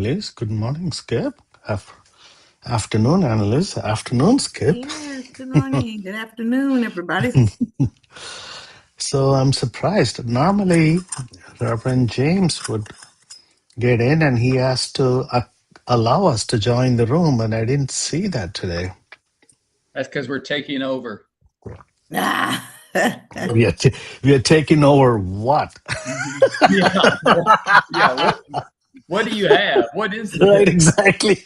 Annalise. Good morning, Skip. Afternoon, Annalise. Afternoon, Skip. Yes, good morning. Good afternoon, everybody. So I'm surprised. Normally, Reverend James would get in and he has to allow us to join the room, and I didn't see that today. That's because we're taking over. Ah. We are taking over what? Yeah. What do you have? What is this? Right, exactly.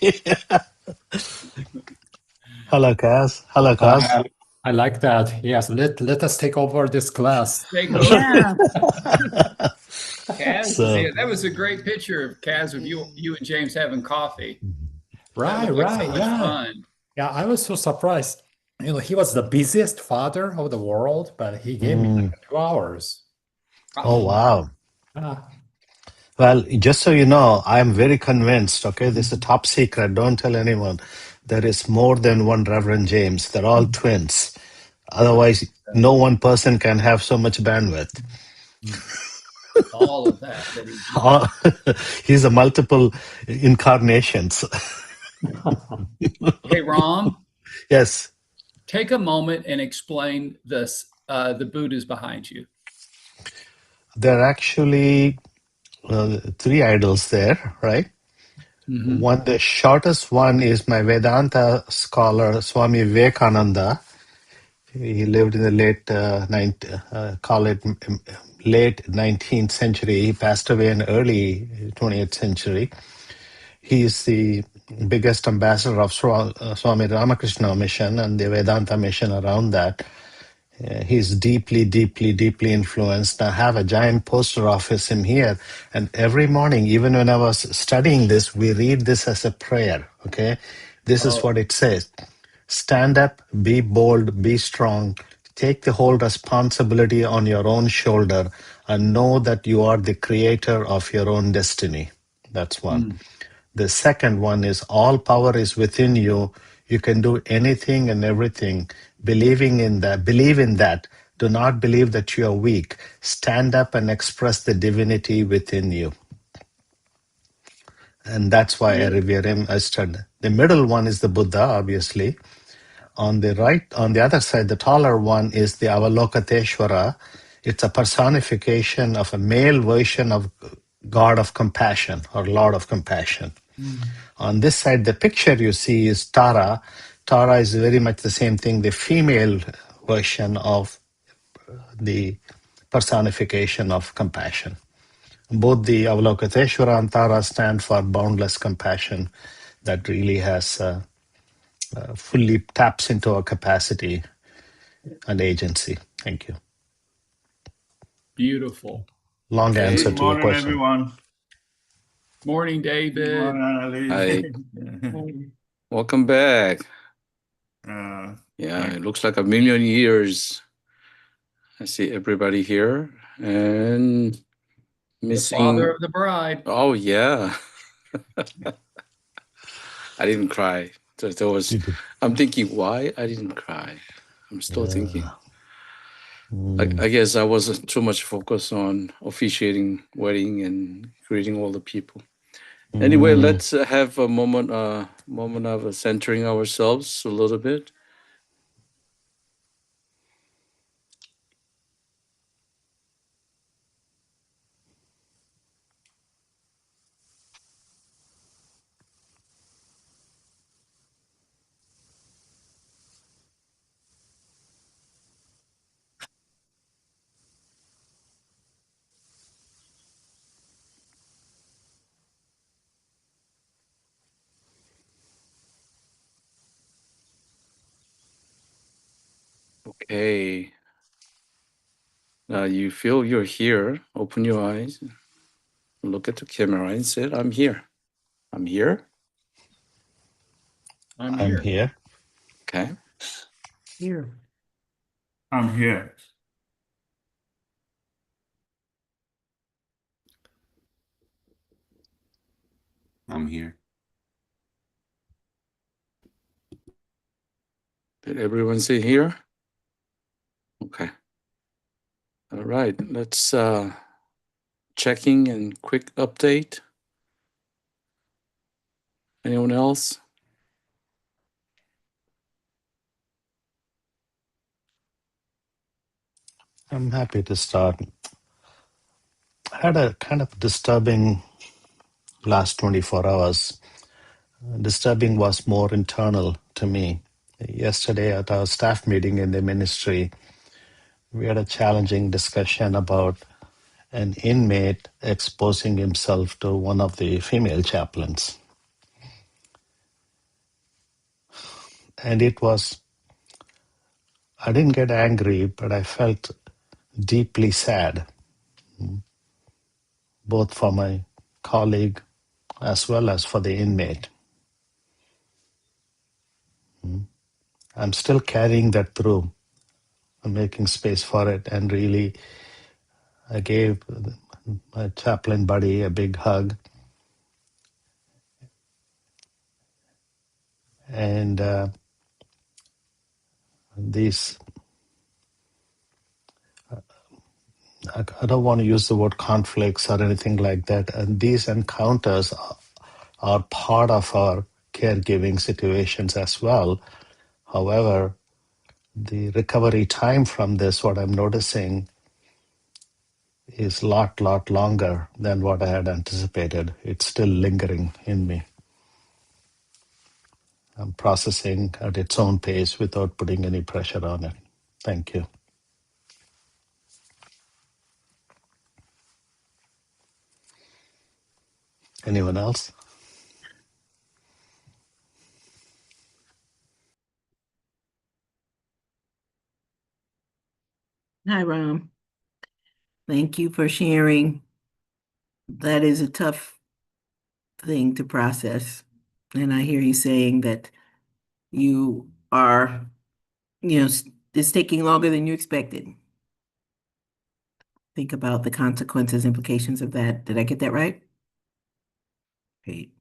Hello, Kaz. Hello, Kaz. I like that. Yes, let us take over this class. Take over. Yeah. Kaz, So- yeah, that was a great picture of Kaz of you and James having coffee. Right, That looked like so much yeah. fun. Yeah, I was so surprised. He was the busiest father of the world, but he gave me like 2 hours. Oh, wow. Ah, Well, just so you know, I'm very convinced, okay, this is a top secret. Don't tell anyone. There is more than one Reverend James. They're all twins. Otherwise, no one person can have so much bandwidth. All of that. He's a multiple incarnations. Hey, Ram, Yes. take a moment and explain this. The Buddhas behind you. There are actually 3 idols there, right? Mhm. The shortest one is my Vedanta scholar, Swami Vivekananda. He lived in the late 19th century. He passed away in early 20th century. He is the biggest ambassador of Swami Ramakrishna mission and the Vedanta mission around that. He's deeply, deeply, deeply influenced. I have a giant poster of him here. And every morning, even when I was studying this, we read this as a prayer, okay? This is what it says. Stand up, be bold, be strong, take the whole responsibility on your own shoulder, and know that you are the creator of your own destiny. That's one. The second one is all power is within you. You can do anything and everything. Believe in that. Do not believe that you are weak. Stand up and express the divinity within you. And that's why I revere him as study. The middle one is the Buddha, obviously. On the right, on the other side, the taller one is the Avalokiteshvara. It's a personification of a male version of God of compassion or Lord of compassion. On this side, the picture you see is Tara. Tara is very much the same thing, the female version of the personification of compassion. Both the Avalokiteshvara and Tara stand for boundless compassion that really has fully taps into our capacity and agency. Thank you. Beautiful. Long answer Good to your morning, question. everyone. Morning, David. Good morning, Annalise. Hi. Welcome back. Yeah, it looks like a million years. I see everybody here and The missing. father of the bride. Oh yeah. I didn't cry. I'm thinking why I didn't cry. I'm still thinking. I guess I wasn't too much focused on officiating wedding and greeting all the people. Anyway, let's have a moment of centering ourselves a little bit. Okay. Now you feel you're here. Open your eyes. Look at the camera and say, I'm here. I'm here. I'm I'm here. here. Okay. here. I'm here. I'm here. Did everyone say here? Okay. All right. Let's checking and quick update. Anyone else? I'm happy to start. I had a kind of disturbing last 24 hours. Disturbing was more internal to me. Yesterday at our staff meeting in the ministry, we had a challenging discussion about an inmate exposing himself to one of the female chaplains. And I didn't get angry, but I felt deeply sad, both for my colleague as well as for the inmate. I'm still carrying that through. I'm making space for it, and really, I gave my chaplain buddy a big hug, and these I don't want to use the word conflicts or anything like that. And these encounters are part of our caregiving situations as well. However, the recovery time from this, what I'm noticing, is lot longer than what I had anticipated. It's still lingering in me. I'm processing at its own pace without putting any pressure on it. Thank you. Anyone else? Hi, Ram. Thank you for sharing. That is a tough thing to process. And I hear you saying that you are, it's taking longer than you expected. Think about the consequences, implications of that. Did I get that right? Great.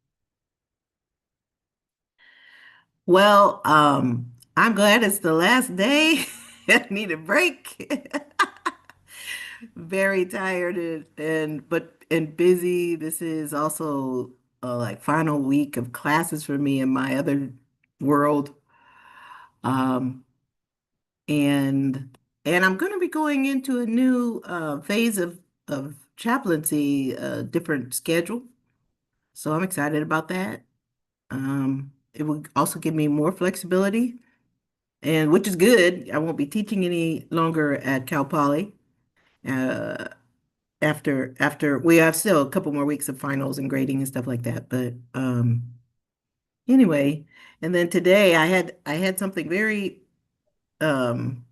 Well, I'm glad it's the last day. I need a break. Very tired and busy. This is also like final week of classes for me in my other world. Um, and I'm going to be going into a new phase of chaplaincy, different schedule. So I'm excited about that. It will also give me more flexibility, and which is good. I won't be teaching any longer at Cal Poly. Uh, after we have still a couple more weeks of finals and grading and stuff like that. But anyway, and then today I had something very um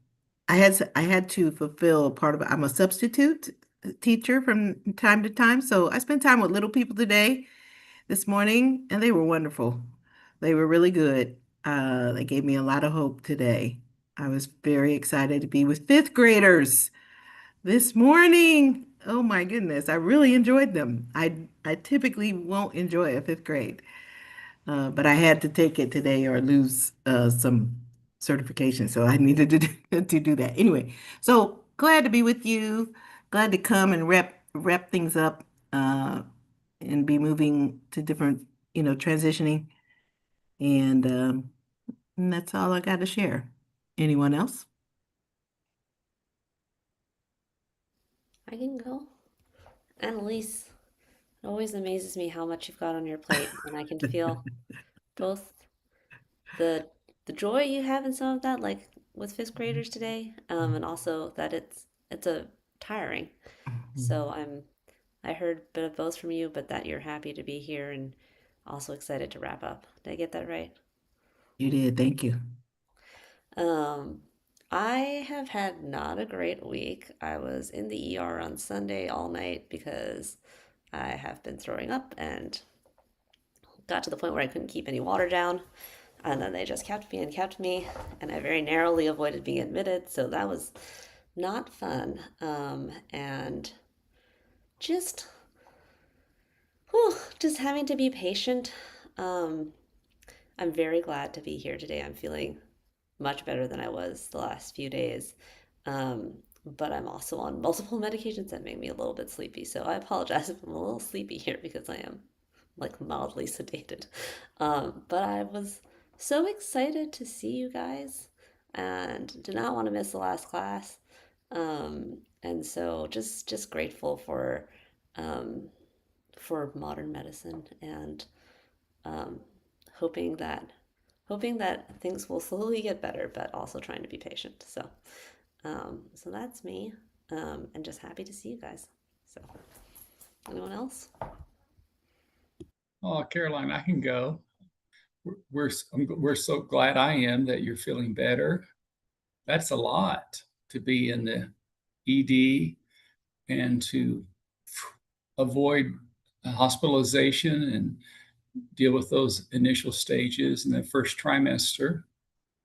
I had to fulfill part of it. I'm a substitute teacher from time to time, so I spent time with little people today, this morning, and they were wonderful. They were really good. They gave me a lot of hope today. I was very excited to be with fifth graders this morning. Oh my goodness, I really enjoyed them. I typically won't enjoy a fifth grade, but I had to take it today or lose some certification, so I needed to to do that. Anyway, so glad to be with you. Glad to come and wrap things up uh, and be moving to different, transitioning, and that's all I got to share. Anyone else? I can go. Annalise, it always amazes me how much you've got on your plate, and I can feel both the the joy you have in some of that, like with fifth graders today, and also that it's a tiring. So I heard a bit of both from you, but that you're happy to be here and also excited to wrap up. Did I get that right? You did. Thank you. Um, I have had not a great week. I was in the ER on Sunday all night because I have been throwing up and got to the point where I couldn't keep any water down. And then they just kept me and kept me. And I very narrowly avoided being admitted. So that was not fun. And just, just having to be patient. Um, I'm very glad to be here today. I'm feeling much better than I was the last few days. Um, but I'm also on multiple medications that make me a little bit sleepy. So I apologize if I'm a little sleepy here because I am. like mildly sedated. But I was so excited to see you guys and did not want to miss the last class. And so just grateful um, for modern medicine and um, hoping that hoping that things will slowly get better, but also trying to be patient. So that's me, and just happy to see you guys. So, anyone else? Oh, Caroline, I can go. We're so glad I am that you're feeling better. That's a lot to be in the ED and to avoid hospitalization and deal with those initial stages in the first trimester.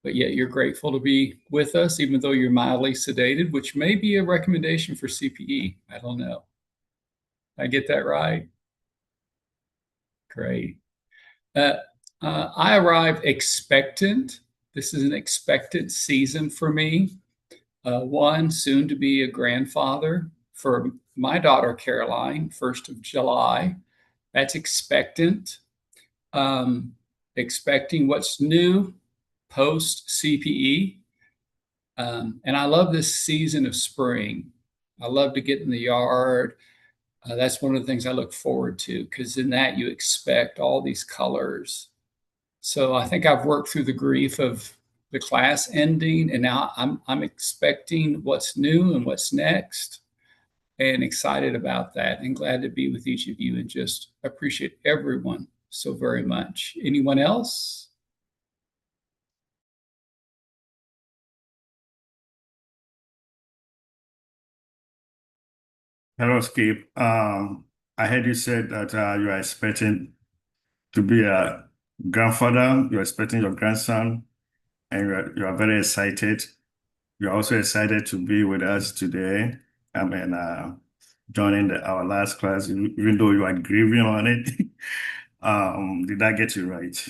But yet you're grateful to be with us, even though you're mildly sedated, which may be a recommendation for CPE. I don't know. I get that right? Great. I arrived expectant. This is an expectant season for me. One, soon to be a grandfather for my daughter, Caroline, 1st of July. That's expectant. Expecting what's new post CPE. And I love this season of spring. I love to get in the yard. That's one of the things I look forward to because in that you expect all these colors. So I think I've worked through the grief of the class ending, and now I'm expecting what's new and what's next, and excited about that, and glad to be with each of you, and just appreciate everyone so very much. Anyone else? Hello, Skip. I heard you said that you are expecting to be a grandfather. You're expecting your grandson, and you are very excited. You're also excited to be with us today. I mean, joining our last class, even though you are grieving on it. Did I get you right?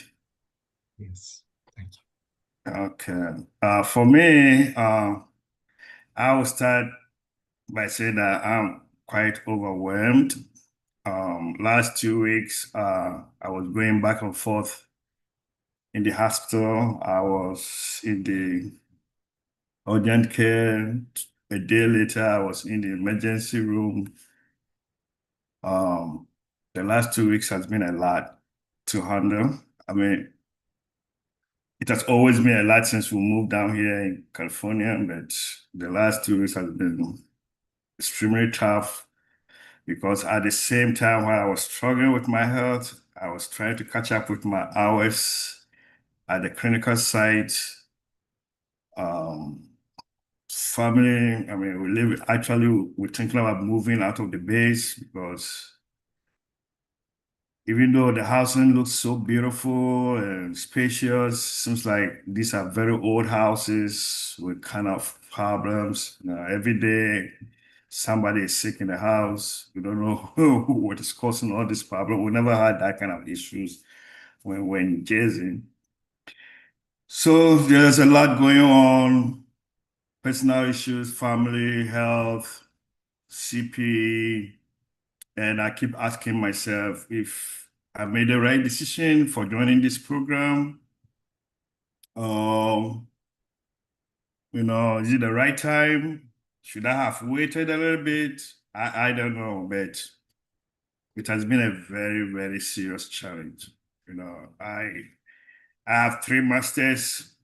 Yes. Thank you. Okay. For me, I will start by saying that I'm quite overwhelmed. Last 2 weeks, I was going back and forth in the hospital. I was in the urgent care. A day later, I was in the emergency room. The last 2 weeks has been a lot to handle. I mean, it has always been a lot since we moved down here in California, but the last 2 weeks has been extremely tough because at the same time while I was struggling with my health, I was trying to catch up with my hours at the clinical site. Family, I mean, we're thinking about moving out of the base because even though the housing looks so beautiful and spacious, seems like these are very old houses with kind of problems. Every day somebody is sick in the house. We don't know what is causing all this problem. We never had that kind of issues when we were in Jersey. So there's a lot going on, personal issues, family, health, CPE, and I keep asking myself if I made the right decision for joining this program. Is it the right time? Should I have waited a little bit? I don't know, but it has been a very, very serious challenge. I have 3 masters.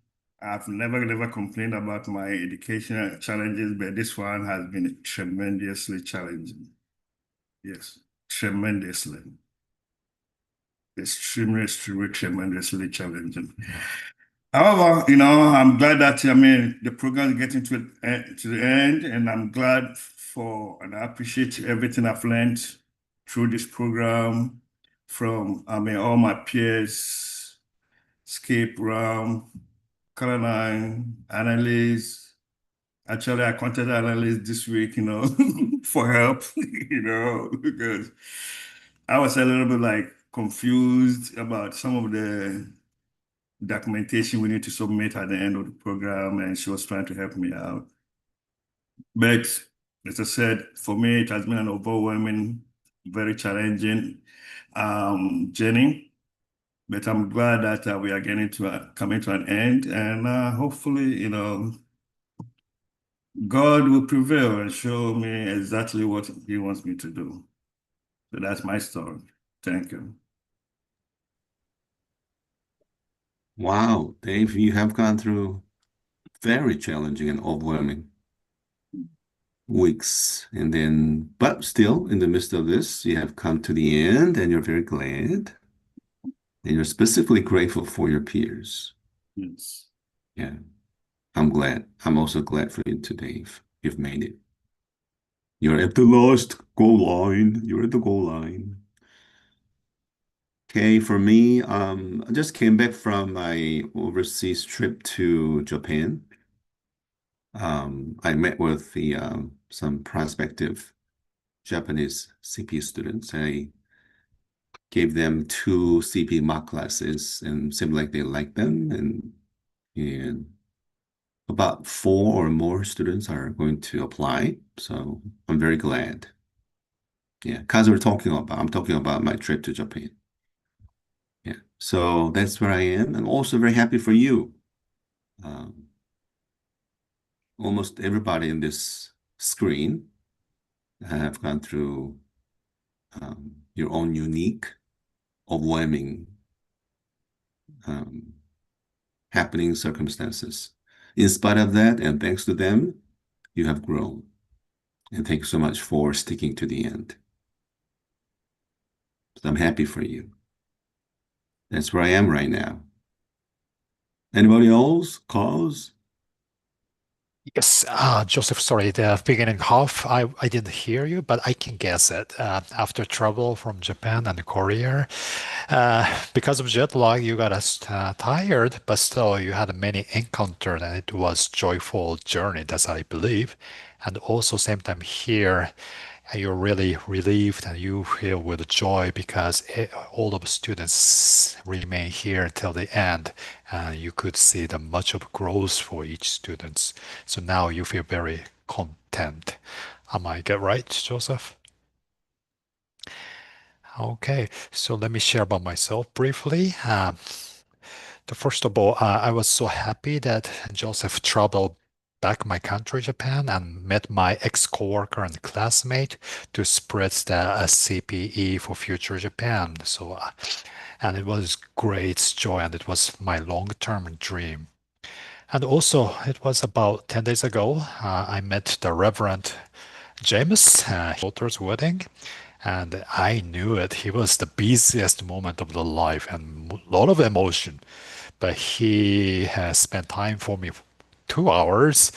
I've never complained about my educational challenges, but this one has been tremendously challenging. Yes, tremendously. Extremely, tremendously challenging. However, I'm glad that the program is getting to the end, and I'm glad and I appreciate everything I've learned through this program from all my peers, Skip, Ram, Caroline, Annalise. Actually, I contacted Annalise this week, for help, because I was a little bit like confused about some of the documentation we need to submit at the end of the program, and she was trying to help me out. But as I said, for me, it has been an overwhelming very challenging journey. But I'm glad that we are getting to coming to an end, and hopefully, God will prevail and show me exactly what He wants me to do. So that's my story. Thank you. Wow, Dave, you have gone through very challenging and overwhelming weeks. And then, but still, in the midst of this, you have come to the end and you're very glad. And you're specifically grateful for your peers. Yes. Yeah, I'm glad. I'm also glad for you too, Dave. You've made it. You're at the last goal line. You're at the goal line. Okay, for me, I just came back from my overseas trip to Japan. I met with the some prospective Japanese CPE students. I gave them 2 CPE mock classes and seemed like they liked them. And about 4 or more students are going to apply. So I'm very glad. Yeah, because I'm talking about my trip to Japan. Yeah, so that's where I am. I'm also very happy for you. Um, almost everybody in this screen have gone through your own unique, overwhelming um, happening circumstances. In spite of that, and thanks to them, you have grown. And thank you so much for sticking to the end. So I'm happy for you. That's where I am right now. Anybody else? Cause? Yes, Joseph, sorry, the beginning half, I didn't hear you, but I can guess it. After travel from Japan and Korea, because of jet lag, you got us tired, but still you had many encounters and it was joyful journey, that's I believe. And also same time here, you're really relieved and you feel with joy because all of the students remain here till the end. You could see the much of growth for each students. So now you feel very content. Am I get right, Joseph? Okay, so let me share about myself briefly. First of all, I was so happy that Joseph traveled back my country, Japan, and met my ex-coworker and classmate to spread the CPE for future Japan. So, and it was great joy, and it was my long-term dream. And also, it was about 10 days ago, I met the Reverend James, his daughter's wedding, and I knew it. He was the busiest moment of the life and a lot of emotion. But he has spent time for me 2 hours,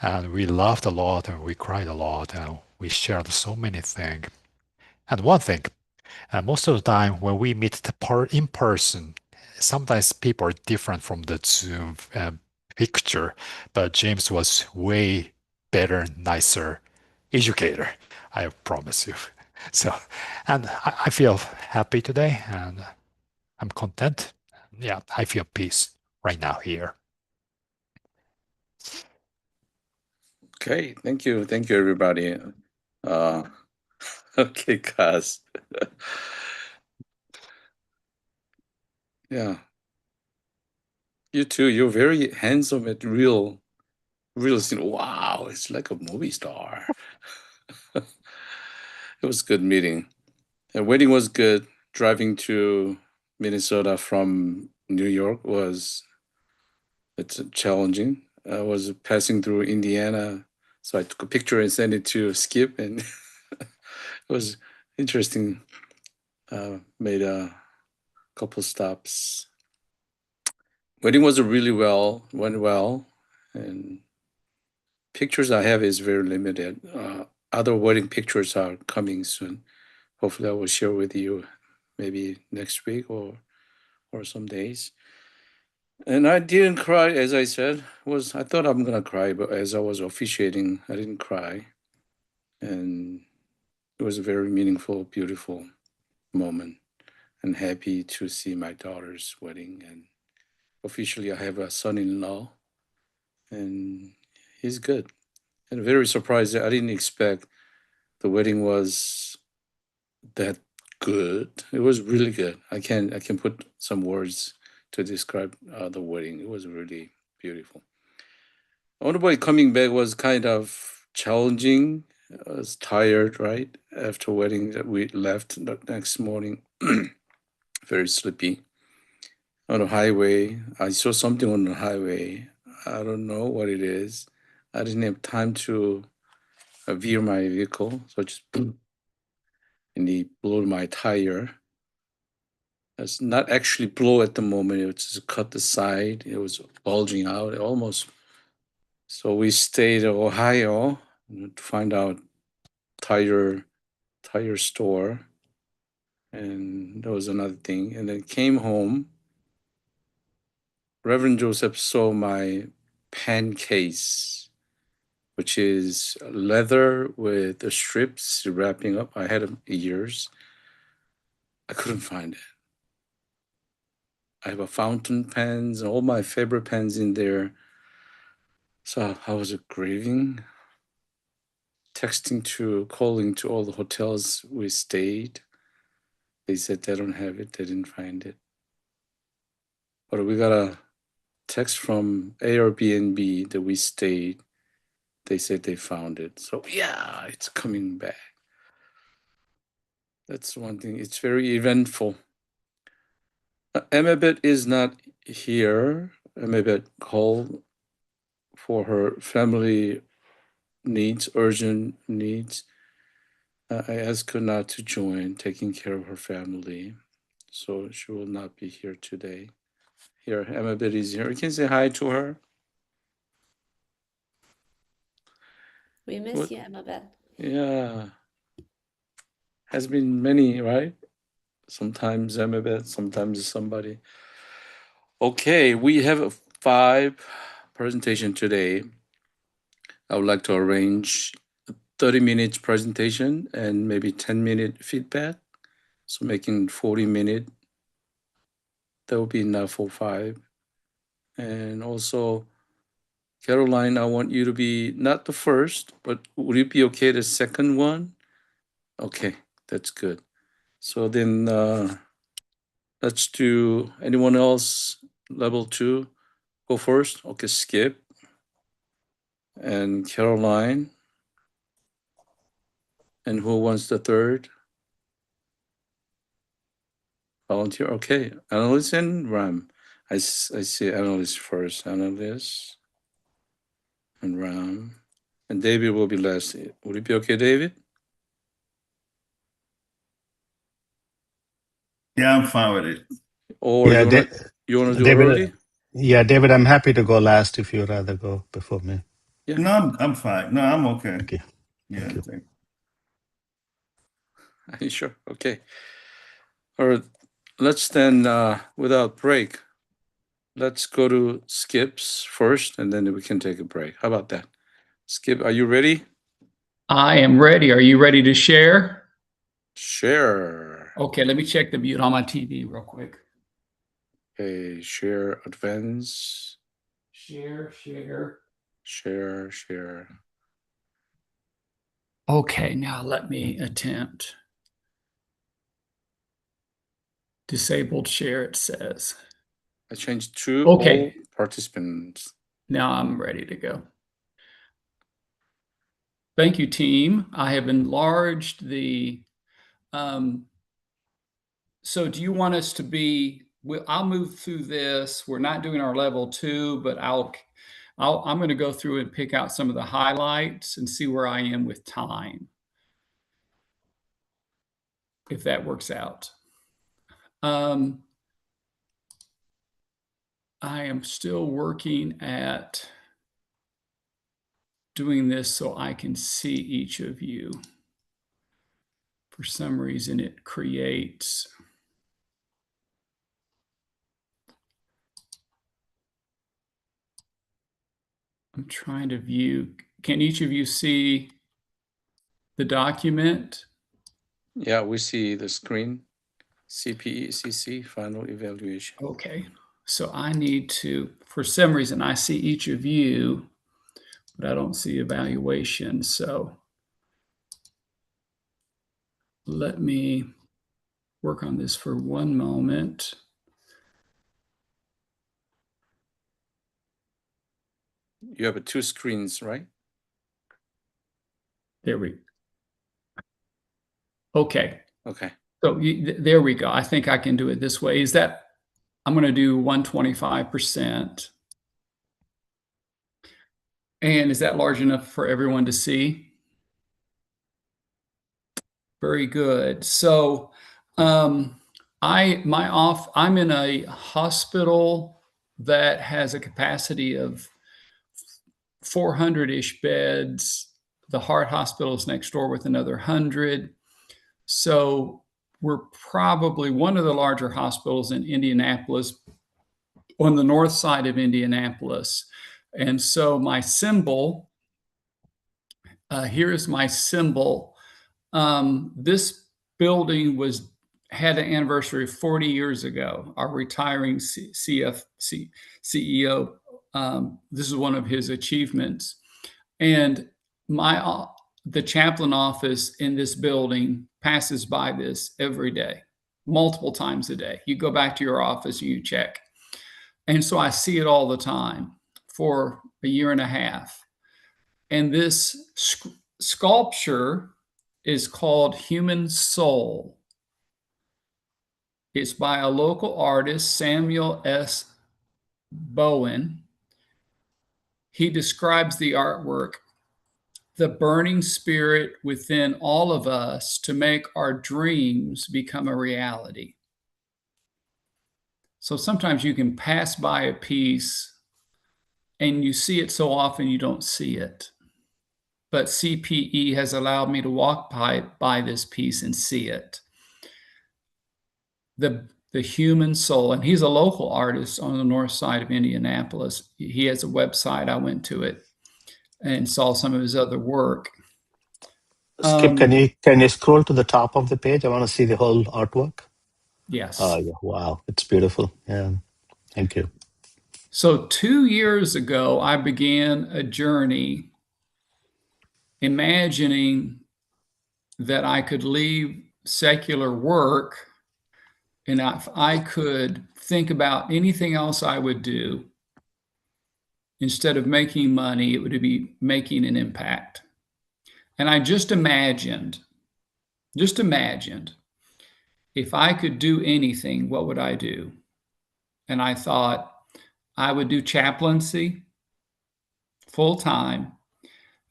and we laughed a lot and we cried a lot and we shared so many things. And one thing, most of the time when we meet in person, sometimes people are different from the Zoom picture, but James was way better, nicer educator. I promise you. So, and I feel happy today and I'm content. Yeah, I feel peace right now here. Okay, thank you. Thank you, everybody. Okay, guys. Yeah. You too. You're very handsome at real scene. Wow, it's like a movie star. It was a good meeting. The wedding was good. Driving to Minnesota from New York it's challenging. I was passing through Indiana, so I took a picture and sent it to Skip, and it was interesting. Made a couple stops. Wedding was went well, and pictures I have is very limited. Other wedding pictures are coming soon. Hopefully, I will share with you maybe next week or some days. And I didn't cry, as I said. I thought I'm gonna cry, but as I was officiating, I didn't cry, and it was a very meaningful, beautiful moment. And happy to see my daughter's wedding. And officially, I have a son-in-law, and he's good. And very surprised. I didn't expect the wedding was that good. It was really good. I can put some words to describe the wedding. It was really beautiful. Wonder Boy coming back was kind of challenging. I was tired, right? After wedding that we left the next morning. Very sleepy. On the highway, I saw something on the highway. I don't know what it is. I didn't have time to veer my vehicle, so I just boom, and he blew my tire. It's not actually blow at the moment. It was just cut the side. It was bulging out almost. So we stayed in Ohio to find out tire store, and that was another thing. And then came home. Reverend Joseph saw my pen case, which is leather with the strips wrapping up. I had it years. I couldn't find it. I have a fountain pens and all my favorite pens in there. So I was grieving, calling to all the hotels we stayed. They said they don't have it, they didn't find it. But we got a text from Airbnb that we stayed. They said they found it. So yeah, it's coming back. That's one thing. It's very eventful. Emabet is not here. Emabet called for her family needs, urgent needs. I asked her not to join, taking care of her family. So she will not be here today. Here, Emabet is here. You can say hi to her. We miss What? you, Emma. Yeah. Has been many, right? Sometimes Emabet, sometimes somebody. Okay, we have a 5 presentation today. I would like to arrange a 30-minute presentation and maybe 10-minute feedback. So making 40-minute, that would be enough for 5. And also, Caroline, I want you to be not the first, but would it be okay the second one? Okay, that's good. So then let's do anyone else, level 2, go first. Okay, Skip and Caroline. And who wants the third? Volunteer, okay. Analyst and Ram. I see analyst first. Analyst and Ram. And David will be last. Would it be okay, David? Yeah, I'm fine with it. Or Yeah, you wanna do David. early? Yeah, David, I'm happy to go last if you'd rather go before me. Yeah. No, I'm fine. No, I'm okay. Okay. Yeah, Thank you. Are you sure? Okay. All right. Let's then, without break, let's go to Skip's first, and then we can take a break. How about that? Skip, are you ready? I am ready. Are you ready to share? Share. Okay, let me check the mute on my TV real quick. Okay, share advance. Share. Share. Okay, now let me attempt. Disabled share, it says. I changed to Okay. all participants. Now I'm ready to go. Thank you, team. I have enlarged the, so do you want us to be, I'll move through this. We're not doing our level 2, but I'm going to go through and pick out some of the highlights and see where I am with time, if that works out. I am still working at doing this so I can see each of you. For some reason, it creates. I'm trying to view. Can each of you see the document? Yeah, we see the screen. CPE, CC, final evaluation. Okay, so I need to, for some reason, I see each of you, but I don't see evaluation. So let me work on this for one moment. You have 2 screens, right? There we go. Okay. Okay. So there we go. I think I can do it this way. Is that I'm going to do 125%. And is that large enough for everyone to see? Very good. So I'm in a hospital that has a capacity of 400-ish beds. The heart hospital is next door with another 100. So we're probably one of the larger hospitals in Indianapolis, on the north side of Indianapolis. And so my symbol, here is my symbol. This building had an anniversary 40 years ago. Our retiring CEO, this is one of his achievements. And the chaplain office in this building passes by this every day, multiple times a day. You go back to your office and you check. And so I see it all the time for a year and a half. And this sculpture is called Human Soul. It's by a local artist, Samuel S. Bowen. He describes the artwork, the burning spirit within all of us to make our dreams become a reality. So sometimes you can pass by a piece and you see it so often you don't see it. But CPE has allowed me to walk by this piece and see it. The human soul, and he's a local artist on the north side of Indianapolis. He has a website. I went to it and saw some of his other work. Skip, can you scroll to the top of the page? I want to see the whole artwork. Yes. Oh, yeah. Wow, it's beautiful. Yeah, thank you. So 2 years ago, I began a journey imagining that I could leave secular work and if I could think about anything else I would do, instead of making money, it would be making an impact. And I just imagined, if I could do anything, what would I do? And I thought I would do chaplaincy full time,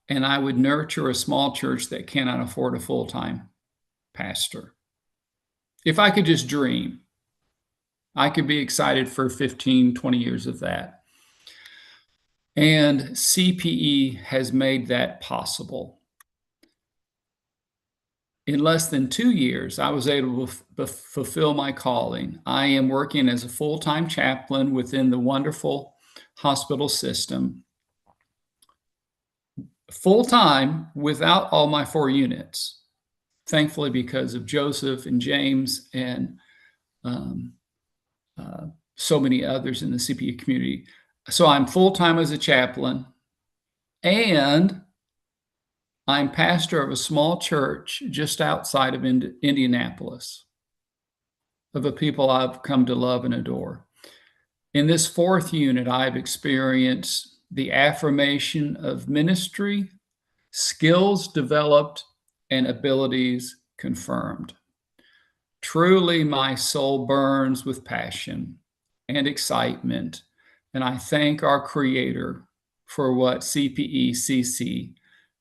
and I would nurture a small church that cannot afford a full-time pastor. If I could just dream, I could be excited for 15, 20 years of that. And CPE has made that possible. In less than 2 years, I was able to fulfill my calling. I am working as a full-time chaplain within the wonderful hospital system, full-time without all my 4 units, thankfully because of Joseph and James and so many others in the CPE community. So I'm full-time as a chaplain, and I'm pastor of a small church just outside of Indianapolis, of a people I've come to love and adore. In this 4th unit, I've experienced the affirmation of ministry, skills developed, and abilities confirmed. Truly, my soul burns with passion and excitement, and I thank our Creator for what CPE-CC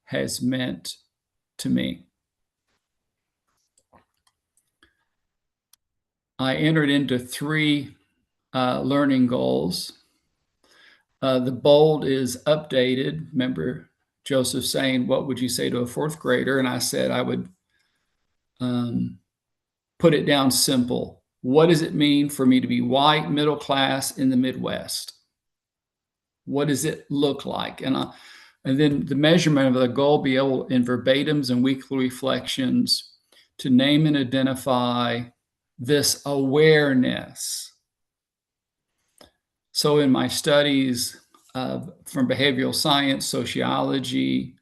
has meant to me. I entered into 3 learning goals. The bold is updated. Remember Joseph saying, what would you say to a 4th grader? And I said I would put it down simple. What does it mean for me to be white, middle class in the Midwest? What does it look like? And then the measurement of the goal, be able in verbatims and weekly reflections to name and identify this awareness. So in my studies from behavioral science, sociology,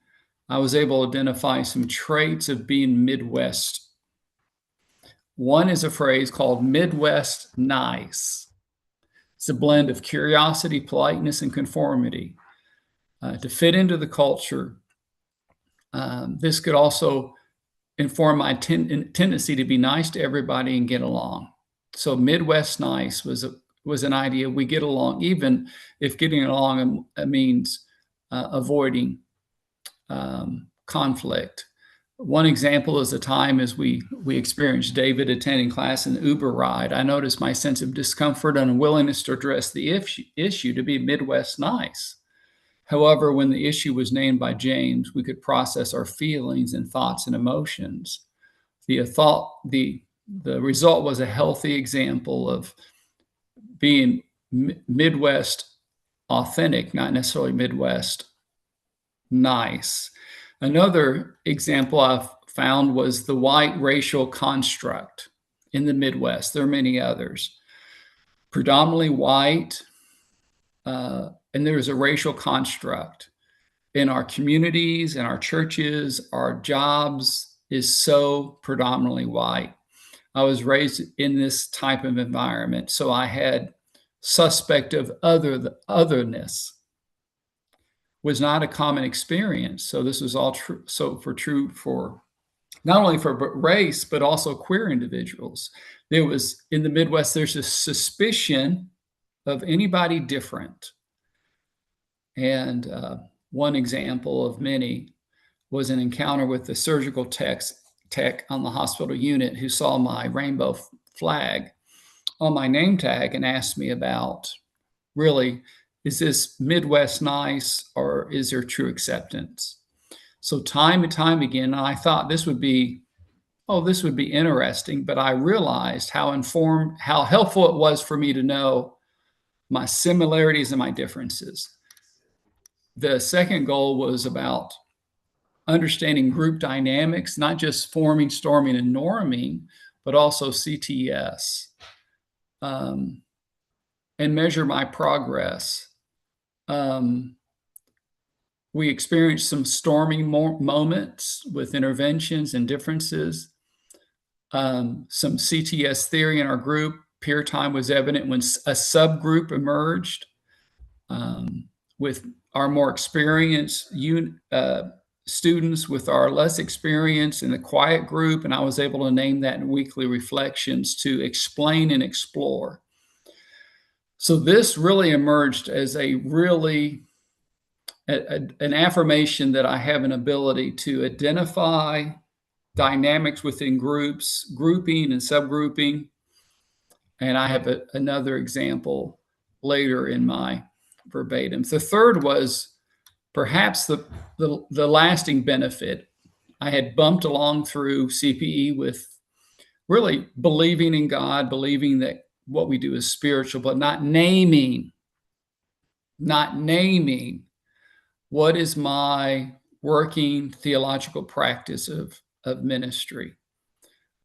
I was able to identify some traits of being Midwest One is a phrase called Midwest nice. It's a blend of curiosity, politeness, and conformity to fit into the culture. This could also inform my tendency to be nice to everybody and get along. So Midwest nice was an idea. We get along, even if getting along means avoiding conflict. One example is a time as we experienced David attending class in the Uber ride. I noticed my sense of discomfort and unwillingness to address the issue to be Midwest nice. However, when the issue was named by James, we could process our feelings and thoughts and emotions. The result was a healthy example of being Midwest authentic, not necessarily Midwest nice. Another example I've found was the white racial construct in the Midwest. There are many others. Predominantly white, and there's a racial construct in our communities, in our churches, our jobs is so predominantly white. I was raised in this type of environment, so I had suspect of otherness. Was not a common experience. So this was all true. So true for not only for race, but also queer individuals. There was in the Midwest, there's a suspicion of anybody different. And one example of many was an encounter with the surgical tech on the hospital unit who saw my rainbow flag on my name tag and asked me about, really, is this Midwest nice or is there true acceptance? So time and time again, I thought this would be interesting, but I realized how helpful it was for me to know my similarities and my differences. The second goal was about understanding group dynamics, not just forming, storming, and norming, but also CTS, and measure my progress. We experienced some storming moments with interventions and differences. Some CTS theory in our group. Peer time was evident when a subgroup emerged with our more experienced students with our less experience in the quiet group. And I was able to name that in weekly reflections to explain and explore. So this really emerged as an affirmation that I have an ability to identify dynamics within groups, grouping and subgrouping. And I have another example later in my verbatims. The third was perhaps the lasting benefit. I had bumped along through CPE with really believing in God, believing that what we do is spiritual, but not naming what is my working theological practice of ministry,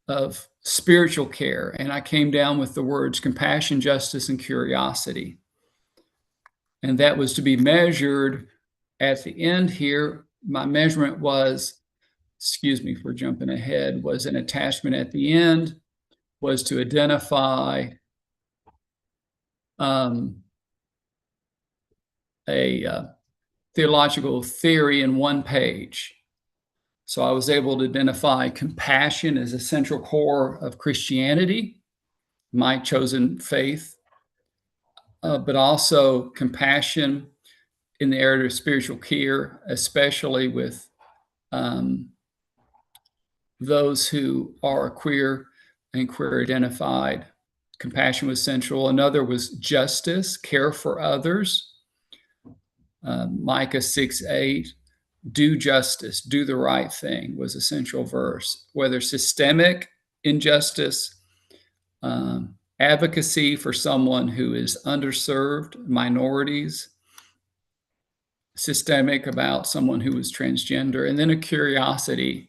of spiritual care. And I came down with the words compassion, justice, and curiosity. And that was to be measured at the end here. My measurement was, excuse me for jumping ahead, was an attachment at the end, was to identify a theological theory in one page. So I was able to identify compassion as a central core of Christianity, my chosen faith, but also compassion in the area of spiritual care, especially with those who are queer and queer identified. Compassion was central. Another was justice, care for others. Micah 6:8, do justice, do the right thing was a central verse. Whether systemic injustice, advocacy for someone who is underserved, minorities, systemic about someone who is transgender, and then a curiosity.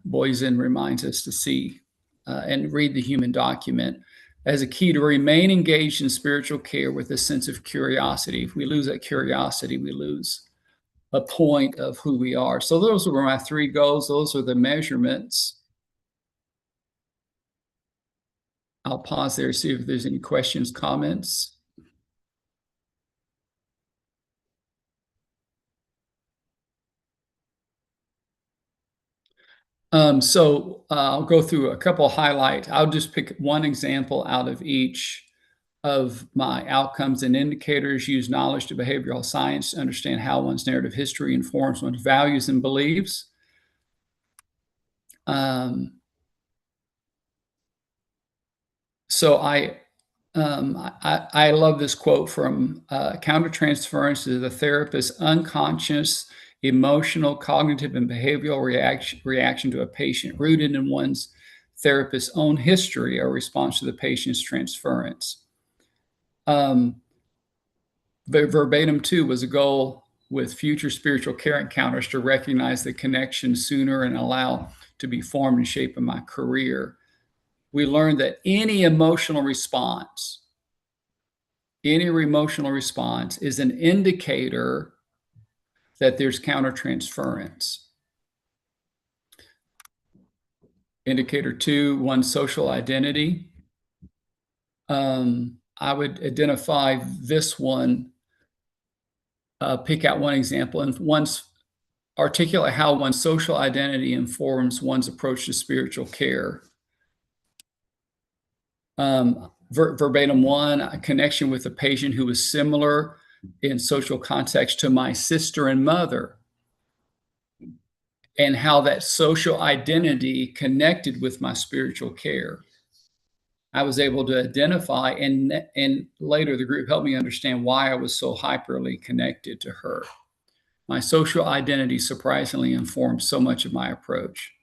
Boysen reminds us to see and read the human document as a key to remain engaged in spiritual care with a sense of curiosity. If we lose that curiosity, we lose a point of who we are. So those were my three goals. Those are the measurements. I'll pause there, see if there's any questions, comments. So I'll go through a couple highlights. I'll just pick one example out of each of my outcomes and indicators. Use knowledge to behavioral science to understand how one's narrative history informs one's values and beliefs. So I love this quote from countertransference is the therapist's unconscious, emotional, cognitive, and behavioral reaction to a patient rooted in one's therapist's own history or response to the patient's transference. Verbatim 2 was a goal with future spiritual care encounters to recognize the connection sooner and allow to be formed and shaped in my career. We learned that any emotional response is an indicator that there's countertransference. Indicator 2, one's social identity. I would identify this one, pick out one example, and articulate how one's social identity informs one's approach to spiritual care. Verbatim 1, a connection with a patient who was similar in social context to my sister and mother, and how that social identity connected with my spiritual care. I was able to identify, and later the group helped me understand why I was so hyperly connected to her. My social identity surprisingly informed so much of my approach.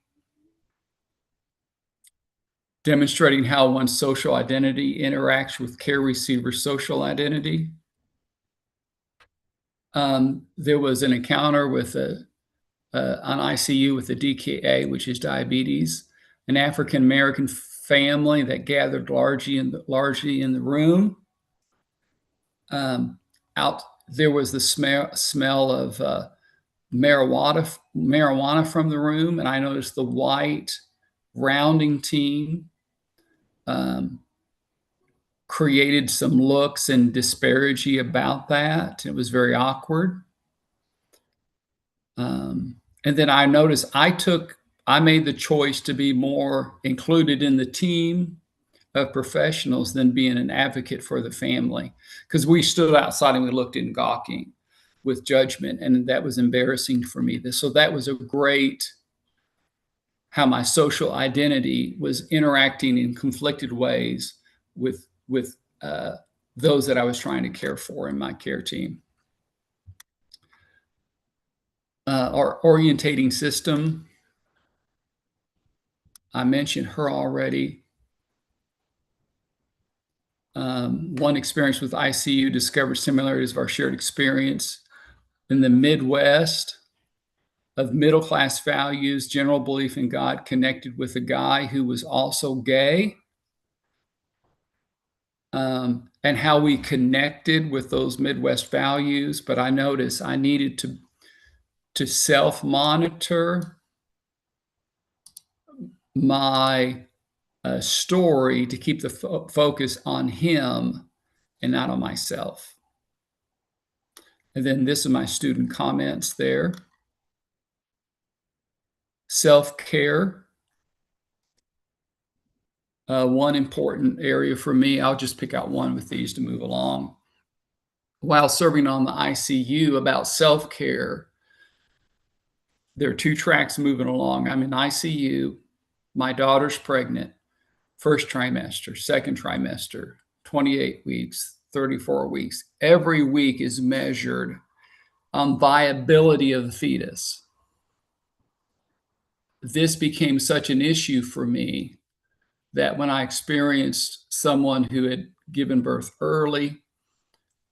Demonstrating how one's social identity interacts with care receiver's social identity. There was an encounter with an ICU with a DKA, which is diabetes, an African-American family that gathered largely in the room. There was the smell of marijuana from the room, and I noticed the white rounding team created some looks and disparity about that. It was very awkward. And then I noticed I made the choice to be more included in the team of professionals than being an advocate for the family, because we stood outside and we looked in gawking with judgment, and that was embarrassing for me. So that was a great how my social identity was interacting in conflicted ways with those that I was trying to care for in my care team. Our orientating system, I mentioned her already. One experience with ICU discovered similarities of our shared experience in the Midwest of middle-class values, general belief in God, connected with a guy who was also gay, and how we connected with those Midwest values. But I noticed I needed to self-monitor my story to keep the focus on him and not on myself. And then this is my student comments there. Self-care. One important area for me, I'll just pick out one with these to move along. While serving on the ICU, about self-care, there are 2 tracks moving along. I'm in ICU. My daughter's pregnant. First trimester, second trimester, 28 weeks, 34 weeks. Every week is measured on viability of the fetus. This became such an issue for me that when I experienced someone who had given birth early,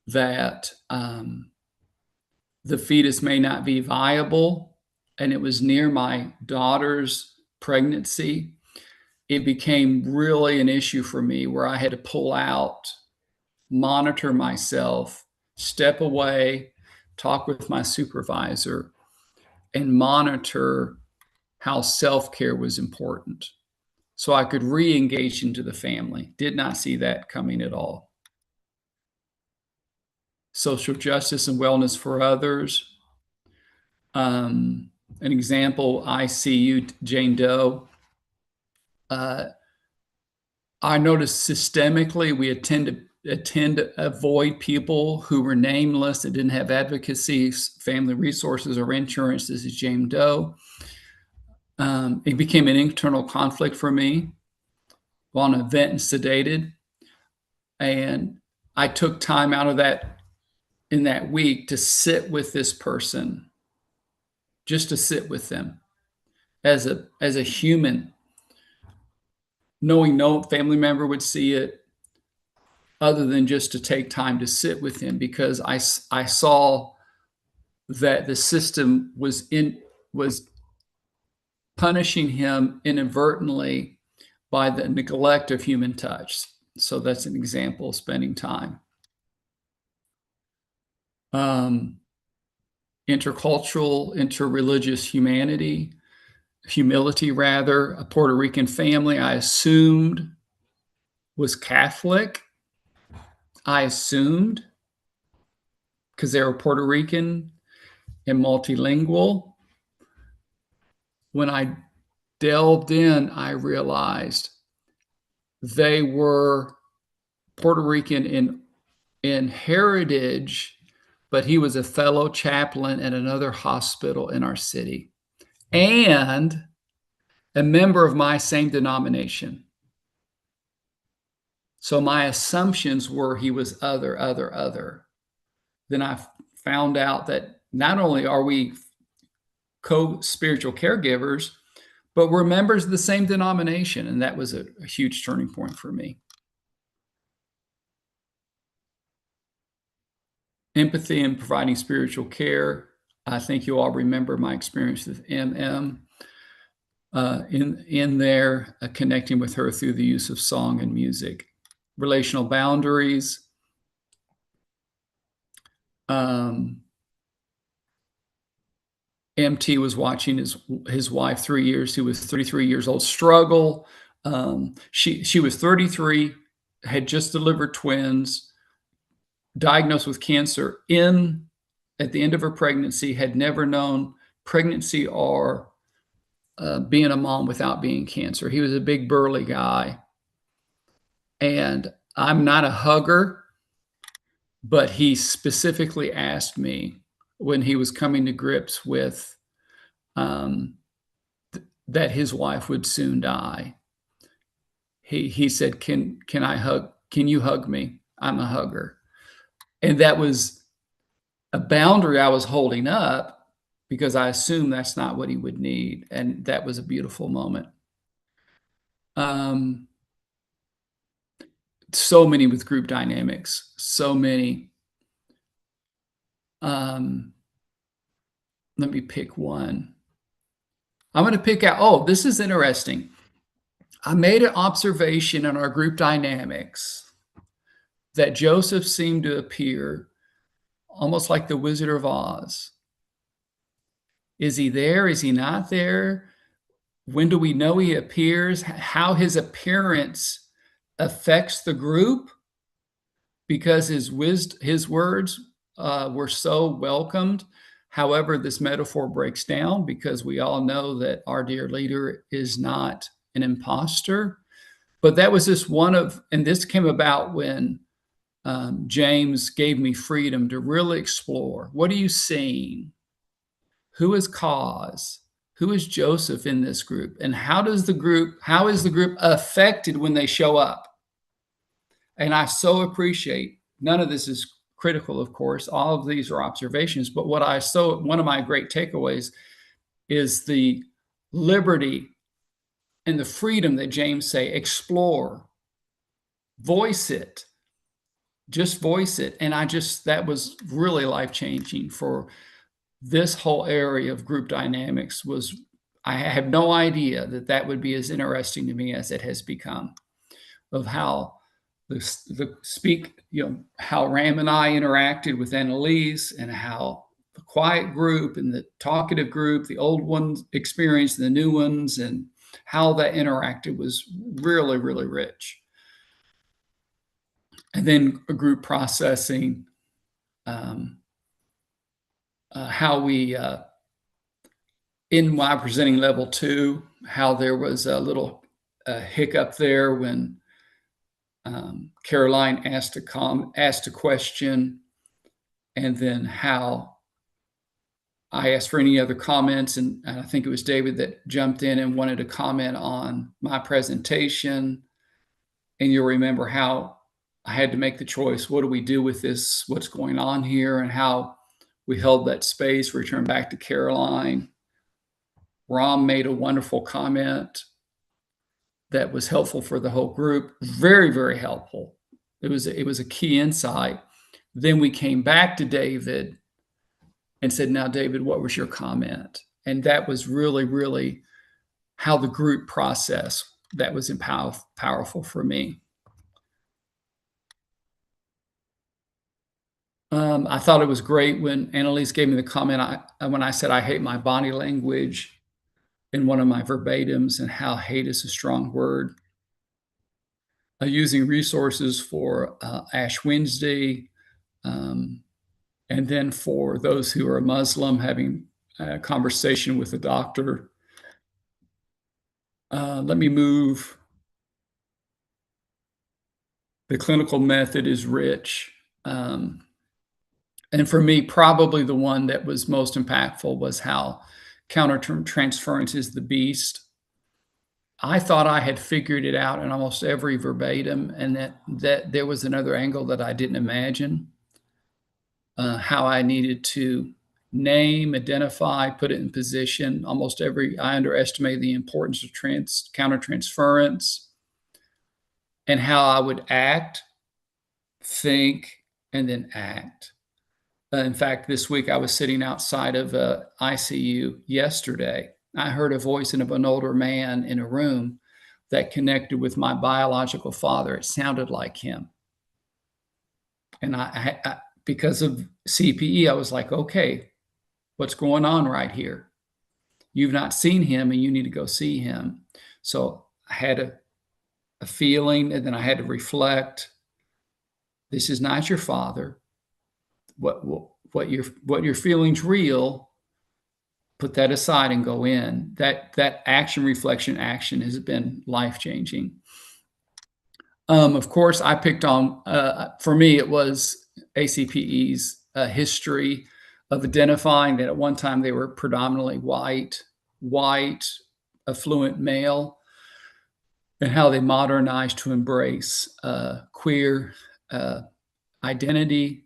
that the fetus may not be viable, and it was near my daughter's pregnancy, it became really an issue for me where I had to pull out, monitor myself, step away, talk with my supervisor, and monitor how self-care was important. so I could re-engage into the family. Did not see that coming at all. Social justice and wellness for others. An example, ICU, Jane Doe. I noticed systemically we tend to avoid people who were nameless, that didn't have advocacy, family resources, or insurance. This is Jane Doe. It became an internal conflict for me while on a vent and sedated. And I took time out of that in that week to sit with this person, just to sit with them as a human, knowing no family member would see it, other than just to take time to sit with him, because I saw that the system was punishing him inadvertently by the neglect of human touch. So that's an example of spending time. Intercultural, interreligious humility rather. A Puerto Rican family I assumed was Catholic. I assumed, because they were Puerto Rican and multilingual. When I delved in, I realized they were Puerto Rican in heritage, but he was a fellow chaplain at another hospital in our city and a member of my same denomination. So my assumptions were he was other. Then I found out that not only are we co-spiritual caregivers, but we're members of the same denomination. And that was a huge turning point for me. Empathy and providing spiritual care. I think you all remember my experience with MM in there, connecting with her through the use of song and music. Relational boundaries. MT was watching his wife 3 years, who was 33 years old, struggle. She was 33, had just delivered twins, diagnosed with cancer at the end of her pregnancy, had never known pregnancy or being a mom without being cancer. He was a big burly guy. And I'm not a hugger, but he specifically asked me when he was coming to grips with that his wife would soon die. He said, can I hug? Can you hug me? I'm a hugger. And that was a boundary I was holding up because I assumed that's not what he would need. And that was a beautiful moment. So many with group dynamics, so many. Let me pick one. I'm going to pick out, oh, this is interesting. I made an observation in our group dynamics that Joseph seemed to appear almost like the Wizard of Oz. Is he there? Is he not there? When do we know he appears? How his appearance affects the group? Because his words were so welcomed. However, this metaphor breaks down because we all know that our dear leader is not an imposter. But that was just and this came about when James gave me freedom to really explore. What are you seeing? Who is cause? Who is Joseph in this group? And how is the group affected when they show up? And I so appreciate, none of this is critical, of course, all of these are observations, but one of my great takeaways is the liberty and the freedom that James say, explore, voice it, just voice it. And that was really life-changing for this whole area of group dynamics. I have no idea that would be as interesting to me as it has become, of how how Ram and I interacted with Annalise, and how the quiet group and the talkative group, the old ones experienced the new ones, and how that interacted was really, really rich. And then a group processing, how we, in my presenting level 2, how there was a little hiccup there when Caroline asked a question, and then how I asked for any other comments, and I think it was David that jumped in and wanted to comment on my presentation. And you'll remember how I had to make the choice. What do we do with this? What's going on here? And how we held that space, returned back to Caroline. Ram made a wonderful comment that was helpful for the whole group. Very, very helpful. It was a key insight. Then we came back to David and said, now, David, what was your comment? And that was really, really how the group process that was powerful for me. I thought it was great when Annalise gave me the comment when I said I hate my body language in one of my verbatims, and how hate is a strong word. Using resources for Ash Wednesday, and then for those who are Muslim, having a conversation with a doctor. Let me move. The clinical method is rich. And for me, probably the one that was most impactful was how countertransference is the beast. I thought I had figured it out in almost every verbatim, and that there was another angle that I didn't imagine. How I needed to name, identify, put it in position. I underestimated the importance of countertransference, and how I would act, think, and then act. In fact, this week I was sitting outside of ICU yesterday. I heard a voice of an older man in a room that connected with my biological father. It sounded like him. And I because of CPE, I was like, okay, what's going on right here? You've not seen him, and you need to go see him. So I had a feeling, and then I had to reflect. This is not your father. What your feeling's real, put that aside and go in. That action, reflection, action has been life-changing. Of course, I picked on, for me, it was ACPE's history of identifying that at one time they were predominantly white, affluent male, and how they modernized to embrace queer identity,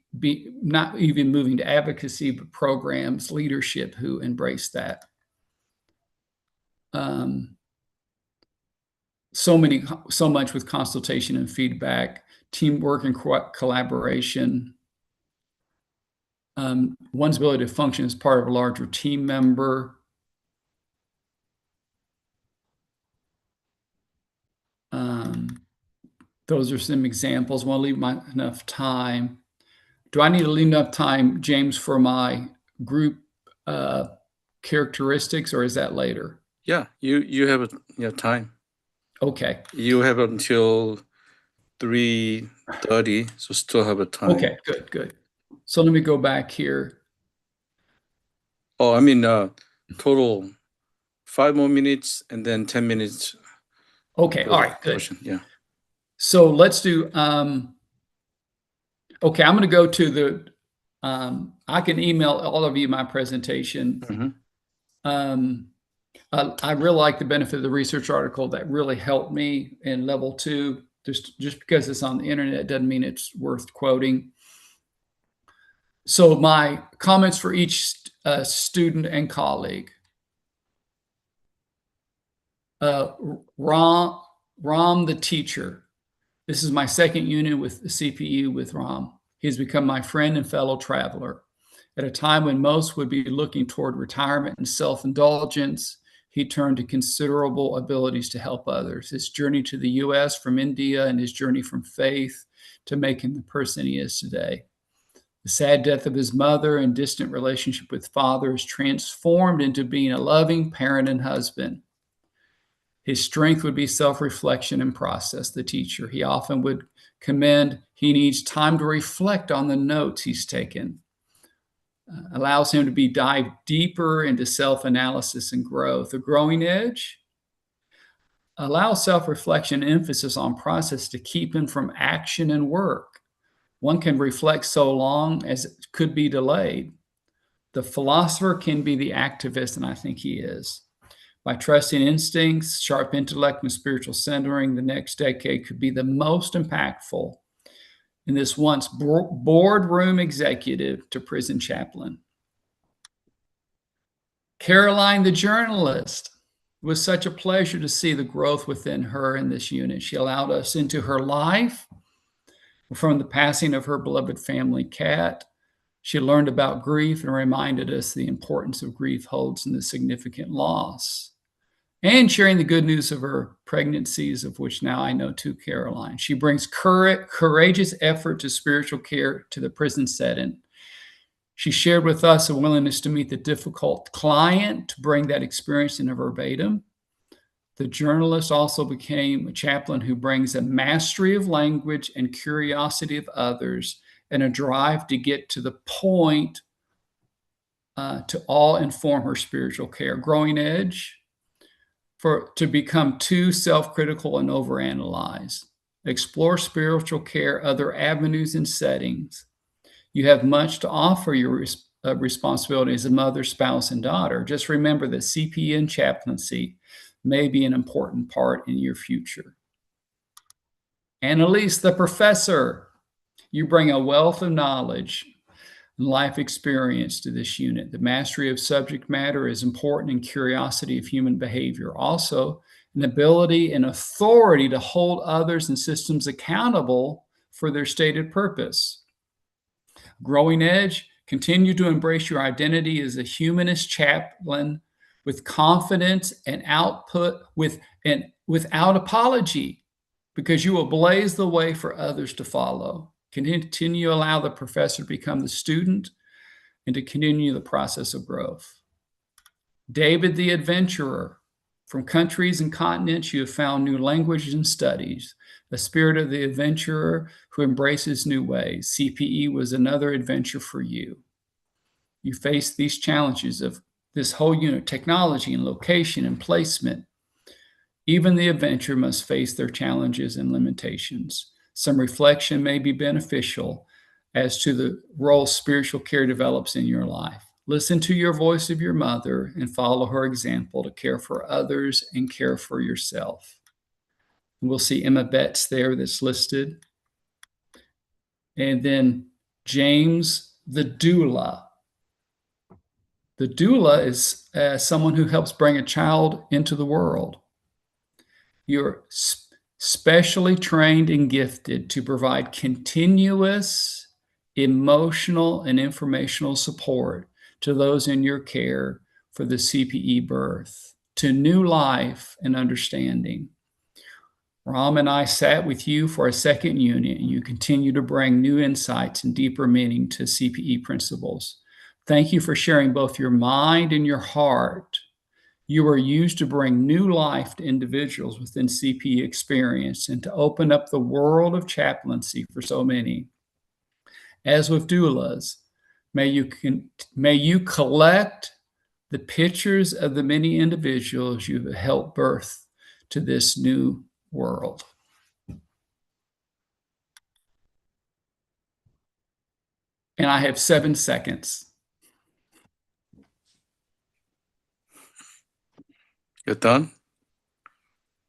not even moving to advocacy, but programs, leadership who embrace that. So much with consultation and feedback, teamwork and collaboration, one's ability to function as part of a larger team member. Those are some examples. I want to leave enough time. Do I need to leave enough time, James, for my group characteristics, or is that later? Yeah, you have time. Okay. You have until 3:30, so still have a time. Okay, good. So let me go back here. Oh, I mean, total 5 more minutes and then 10 minutes. Okay, all right, good. Question. Yeah. So let's do, okay, I'm going to go to the, I can email all of you my presentation. I really like the benefit of the research article that really helped me in level 2. Just because it's on the internet doesn't mean it's worth quoting. So my comments for each student and colleague. Ram, the teacher. This is my second unit with the CPE with Ram. He's become my friend and fellow traveler. At a time when most would be looking toward retirement and self-indulgence, he turned to considerable abilities to help others. His journey to the U.S. from India and his journey from faith to make him the person he is today. The sad death of his mother and distant relationship with father is transformed into being a loving parent and husband. His strength would be self-reflection and process, the teacher. He often would commend he needs time to reflect on the notes he's taken. Allows him to dive deeper into self-analysis and growth. The growing edge allows self-reflection and emphasis on process to keep him from action and work. One can reflect so long as it could be delayed. The philosopher can be the activist, and I think he is. By trusting instincts, sharp intellect, and spiritual centering, the next decade could be the most impactful in this once boardroom executive to prison chaplain. Caroline, the journalist, it was such a pleasure to see the growth within her in this unit. She allowed us into her life from the passing of her beloved family cat. She learned about grief and reminded us the importance of grief holds in the significant loss. And sharing the good news of her pregnancies, of which now I know too, Caroline. She brings courageous effort to spiritual care to the prison setting. She shared with us a willingness to meet the difficult client, to bring that experience in a verbatim. The journalist also became a chaplain who brings a mastery of language and curiosity of others and a drive to get to the point to all inform her spiritual care. Growing edge, to become too self-critical and overanalyze. Explore spiritual care, other avenues and settings. You have much to offer your responsibility as a mother, spouse, and daughter. Just remember that CPE and chaplaincy may be an important part in your future. Annalise, the professor, you bring a wealth of knowledge and life experience to this unit. The mastery of subject matter is important in curiosity of human behavior. Also, an ability and authority to hold others and systems accountable for their stated purpose. Growing edge, continue to embrace your identity as a humanist chaplain with confidence and output without apology, because you will blaze the way for others to follow. Continue to allow the professor to become the student and to continue the process of growth. David the adventurer, from countries and continents you have found new languages and studies, the spirit of the adventurer who embraces new ways. CPE was another adventure for you. You face these challenges of this whole unit, technology and location and placement. Even the adventurer must face their challenges and limitations. Some reflection may be beneficial as to the role spiritual care develops in your life. Listen to your voice of your mother and follow her example to care for others and care for yourself. We'll see Emma Betts there that's listed. And then James the doula. The doula is someone who helps bring a child into the world. You're specially trained and gifted to provide continuous emotional and informational support to those in your care for the CPE birth, to new life and understanding. Ram and I sat with you for a second unit, and you continue to bring new insights and deeper meaning to CPE principles. Thank you for sharing both your mind and your heart. You are used to bring new life to individuals within CPE experience and to open up the world of chaplaincy for so many. As with doulas, may you collect the pictures of the many individuals you have helped birth to this new world. And I have 7 seconds. You're done?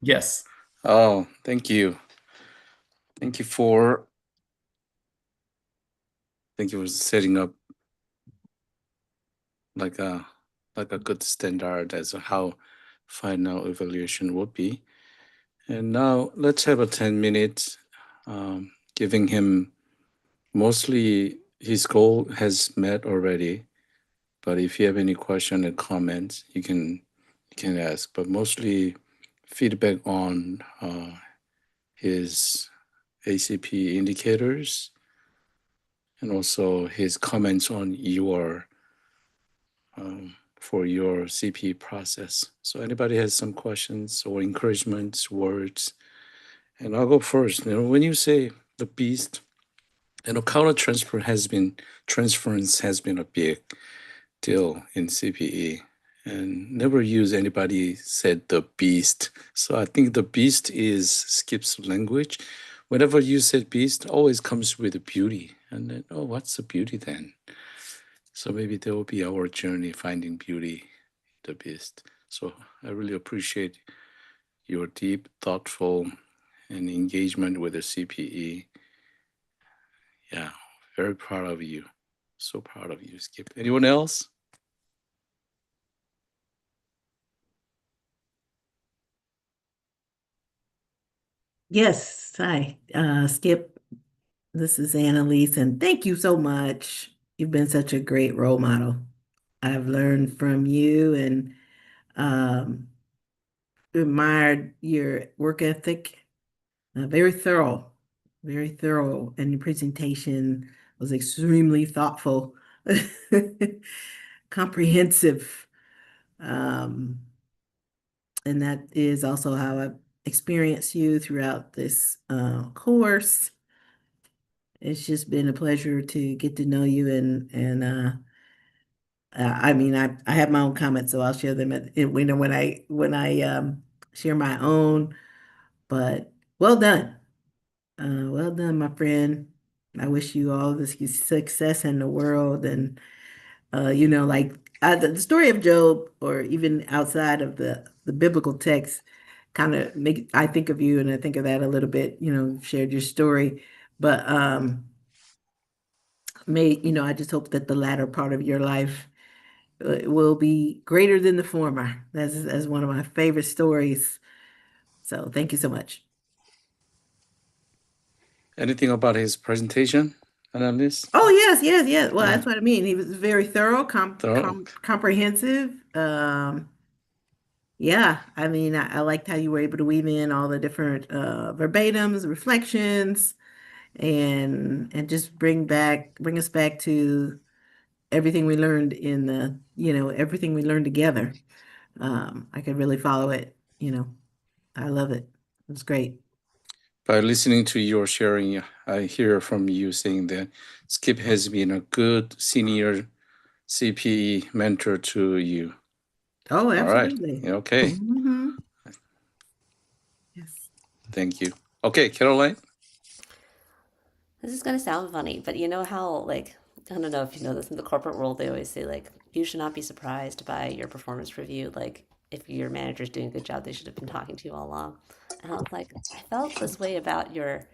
Yes. Oh, thank you. Thank you for setting up like a good standard as to how final evaluation would be. And now let's have a 10 minutes, giving him mostly his goal has met already. But if you have any question or comments, you can ask. But mostly feedback on his ACP indicators and also his comments on your for your CPE process. So anybody has some questions or encouragements, words, and I'll go first. When you say the beast, cultural transference has been a big deal in CPE, and never use anybody said the beast. So I think the beast is Skip's language. Whenever you said beast, always comes with beauty, and then what's the beauty then? So maybe that will be our journey finding beauty, the beast. So I really appreciate your deep, thoughtful, and engagement with the CPE. Yeah, very proud of you. So proud of you, Skip. Anyone else? Yes, hi, Skip. This is Annalise, and thank you so much. You've been such a great role model. I've learned from you and um, admired your work ethic. Very thorough, and your presentation was extremely thoughtful, comprehensive. Um, and that is also how I've experienced you throughout this course. It's just been a pleasure to get to know you, I mean, I have my own comments, so I'll share them when I share my own. But well done. Well done, my friend. I wish you all the success in the world. And, like the story of Job, or even outside of the biblical text, kind of I think of you and I think of that a little bit, shared your story. But I just hope that the latter part of your life will be greater than the former. That's one of my favorite stories. So thank you so much. Anything about his presentation, Annalise? Oh, yes. Well, that's what I mean. He was very thorough, comprehensive. Yeah, I mean, I liked how you were able to weave in all the different verbatims, reflections, and just bring us back to everything we learned everything we learned together. I could really follow it. I love it. It was great. By listening to your sharing, I hear from you saying that Skip has been a good senior CPE mentor to you. Oh, All absolutely. right. Okay. Mm-hmm. Yes. Thank you. Okay, Caroline. This is gonna sound funny, but you know how, like, I don't know if you know this, in the corporate world, they always say, like, you should not be surprised by your performance review. Like, if your manager's doing a good job, they should have been talking to you all along. And I was like, I felt this way about your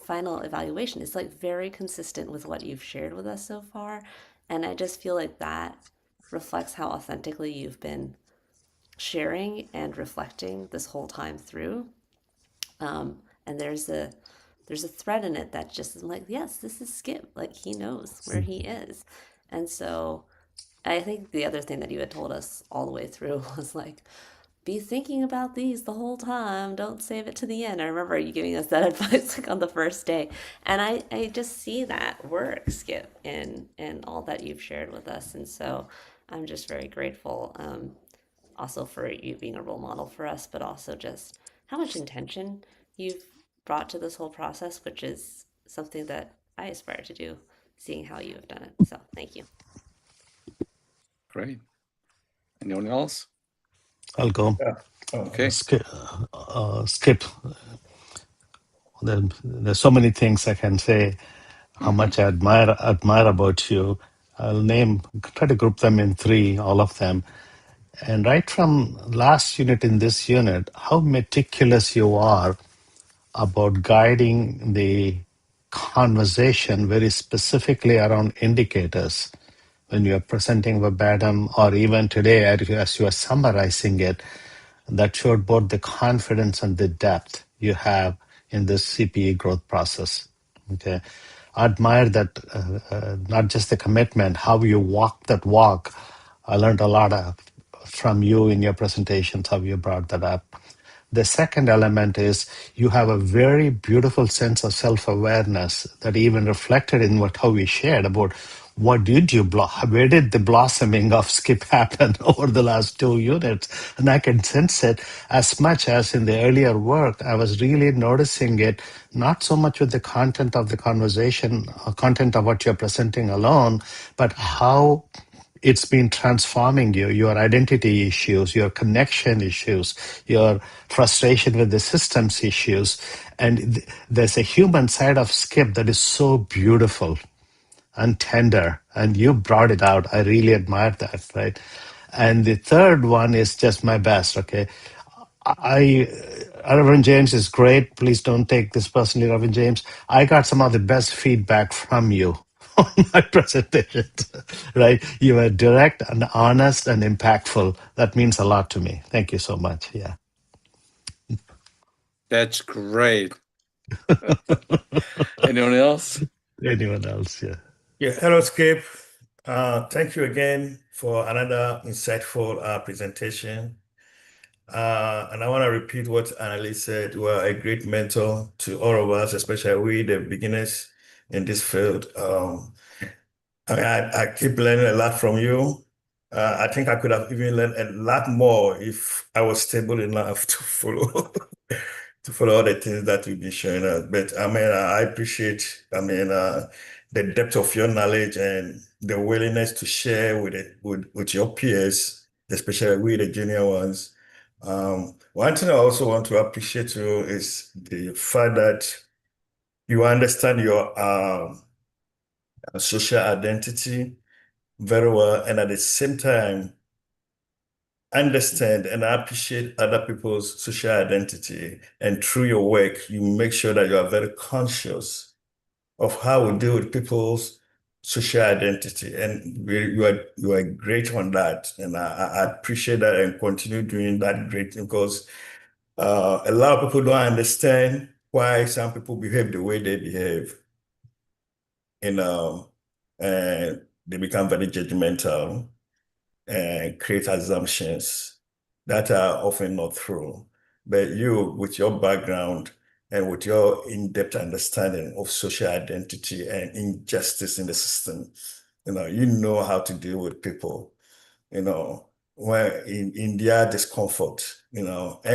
final evaluation. It's like very consistent with what you've shared with us so far. And I just feel like that reflects how authentically you've been sharing and reflecting this whole time through. And there's a thread in it that just is like, yes, this is Skip. Like, he knows where he is. And so I think the other thing that you had told us all the way through was like, be thinking about these the whole time. Don't save it to the end. I remember you giving us that advice like on the first day. And I just see that work, Skip, in all that you've shared with us. And so I'm just very grateful, also for you being a role model for us, but also just how much intention you've brought to this whole process, which is something that I aspire to do, seeing how you have done it. So thank you. Great. Anyone else? I'll go. Okay. Skip. There's so many things I can say. How much I admire about you. I'll try to group them in three, all of them. And right from last unit in this unit, how meticulous you are about guiding the conversation very specifically around indicators. When you are presenting verbatim, or even today as you are summarizing it, that showed both the confidence and the depth you have in this CPE growth process. Okay, I admire that, not just the commitment, how you walk that walk. I learned a lot from you in your presentations, how you brought that up. The second element is you have a very beautiful sense of self-awareness that even reflected in how we shared about what did you where did the blossoming of skip happen over the last 2 units? And I can sense it as much as in the earlier work. I was really noticing it, not so much with the content of the conversation, or content of what you're presenting alone, but how it's been transforming you, your identity issues, your connection issues, your frustration with the systems issues. And there's a human side of Skip that is so beautiful and tender, and you brought it out. I really admire that, right? And the third one is just my best, okay? I Reverend James is great. Please don't take this personally, Reverend James. I got some of the best feedback from you on my presentation, right? You were direct and honest and impactful. That means a lot to me. Thank you so much. Yeah. That's great. Anyone else? Anyone else? Yeah. Yeah, hello, Skip. Thank you again for another insightful presentation. And I want to repeat what Annalise said. You are a great mentor to all of us, especially we, the beginners in this field. I keep learning a lot from you. I think I could have even learned a lot more if I was stable enough to follow to follow all the things that you've been showing us. But I mean, I appreciate, the depth of your knowledge and the willingness to share with it with your peers, especially with the junior ones. One thing I also want to appreciate you is the fact that you understand your social identity very well, and at the same time, understand and appreciate other people's social identity. And through your work, you make sure that you are very conscious of how we deal with people's social identity. And you are great on that. And I appreciate that and continue doing that great thing, because a lot of people don't understand why some people behave the way they behave, you know, and they become very judgmental and create assumptions that are often not true. But you, with your background and with your in-depth understanding of social identity and injustice in the system, you know how to deal with people, when in their discomfort, and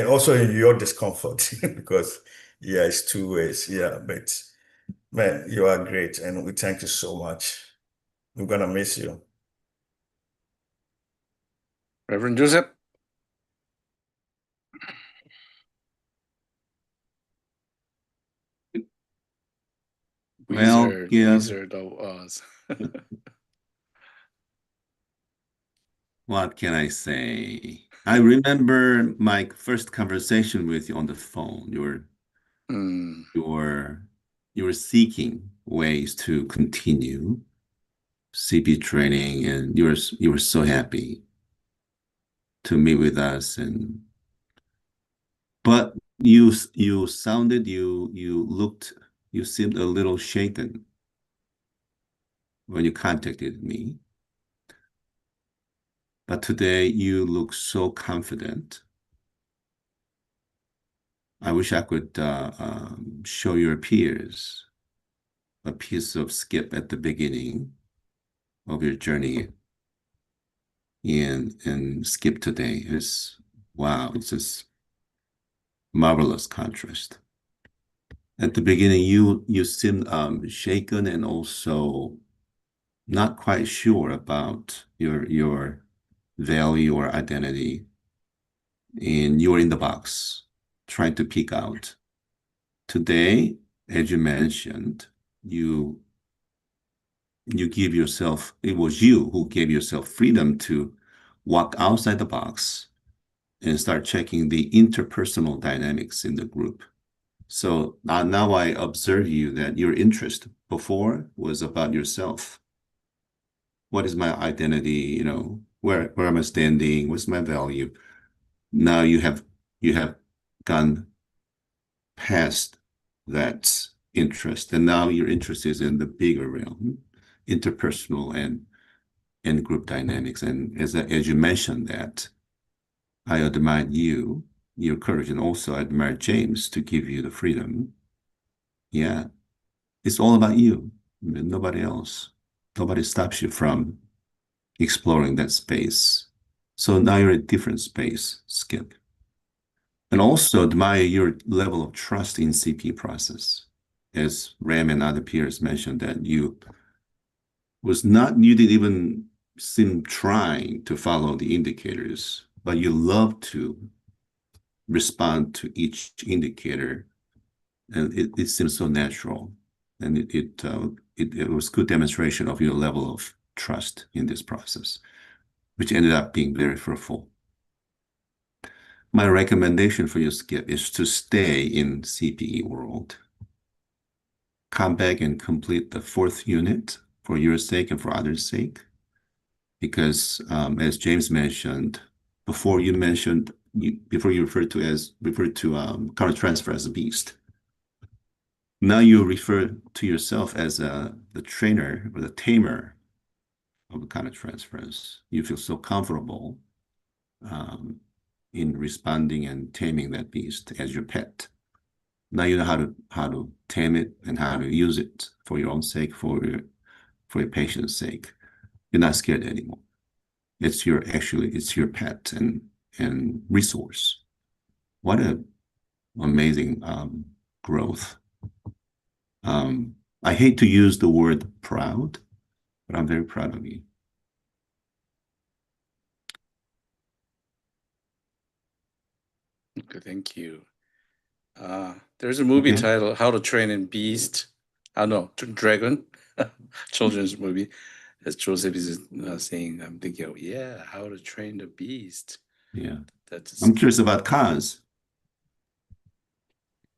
also in your discomfort, because yeah, it's two ways. Yeah, but man, you are great, and we thank you so much. We're gonna miss you. Reverend Joseph? Well, yeah. Wizard of Oz. What can I say? I remember my first conversation with you on the phone. You were seeking ways to continue CP training, and you were so happy to meet with us. But you sounded, you seemed a little shaken when you contacted me. But today you look so confident. I wish I could show your peers a piece of Skip at the beginning of your journey, and Skip today is, wow, it's just marvelous contrast. At the beginning, you seemed shaken and also not quite sure about your value or identity, and you were in the box trying to peek out. Today, as you mentioned, you give yourself, it was you who gave yourself freedom to walk outside the box and start checking the interpersonal dynamics in the group. So now I observe you that your interest before was about yourself. What is my identity? Where am I standing? What's my value? Now you have gone past that interest, and now your interest is in the bigger realm, interpersonal and group dynamics. And as you mentioned that, I admire your courage, and also I admire James to give you the freedom. Yeah, it's all about you, nobody else. Nobody stops you from exploring that space. So now you're in a different space, Skip. And also admire your level of trust in CP process. As Ram and other peers mentioned that you didn't even seem trying to follow the indicators, but you love to respond to each indicator. And it seems so natural. And it was good demonstration of your level of trust in this process, which ended up being very fruitful. My recommendation for you, Skip, is to stay in CPE world. Come back and complete the 4th unit for your sake and for others' sake. Because as James mentioned, before you referred to countertransfer as a beast. Now you refer to yourself as the trainer or the tamer of the countertransference. You feel so comfortable in responding and taming that beast as your pet. Now you know how to tame it and how to use it for your own sake, for your patient's sake. You're not scared anymore. It's your pet and resource. What a amazing growth. I hate to use the word proud, but I'm very proud of you. Okay, thank you. There's a movie titled How to Train a Beast. No, Dragon, children's movie. As Joseph is saying, I'm thinking, yeah, How to Train the Beast. Yeah. I'm curious about cars.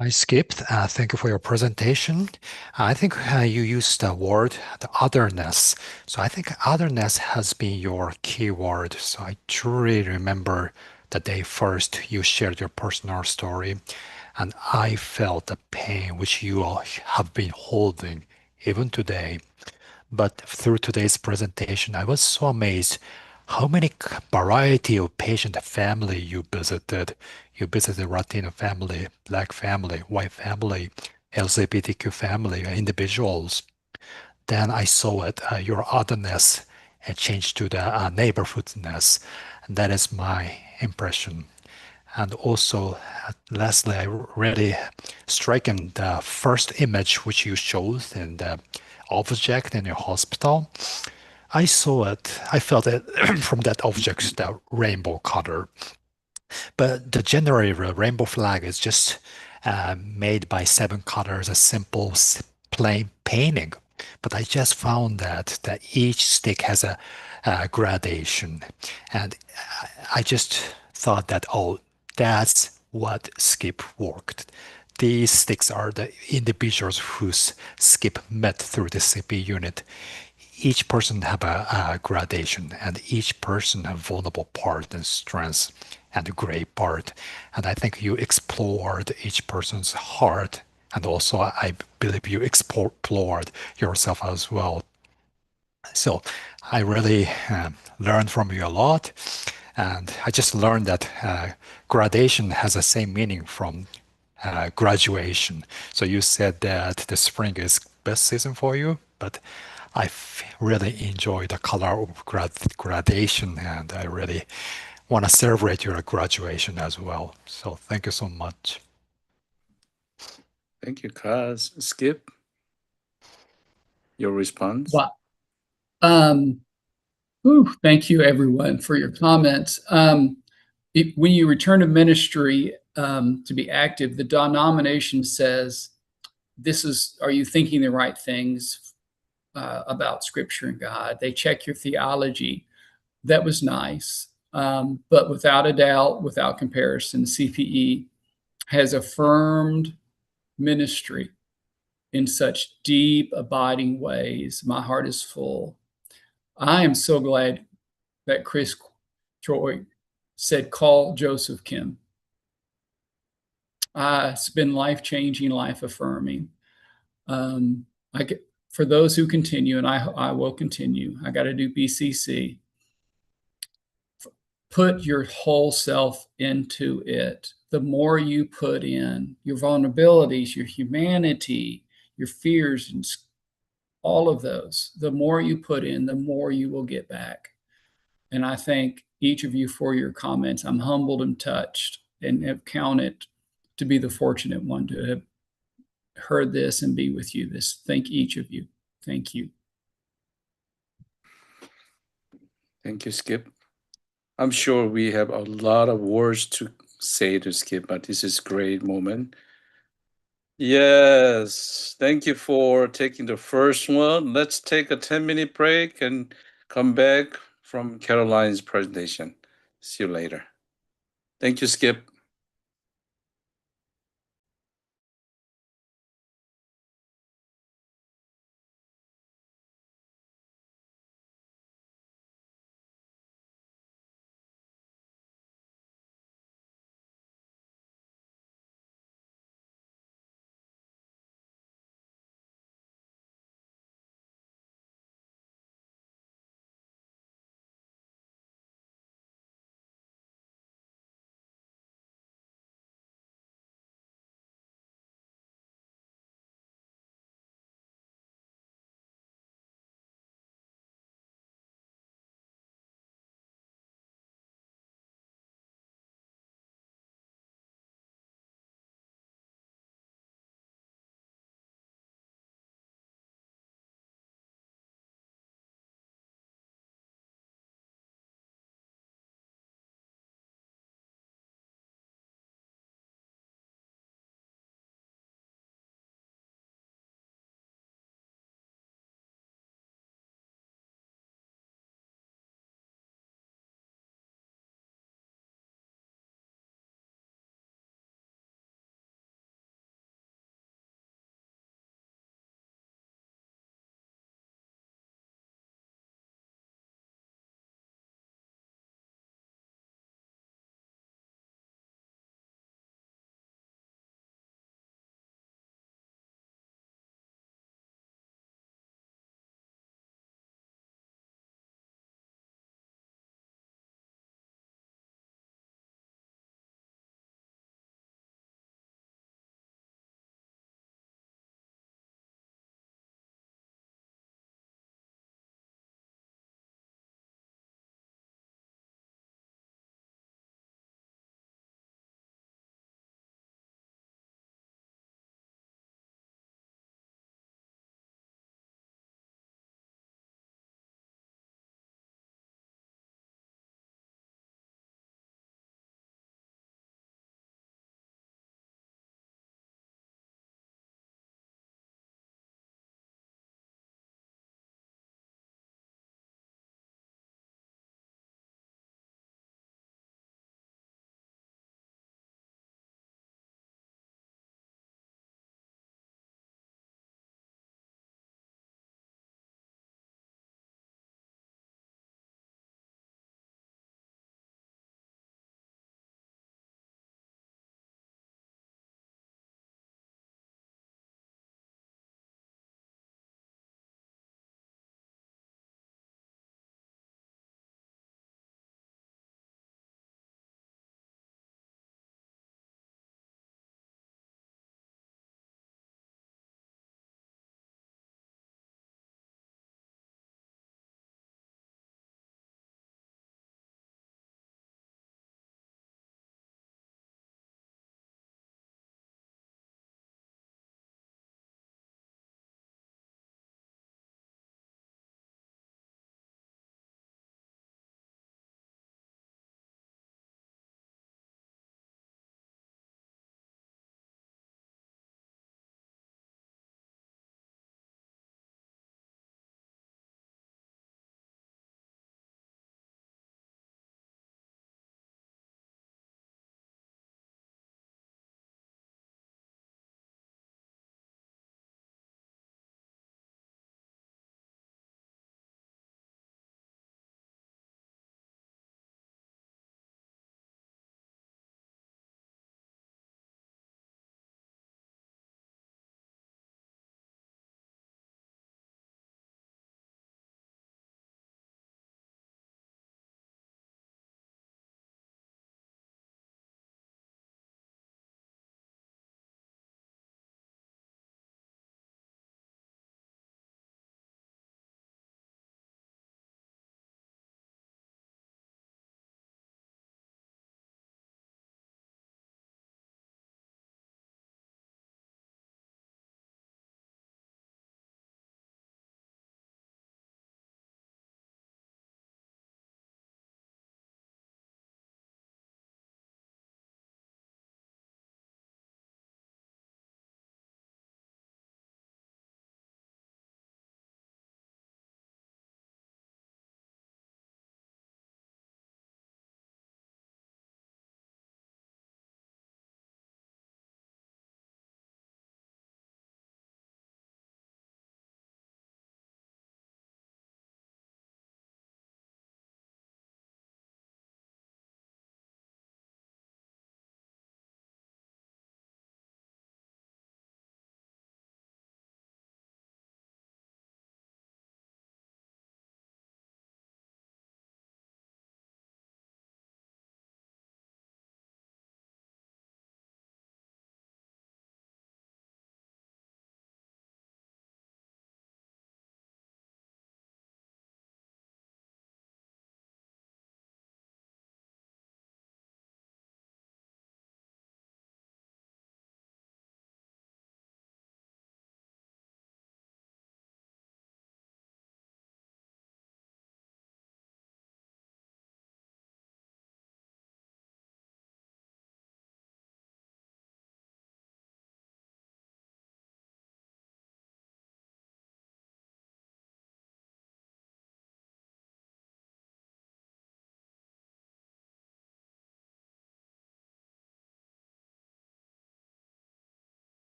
I skipped. Thank you for your presentation. I think you used the word, the otherness. So I think otherness has been your key word. So I truly remember the day first you shared your personal story, and I felt the pain which you all have been holding even today. But through today's presentation, I was so amazed how many variety of patient family you visited. You visited Latino family, Black family, white family, LGBTQ family, individuals. Then I saw it, your otherness, and changed to the neighborhoodness. And that is my impression. And also, lastly, I really striking the first image which you showed in the object in your hospital. I saw it, I felt it from that object, the rainbow color. But the general rainbow flag is just made by 7 colors, a simple plain painting. But I just found that each stick has a gradation, and I just thought that, oh, that's what Skip worked. These sticks are the individuals whose Skip met through the CP unit. Each person have a gradation, and each person have vulnerable part and strengths and a great part. And I think you explored each person's heart, and also I believe you explored yourself as well. So I really learned from you a lot, and I just learned that gradation has the same meaning from graduation. So you said that the spring is best season for you, but I really enjoy the color of gradation, and I really want to celebrate your graduation as well. So thank you so much. Thank you, Kaz. Skip, your response? Well, thank you, everyone, for your comments. When you return to ministry to be active, the denomination says, are you thinking the right things about Scripture and God? They check your theology. That was nice. But without a doubt, without comparison, CPE has affirmed ministry in such deep, abiding ways. My heart is full. I am so glad that Chris Troy said, call Joseph Kim. It's been life-changing, life-affirming. For those who continue, and I will continue, I got to do BCC. Put your whole self into it. The more you put in your vulnerabilities, your humanity, your fears, and all of those. The more you put in, the more you will get back. And I thank each of you for your comments. I'm humbled and touched and have counted to be the fortunate one to have heard this and be with you. Thank each of you. Thank you. Thank you, Skip. I'm sure we have a lot of words to say to Skip, but this is a great moment. Yes, thank you for taking the first one. Let's take a 10-minute break and come back from Caroline's presentation. See you later. Thank you, Skip.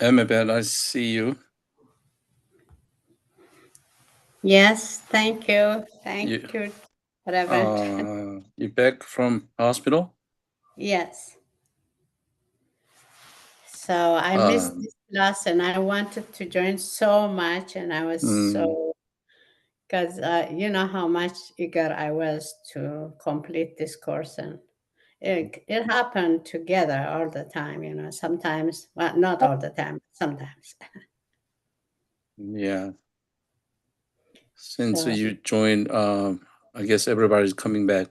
Amabel, I see you. Yes, thank you. Thank you, Reverend. You back from hospital? Yes. So I missed this class and I wanted to join so much, and I was so, because you know how much eager I was to complete this course, and it happened together all the time, you know, sometimes, well, not all the time, sometimes. Yeah. Since So- you joined, I guess everybody's coming back.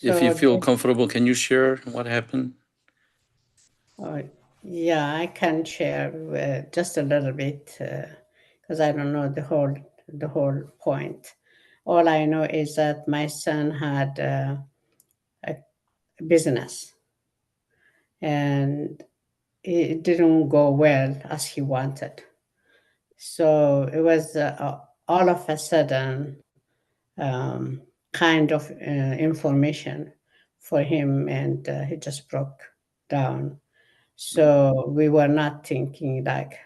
If you so feel comfortable, can you share what happened? yeah, I can share just a little bit because I don't know the whole point. All I know is that my son had a business, and it didn't go well as he wanted. So it was all of a sudden kind of information for him, and he just broke down. So we were not thinking like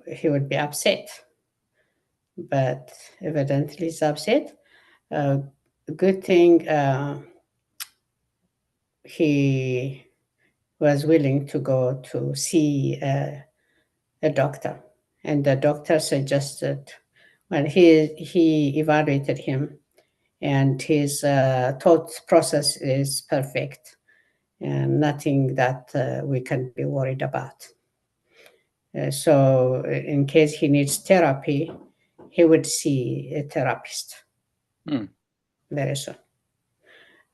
he would be upset, but evidently he's upset. Good thing he was willing to go to see a doctor, and the doctor suggested, well, he evaluated him, and his thought process is perfect, and nothing that we can be worried about. So in case he needs therapy, he would see a therapist very soon.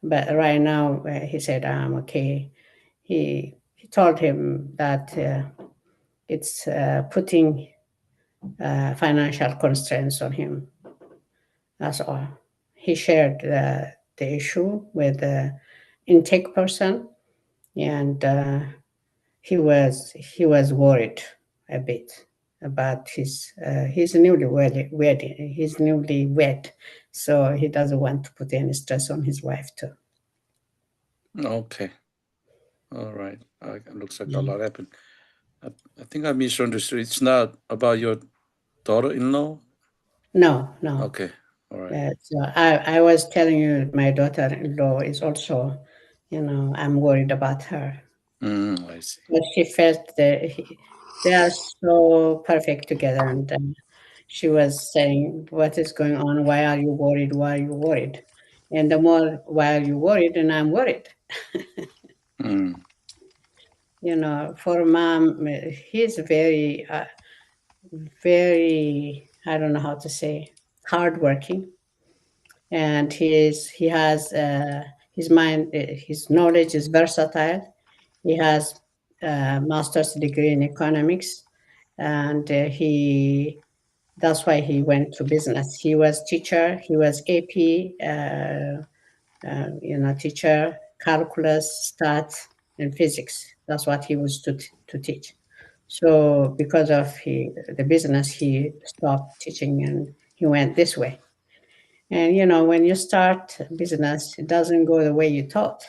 But right now, he said, I'm okay. He told him that it's putting financial constraints on him. That's all. He shared the issue with the intake person, and he was worried a bit about his he's newly wed, so he doesn't want to put any stress on his wife too. Okay. All right. Looks like a lot happened. I think I misunderstood. It's not about your daughter-in-law? No. Okay. All right. So I was telling you, my daughter-in-law is also, I'm worried about her. I see. But she felt they are so perfect together, and she was saying, what is going on? Why are you worried? Why are you worried? And the more, why are you worried? And I'm worried. For mom, he's very, very, I don't know how to say, hardworking. And he has his mind, his knowledge is versatile. He has a master's degree in economics, and that's why he went to business. He was teacher. He was AP, teacher, calculus, stats, and physics. That's what he was to teach. So because of the business, he stopped teaching and he went this way. And when you start business, it doesn't go the way you thought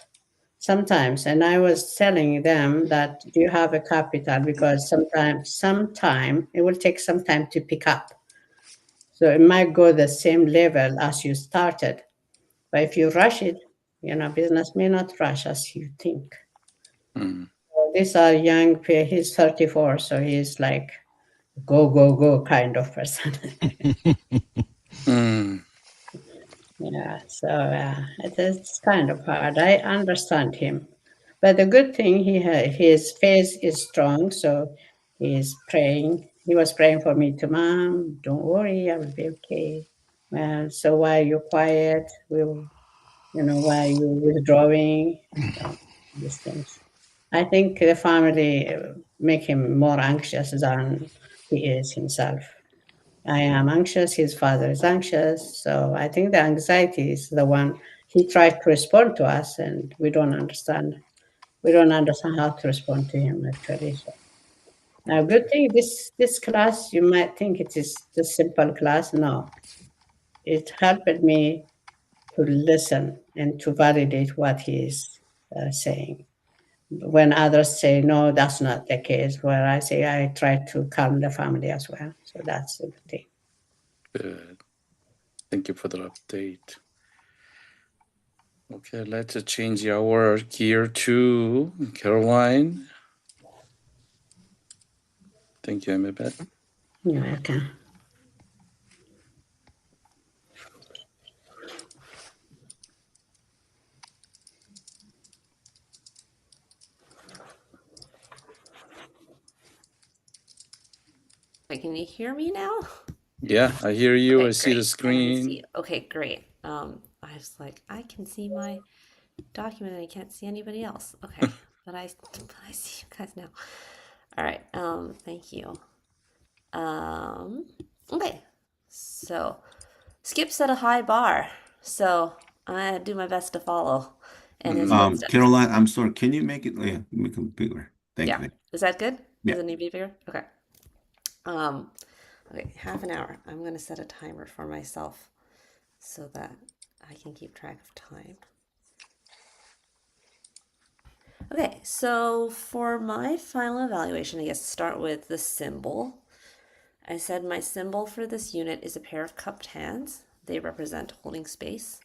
sometimes. And I was telling them that, do you have a capital? Because sometime it will take some time to pick up. So it might go the same level as you started. But if you rush it, business may not rush as you think. So these are young, he's 34, so he's like go kind of person. Yeah, so it's kind of hard. I understand him. But the good thing, his faith is strong, so he's praying. He was praying for me to, Mom, don't worry, I will be okay. Well, so why are you quiet? Why are you withdrawing? So, these things. I think the family make him more anxious than he is himself. I am anxious, his father is anxious. So I think the anxiety is the one he tried to respond to us, and we don't understand. We don't understand how to respond to him, actually. So now, good thing this class, you might think it is the simple class. No, it helped me to listen and to validate what he is saying. when others say, no, that's not the case, where I say I try to calm the family as well. So that's the thing. Good. Thank you for the update. Okay, let's change our gear to Caroline. Thank you, Amabeth. You're welcome. Wait, can you hear me now? Yeah, I hear you. Okay, I see the great. And I can see screen. you. Okay, great. I was like, I can see my document and I can't see anybody else. Okay, but I see you guys now. All right. Thank you. Okay. So Skip set a high bar, so I'm gonna do my best to follow in his footsteps. Caroline, I'm sorry. Can you make it bigger? Thank Yeah. you. Is that good? Yeah. Does it need to be bigger? Okay. Okay, half an hour. I'm gonna set a timer for myself so that I can keep track of time. Okay, so for my final evaluation, I guess start with the symbol. I said my symbol for this unit is a pair of cupped hands. They represent holding space.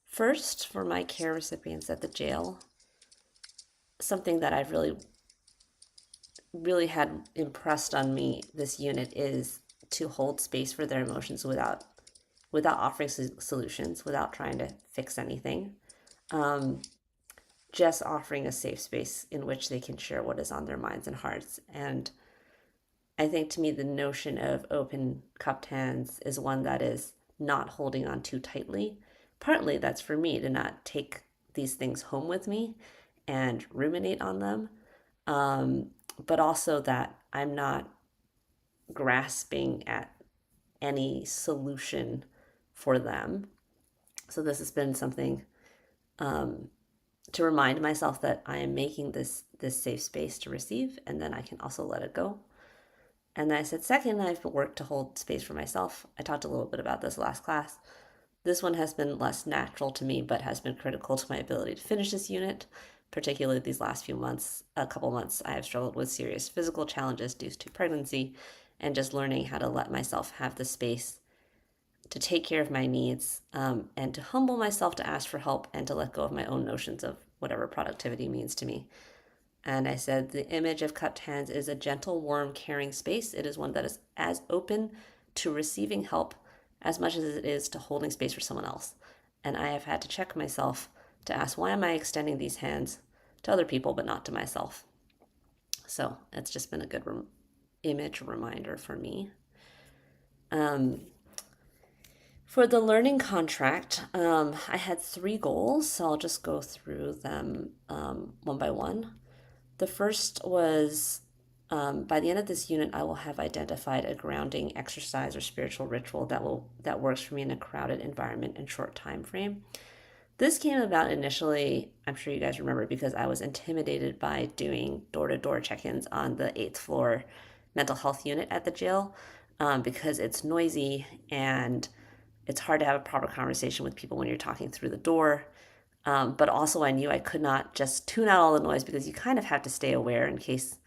First, for my care recipients at the jail, something that I've really had impressed on me this unit is to hold space for their emotions without offering solutions, without trying to fix anything. Just offering a safe space in which they can share what is on their minds and hearts. And I think to me, the notion of open cupped hands is one that is not holding on too tightly. Partly that's for me to not take these things home with me and ruminate on them. But also that I'm not grasping at any solution for them. So this has been something to remind myself that I am making this safe space to receive, and then I can also let it go. And then I said, second, I've worked to hold space for myself. I talked a little bit about this last class. This one has been less natural to me, but has been critical to my ability to finish this unit, particularly these last few months. A couple months, I have struggled with serious physical challenges due to pregnancy, and just learning how to let myself have the space to take care of my needs, and to humble myself to ask for help and to let go of my own notions of whatever productivity means to me. And I said, the image of cupped hands is a gentle, warm, caring space. It is one that is as open to receiving help as much as it is to holding space for someone else. And I have had to check myself to ask, why am I extending these hands to other people but not to myself? So it's just been a good image reminder for me. For the learning contract, I had 3 goals, so I'll just go through them one by one. The first was, by the end of this unit, I will have identified a grounding exercise or spiritual ritual that works for me in a crowded environment and short time frame. This came about initially, I'm sure you guys remember, because I was intimidated by doing door-to-door check-ins on the 8th floor mental health unit at the jail, because it's noisy and it's hard to have a proper conversation with people when you're talking through the door. But also I knew I could not just tune out all the noise, because you kind of have to stay aware in case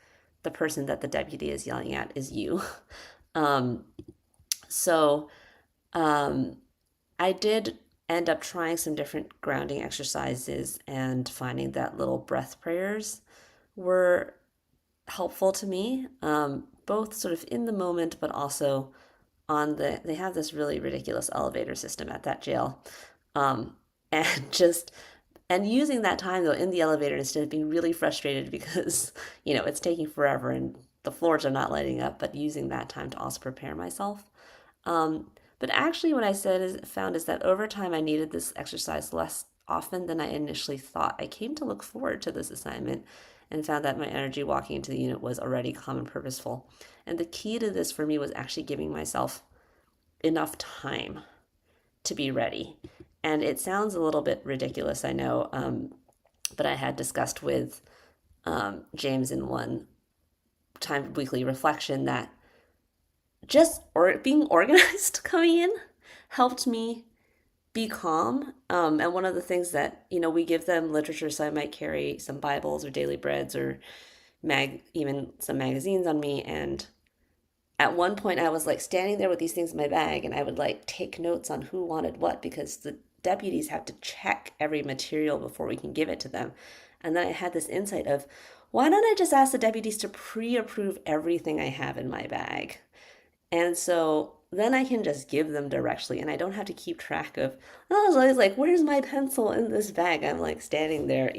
the person that the deputy is yelling at is you. So I did end up trying some different grounding exercises and finding that little breath prayers were helpful to me, both sort of in the moment, but also they have this really ridiculous elevator system at that jail. And just and using that time though in the elevator, instead of being really frustrated because it's taking forever and the floors are not lighting up, but using that time to also prepare myself. But actually what I found is that over time I needed this exercise less often than I initially thought. I came to look forward to this assignment and found that my energy walking into the unit was already calm and purposeful. And the key to this for me was actually giving myself enough time to be ready. And it sounds a little bit ridiculous, I know, but I had discussed with James in one timed weekly reflection that just being organized coming in helped me be calm. And one of the things that, we give them literature, so I might carry some Bibles or daily breads or even some magazines on me. And at one point I was like standing there with these things in my bag, and I would like take notes on who wanted what, because the deputies have to check every material before we can give it to them. And then I had this insight of, why don't I just ask the deputies to pre-approve everything I have in my bag? And so then I can just give them directly, and I don't have to keep track of, I was always like, where's my pencil in this bag? I'm like standing there,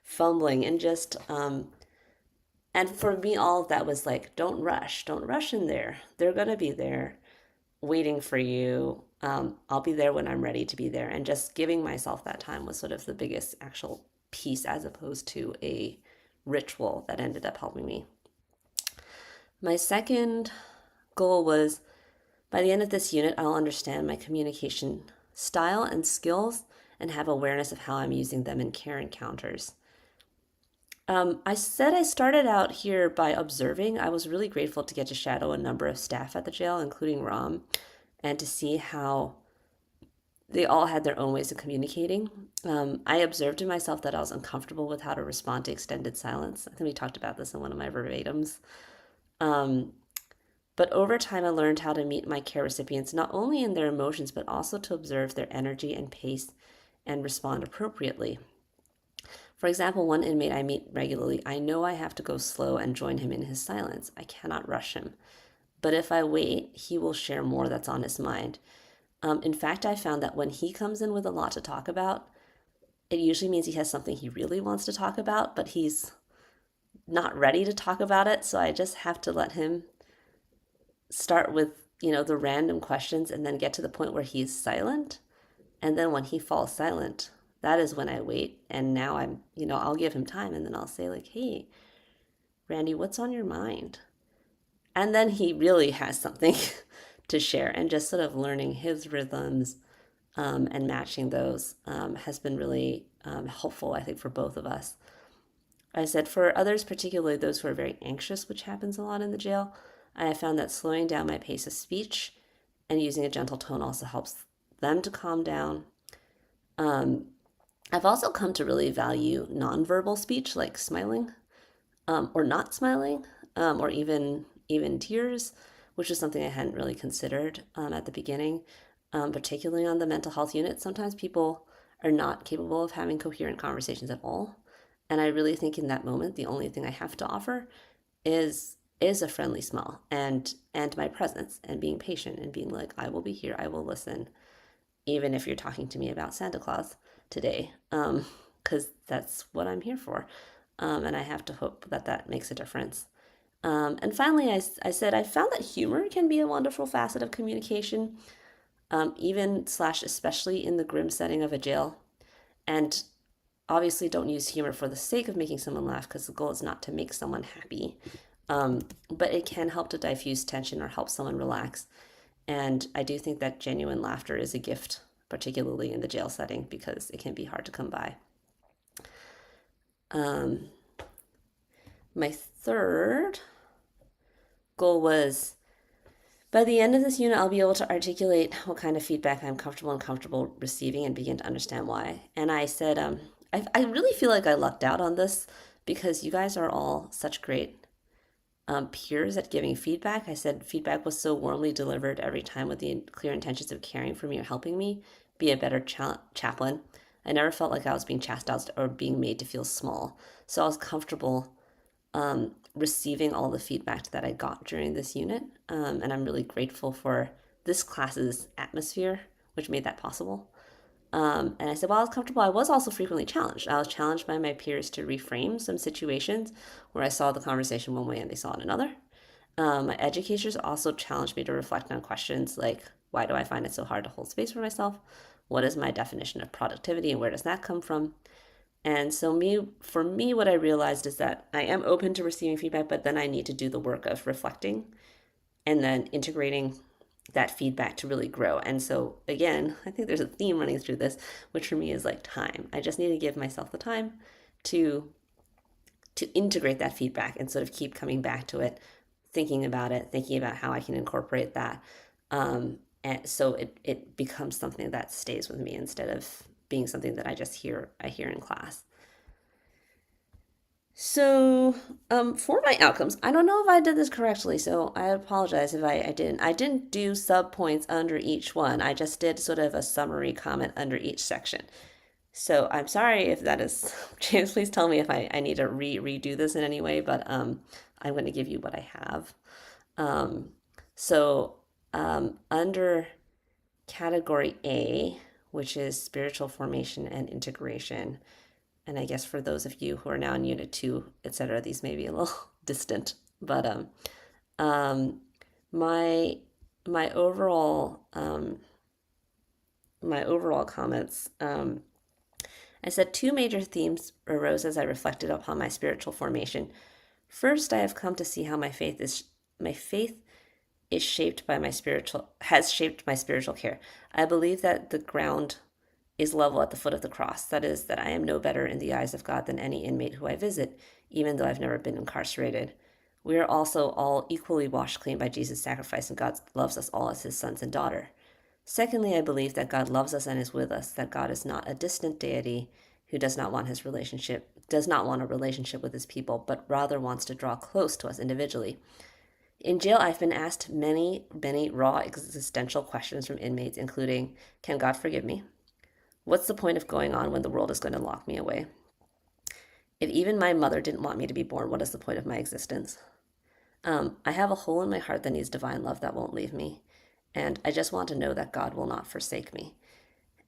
fumbling, and just and for me, all of that was like, don't rush in there. They're gonna be there waiting for you. I'll be there when I'm ready to be there. And just giving myself that time was sort of the biggest actual piece, as opposed to a ritual that ended up helping me. My second goal was, by the end of this unit, I'll understand my communication style and skills and have awareness of how I'm using them in care encounters. I said I started out here by observing. I was really grateful to get to shadow a number of staff at the jail, including Ram, and to see how they all had their own ways of communicating. I observed in myself that I was uncomfortable with how to respond to extended silence. I think we talked about this in one of my verbatims. But over time, I learned how to meet my care recipients, not only in their emotions, but also to observe their energy and pace and respond appropriately. For example, one inmate I meet regularly, I know I have to go slow and join him in his silence. I cannot rush him. But if I wait, he will share more that's on his mind. In fact, I found that when he comes in with a lot to talk about, it usually means he has something he really wants to talk about, but he's not ready to talk about it. So I just have to let him start with, the random questions, and then get to the point where he's silent. And then when he falls silent, that is when I wait. And now I'll give him time, and then I'll say, like, hey, Randy, what's on your mind? And then he really has something to share, and just sort of learning his rhythms and matching those has been really helpful, I think, for both of us. I said for others, particularly those who are very anxious, which happens a lot in the jail, I have found that slowing down my pace of speech and using a gentle tone also helps them to calm down. I've also come to really value nonverbal speech, like smiling or not smiling, or even tears, which is something I hadn't really considered at the beginning, particularly on the mental health unit. Sometimes people are not capable of having coherent conversations at all. And I really think in that moment, the only thing I have to offer is a friendly smile and my presence, and being patient and being like, I will be here, I will listen, even if you're talking to me about Santa Claus today, because that's what I'm here for. And I have to hope that that makes a difference. And finally, I said I found that humor can be a wonderful facet of communication, even slash especially in the grim setting of a jail. And obviously, don't use humor for the sake of making someone laugh, because the goal is not to make someone happy. But it can help to diffuse tension or help someone relax. And I do think that genuine laughter is a gift, particularly in the jail setting, because it can be hard to come by. My third goal was, by the end of this unit, I'll be able to articulate what kind of feedback I'm comfortable and comfortable receiving, and begin to understand why. And I said, I really feel like I lucked out on this, because you guys are all such great peers at giving feedback. I said feedback was so warmly delivered every time, with the clear intentions of caring for me or helping me be a better chaplain. I never felt like I was being chastised or being made to feel small. So I was comfortable receiving all the feedback that I got during this unit. And I'm really grateful for this class's atmosphere, which made that possible. And I said, while I was comfortable, I was also frequently challenged. I was challenged by my peers to reframe some situations where I saw the conversation one way and they saw it another. My educators also challenged me to reflect on questions like, why do I find it so hard to hold space for myself? What is my definition of productivity, and where does that come from? And so for me, what I realized is that I am open to receiving feedback, but then I need to do the work of reflecting and then integrating that feedback to really grow. And so again, I think there's a theme running through this, which for me is like time. I just need to give myself the time to integrate that feedback and sort of keep coming back to it, thinking about how I can incorporate that. and so it becomes something that stays with me instead of being something that I hear in class. So, for my outcomes, I don't know if I did this correctly, so I apologize if I didn't. I didn't do sub points under each one. I just did sort of a summary comment under each section. So I'm sorry if that is, James, please tell me if I need to redo this in any way, but I'm going to give you what I have. Um, so under category A, which is spiritual formation and integration, and I guess for those of you who are now in Unit 2, etc., these may be a little distant, but um, my my overall my overall comments. I said two major themes arose as I reflected upon my spiritual formation. First, I have come to see how my faith is shaped by my spiritual has shaped my spiritual care. I believe that the ground is level at the foot of the cross. That is, that I am no better in the eyes of God than any inmate who I visit, even though I've never been incarcerated. We are also all equally washed clean by Jesus' sacrifice, and God loves us all as his sons and daughter. Secondly, I believe that God loves us and is with us, that God is not a distant deity who does not want a relationship with his people, but rather wants to draw close to us individually. In jail, I've been asked many, many raw existential questions from inmates, including, can God forgive me? What's the point of going on when the world is going to lock me away? If even my mother didn't want me to be born, what is the point of my existence? I have a hole in my heart that needs divine love that won't leave me, and I just want to know that God will not forsake me.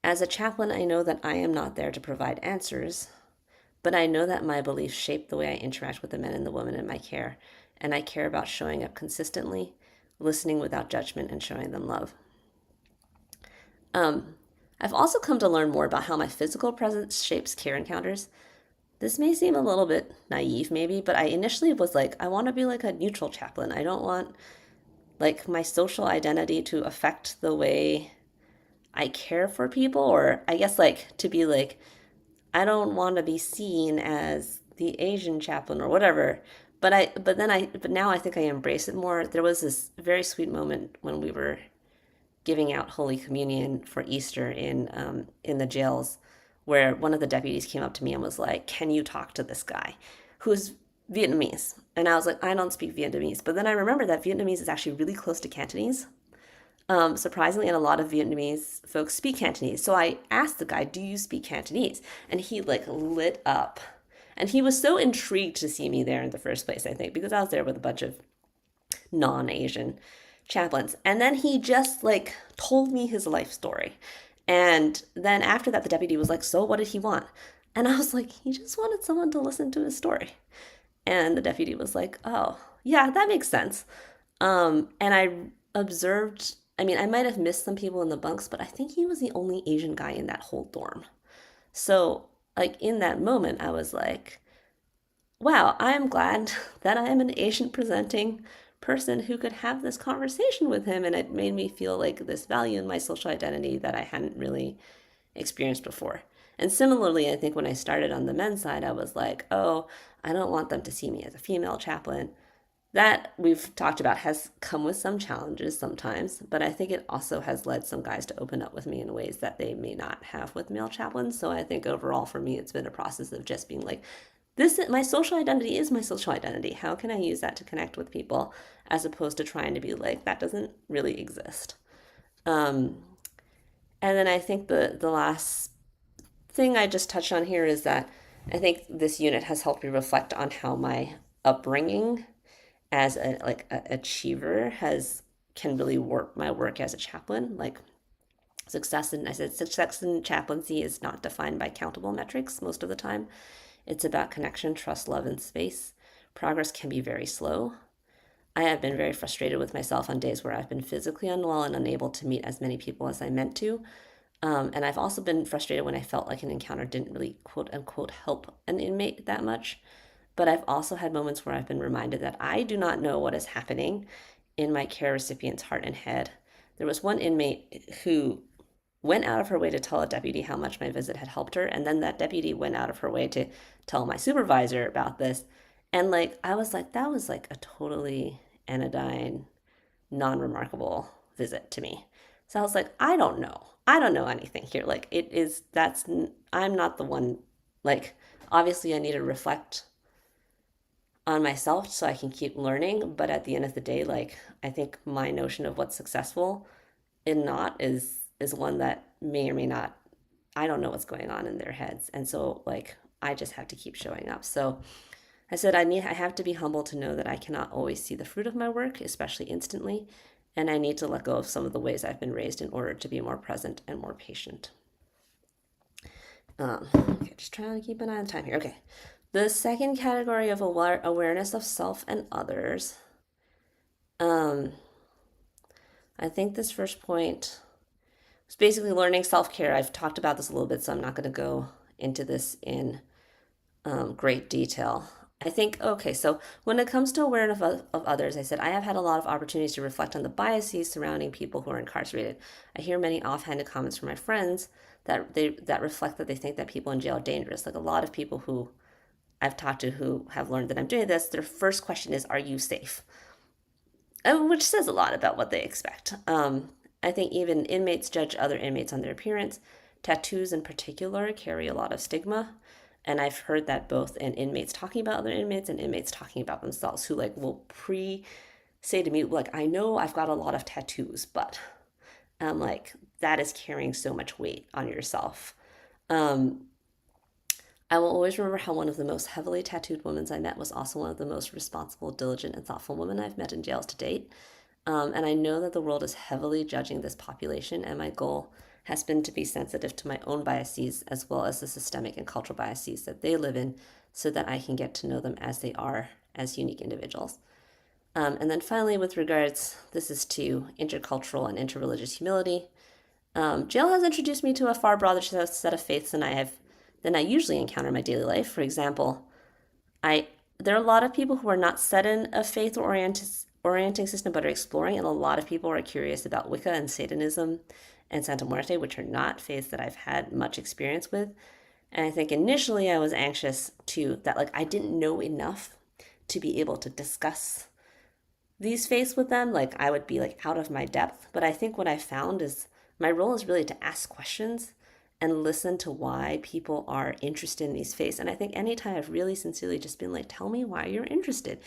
As a chaplain, I know that I am not there to provide answers, but I know that my beliefs shape the way I interact with the men and the women in my care, and I care about showing up consistently, listening without judgment, and showing them love. I've also come to learn more about how my physical presence shapes care encounters. This may seem a little bit naive, maybe, but I initially was like, I want to be like a neutral chaplain. I don't want like my social identity to affect the way I care for people, or I guess like to be like, I don't want to be seen as the Asian chaplain or whatever. But now I think I embrace it more. There was this very sweet moment when we were giving out Holy Communion for Easter in the jails, where one of the deputies came up to me and was like, "Can you talk to this guy, who's Vietnamese?" And I was like, "I don't speak Vietnamese." But then I remember that Vietnamese is actually really close to Cantonese. Surprisingly, and a lot of Vietnamese folks speak Cantonese. So I asked the guy, "Do you speak Cantonese?" And he like lit up. And he was so intrigued to see me there in the first place, I think, because I was there with a bunch of non-Asian chaplains. And then he just like told me his life story. And then after that, the deputy was like, "So what did he want?" And I was like, "He just wanted someone to listen to his story." And the deputy was like, "Oh, yeah, that makes sense." And I observed, I mean, I might have missed some people in the bunks, but I think he was the only Asian guy in that whole dorm. So, like, in that moment, I was like, wow, I am glad that I am an Asian presenting person who could have this conversation with him. And it made me feel like this value in my social identity that I hadn't really experienced before. And similarly, I think when I started on the men's side, I was like, oh, I don't want them to see me as a female chaplain. That we've talked about has come with some challenges sometimes, but I think it also has led some guys to open up with me in ways that they may not have with male chaplains. So I think overall for me, it's been a process of just being like, this, my social identity is my social identity. How can I use that to connect with people as opposed to trying to be like, that doesn't really exist. And then I think the last thing I just touched on here is that I think this unit has helped me reflect on how my upbringing as a achiever can really warp my work as a chaplain. Like success in chaplaincy is not defined by countable metrics most of the time. It's about connection, trust, love, and space. Progress can be very slow. I have been very frustrated with myself on days where I've been physically unwell and unable to meet as many people as I meant to. And I've also been frustrated when I felt like an encounter didn't really quote unquote help an inmate that much. But I've also had moments where I've been reminded that I do not know what is happening in my care recipient's heart and head. There was one inmate who went out of her way to tell a deputy how much my visit had helped her, and then that deputy went out of her way to tell my supervisor about this. And like I was like, that was like a totally anodyne, non-remarkable visit to me. So I was like, I don't know. I don't know anything here. Like I'm not the one, like, obviously I need to reflect on myself so I can keep learning. But at the end of the day, like, I think my notion of what's successful and not is one that may or may not, I don't know what's going on in their heads. And so like I just have to keep showing up. So I said I have to be humble to know that I cannot always see the fruit of my work, especially instantly, and I need to let go of some of the ways I've been raised in order to be more present and more patient. Okay, just trying to keep an eye on time here. Okay. The second category of awareness of self and others. I think this first point is basically learning self-care. I've talked about this a little bit, so I'm not going to go into this in great detail. I think, okay, so when it comes to awareness of others, I said I have had a lot of opportunities to reflect on the biases surrounding people who are incarcerated. I hear many offhanded comments from my friends that reflect that they think that people in jail are dangerous. Like a lot of people who I've talked to who have learned that I'm doing this, their first question is, "Are you safe?" Which says a lot about what they expect. I think even inmates judge other inmates on their appearance. Tattoos, in particular, carry a lot of stigma. And I've heard that both in inmates talking about other inmates and inmates talking about themselves, who like will say to me, like, I know I've got a lot of tattoos, but I'm like, that is carrying so much weight on yourself. I will always remember how one of the most heavily tattooed women I met was also one of the most responsible, diligent, and thoughtful women I've met in jails to date. And I know that the world is heavily judging this population, and my goal has been to be sensitive to my own biases as well as the systemic and cultural biases that they live in so that I can get to know them as they are, as unique individuals. And then finally, with regards, this is to intercultural and interreligious humility. Jail has introduced me to a far broader set of faiths than I usually encounter in my daily life. For example, there are a lot of people who are not set in a faith or orienting system but are exploring, and a lot of people are curious about Wicca and Satanism and Santa Muerte, which are not faiths that I've had much experience with. And I think initially I was anxious that like I didn't know enough to be able to discuss these faiths with them. Like I would be like out of my depth. But I think what I found is my role is really to ask questions and listen to why people are interested in these faiths. And I think anytime I've really sincerely just been like, tell me why you're interested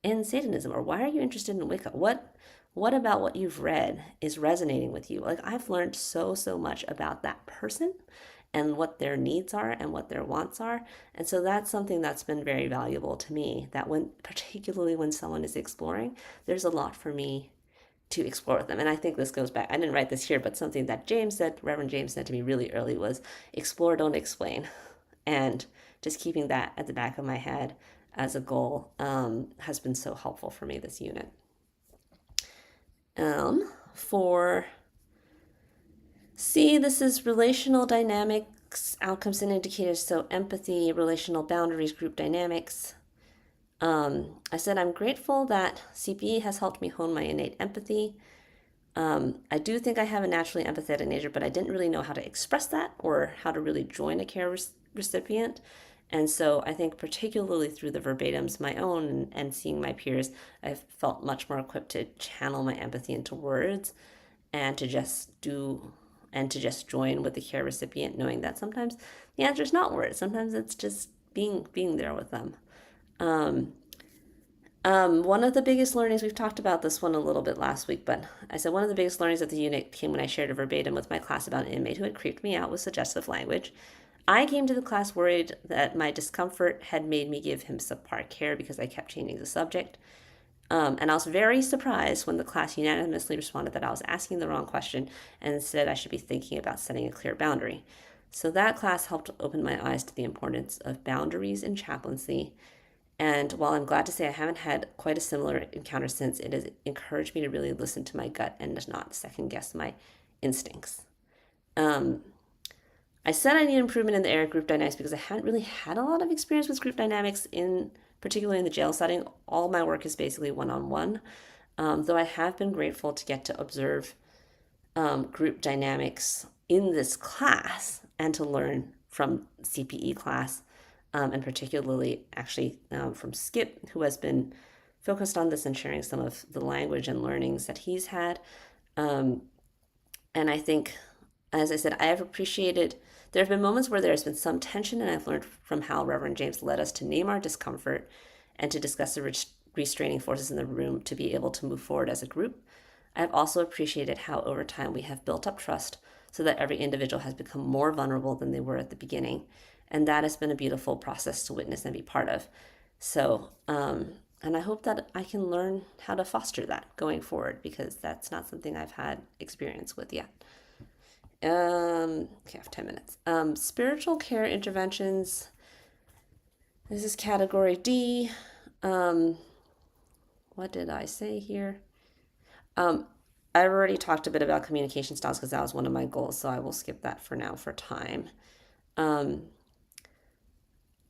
in Satanism, or why are you interested in Wicca? What about what you've read is resonating with you? Like I've learned so much about that person and what their needs are and what their wants are. And so that's something that's been very valuable to me, that particularly when someone is exploring, there's a lot for me to explore with them. And I think this goes back, I didn't write this here, but something that Reverend James said to me really early was explore, don't explain. And just keeping that at the back of my head as a goal has been so helpful for me this unit. For C, this is relational dynamics, outcomes and indicators. So empathy, relational boundaries, group dynamics. I said I'm grateful that CPE has helped me hone my innate empathy. I do think I have a naturally empathetic nature, but I didn't really know how to express that or how to really join a care recipient. And so I think particularly through the verbatims, my own and seeing my peers, I've felt much more equipped to channel my empathy into words and to just join with the care recipient, knowing that sometimes the answer is not words. Sometimes it's just being there with them. One of the biggest learnings, we've talked about this one a little bit last week, but I said one of the biggest learnings of the unit came when I shared a verbatim with my class about an inmate who had creeped me out with suggestive language. I came to the class worried that my discomfort had made me give him subpar care because I kept changing the subject. And I was very surprised when the class unanimously responded that I was asking the wrong question and instead I should be thinking about setting a clear boundary. So that class helped open my eyes to the importance of boundaries in chaplaincy. And while I'm glad to say I haven't had quite a similar encounter since, it has encouraged me to really listen to my gut and not second guess my instincts. I said I need improvement in the area of group dynamics because I hadn't really had a lot of experience with group dynamics, particularly in the jail setting. All my work is basically one-on-one, though I have been grateful to get to observe group dynamics in this class and to learn from CPE class, and particularly actually from Skip, who has been focused on this and sharing some of the language and learnings that he's had. And I think, as I said, I have appreciated, there have been moments where there has been some tension, and I've learned from how Reverend James led us to name our discomfort and to discuss the restraining forces in the room to be able to move forward as a group. I've also appreciated how over time we have built up trust so that every individual has become more vulnerable than they were at the beginning. And that has been a beautiful process to witness and be part of. So, and I hope that I can learn how to foster that going forward, because that's not something I've had experience with yet. Okay, I have 10 minutes. Spiritual care interventions. This is category D. What did I say here? I've already talked a bit about communication styles because that was one of my goals, so I will skip that for now for time.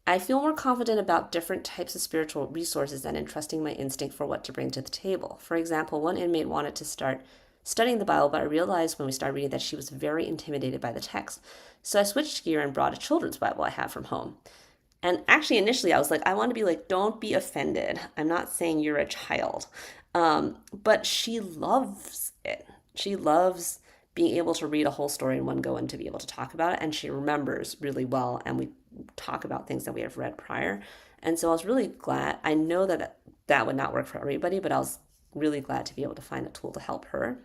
I feel more confident about different types of spiritual resources and in trusting my instinct for what to bring to the table. For example, one inmate wanted to start studying the Bible, but I realized when we started reading that she was very intimidated by the text. So I switched gear and brought a children's Bible I have from home. And actually, initially, I was like, I want to be like, don't be offended. I'm not saying you're a child. But she loves it. She loves being able to read a whole story in one go and to be able to talk about it. And she remembers really well. And we talk about things that we have read prior. And so I was really glad. I know that that would not work for everybody, but I was really glad to be able to find a tool to help her.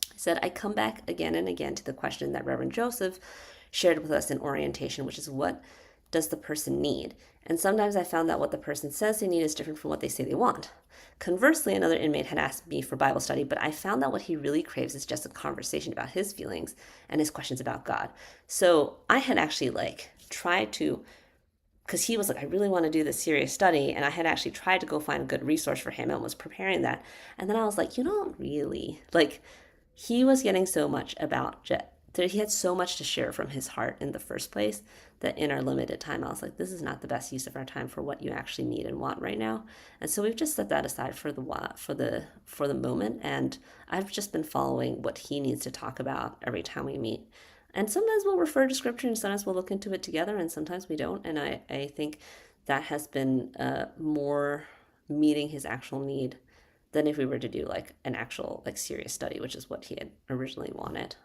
I said, I come back again and again to the question that Reverend Joseph shared with us in orientation, which is, what does the person need? And sometimes I found that what the person says they need is different from what they say they want. Conversely, another inmate had asked me for Bible study, but I found that what he really craves is just a conversation about his feelings and his questions about God. So I had actually tried to, because he was like, I really want to do this serious study. And I had actually tried to go find a good resource for him and was preparing that. And then I was like, you don't really, he was getting so much about he had so much to share from his heart in the first place that in our limited time, I was like, this is not the best use of our time for what you actually need and want right now. And so we've just set that aside for the moment. And I've just been following what he needs to talk about every time we meet. And sometimes we'll refer to scripture and sometimes we'll look into it together and sometimes we don't. And I think that has been more meeting his actual need than if we were to do an actual serious study, which is what he had originally wanted.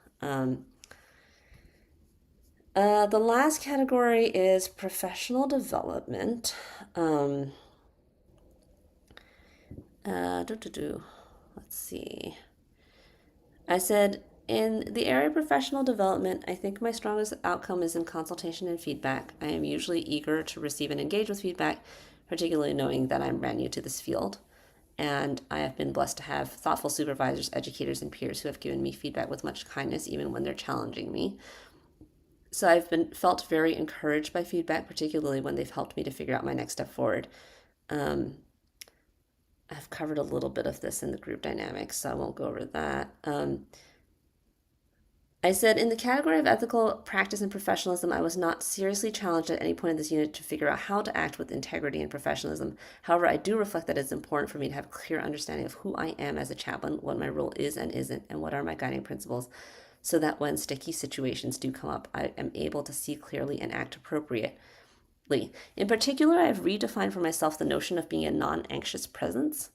The last category is professional development. Let's see. I said, in the area of professional development, I think my strongest outcome is in consultation and feedback. I am usually eager to receive and engage with feedback, particularly knowing that I'm brand new to this field. And I have been blessed to have thoughtful supervisors, educators, and peers who have given me feedback with much kindness, even when they're challenging me. So I've felt very encouraged by feedback, particularly when they've helped me to figure out my next step forward. I've covered a little bit of this in the group dynamics, so I won't go over that. I said, in the category of ethical practice and professionalism, I was not seriously challenged at any point in this unit to figure out how to act with integrity and professionalism. However, I do reflect that it's important for me to have a clear understanding of who I am as a chaplain, what my role is and isn't, and what are my guiding principles, so that when sticky situations do come up, I am able to see clearly and act appropriately. In particular, I have redefined for myself the notion of being a non-anxious presence.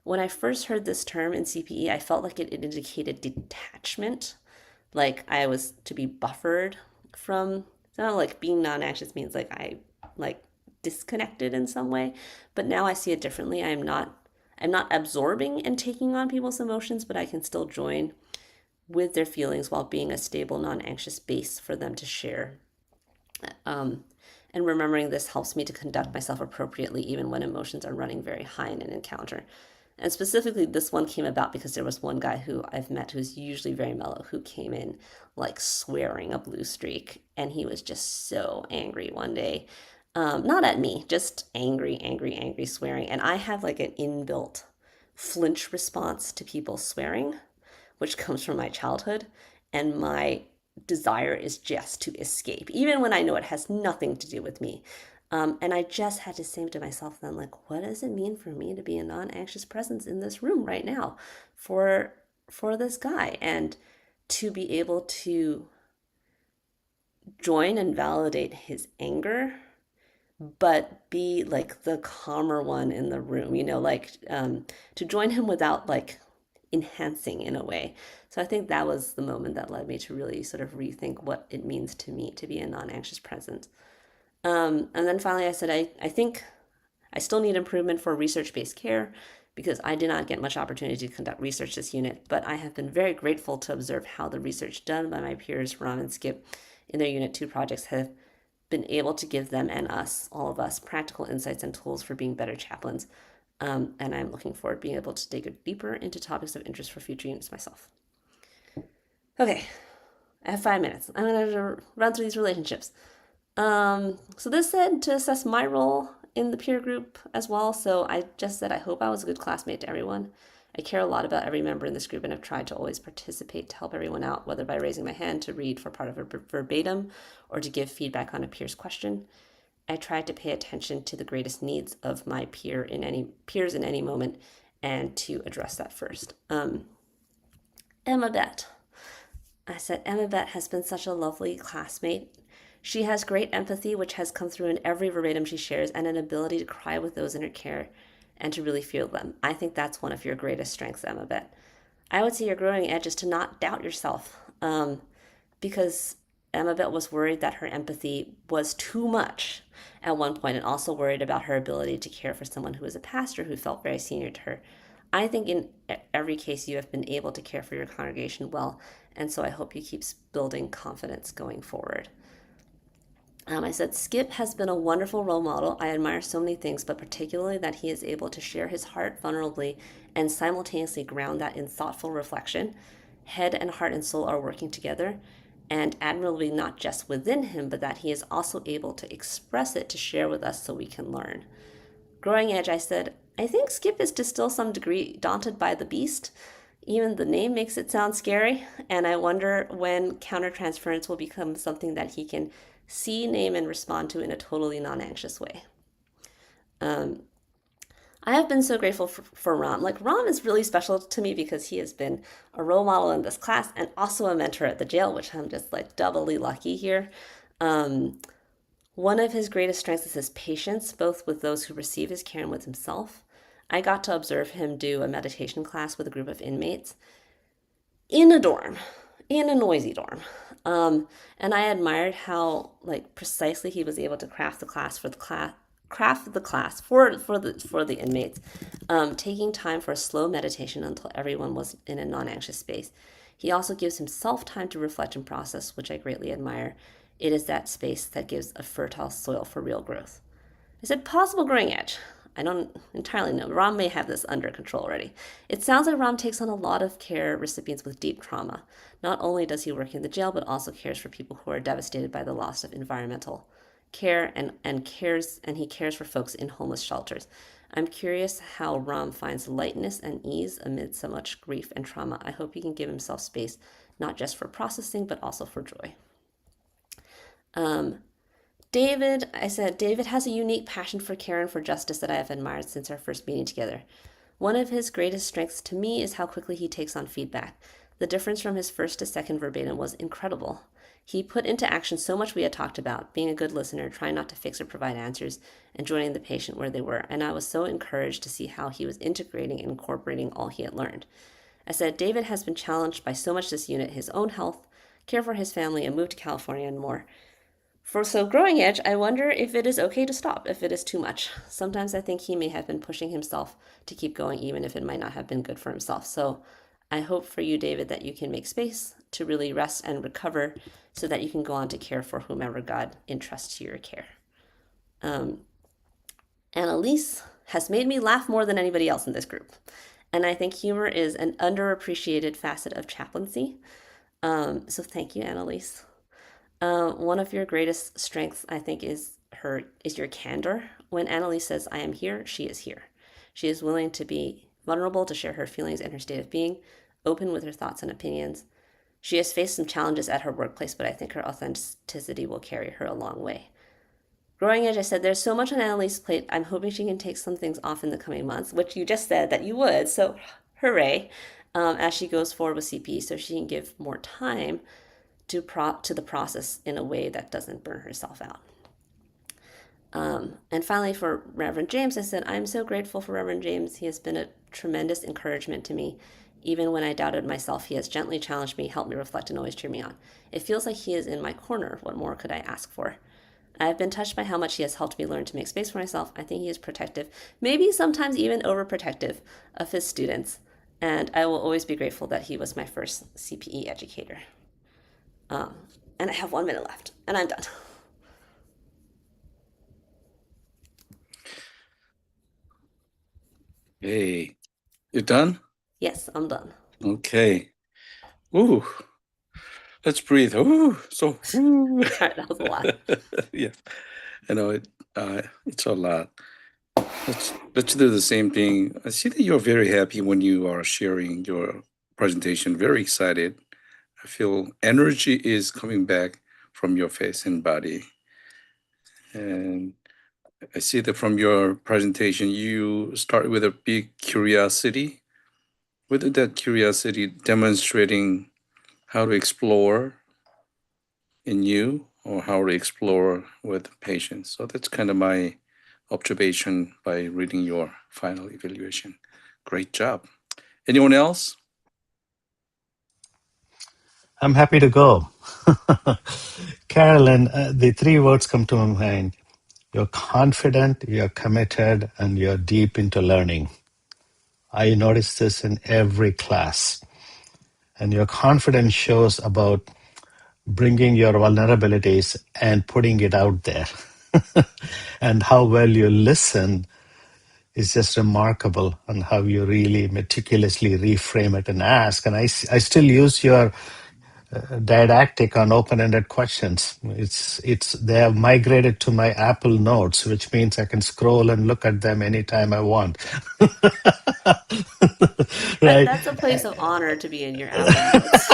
When I first heard this term in CPE, I felt like it indicated detachment, like I was to be buffered from. It's not like being non-anxious means I disconnected in some way, but now I see it differently. I'm not absorbing and taking on people's emotions, but I can still join with their feelings while being a stable, non-anxious base for them to share. And remembering this helps me to conduct myself appropriately even when emotions are running very high in an encounter. And specifically, this one came about because there was one guy who I've met who's usually very mellow who came in swearing a blue streak. And he was just so angry one day. Not at me, just angry, swearing. And I have an inbuilt flinch response to people swearing, which comes from my childhood. And my desire is just to escape, even when I know it has nothing to do with me. And I just had to say to myself then, what does it mean for me to be a non-anxious presence in this room right now for this guy, and to be able to join and validate his anger, but be the calmer one in the room, to join him without enhancing in a way. So I think that was the moment that led me to really sort of rethink what it means to me to be a non-anxious present. And then finally, I said, I think I still need improvement for research-based care because I did not get much opportunity to conduct research this unit, but I have been very grateful to observe how the research done by my peers, Ram and Skip, in their Unit 2 projects have been able to give them and us, all of us, practical insights and tools for being better chaplains. And I'm looking forward to being able to dig deeper into topics of interest for future units myself. Okay, I have 5 minutes. I'm going to run through these relationships. So this said to assess my role in the peer group as well. So I just said I hope I was a good classmate to everyone. I care a lot about every member in this group and have tried to always participate to help everyone out, whether by raising my hand to read for part of a verbatim or to give feedback on a peer's question. I tried to pay attention to the greatest needs of my peers in any moment and to address that first. Emma Bet. I said, Emma Bet has been such a lovely classmate. She has great empathy, which has come through in every verbatim she shares, and an ability to cry with those in her care and to really feel them. I think that's one of your greatest strengths, Emma Bet. I would say your growing edge is to not doubt yourself, because Emma Bet was worried that her empathy was too much at one point, and also worried about her ability to care for someone who was a pastor who felt very senior to her. I think in every case you have been able to care for your congregation well, and so I hope you keep building confidence going forward. I said, Skip has been a wonderful role model. I admire so many things, but particularly that he is able to share his heart vulnerably and simultaneously ground that in thoughtful reflection. Head and heart and soul are working together, and admirably not just within him, but that he is also able to express it to share with us so we can learn. Growing Edge, I said, I think Skip is to still some degree daunted by the beast. Even the name makes it sound scary, and I wonder when countertransference will become something that he can see, name, and respond to in a totally non-anxious way. I have been so grateful for Ram. Like, Ram is really special to me because he has been a role model in this class and also a mentor at the jail, which I'm just like doubly lucky here. One of his greatest strengths is his patience, both with those who receive his care and with himself. I got to observe him do a meditation class with a group of inmates in a dorm, in a noisy dorm. And I admired how like precisely he was able to craft the class for the inmates, taking time for a slow meditation until everyone was in a non-anxious space. He also gives himself time to reflect and process, which I greatly admire. It is that space that gives a fertile soil for real growth. I said, possible growing edge. I don't entirely know. Ram may have this under control already. It sounds like Ram takes on a lot of care recipients with deep trauma. Not only does he work in the jail, but also cares for people who are devastated by the loss of environmental care and he cares for folks in homeless shelters. I'm curious how Ram finds lightness and ease amid so much grief and trauma. I hope he can give himself space, not just for processing, but also for joy. David, I said, David has a unique passion for care and for justice that I have admired since our first meeting together. One of his greatest strengths to me is how quickly he takes on feedback. The difference from his first to second verbatim was incredible. He put into action so much we had talked about, being a good listener, trying not to fix or provide answers, and joining the patient where they were, and I was so encouraged to see how he was integrating and incorporating all he had learned. I said, David has been challenged by so much this unit, his own health, care for his family, and move to California and more. For so growing edge, I wonder if it is okay to stop, if it is too much. Sometimes I think he may have been pushing himself to keep going, even if it might not have been good for himself. So I hope for you, David, that you can make space to really rest and recover so that you can go on to care for whomever God entrusts to your care. Annalise has made me laugh more than anybody else in this group. And I think humor is an underappreciated facet of chaplaincy. So thank you, Annalise. One of your greatest strengths, I think, is your candor. When Annalise says, I am here, she is here. She is willing to be vulnerable, to share her feelings and her state of being, open with her thoughts and opinions. She has faced some challenges at her workplace, but I think her authenticity will carry her a long way. Growing Edge, I said, there's so much on Annalise's plate. I'm hoping she can take some things off in the coming months, which you just said that you would, so hooray, as she goes forward with CPE so she can give more time to the process in a way that doesn't burn herself out. And finally, for Reverend James, I said, I'm so grateful for Reverend James. He has been a tremendous encouragement to me Even when I doubted myself, he has gently challenged me, helped me reflect, and always cheered me on. It feels like he is in my corner. What more could I ask for? I have been touched by how much he has helped me learn to make space for myself. I think he is protective, maybe sometimes even overprotective of his students, and I will always be grateful that he was my first CPE educator. Um, and I have 1 minute left, and I'm done. Hey, you done? Yes, I'm done. Okay. Ooh, let's breathe. Ooh, so. Ooh. Sorry, that was a lot. Yeah, I know it's a lot. Let's do the same thing. I see that you're very happy when you are sharing your presentation. Very excited. I feel energy is coming back from your face and body. And I see that from your presentation, you start with a big curiosity. With that curiosity demonstrating how to explore in you or how to explore with patients. So that's kind of my observation by reading your final evaluation. Great job. Anyone else? I'm happy to go. Carolyn, the three words come to my mind. You're confident, you're committed, and you're deep into learning. I notice this in every class. And your confidence shows about bringing your vulnerabilities and putting it out there. And how well you listen is just remarkable, and how you really meticulously reframe it and ask. And I still use your didactic on open-ended questions. It's they have migrated to my Apple Notes, which means I can scroll and look at them anytime I want. Right? That's a place of honor to be in your Apple Notes.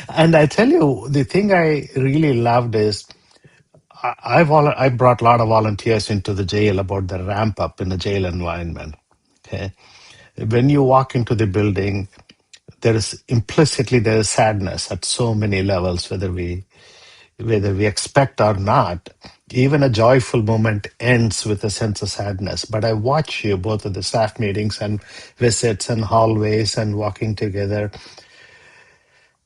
And I tell you, the thing I really loved is I brought a lot of volunteers into the jail about the ramp up in the jail environment. Okay, when you walk into the building, there is sadness at so many levels, whether we expect or not. Even a joyful moment ends with a sense of sadness. But I watch you both at the staff meetings and visits and hallways and walking together.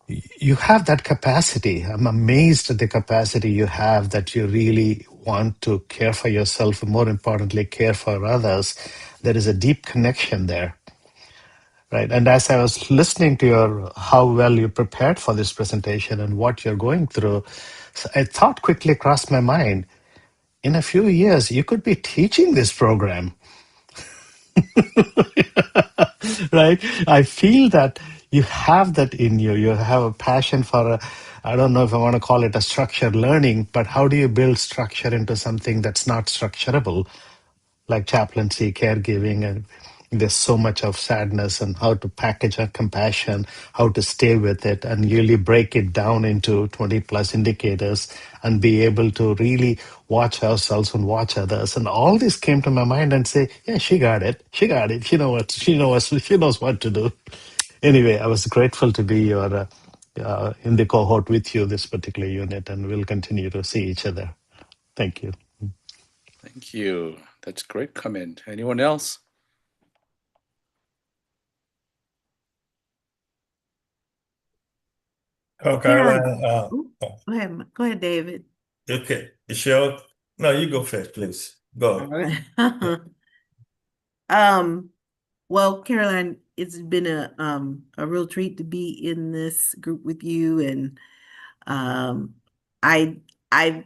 You have that capacity. I'm amazed at the capacity you have, that you really want to care for yourself, and more importantly, care for others. There is a deep connection there. Right. And as I was listening to your how well you prepared for this presentation and what you're going through, so a thought quickly crossed my mind. In a few years, you could be teaching this program. Right? I feel that you have that in you. You have a passion for I don't know if I want to call it a structured learning, but how do you build structure into something that's not structurable? Like chaplaincy, caregiving, and there's so much of sadness, and how to package a compassion, how to stay with it, and really break it down into 20 plus indicators and be able to really watch ourselves and watch others. And all this came to my mind and say, yeah, she got it. She got it. She knows what to do. Anyway, I was grateful to be in the cohort with you, this particular unit, and we'll continue to see each other. Thank you. Thank you. That's a great comment. Anyone else? Oh, Yeah. Caroline. Ooh, go ahead, David. Okay, Michelle. No, you go first, please. All Go. right. Um, well, Caroline, it's been a real treat to be in this group with you, and um I I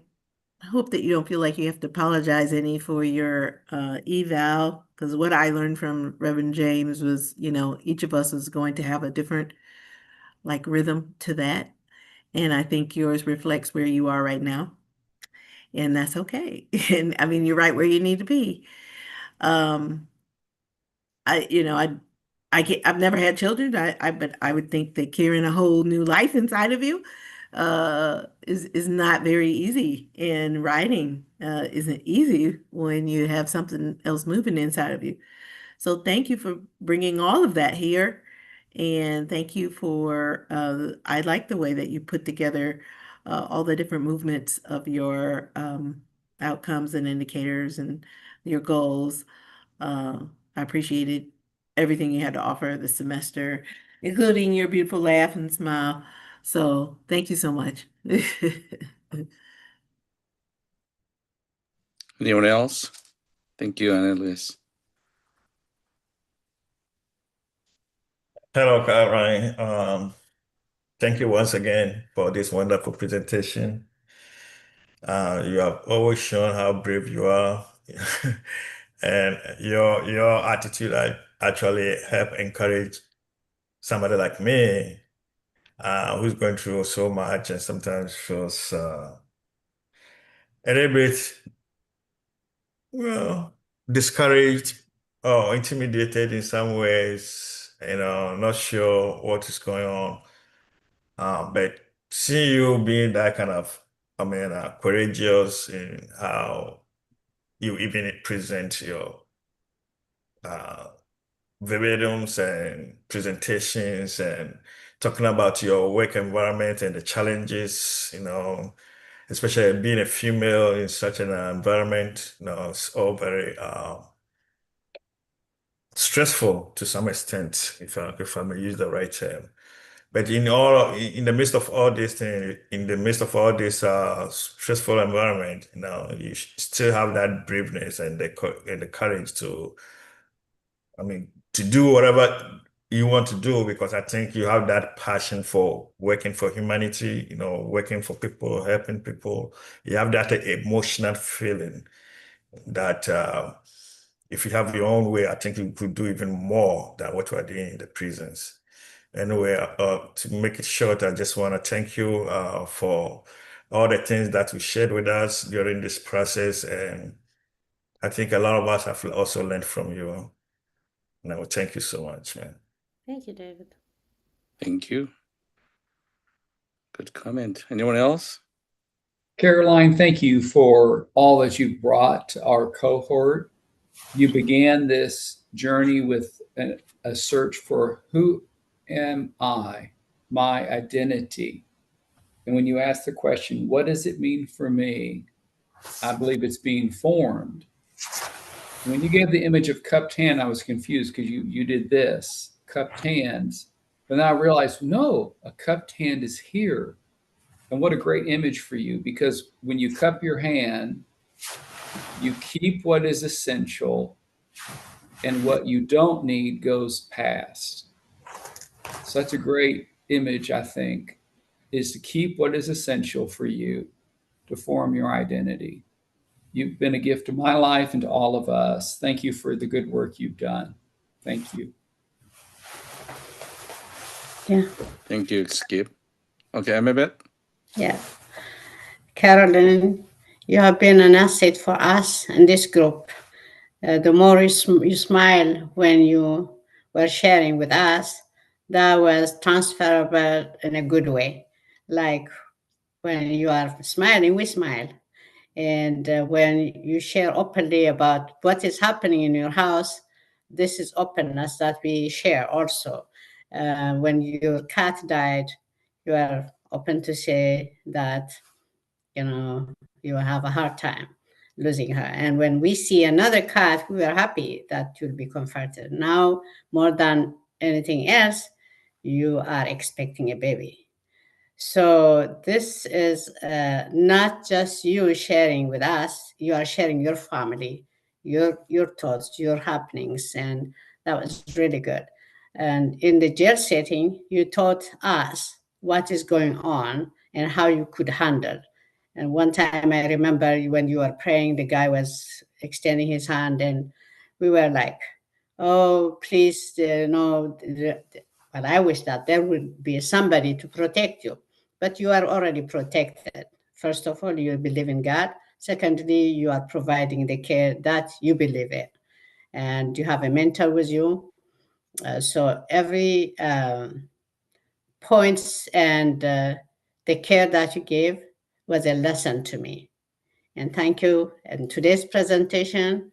hope that you don't feel like you have to apologize any for your eval, because what I learned from Reverend James was, each of us is going to have a different like rhythm to that. And I think yours reflects where you are right now. And that's okay. And I mean, you're right where you need to be. Um, I, you know, I've never had children. But I would think that carrying a whole new life inside of you, is not very easy. And writing, isn't easy when you have something else moving inside of you. So thank you for bringing all of that here. And thank you for, I like the way that you put together all the different movements of your outcomes and indicators and your goals. I appreciate it. everything you had to offer this semester, including your beautiful laugh and smile. So thank you so much. Anyone else? Thank you, Annalise. Hello, Caroline. Thank you once again for this wonderful presentation. You have always shown how brave you are, and your attitude actually help encourage somebody like me, who's going through so much and sometimes feels a little bit, well, discouraged or intimidated in some ways, not sure what is going on. But seeing you being that kind of, courageous in how you even present your uh, verbatims and presentations and talking about your work environment and the challenges, especially being a female in such an environment, it's all very stressful to some extent, if I may use the right term. But in the midst of all these things, in the midst of all this stressful environment, you still have that braveness and the courage to, to do whatever you want to do, because I think you have that passion for working for humanity, working for people, helping people. You have that emotional feeling that if you have your own way, I think you could do even more than what you are doing in the prisons. Anyway, to make it short, I just want to thank you for all the things that you shared with us during this process. And I think a lot of us have also learned from you. No, thank you so much, man. Thank you, David. Thank you. Good comment. Anyone else? Caroline, thank you for all that you brought to our cohort. You began this journey with a search for who am I, my identity. And when you ask the question, what does it mean for me? I believe it's being formed. When you gave the image of cupped hand, I was confused because you did this, cupped hands. But then I realized, no, a cupped hand is here. And what a great image for you, because when you cup your hand, you keep what is essential and what you don't need goes past. Such a great image, I think, is to keep what is essential for you to form your identity. You've been a gift to my life and to all of us. Thank you for the good work you've done. Thank you. Yeah. Thank you, Skip. Okay, Amabeth? Yeah. Carolyn, you have been an asset for us and this group. The more you smile when you were sharing with us, that was transferable in a good way. Like when you are smiling, we smile. And when you share openly about what is happening in your house, this is openness that we share also. When your cat died, you are open to say that, you have a hard time losing her. And when we see another cat, we are happy that you'll be comforted. Now, more than anything else, you are expecting a baby. So this is not just you sharing with us, you are sharing your family, your thoughts, your happenings, and that was really good. And in the jail setting, you taught us what is going on and how you could handle. And one time I remember when you were praying, the guy was extending his hand, and we were like, oh, please, no. But I wish that there would be somebody to protect you. But you are already protected. First of all, you believe in God. Secondly, you are providing the care that you believe in. And you have a mentor with you. So every points and the care that you gave was a lesson to me. And thank you. And today's presentation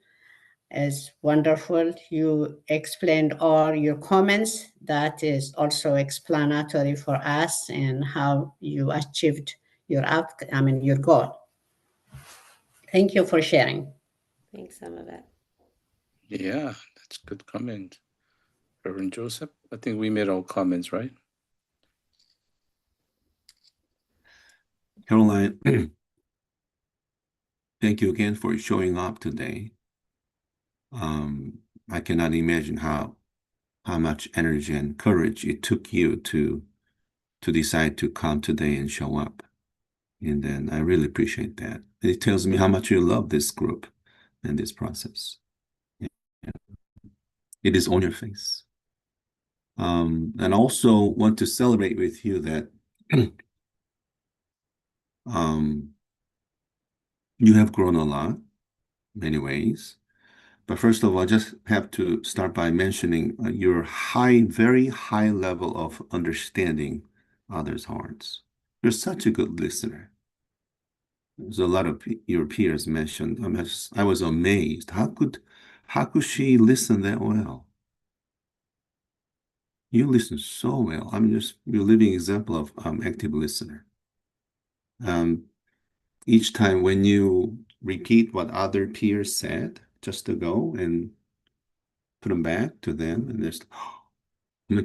is wonderful. You explained all your comments. That is also explanatory for us and how you achieved your your goal. Thank you for sharing. Thanks, some of it. Yeah, that's a good comment. Reverend Joseph. I think we made our comments, right? Caroline, thank you again for showing up today. I cannot imagine how much energy and courage it took you to decide to come today and show up. And then I really appreciate that. It tells me how much you love this group and this process. Yeah. It is on your face. And also want to celebrate with you that you have grown a lot, many ways. But first of all, I just have to start by mentioning your very high level of understanding others' hearts. You're such a good listener. There's a lot of your peers mentioned. I was amazed. How could she listen that well? You listen so well. You're a living example of active listener. Each time when you repeat what other peers said, just to go and put them back to them, and there's,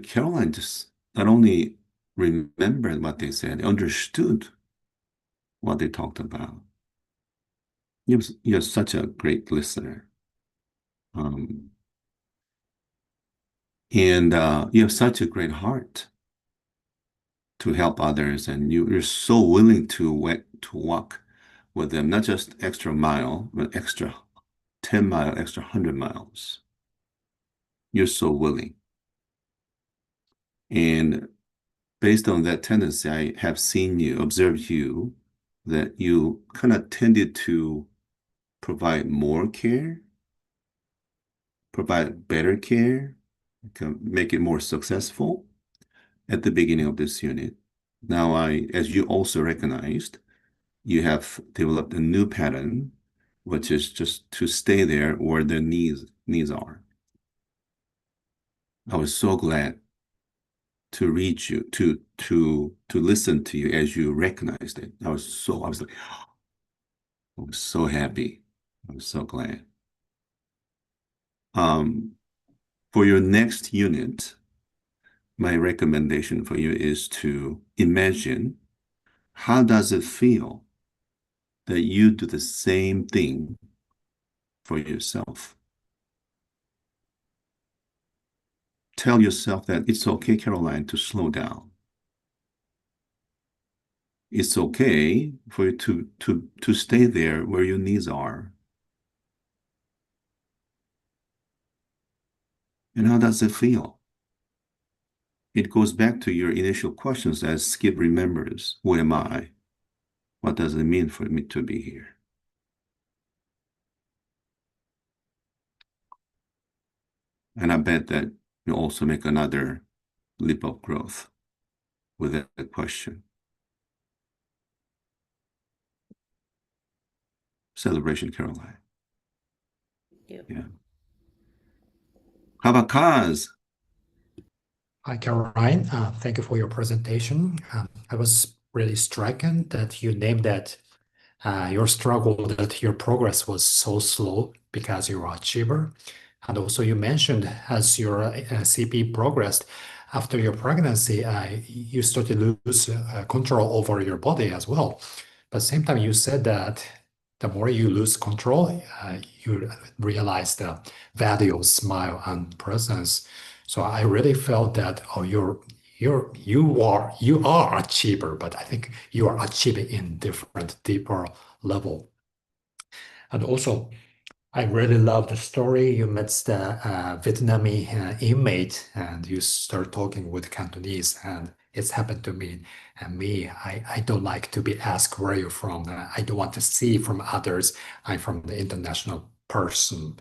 Caroline just not only remembered what they said, understood what they talked about. You're such a great listener. And you have such a great heart to help others, and you're so willing to walk with them, not just extra mile, but extra 10 mile, extra 100 miles. You're so willing. And based on that tendency, I have observed you, that you kind of tended to provide more care, provide better care, make it more successful at the beginning of this unit. Now, as you also recognized, you have developed a new pattern, which is just to stay there where the needs are. I was so glad to read you, to listen to you as you recognized it. I was so happy. I was so glad. For your next unit, my recommendation for you is to imagine, how does it feel that you do the same thing for yourself? Tell yourself that it's okay, Caroline, to slow down. It's okay for you to stay there where your needs are. And how does it feel? It goes back to your initial questions, as Skip remembers. Who am I? What does it mean for me to be here? And I bet that you also make another leap of growth with that question. Celebration, Caroline. Thank you. Yeah. How about Kaz? Hi, Caroline. Thank you for your presentation. I was really stricken that you named that your struggle, that your progress was so slow because you're an achiever. And also you mentioned as your CP progressed after your pregnancy, you started to lose control over your body as well. But at the same time, you said that the more you lose control, you realize the value of smile and presence. So I really felt that, oh, you are achiever, but I think you are achieving in different, deeper level. And also, I really love the story. You met the Vietnamese inmate and you start talking with Cantonese, and it's happened to me. And I don't like to be asked where you're from. I don't want to see from others. I'm from the international person.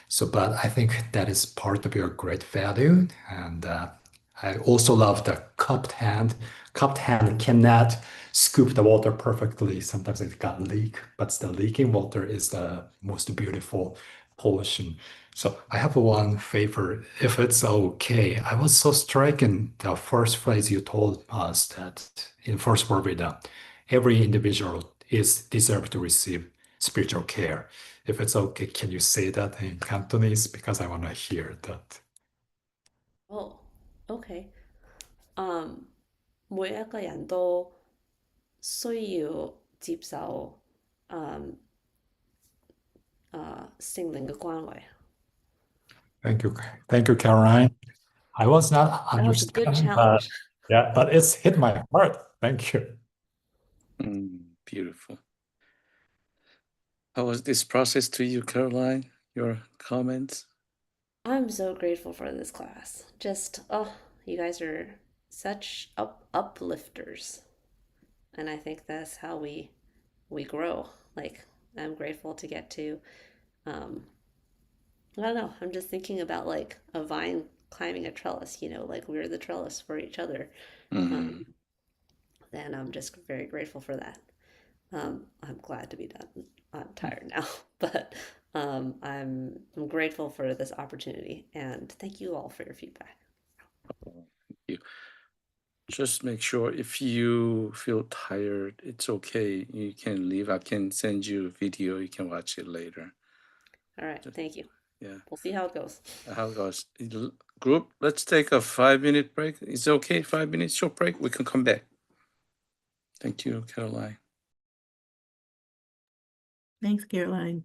So, but I think that is part of your great value. And I also love the cupped hand. Cupped hand cannot scoop the water perfectly. Sometimes it got leak, but the leaking water is the most beautiful portion. So I have one favor, if it's okay. I was so stricken the first phrase you told us that in first word Veda, every individual is deserved to receive spiritual care. If it's okay, can you say that in Cantonese? Because I want to hear that. Oh, okay. 每一個人都需要接受聖靈嘅關懷。Thank you. Thank you, Caroline. I was not That was a good understanding, but challenge. yeah, but it's hit my heart. Thank you. Beautiful. How was this process to you, Caroline? Your comments? I'm so grateful for this class. Just, oh, you guys are such uplifters. And I think that's how we grow. Like, I'm grateful to get to um I don't know, I'm just thinking about like a vine climbing a trellis, like we're the trellis for each other. Mm. And I'm just very grateful for that. I'm glad to be done. I'm tired now, but I'm grateful for this opportunity, and thank you all for your feedback. Thank you. Just make sure if you feel tired, it's okay. You can leave. I can send you a video. You can watch it later. All right, thank you. Yeah. We'll see how it goes. How it goes. Group, let's take a 5-minute break. Is it okay? 5 minutes short break. We can come back. Thank you, Caroline. Thanks, Caroline.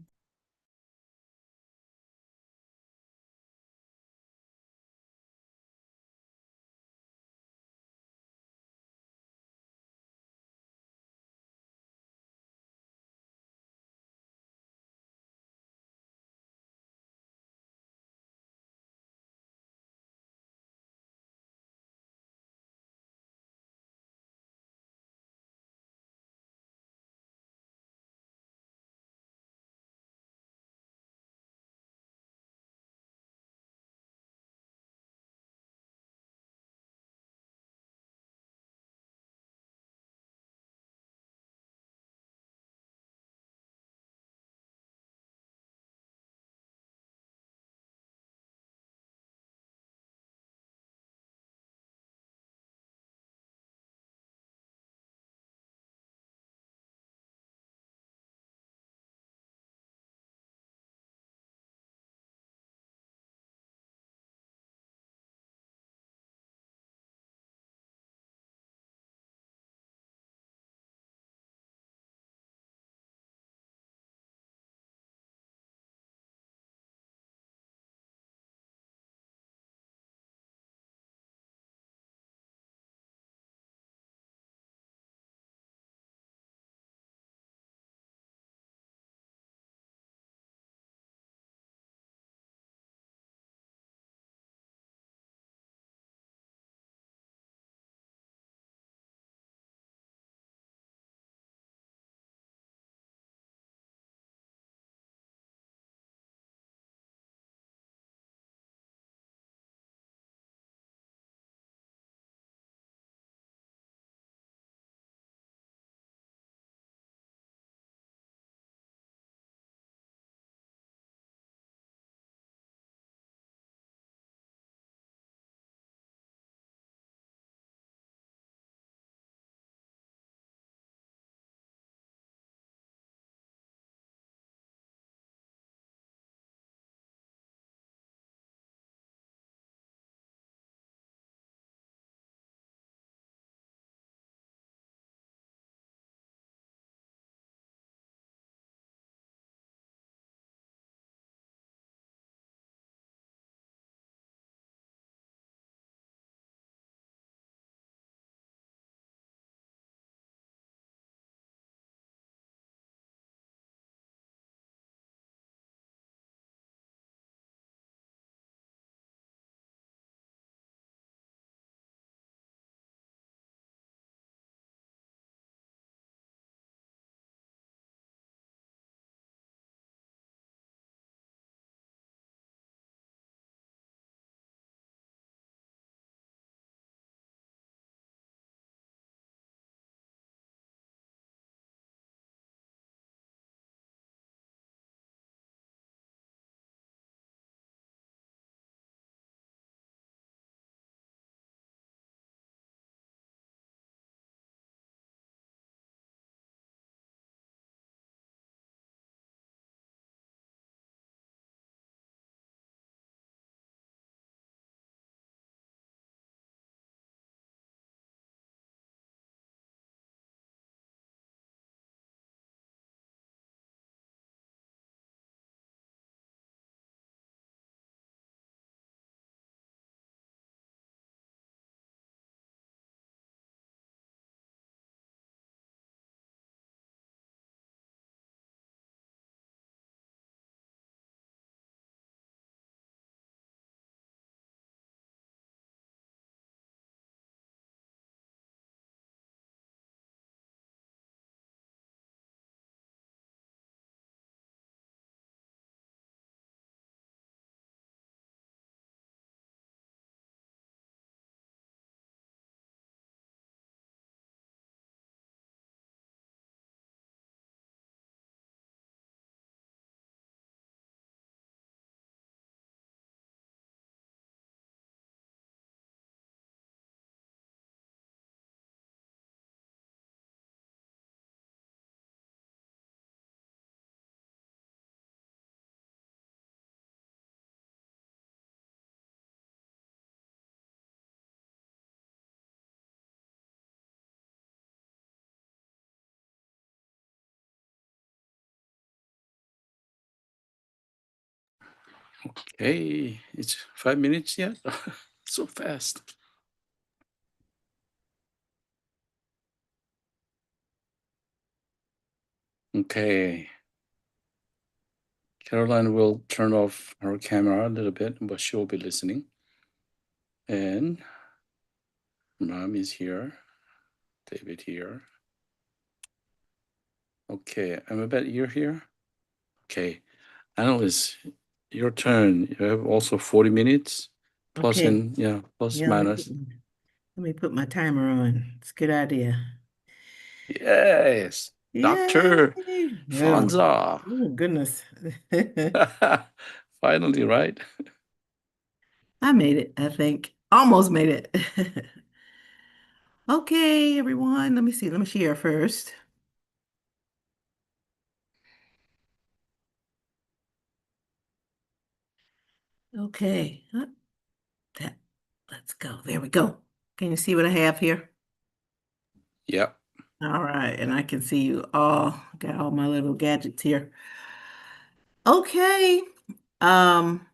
Okay, it's 5 minutes yet? So fast. Okay. Caroline will turn off her camera a little bit, but she will be listening. And Mom is here. David here. Okay, Amabet, you're here? Okay. Analyst, your turn. You have also 40 minutes plus Okay. and yeah, plus Yeah, minus. let me put my timer on. It's a good idea. Yes. Dr. Yay! Yeah. Franza. Oh, goodness. Finally, right? I made it, I think. Almost made it. Okay, everyone. Let me see. Let me share first. Okay. That, let's go. There we go. Can you see what I have here? Yep. All right. And I can see you all. Got all my little gadgets here. Okay. Um,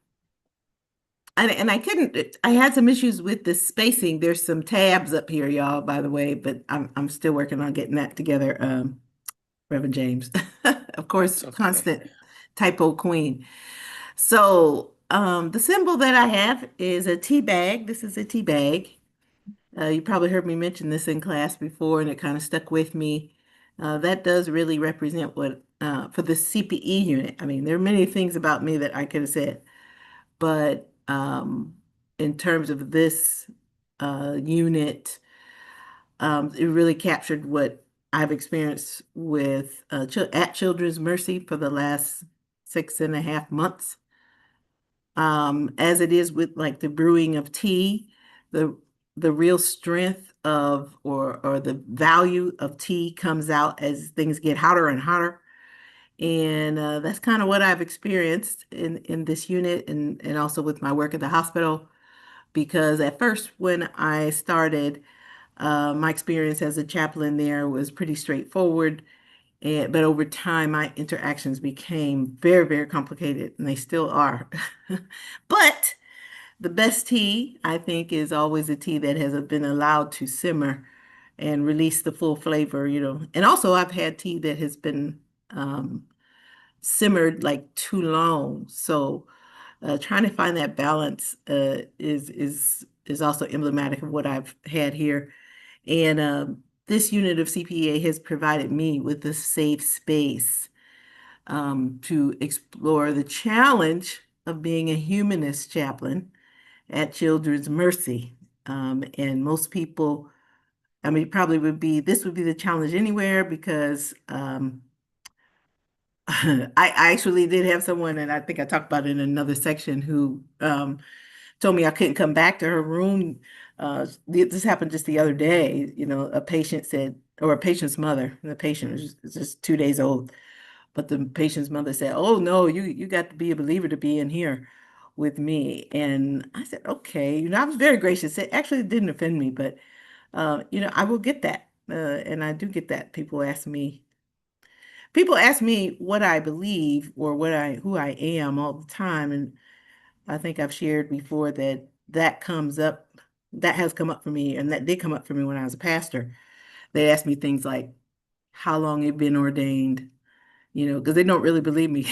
and I couldn't, I had some issues with the spacing. There's some tabs up here, y'all, by the way, but I'm still working on getting that together. Reverend James. Of course, It's okay. constant typo queen. So, the symbol that I have is a tea bag. This is a tea bag. You probably heard me mention this in class before, and it kind of stuck with me. That does really represent what, for the CPE unit. I mean, there are many things about me that I could have said, but in terms of this unit, it really captured what I've experienced with at Children's Mercy for the last 6.5 months. As it is with like the brewing of tea, the the real strength of or the value of tea comes out as things get hotter and hotter. And that's kind of what I've experienced in this unit and also with my work at the hospital. Because at first, when I started, my experience as a chaplain there was pretty straightforward. But over time, my interactions became very, very complicated, and they still are. But the best tea, I think, is always a tea that has been allowed to simmer and release the full flavor. And also, I've had tea that has been um, simmered like too long. So, trying to find that balance is also emblematic of what I've had here. And this unit of CPA has provided me with a safe space to explore the challenge of being a humanist chaplain at Children's Mercy. And most people, I mean, probably this would be the challenge anywhere because I actually did have someone, and I think I talked about it in another section, who told me I couldn't come back to her room. This happened just the other day. A patient said, or a patient's mother, and the patient was just 2 days old, but the patient's mother said, "Oh no, you got to be a believer to be in here with me." And I said, "Okay." I was very gracious. It actually didn't offend me, but I will get that, and I do get that. People ask me what I believe or who I am all the time, and I think I've shared before that has come up for me, and that did come up for me when I was a pastor. They asked me things like, how long you've been ordained, because they don't really believe me.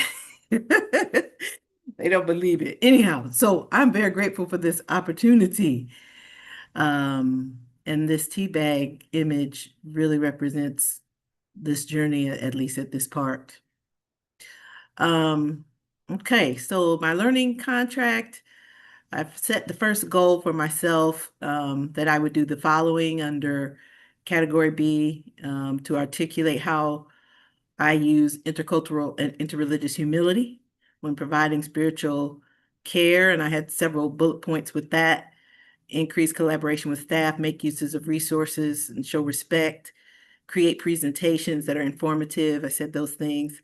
They don't believe it. Anyhow, so I'm very grateful for this opportunity. And this tea bag image really represents this journey, at least at this part. Okay, so my learning contract. I've set the first goal for myself that I would do the following under category B to articulate how I use intercultural and interreligious humility when providing spiritual care. And I had several bullet points with that. Increase collaboration with staff, make uses of resources and show respect, create presentations that are informative. I said those things.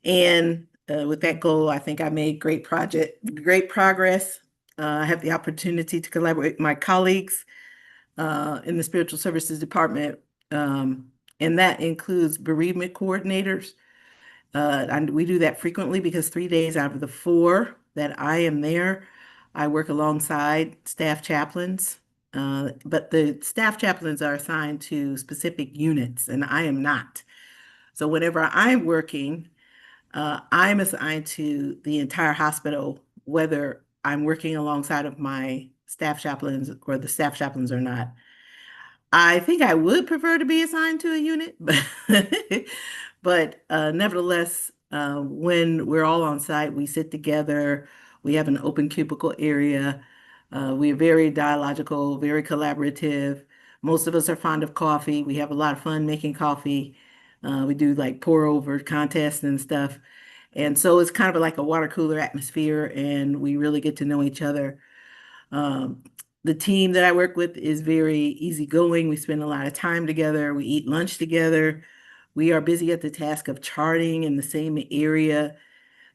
And with that goal, I think I made great progress. I have the opportunity to collaborate with my colleagues in the spiritual services department, and that includes bereavement coordinators. And we do that frequently because 3 days out of the 4 that I am there. I work alongside staff chaplains, but the staff chaplains are assigned to specific units, and I am not. So whenever I'm working, I'm assigned to the entire hospital, whether I'm working alongside of my staff chaplains or the staff chaplains or not. I think I would prefer to be assigned to a unit, but nevertheless, when we're all on site, we sit together. We have an open cubicle area. We are very dialogical, very collaborative. Most of us are fond of coffee. We have a lot of fun making coffee. We do like pour over contests and stuff. And so it's kind of like a water cooler atmosphere, and we really get to know each other. Um, the team that I work with is very easygoing. We spend a lot of time together. We eat lunch together. We are busy at the task of charting in the same area.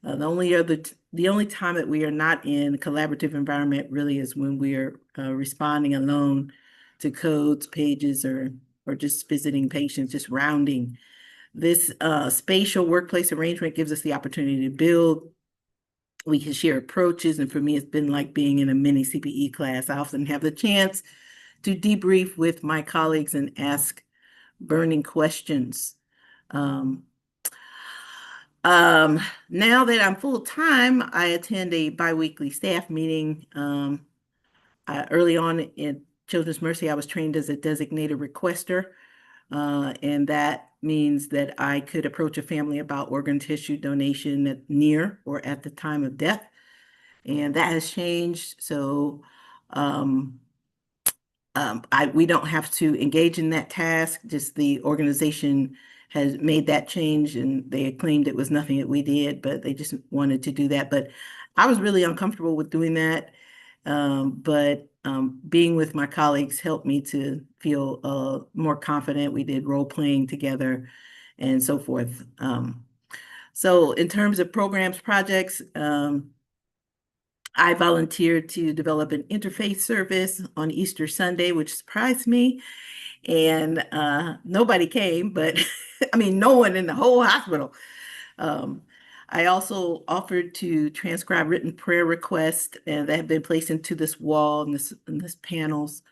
The only time that we are not in a collaborative environment really is when we are responding alone to codes, pages, or just visiting patients, just rounding. This spatial workplace arrangement gives us the opportunity to build. We can share approaches, and for me, it's been like being in a mini CPE class. I often have the chance to debrief with my colleagues and ask burning questions. Um, now that I'm full-time, I attend a biweekly staff meeting. Early on in Children's Mercy, I was trained as a designated requester, and that means that I could approach a family about organ tissue donation at near or at the time of death. And that has changed. So um, we don't have to engage in that task. Just the organization has made that change, and they had claimed it was nothing that we did, but they just wanted to do that. But I was really uncomfortable with doing that. But being with my colleagues helped me to feel more confident. We did role playing together and so forth. So in terms of programs, projects, I volunteered to develop an interfaith service on Easter Sunday, which surprised me. And nobody came, but I mean, no one in the whole hospital. Um, I also offered to transcribe written prayer requests and that have been placed into this wall and this panels.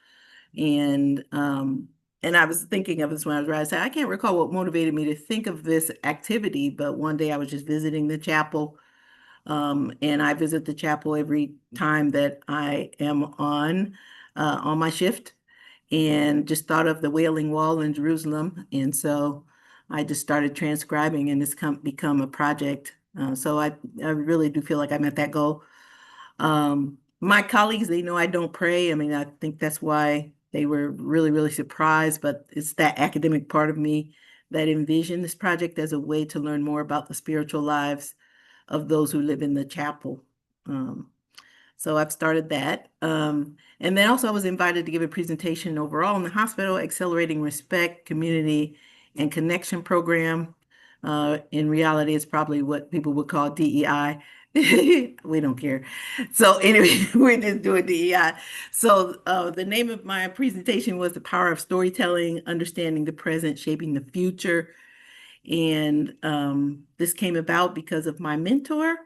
And I was thinking of this when I was writing. I said, I can't recall what motivated me to think of this activity, but one day I was just visiting the chapel. And I visit the chapel every time that I am on my shift, and just thought of the Wailing Wall in Jerusalem. And so I just started transcribing, and it's become a project. So I really do feel like I met that goal. My colleagues, they know I don't pray. I mean, I think that's why they were really, really surprised, but it's that academic part of me that envisioned this project as a way to learn more about the spiritual lives of those who live in the chapel. So I've started that. And then also I was invited to give a presentation overall in the hospital, Accelerating Respect, Community, and Connection Program. In reality, it's probably what people would call DEI. We don't care. So anyway, we're just doing DEI. So the name of my presentation was The Power of Storytelling, Understanding the Present, Shaping the Future. And this came about because of my mentor,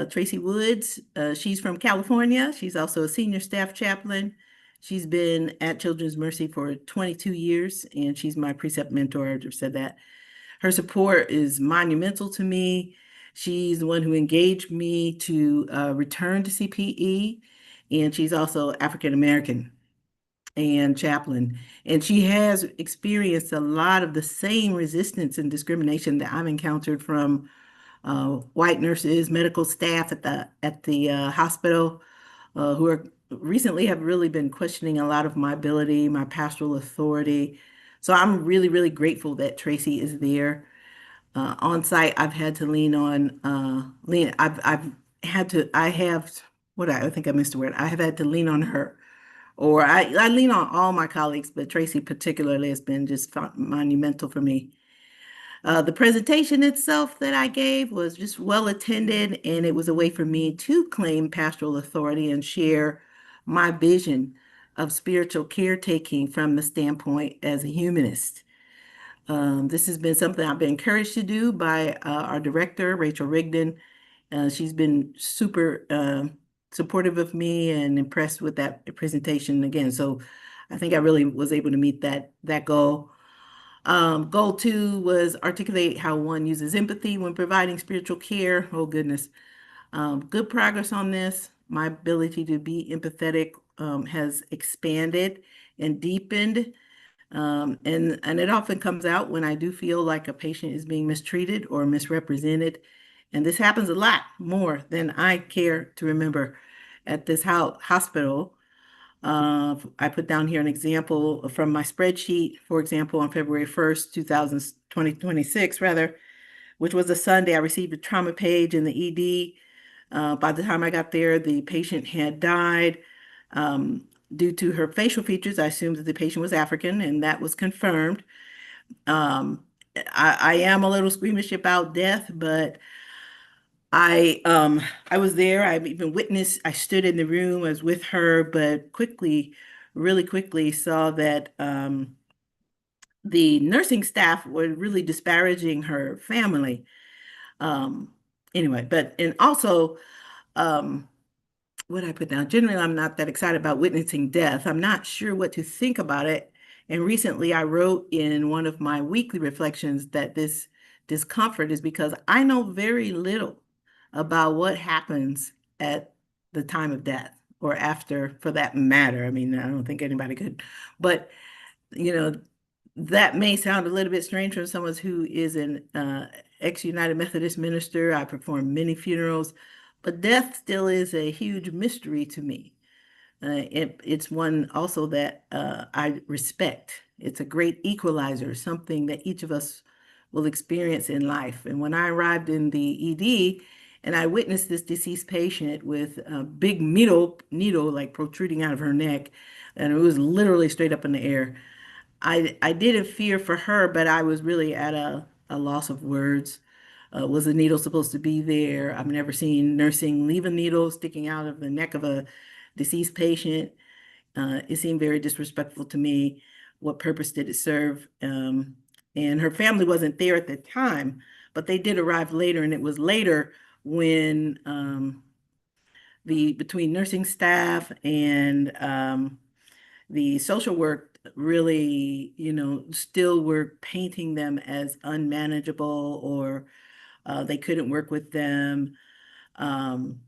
Tracy Woods. She's from California. She's also a senior staff chaplain. She's been at Children's Mercy for 22 years, and she's my precept mentor. I just said that. Her support is monumental to me. She's the one who engaged me to return to CPE, and she's also African American and chaplain. And she has experienced a lot of the same resistance and discrimination that I've encountered from white nurses, medical staff at the hospital, who are recently have really been questioning a lot of my ability, my pastoral authority. So I'm really, really grateful that Tracy is there. On site, I've had to lean on I've had to I have what I think I missed a word. I have had to lean on her, or I lean on all my colleagues, but Tracy particularly has been just monumental for me. The presentation itself that I gave was just well attended, and it was a way for me to claim pastoral authority and share my vision of spiritual caretaking from the standpoint as a humanist. This has been something I've been encouraged to do by our director, Rachel Rigdon, She's been super supportive of me and impressed with that presentation again. So I think I really was able to meet that goal. Goal 2 was articulate how one uses empathy when providing spiritual care. Oh, goodness. Good progress on this. My ability to be empathetic has expanded and deepened. And it often comes out when I do feel like a patient is being mistreated or misrepresented. And this happens a lot more than I care to remember at this hospital. I put down here an example from my spreadsheet. For example, on February 1st, 2026, rather, which was a Sunday, I received a trauma page in the ED. By the time I got there, the patient had died. Due to her facial features, I assumed that the patient was African, and that was confirmed. Um, I am a little squeamish about death, but I was there. I've even witnessed, I stood in the room, I was with her, but really quickly saw that the nursing staff were really disparaging her family. Um, anyway, and also, um, what I put down, generally, I'm not that excited about witnessing death. I'm not sure what to think about it. And recently I wrote in one of my weekly reflections that this discomfort is because I know very little about what happens at the time of death or after, for that matter. I mean, I don't think anybody could, but you know, that may sound a little bit strange from someone who is an ex-United Methodist minister. I perform many funerals, but death still is a huge mystery to me. It's one also that I respect. It's a great equalizer, something that each of us will experience in life. And when I arrived in the ED and I witnessed this deceased patient with a big needle like protruding out of her neck, and it was literally straight up in the air. I didn't fear for her, but I was really at a loss of words. Was the needle supposed to be there? I've never seen nursing leave a needle sticking out of the neck of a deceased patient. It seemed very disrespectful to me. What purpose did it serve? And her family wasn't there at the time, but they did arrive later, and it was later when between nursing staff and the social work really, still were painting them as unmanageable or they couldn't work with them. Um,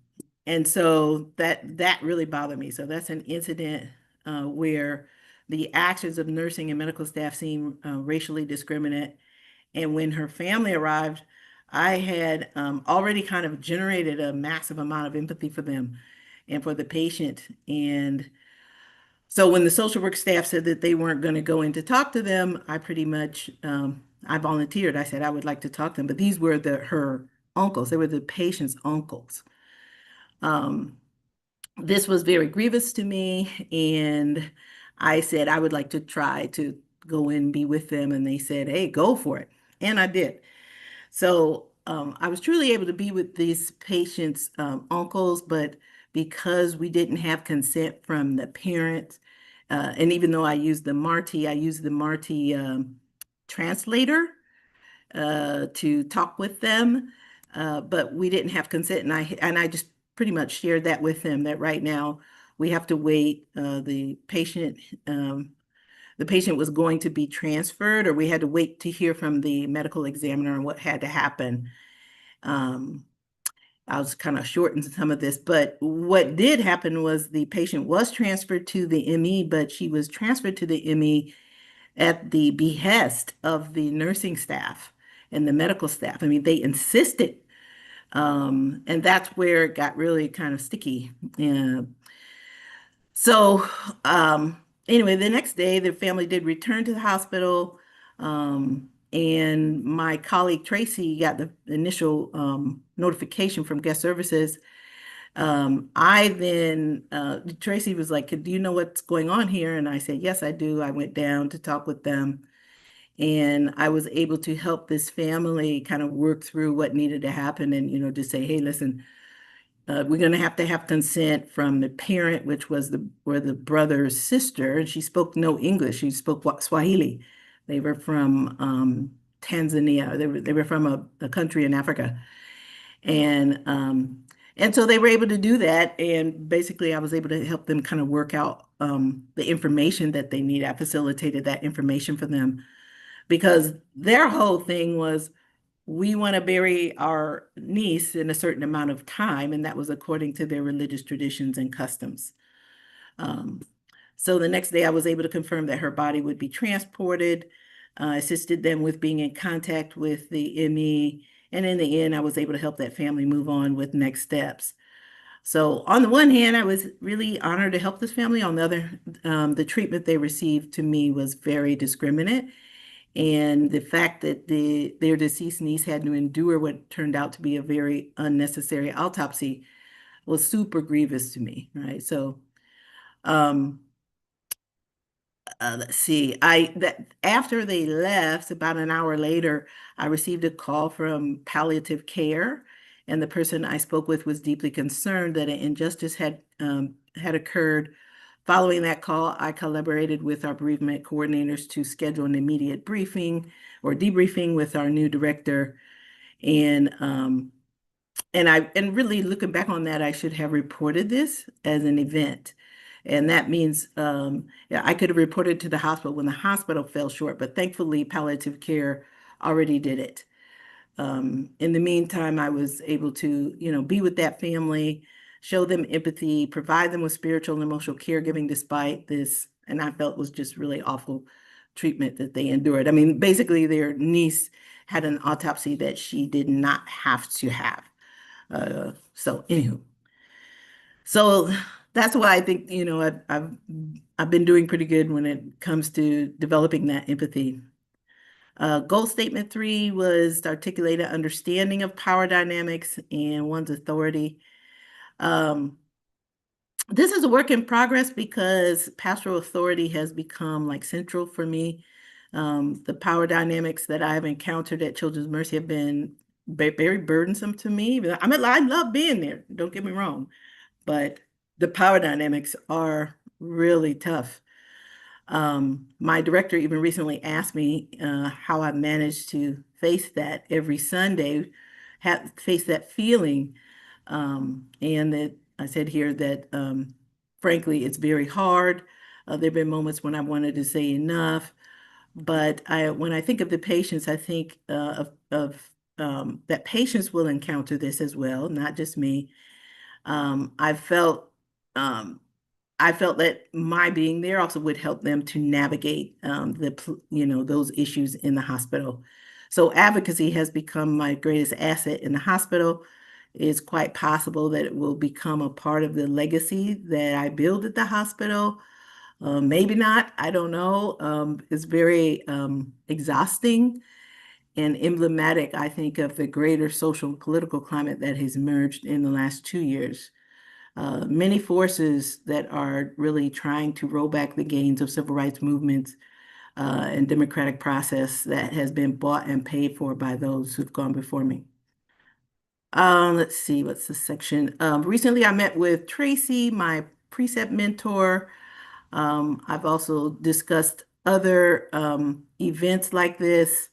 and so that really bothered me. So that's an incident where the actions of nursing and medical staff seem racially discriminate. And when her family arrived, I had already kind of generated a massive amount of empathy for them and for the patient. And so when the social work staff said that they weren't going to go in to talk to them, I pretty much I volunteered. I said I would like to talk to them, but these were her uncles. They were the patient's uncles. This was very grievous to me, and I said I would like to try to go in and be with them, and they said, "Hey, go for it," and I did. So I was truly able to be with these patients' uncles, but because we didn't have consent from the parents, and even though I used the Marti translator to talk with them, but we didn't have consent, and I just pretty much shared that with them that right now we have to wait. The patient was going to be transferred, or we had to wait to hear from the medical examiner on what had to happen. I was kind of shortened some of this, but what did happen was the patient was transferred to the ME, but she was transferred to the ME at the behest of the nursing staff and the medical staff. I mean, they insisted. And that's where it got really kind of sticky. So, anyway, the next day, the family did return to the hospital. And my colleague Tracy got the initial notification from guest services. Tracy was like, "Do you know what's going on here?" And I said, "Yes, I do." I went down to talk with them, and I was able to help this family kind of work through what needed to happen and, just say, "Hey, listen, we're going to have consent from the parent, which was the brother's sister, and she spoke no English. She spoke Swahili. They were from Tanzania. They were from a country in Africa. And so they were able to do that. And basically, I was able to help them kind of work out the information that they need. I facilitated that information for them because their whole thing was, we want to bury our niece in a certain amount of time, and that was according to their religious traditions and customs. Um, so the next day, I was able to confirm that her body would be transported, assisted them with being in contact with the ME, and in the end, I was able to help that family move on with next steps. So on the one hand, I was really honored to help this family. On the other, the treatment they received to me was very discriminate. And the fact that their deceased niece had to endure what turned out to be a very unnecessary autopsy was super grievous to me, right? So, um, let's see, that after they left, about an hour later, I received a call from palliative care, and the person I spoke with was deeply concerned that an injustice had occurred. Following that call, I collaborated with our bereavement coordinators to schedule an immediate briefing or debriefing with our new director. And really looking back on that, I should have reported this as an event. And that means yeah, I could have reported to the hospital when the hospital fell short, but thankfully palliative care already did it. In the meantime, I was able to, be with that family, show them empathy, provide them with spiritual and emotional caregiving despite this, and I felt was just really awful treatment that they endured. I mean, basically, their niece had an autopsy that she did not have to have. So anywho, so that's why I think, I've been doing pretty good when it comes to developing that empathy. Goal statement 3 was to articulate an understanding of power dynamics and one's authority. This is a work in progress because pastoral authority has become like central for me. The power dynamics that I've encountered at Children's Mercy have been very burdensome to me. I love being there, don't get me wrong, but the power dynamics are really tough. My director even recently asked me how I managed to face that every Sunday, face that feeling. And that I said here that, frankly, it's very hard. There have been moments when I wanted to say enough, but when I think of the patients, I think that patients will encounter this as well, not just me. Um, I felt um, I felt that my being there also would help them to navigate those issues in the hospital. So advocacy has become my greatest asset in the hospital. It's quite possible that it will become a part of the legacy that I build at the hospital. Maybe not, I don't know. It's very exhausting and emblematic, I think, of the greater social and political climate that has emerged in the last 2 years. Many forces that are really trying to roll back the gains of civil rights movements and democratic process that has been bought and paid for by those who've gone before me. Let's see, what's the section? Recently, I met with Tracy, my precept mentor. I've also discussed other events like this.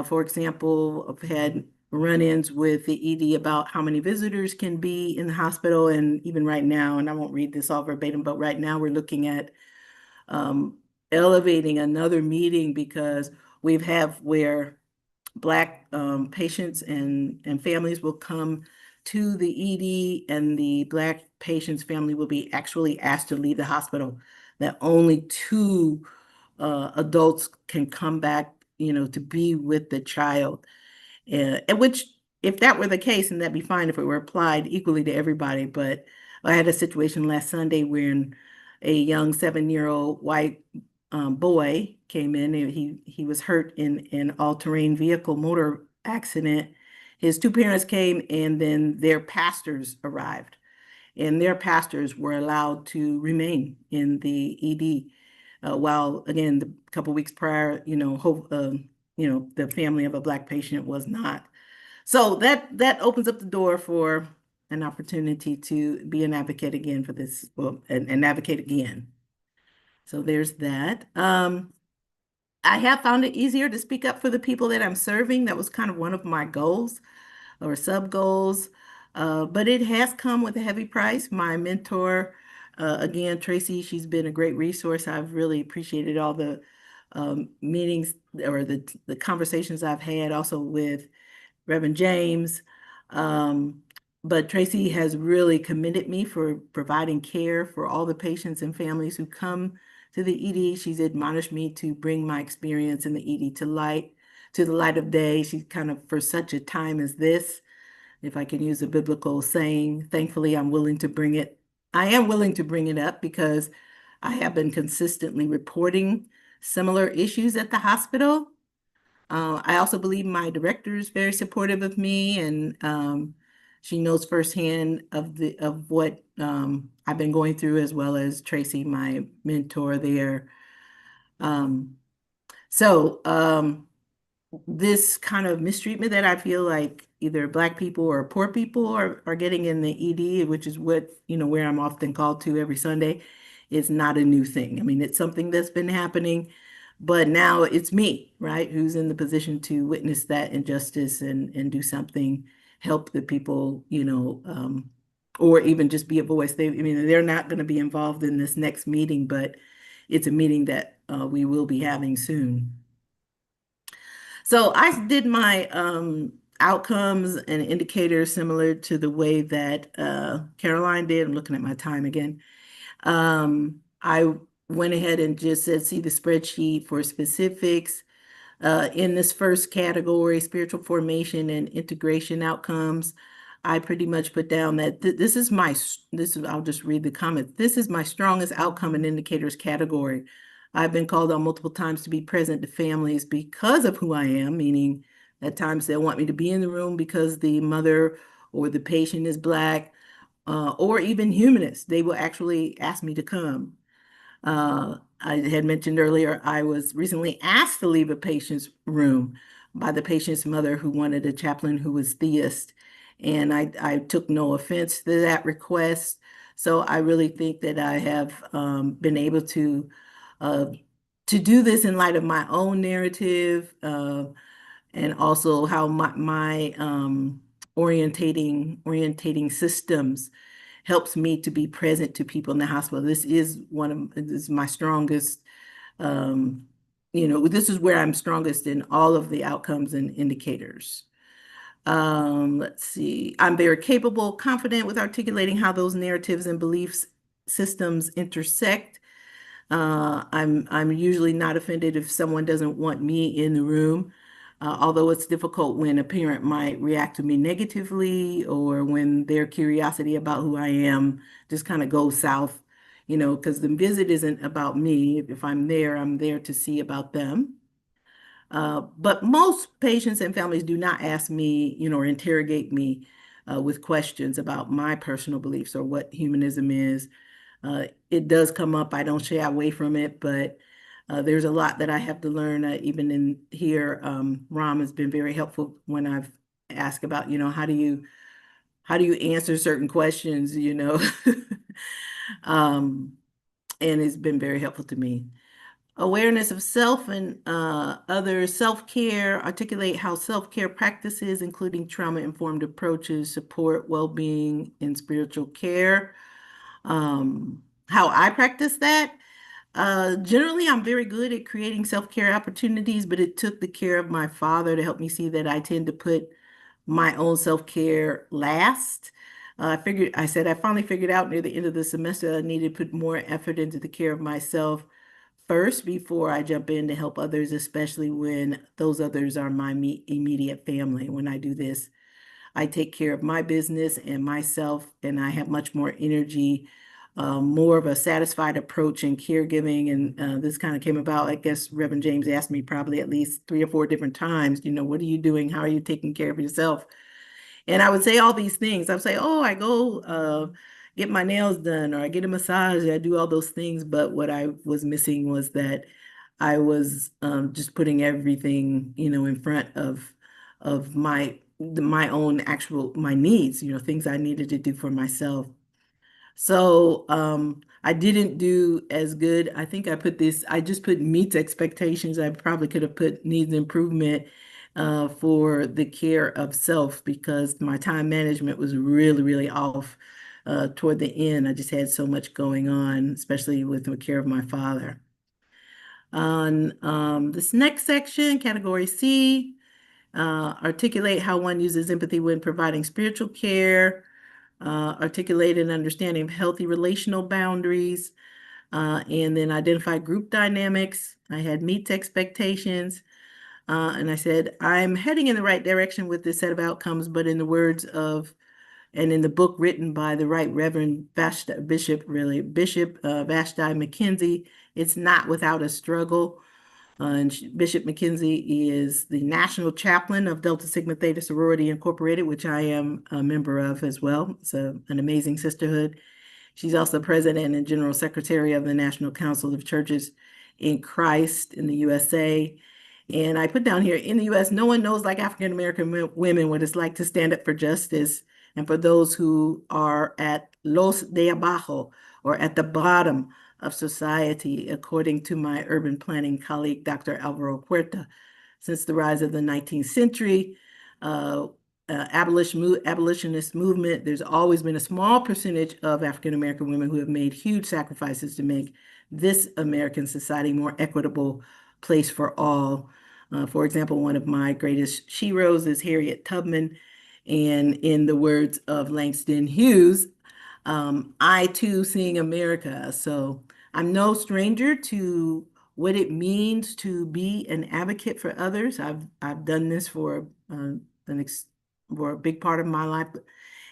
For example, I've had run-ins with the ED about how many visitors can be in the hospital. And even right now, and I won't read this all verbatim, but right now we're looking at elevating another meeting because we've have where Black patients and families will come to the ED, and the Black patient's family will be actually asked to leave the hospital, that only two adults can come back, to be with the child. And which, if that were the case, and that'd be fine if it were applied equally to everybody. But I had a situation last Sunday when a young 7-year-old white boy came in, and he was hurt in an all-terrain vehicle motor accident. His two parents came, and then their pastors arrived, and their pastors were allowed to remain in the ED. While again, the couple weeks prior, the family of a Black patient was not. So that opens up the door for an opportunity to be an advocate again for this, well, and advocate again. So there's that. I have found it easier to speak up for the people that I'm serving. That was kind of one of my goals. or sub goals. But it has come with a heavy price. My mentor, again, Tracy, she's been a great resource. I've really appreciated all the meetings or the conversations I've had also with Reverend James. Um, but Tracy has really commended me for providing care for all the patients and families who come to the ED. She's admonished me to bring my experience in the ED to the light of day. She's kind of for such a time as this, if I can use a biblical saying, thankfully I'm willing to bring it. I am willing to bring it up because I have been consistently reporting similar issues at the hospital. I also believe my director is very supportive of me, and she knows firsthand of what I've been going through, as well as Tracy, my mentor there. Um, so this kind of mistreatment that I feel like either Black people or poor people are getting in the ED, which is what, where I'm often called to every Sunday, is not a new thing. I mean, it's something that's been happening, but now it's me, right, who's in the position to witness that injustice and do something, help the people, or even just be a voice. They're not going to be involved in this next meeting, but it's a meeting that we will be having soon. So I did my outcomes and indicators similar to the way that Caroline did. I'm looking at my time again. I went ahead and just said, see the spreadsheet for specifics. In this first category, spiritual formation and integration outcomes, I pretty much put down that I'll just read the comment. This is my strongest outcome and indicators category. I've been called on multiple times to be present to families because of who I am, meaning at times they want me to be in the room because the mother or the patient is Black, or even humanist. They will actually ask me to come. I had mentioned earlier, I was recently asked to leave a patient's room by the patient's mother who wanted a chaplain who was theist. And I took no offense to that request. So I really think that I have been able uh, to do this in light of my own narrative, and also how my orientating systems helps me to be present to people in the hospital. This is my strongest, this is where I'm strongest in all of the outcomes and indicators. Let's see. I'm very capable, confident with articulating how those narratives and beliefs systems intersect. I'm usually not offended if someone doesn't want me in the room, although it's difficult when a parent might react to me negatively or when their curiosity about who I am just kind of goes south, because the visit isn't about me. If I'm there to see about them. But most patients and families do not ask me, or interrogate me with questions about my personal beliefs or what humanism is. It does come up. I don't shy away from it, but there's a lot that I have to learn. Even in here, Ram has been very helpful when I've asked about, how do you answer certain questions, and it's been very helpful to me. Awareness of self and other self-care, articulate how self-care practices, including trauma-informed approaches, support well-being and spiritual care. How I practice that. Generally, I'm very good at creating self-care opportunities, but it took the care of my father to help me see that I tend to put my own self-care last. I finally figured out near the end of the semester that I needed to put more effort into the care of myself first before I jump in to help others, especially when those others are my immediate family. When I do this, I take care of my business and myself, and I have much more energy, more of a satisfied approach in caregiving. And this kind of came about, I guess Reverend James asked me probably at least 3 or 4 different times, what are you doing? How are you taking care of yourself? And I would say all these things. I would say, oh, I go get my nails done, or I get a massage, I do all those things. But what I was missing was that I was just putting everything, in front of my own my needs, things I needed to do for myself. So I didn't do as good. I think I just put meets expectations. I probably could have put needs improvement. for the care of self because my time management was really, really off toward the end. I just had so much going on, especially with the care of my father. On this next section, category C, articulate how one uses empathy when providing spiritual care, articulate an understanding of healthy relational boundaries, and then identify group dynamics. I had meets expectations. And I said, I'm heading in the right direction with this set of outcomes, but in the words of, and in the book written by the Right Reverend Bishop Vashti McKenzie, it's not without a struggle. And Bishop McKenzie is the national chaplain of Delta Sigma Theta Sorority Incorporated, which I am a member of as well. It's an amazing sisterhood. She's also president and general secretary of the National Council of Churches in Christ in the USA. And I put down here, in the US, no one knows like African American women what it's like to stand up for justice and for those who are at los de abajo, or at the bottom of society, according to my urban planning colleague, Dr. Alvaro Puerta. Since the rise of the 19th century, abolitionist movement, there's always been a small percentage of African American women who have made huge sacrifices to make this American society more equitable place for all. For example, one of my greatest sheroes is Harriet Tubman. And in the words of Langston Hughes, I too sing America. So I'm no stranger to what it means to be an advocate for others. I've done this for for a big part of my life,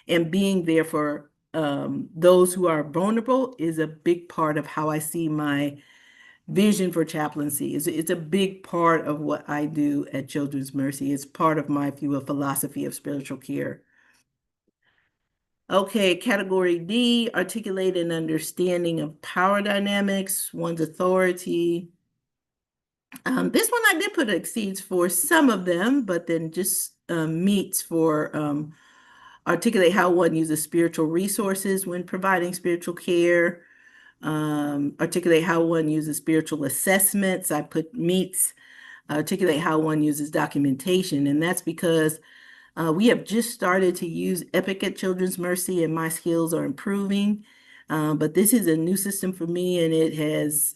and being there for those who are vulnerable is a big part of how I see my vision for chaplaincy. It's a big part of what I do at Children's Mercy. It's part of my, if you will, philosophy of spiritual care. Okay, category D, articulate an understanding of power dynamics, one's authority. This one I did put exceeds for some of them, but then just meets for articulate how one uses spiritual resources when providing spiritual care. Articulate how one uses spiritual assessments. I put meets. Articulate how one uses documentation. And that's because we have just started to use Epic at Children's Mercy, and my skills are improving. But this is a new system for me, and it has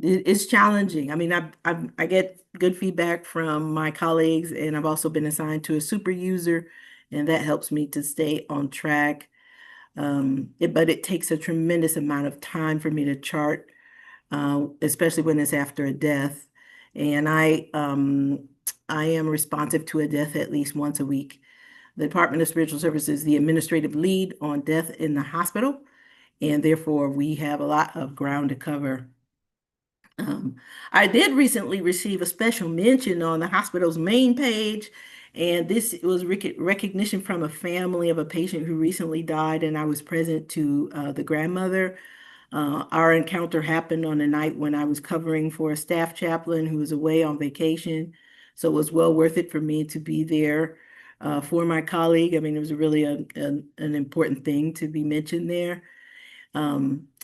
it's challenging. I mean, I get good feedback from my colleagues, and I've also been assigned to a super user, and that helps me to stay on track. But it takes a tremendous amount of time for me to chart, especially when it's after a death. And I am responsive to a death at least once a week. The Department of Spiritual Services is the administrative lead on death in the hospital, and therefore we have a lot of ground to cover. I did recently receive a special mention on the hospital's main page, and this was recognition from a family of a patient who recently died, and I was present to the grandmother. Our encounter happened on a night when I was covering for a staff chaplain who was away on vacation, so it was well worth it for me to be there for my colleague. I mean, it was really an important thing to be mentioned there.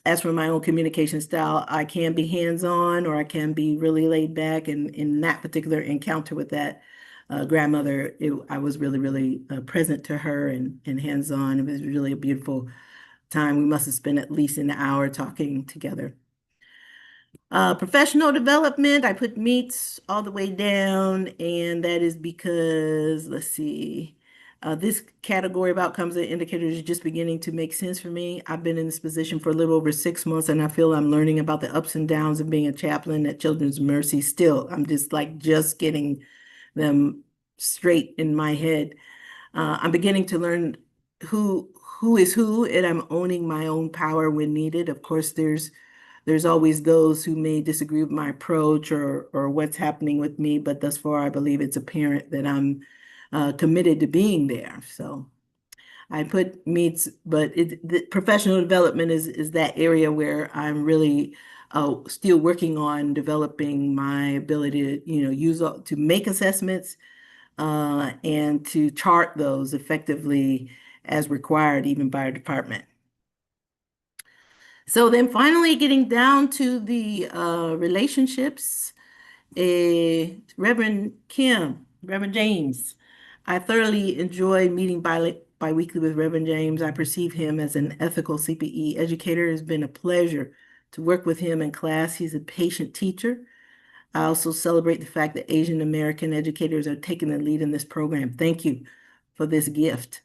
As for my own communication style, I can be hands-on or I can be really laid back. And in that particular encounter with that grandmother, I was really, really present to her and hands-on. It was really a beautiful time. We must have spent at least an hour talking together. Professional development, I put meets all the way down, and that is because, let's see, this category of outcomes and indicators is just beginning to make sense for me. I've been in this position for a little over 6 months, and I feel I'm learning about the ups and downs of being a chaplain at Children's Mercy still. I'm just getting them straight in my head. I'm beginning to learn who is who, and I'm owning my own power when needed. Of course, there's always those who may disagree with my approach or what's happening with me, but thus far I believe it's apparent that I'm committed to being there. So I put meets, but the professional development is that area where I'm really still working on developing my ability to, use to make assessments and to chart those effectively as required, even by our department. So then finally getting down to the relationships, Reverend Kim, Reverend James. I thoroughly enjoy meeting biweekly with Reverend James. I perceive him as an ethical CPE educator. It has been a pleasure to work with him in class. He's a patient teacher. I also celebrate the fact that Asian American educators are taking the lead in this program. Thank you for this gift.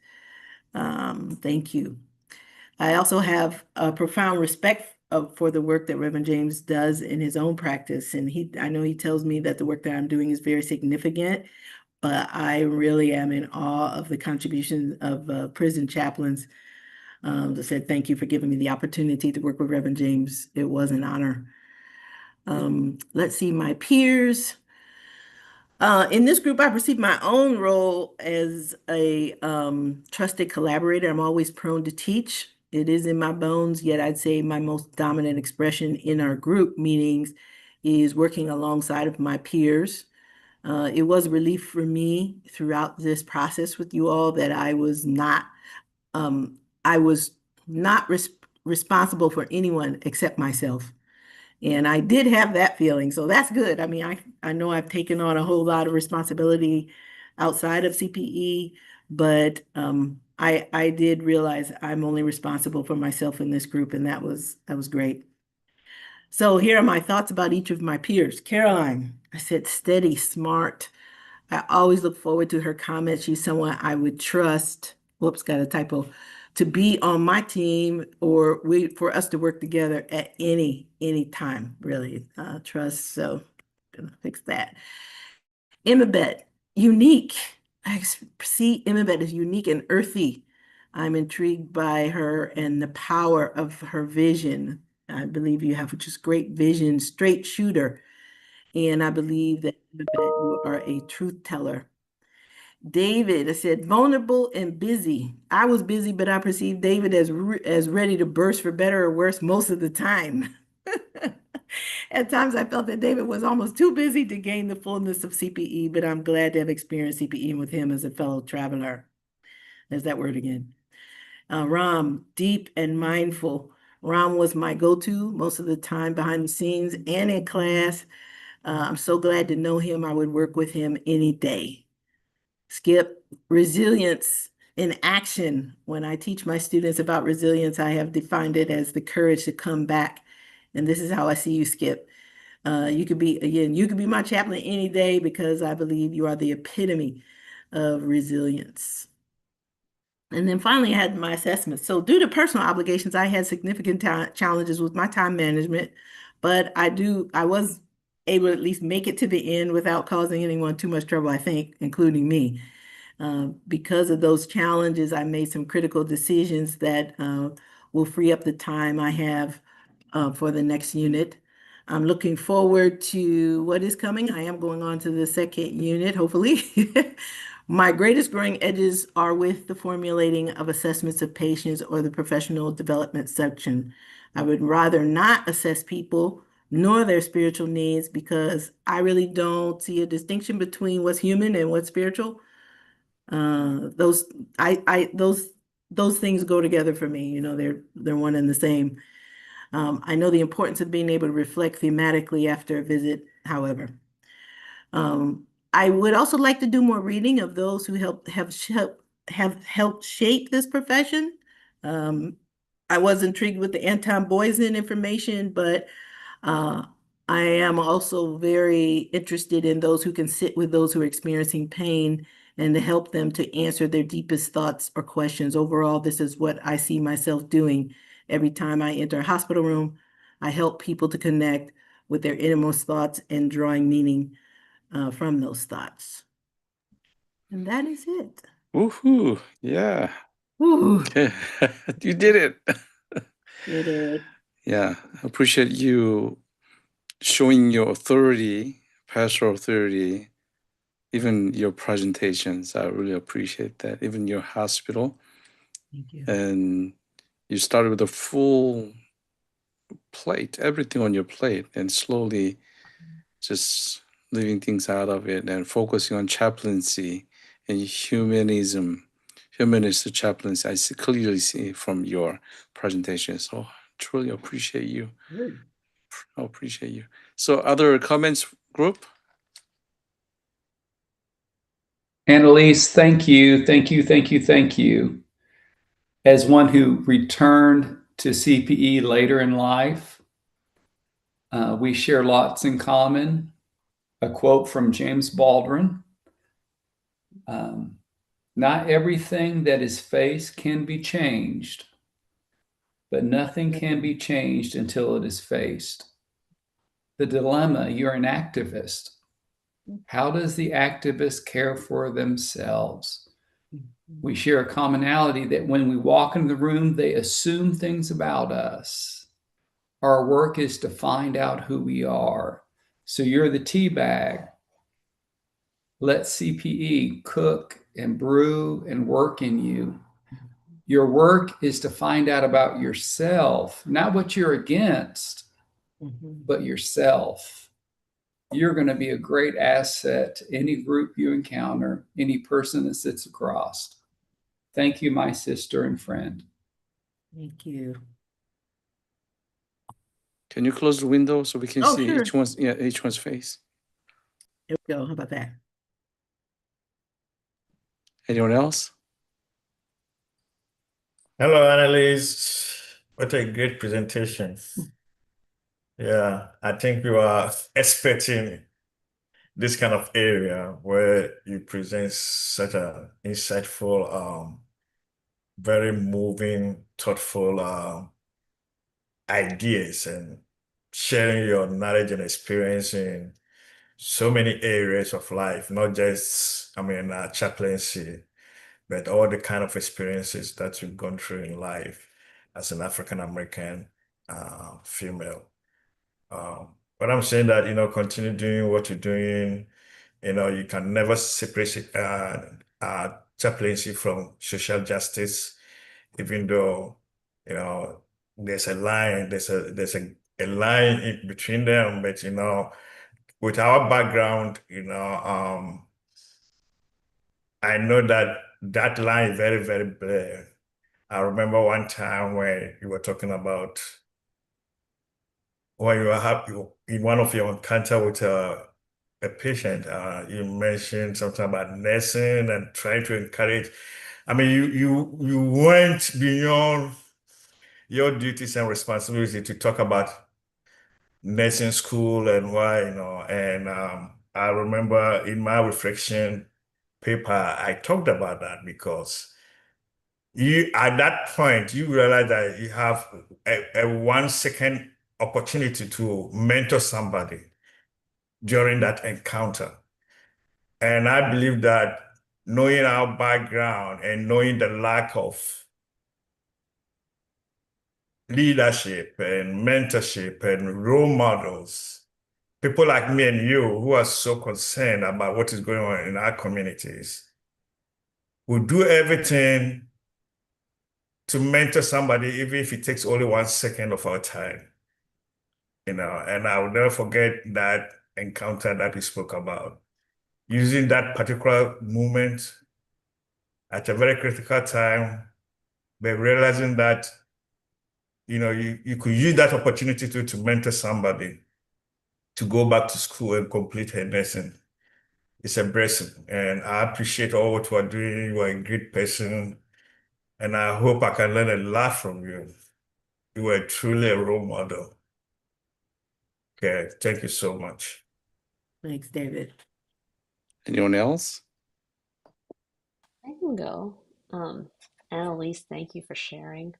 Thank you. I also have a profound respect for the work that Reverend James does in his own practice. And I know he tells me that the work that I'm doing is very significant, but I really am in awe of the contribution of prison chaplains. I said, thank you for giving me the opportunity to work with Reverend James. It was an honor. Let's see, my peers. In this group, I perceive my own role as a trusted collaborator. I'm always prone to teach. It is in my bones, yet I'd say my most dominant expression in our group meetings is working alongside of my peers. It was a relief for me throughout this process with you all that I was not um, responsible for anyone except myself. And I did have that feeling, so that's good. I mean, I know I've taken on a whole lot of responsibility outside of CPE, but I did realize I'm only responsible for myself in this group, and that was great. So here are my thoughts about each of my peers. Caroline, I said steady, smart. I always look forward to her comments. She's someone I would trust. Whoops, got a typo. To be on my team or for us to work together at any time, really. Trust. So gonna fix that. Immabet, unique. I see Immabet as unique and earthy. I'm intrigued by her and the power of her vision. I believe you have just great vision, straight shooter. And I believe that you are a truth teller. David, I said, vulnerable and busy. I was busy, but I perceived David as ready to burst for better or worse most of the time. At times, I felt that David was almost too busy to gain the fullness of CPE, but I'm glad to have experienced CPE with him as a fellow traveler. There's that word again. Ram, deep and mindful. Ram was my go-to most of the time behind the scenes and in class. I'm so glad to know him. I would work with him any day. Skip, resilience in action. When I teach my students about resilience, I have defined it as the courage to come back. And this is how I see you, Skip. You could be my chaplain any day because I believe you are the epitome of resilience. And then finally, I had my assessment. So due to personal obligations, I had significant challenges with my time management, but I was able to at least make it to the end without causing anyone too much trouble, I think, including me. Because of those challenges, I made some critical decisions that will free up the time I have for the next unit. I'm looking forward to what is coming. I am going on to the second unit, hopefully. My greatest growing edges are with the formulating of assessments of patients or the professional development section. I would rather not assess people nor their spiritual needs because I really don't see a distinction between what's human and what's spiritual. Those things go together for me. You know, they're one and the same. I know the importance of being able to reflect thematically after a visit, however. I would also like to do more reading of those who have helped shape this profession. I was intrigued with the Anton Boysen information, but I am also very interested in those who can sit with those who are experiencing pain and to help them to answer their deepest thoughts or questions. Overall, this is what I see myself doing every time I enter a hospital room. I help people to connect with their innermost thoughts and drawing meaning from those thoughts. And that is it. Woohoo! Yeah. Ooh, You did it. did it. Yeah, I appreciate you showing your authority, pastoral authority, even your presentations. I really appreciate that. Even your hospital. Thank you. And you started with a full plate, everything on your plate, and slowly just leaving things out of it and focusing on chaplaincy and humanist chaplaincy. I clearly see from your presentation. So I truly appreciate you. Good. I appreciate you. So other comments, group. Annalise, thank you, thank you, thank you, thank you. As one who returned to CPE later in life, we share lots in common. A quote from James Baldwin, not everything that is faced can be changed, but nothing can be changed until it is faced. The dilemma, you're an activist. How does the activist care for themselves? We share a commonality that when we walk in the room, they assume things about us. Our work is to find out who we are. So you're the tea bag. Let CPE cook and brew and work in you. Your work is to find out about yourself, not what you're against, but yourself. You're going to be a great asset to any group you encounter, any person that sits across. Thank you, my sister and friend. Thank you. Can you close the window so we can see sure. each one's face? There we go. How about that? Anyone else? Hello, Annalise. What a great presentation. Yeah, I think you are expecting this kind of area where you present such an insightful, very moving, thoughtful ideas and sharing your knowledge and experience in so many areas of life, not just, chaplaincy, but all the kind of experiences that you've gone through in life as an African American female. But I'm saying that, continue doing what you're doing. You can never separate chaplaincy from social justice, even though, there's a line, there's a line in between them. But, with our background, I know that that line is very, very blurred. I remember one time when you were talking about when you were happy in one of your encounter with a patient, you mentioned something about nursing and trying to encourage. I mean, you went beyond your duties and responsibility to talk about nursing school and why, and I remember in my reflection paper, I talked about that because you at that point you realize that you have a 1 second opportunity to mentor somebody during that encounter. And I believe that knowing our background and knowing the lack of leadership and mentorship and role models, people like me and you who are so concerned about what is going on in our communities, will do everything to mentor somebody, even if it takes only 1 second of our time. And I will never forget that encounter that we spoke about. Using that particular moment at a very critical time, but realizing that, you could use that opportunity to mentor somebody to go back to school and complete her nursing. It's a blessing. And I appreciate all what you are doing. You are a great person. And I hope I can learn a lot from you. You are truly a role model. Okay, thank you so much. Thanks, David. Anyone else? I can go. Annalise, thank you for sharing.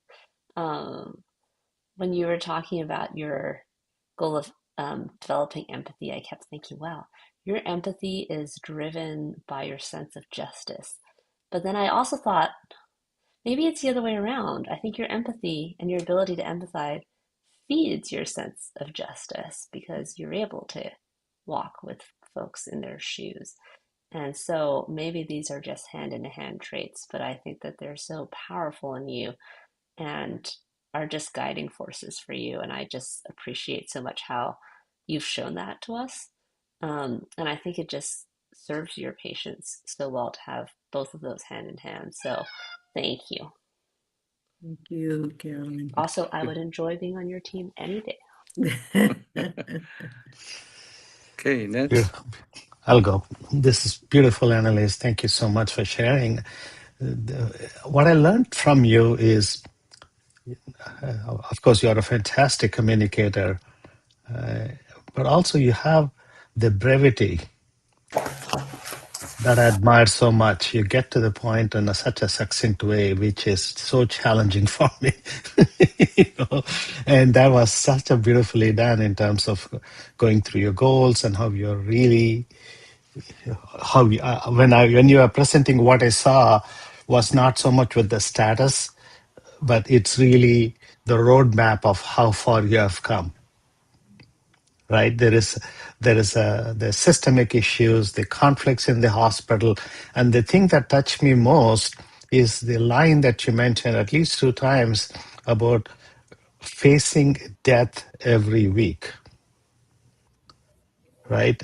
When you were talking about your goal of developing empathy, I kept thinking, wow, your empathy is driven by your sense of justice. But then I also thought, maybe it's the other way around. I think your empathy and your ability to empathize feeds your sense of justice because you're able to walk with folks in their shoes. And so maybe these are just hand in hand traits, but I think that they're so powerful in you and are just guiding forces for you. And I just appreciate so much how you've shown that to us. And I think it just serves your patients so well to have both of those hand in hand. So thank you. Thank you, Carolyn. Also, I would enjoy being on your team any day. Okay, next. I'll go. This is beautiful, Annalise. Thank you so much for sharing. What I learned from you is, of course, you're a fantastic communicator, but also you have the brevity that I admire so much. You get to the point in such a succinct way, which is so challenging for me. You know? And that was such a beautifully done in terms of going through your goals and how you're really when you are presenting what I saw was not so much with the status, but it's really the roadmap of how far you have come. Right, the systemic issues, the conflicts in the hospital, and the thing that touched me most is the line that you mentioned at least 2 times about facing death every week. Right,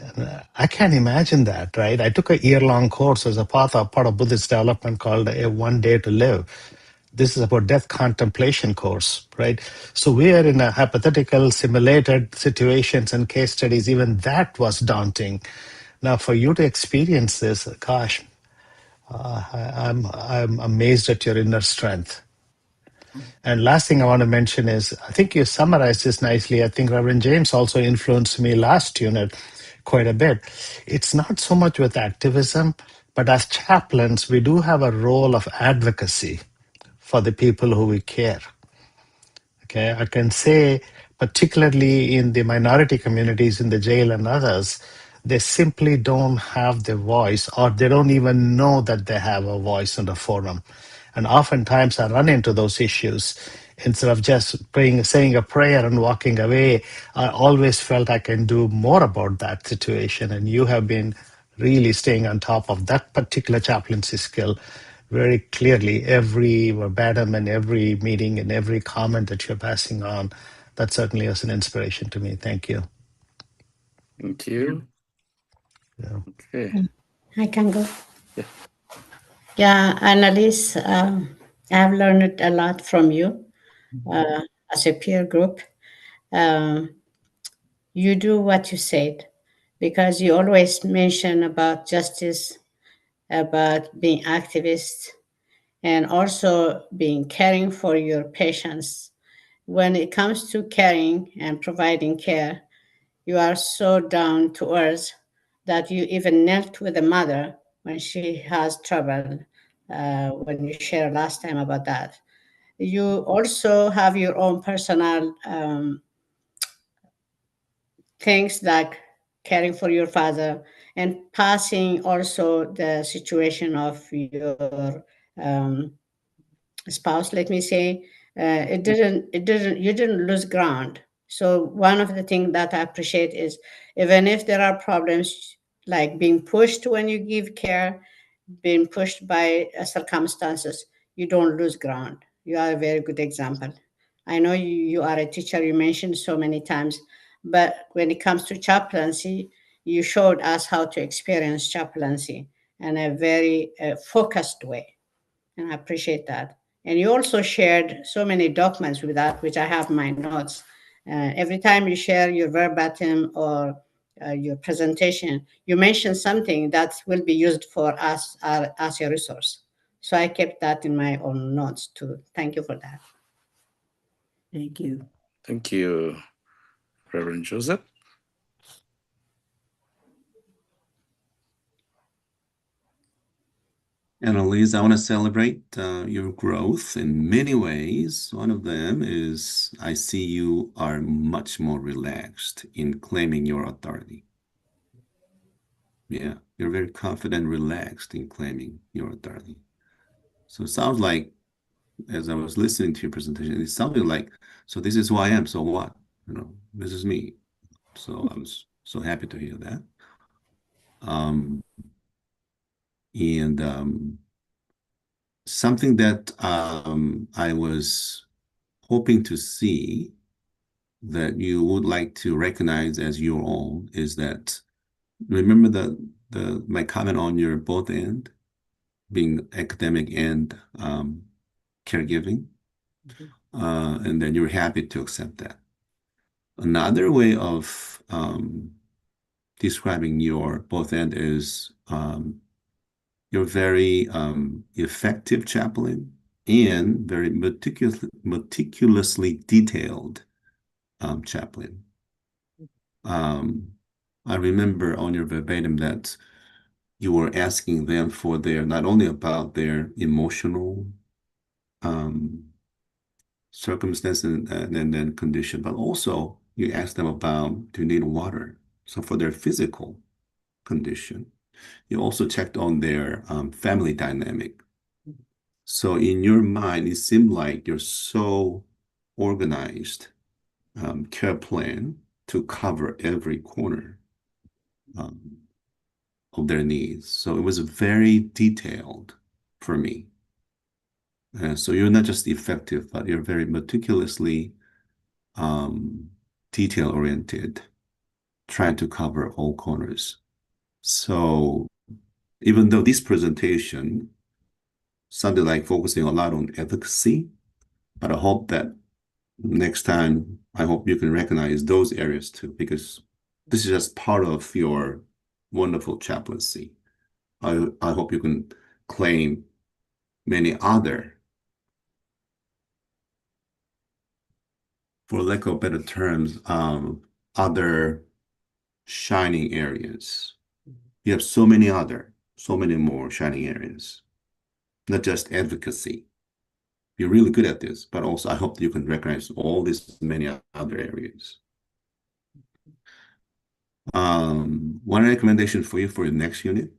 I can't imagine that. Right, I took a year-long course as a part of Buddhist development called a 1 Day to Live. This is about death contemplation course, right? So we are in a hypothetical simulated situations and case studies. Even that was daunting. Now, for you to experience this, gosh, I'm amazed at your inner strength. And last thing I want to mention is, I think you summarized this nicely. I think Reverend James also influenced me last unit quite a bit. It's not so much with activism, but as chaplains, we do have a role of advocacy for the people who we care. Okay, I can say, particularly in the minority communities in the jail and others, they simply don't have the voice, or they don't even know that they have a voice in the forum. And oftentimes I run into those issues. Instead of just praying, saying a prayer and walking away, I always felt I can do more about that situation. And you have been really staying on top of that particular chaplaincy skill very clearly. Every verbatim and every meeting and every comment that you're passing on, that certainly is an inspiration to me. Thank you. Thank you. Yeah. Okay. I can go. Yeah. Yeah, Annalise, I've learned a lot from you as a peer group. You do what you said because you always mention about justice, about being activist, and also being caring for your patients. When it comes to caring and providing care, you are so down to earth that you even knelt with a mother when she has trouble, when you shared last time about that. You also have your own personal things like caring for your father and passing also the situation of your um, spouse, let me say. You didn't lose ground. So one of the things that I appreciate is, even if there are problems like being pushed when you give care, being pushed by circumstances, you don't lose ground. You are a very good example. I know you are a teacher, you mentioned so many times, but when it comes to chaplaincy, you showed us how to experience chaplaincy in a very focused way, and I appreciate that. And you also shared so many documents with that, which I have my notes. Every time you share your verbatim or your presentation, you mention something that will be used for us as a resource. So I kept that in my own notes too. Thank you for that. Thank you. Thank you, Reverend Joseph. Annalise, I want to celebrate your growth in many ways. One of them is I see you are much more relaxed in claiming your authority. Yeah, you're very confident, relaxed in claiming your authority. So it sounds like, as I was listening to your presentation, it sounded like, so this is who I am, so what? This is me. So I was so happy to hear that. And something that I was hoping to see that you would like to recognize as your own is that, remember my comment on your both end, being academic and caregiving, and then you're happy to accept that. Another way of describing your both end is you're very effective chaplain and very meticulously detailed chaplain. I remember on your verbatim that you were asking them for their not only about their emotional circumstance and then condition, but also you asked them about do you need water? So for their physical condition, you also checked on their family dynamic. So in your mind, it seemed like you're so organized care plan to cover every corner of their needs. So it was very detailed for me. So you're not just effective, but you're very meticulously detail oriented, trying to cover all corners. So even though this presentation sounded like focusing a lot on efficacy, but I hope that next time, I hope you can recognize those areas too, because this is just part of your wonderful chaplaincy. I hope you can claim many other, for lack of better terms, other shining areas. You have so many more shining areas, not just advocacy. You're really good at this, but also I hope you can recognize all these many other areas. One recommendation for you for your next unit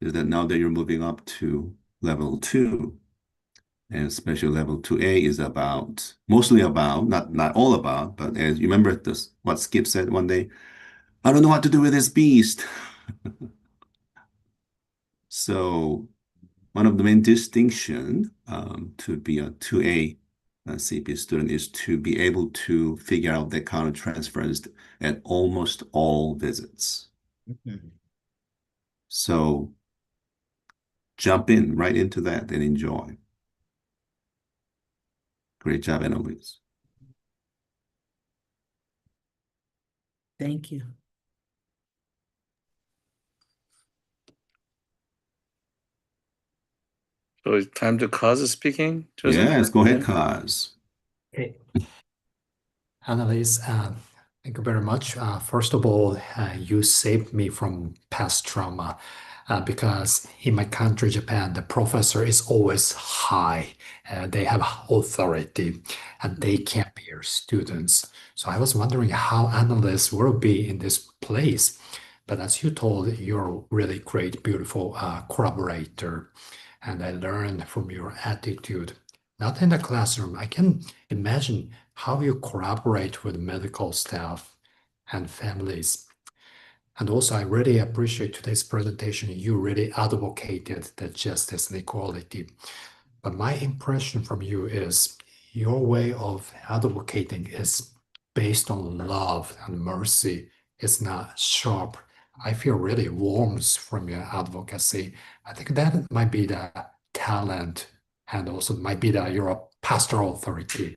is that now that you're moving up to level 2, and especially level 2A is about, mostly about, not all about, but as you remember this, what Skip said one day, I don't know what to do with this beast. So one of the main distinction to be a 2A CP student is to be able to figure out the counter transfers at almost all visits. So jump in right into that and enjoy. Great job, Annalise. Thank you. So it's time to Kaz speaking, Joseph? Yes, go ahead, Kaz. Okay. Annalise, thank you very much. First of all, you saved me from past trauma because in my country, Japan, the professor is always high. They have authority and they can't be your students. So I was wondering how analysts will be in this place. But as you told, you're a really great, beautiful collaborator. And I learned from your attitude, not in the classroom. I can imagine how you collaborate with medical staff and families. And also, I really appreciate today's presentation. You really advocated the justice and equality. But my impression from you is your way of advocating is based on love and mercy. It's not sharp. I feel really warmth from your advocacy. I think that might be the talent and also might be your pastoral authority.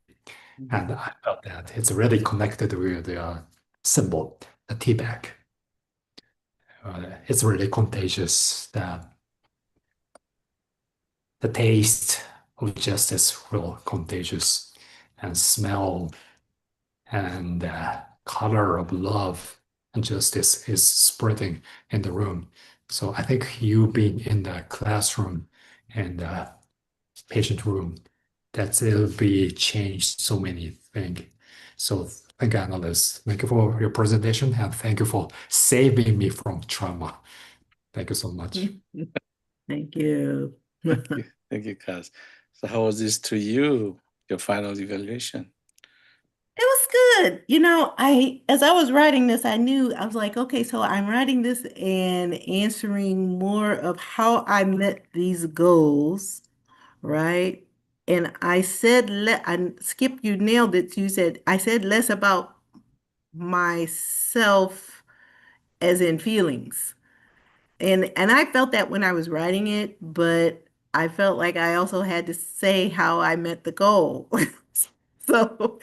And I felt that it's really connected with the symbol, the tea bag. It's really contagious. The taste of justice will contagious, and smell and color of love and justice is spreading in the room. So I think you being in the classroom and the patient room, that it'll be changed so many things. So thank you, analyst. Thank you for your presentation and thank you for saving me from trauma. Thank you so much. Thank you. Thank you, Kaz. So how was this to you, your final evaluation? It was good. As I was writing this, I was like, okay, so I'm writing this and answering more of how I met these goals, right? And I said, Skip, you nailed it. I said less about myself as in feelings. And I felt that when I was writing it, but I felt like I also had to say how I met the goal. So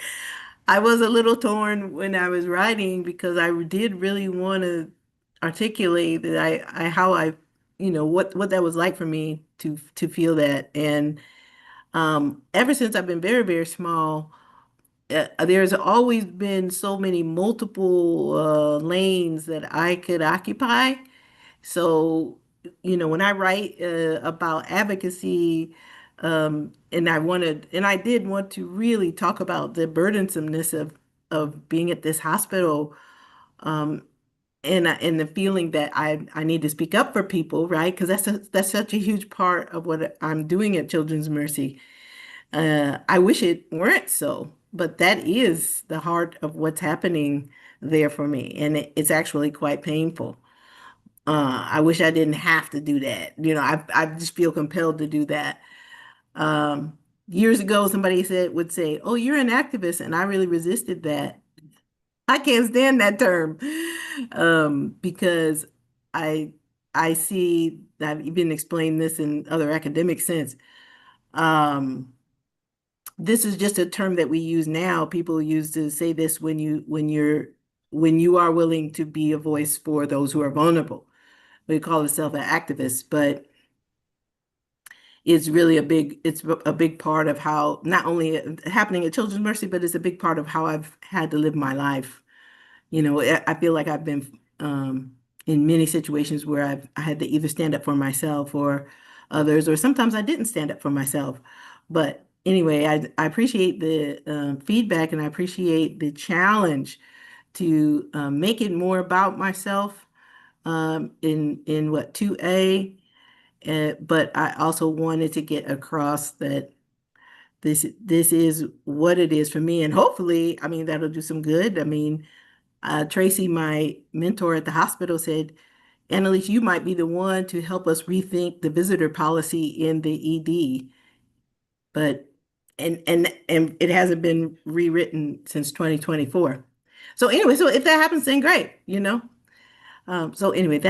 I was a little torn when I was writing because I did really want to articulate that I how I, what that was like for me to feel that. And ever since I've been very, very small, there's always been so many multiple lanes that I could occupy. So, when I write about advocacy, and I did want to really talk about the burdensomeness of being at this hospital, and the feeling that I need to speak up for people, right? Because that's such a huge part of what I'm doing at Children's Mercy. I wish it weren't so, but that is the heart of what's happening there for me, and it's actually quite painful. I wish I didn't have to do that. I just feel compelled to do that. Years ago, somebody would say, "Oh, you're an activist," and I really resisted that. I can't stand that term, because I I see I've even explained this in other academic sense. Um, this is just a term that we use now. People use to say this when you are willing to be a voice for those who are vulnerable. We call ourselves an activist, but it's a big part of how not only happening at Children's Mercy, but it's a big part of how I've had to live my life. I feel like I've been in many situations where I had to either stand up for myself or others, or sometimes I didn't stand up for myself. But anyway, I appreciate the feedback, and I appreciate the challenge to make it more about myself in what 2A. But I also wanted to get across that this is what it is for me, and hopefully, I mean, that'll do some good. I mean, Tracy, my mentor at the hospital, said, "Annalise, you might be the one to help us rethink the visitor policy in the ED." But and it hasn't been rewritten since 2024. So anyway, so if that happens, then great. So anyway,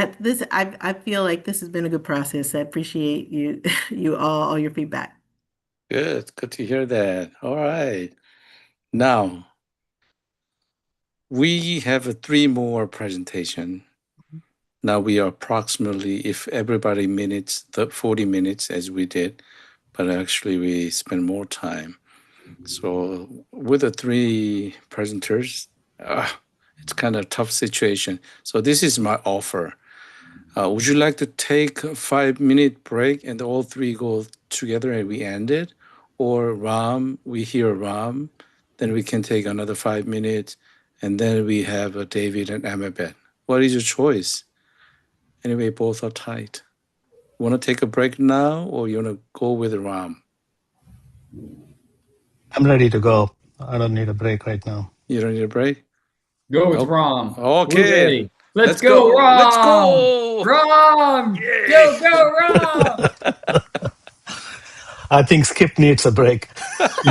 I feel like this has been a good process. I appreciate you you all your feedback. Good to hear that. All right. Now, we have 3 more presentation. Now we are approximately, if everybody minutes, the 40 minutes as we did, but actually we spend more time. So with the 3 presenters, it's kind of a tough situation. So this is my offer. Would you like to take a 5-minute break and all 3 go together and we end it? Or we hear Ram, then we can take another 5 minutes, and then we have David and Amabet. What is your choice? Anyway, both are tight. Want to take a break now, or you want to go with Ram? I'm ready to go. I don't need a break right now. You don't need a break? Go with Rom. Okay. We're ready. Let's go. go, Rom. Let's go. Rom. Yay. Go, Rom. I think Skip needs a break. I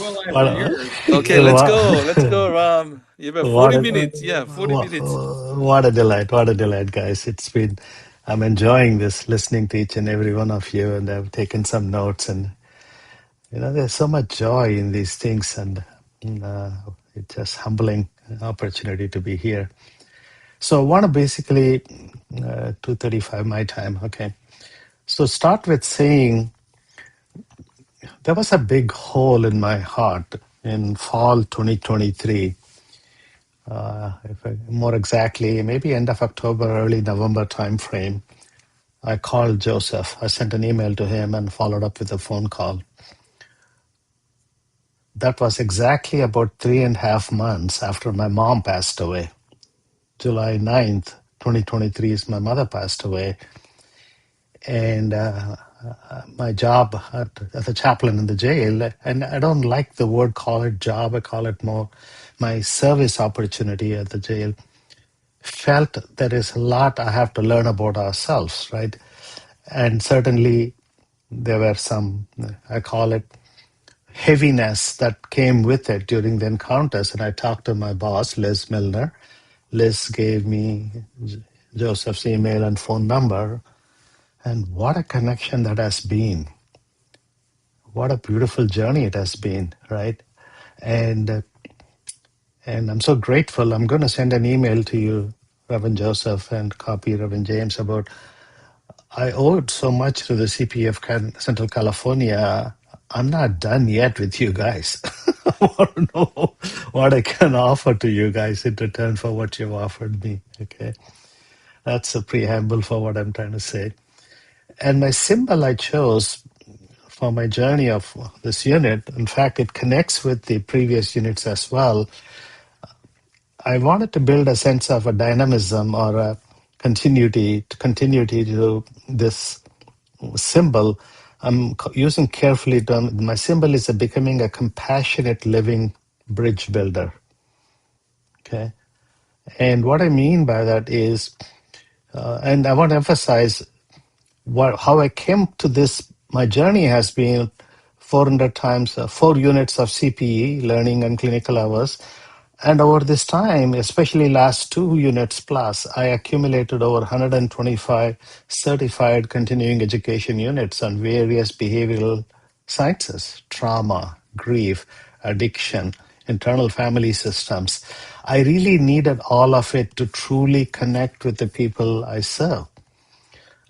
will after yours. Okay, let's go, Ram. You have 40 minutes. Yeah, 40 minutes. What a delight, guys. I'm enjoying this, listening to each and every one of you, and I've taken some notes, and there's so much joy in these things, and it's just humbling opportunity to be here. So I want to basically 2:35 my time. Okay. So start with saying there was a big hole in my heart in fall 2023. More exactly, maybe end of October, early November timeframe. I called Joseph. I sent an email to him and followed up with a phone call. That was exactly about 3.5 months after my mom passed away. July 9th, 2023 is my mother passed away. And my job as a chaplain in the jail, and I don't like the word call it job, I call it more my service opportunity at the jail, felt there is a lot I have to learn about ourselves, right? And certainly there were some, I call it heaviness that came with it during the encounters. And I talked to my boss, Liz Milner. Liz gave me Joseph's email and phone number. And what a connection that has been. What a beautiful journey it has been, right? And And I'm so grateful. I'm going to send an email to you, Reverend Joseph, and copy Reverend James about I owed so much to the CPE of Central California. I'm not done yet with you guys. I want to know what I can offer to you guys in return for what you've offered me. Okay. That's a preamble for what I'm trying to say. And my symbol I chose for my journey of this unit, in fact, it connects with the previous units as well. I wanted to build a sense of a dynamism or a continuity to this symbol. I'm using carefully. My symbol is becoming a compassionate living bridge builder. Okay, and what I mean by that is, and I want to emphasize how I came to this. My journey has been 400 times, 4 units of CPE, learning and clinical hours. And over this time, especially last 2 units plus, I accumulated over 125 certified continuing education units on various behavioral sciences, trauma, grief, addiction, internal family systems. I really needed all of it to truly connect with the people I serve.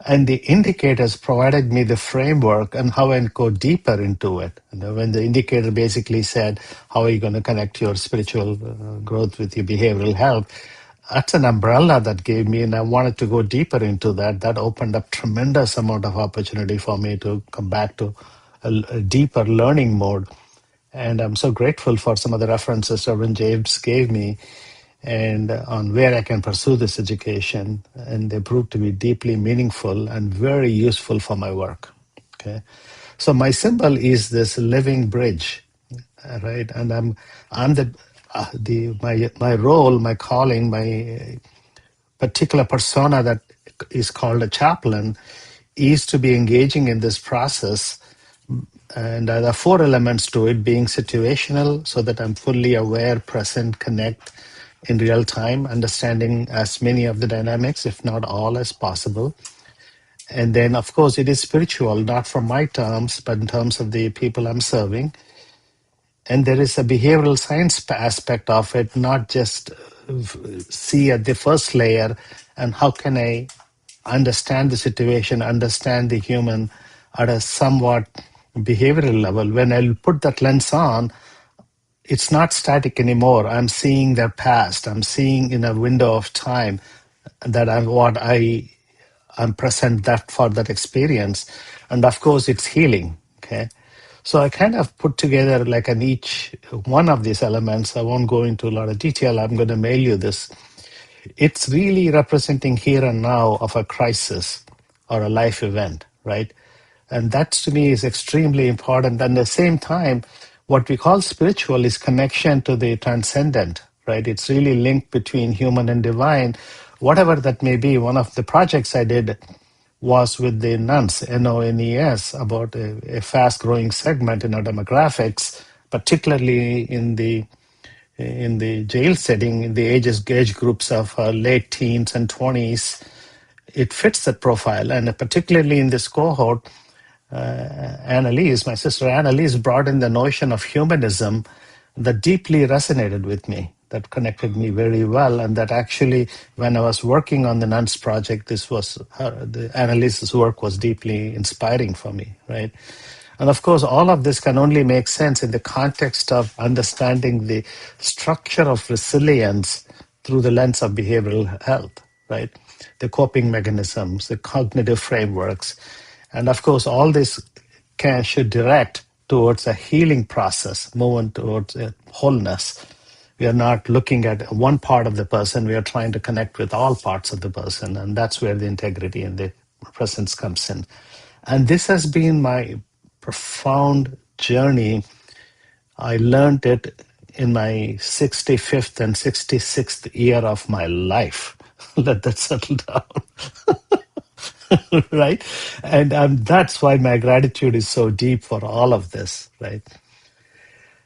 And the indicators provided me the framework and how I go deeper into it. When the indicator basically said, how are you going to connect your spiritual growth with your behavioral health? That's an umbrella that gave me, and I wanted to go deeper into that. That opened up tremendous amount of opportunity for me to come back to a deeper learning mode. And I'm so grateful for some of the references Reverend James gave me and on where I can pursue this education. And they proved to be deeply meaningful and very useful for my work. Okay. So my symbol is this living bridge, right? And I'm my role, my calling, my particular persona that is called a chaplain is to be engaging in this process. And there are 4 elements to it: being situational, so that I'm fully aware, present, connect in real time, understanding as many of the dynamics, if not all, as possible. And then, of course, it is spiritual, not from my terms, but in terms of the people I'm serving. And there is a behavioral science aspect of it, not just see at the first layer and how can I understand the situation, understand the human at a somewhat behavioral level. When I put that lens on, it's not static anymore. I'm seeing their past. I'm seeing in a window of time that I'm present that for that experience. And of course, it's healing. Okay. So I kind of put together like an each one of these elements. I won't go into a lot of detail. I'm going to mail you this. It's really representing here and now of a crisis or a life event, right? And that to me is extremely important. And at the same time, what we call spiritual is connection to the transcendent, right? It's really linked between human and divine, whatever that may be. One of the projects I did was with the nuns, NONES, about a fast-growing segment in our demographics, particularly in the jail setting, in the age groups of late teens and 20s. It fits that profile, and particularly in this cohort, Annalise, my sister Annalise, brought in the notion of humanism that deeply resonated with me, that connected me very well, and that actually, when I was working on the nuns project, this was the Annalise's work was deeply inspiring for me, right? And of course, all of this can only make sense in the context of understanding the structure of resilience through the lens of behavioral health, right? The coping mechanisms, the cognitive frameworks. And of course, all this should direct towards a healing process, moving towards wholeness. We are not looking at one part of the person, we are trying to connect with all parts of the person. And that's where the integrity and the presence comes in. And this has been my profound journey. I learned it in my 65th and 66th year of my life. Let that settle down. Right? And that's why my gratitude is so deep for all of this, right?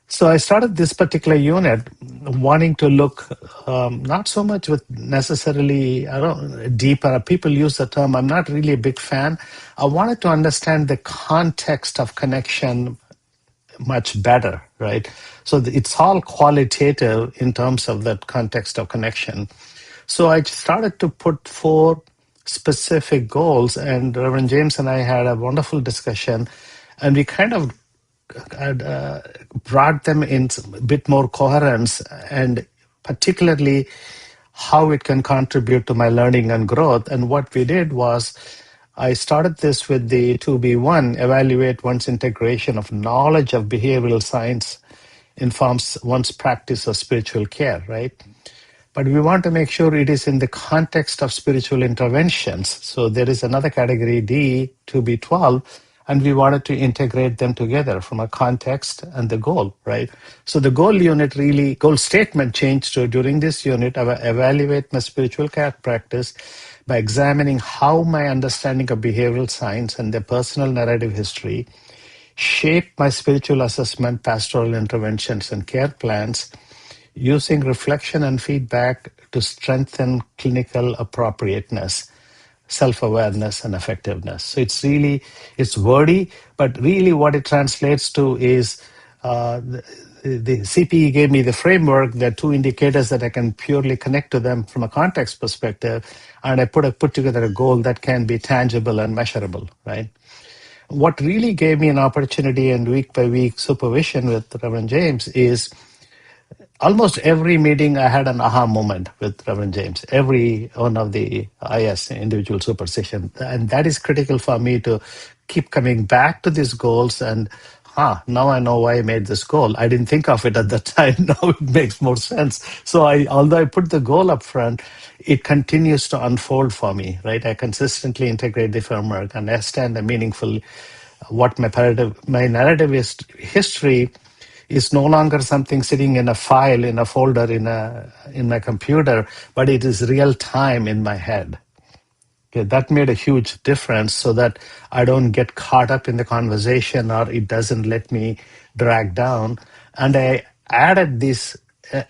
So I started this particular unit wanting to look not so much with necessarily, I don't deeper. People use the term. I'm not really a big fan. I wanted to understand the context of connection much better, right? So it's all qualitative in terms of that context of connection. So I started to put 4 specific goals, and Reverend James and I had a wonderful discussion, and we kind of brought them in a bit more coherence, and particularly how it can contribute to my learning and growth. And what we did was I started this with the 2B1, evaluate one's integration of knowledge of behavioral science informs one's practice of spiritual care, right? But we want to make sure it is in the context of spiritual interventions. So there is another category D, 2B12, and we wanted to integrate them together from a context and the goal, right? So the goal statement changed to, during this unit, I will evaluate my spiritual care practice by examining how my understanding of behavioral science and their personal narrative history shape my spiritual assessment, pastoral interventions, and care plans, using reflection and feedback to strengthen clinical appropriateness, self-awareness, and effectiveness. So it's wordy, but really what it translates to is the CPE gave me the framework. There are 2 indicators that I can purely connect to them from a context perspective, and I put together a goal that can be tangible and measurable, right? What really gave me an opportunity and week by week supervision with Reverend James is almost every meeting I had an aha moment with Reverend James, every one of the IS, individual super session. And that is critical for me to keep coming back to these goals and, now I know why I made this goal. I didn't think of it at the time. Now it makes more sense. So although I put the goal up front, it continues to unfold for me, right? I consistently integrate the framework, understand the meaningful, what my narrative is, history is no longer something sitting in a file, in a folder, in my computer, but it is real time in my head. Okay, that made a huge difference so that I don't get caught up in the conversation or it doesn't let me drag down. And I added these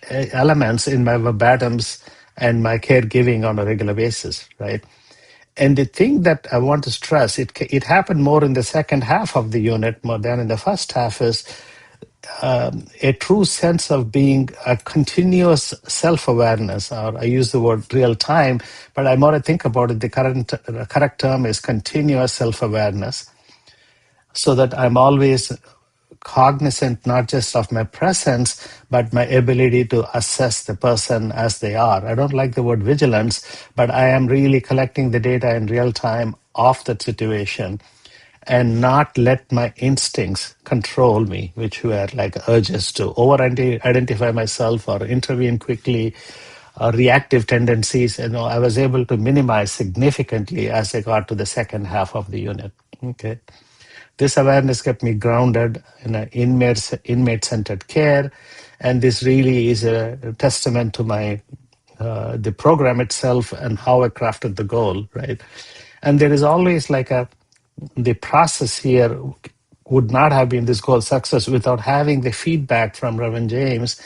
elements in my verbatims and my caregiving on a regular basis, right? And the thing that I want to stress, it happened more in the second half of the unit more than in the first half, is a true sense of being a continuous self-awareness, or I use the word real time, but I more think about it, the correct term is continuous self-awareness, so that I'm always cognizant not just of my presence, but my ability to assess the person as they are. I don't like the word vigilance, but I am really collecting the data in real time of that situation and not let my instincts control me, which were like urges to over-identify myself or intervene quickly, reactive tendencies. I was able to minimize significantly as I got to the second half of the unit. Okay. This awareness kept me grounded in an inmate-centered care, and this really is a testament to my the program itself and how I crafted the goal, right? And there is always the process here would not have been this goal success without having the feedback from Reverend James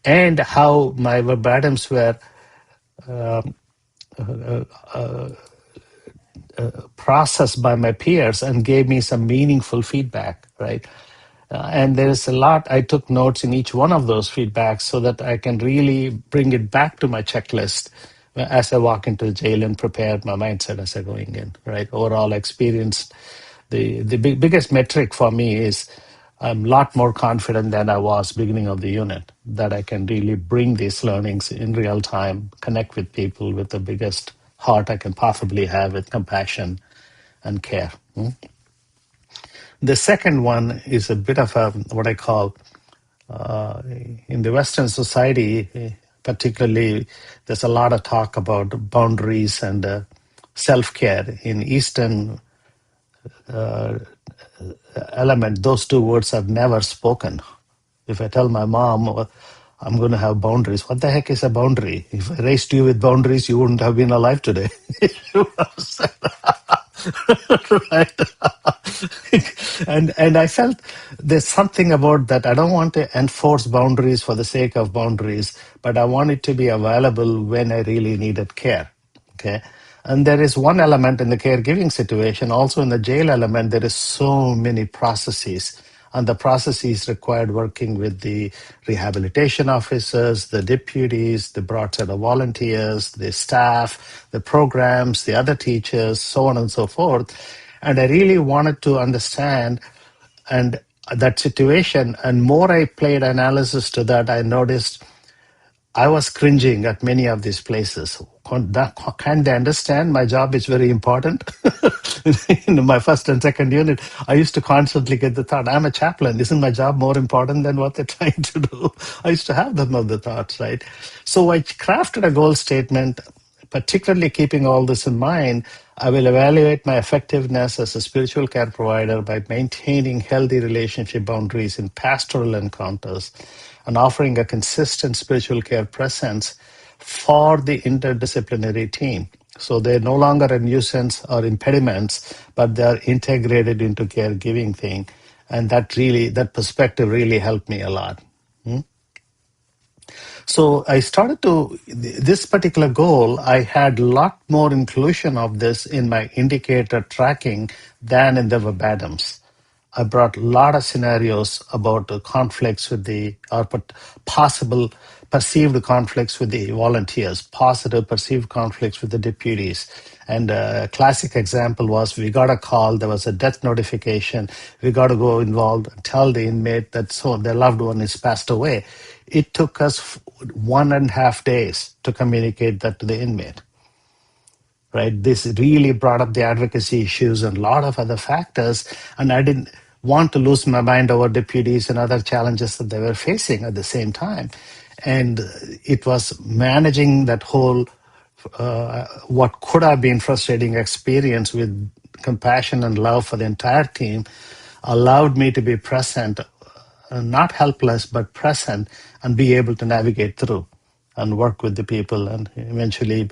and how my verbatims were processed by my peers and gave me some meaningful feedback, right? And there is a lot, I took notes in each one of those feedbacks so that I can really bring it back to my checklist as I walk into the jail and prepare my mindset as I going in, right? Overall experience, the biggest metric for me is I'm a lot more confident than I was beginning of the unit, that I can really bring these learnings in real time, connect with people with the biggest heart I can possibly have with compassion and care. The second one is a bit of what I call in the Western society, particularly, there's a lot of talk about boundaries and self-care. In Eastern element, those 2 words are never spoken. If I tell my mom, I'm going to have boundaries, what the heck is a boundary? If I raised you with boundaries, you wouldn't have been alive today. Right. and I felt there's something about that. I don't want to enforce boundaries for the sake of boundaries, but I want it to be available when I really needed care. Okay. And there is one element in the caregiving situation, also in the jail element, there is so many processes and the processes required working with the rehabilitation officers, the deputies, the broad set of volunteers, the staff, the programs, the other teachers, so on and so forth. And I really wanted to understand and that situation. And more I played analysis to that, I noticed I was cringing at many of these places. Can't they understand my job is very important? In my first and second unit, I used to constantly get the thought, I'm a chaplain. Isn't my job more important than what they're trying to do? I used to have them of the thoughts, right? So I crafted a goal statement, particularly keeping all this in mind. I will evaluate my effectiveness as a spiritual care provider by maintaining healthy relationship boundaries in pastoral encounters and offering a consistent spiritual care presence for the interdisciplinary team. So they're no longer a nuisance or impediments, but they're integrated into caregiving thing. And that perspective really helped me a lot. So I started to, this particular goal, I had a lot more inclusion of this in my indicator tracking than in the verbatims. I brought a lot of scenarios about the conflicts with possible perceived conflicts with the volunteers, positive perceived conflicts with the deputies. And a classic example was we got a call, there was a death notification, we got to go involved, tell the inmate that so their loved one is passed away. It took us 1.5 days to communicate that to the inmate. Right? This really brought up the advocacy issues and a lot of other factors. And I didn't want to lose my mind over deputies and other challenges that they were facing at the same time. And it was managing that whole, what could have been frustrating experience with compassion and love for the entire team allowed me to be present, not helpless, but present and be able to navigate through and work with the people and eventually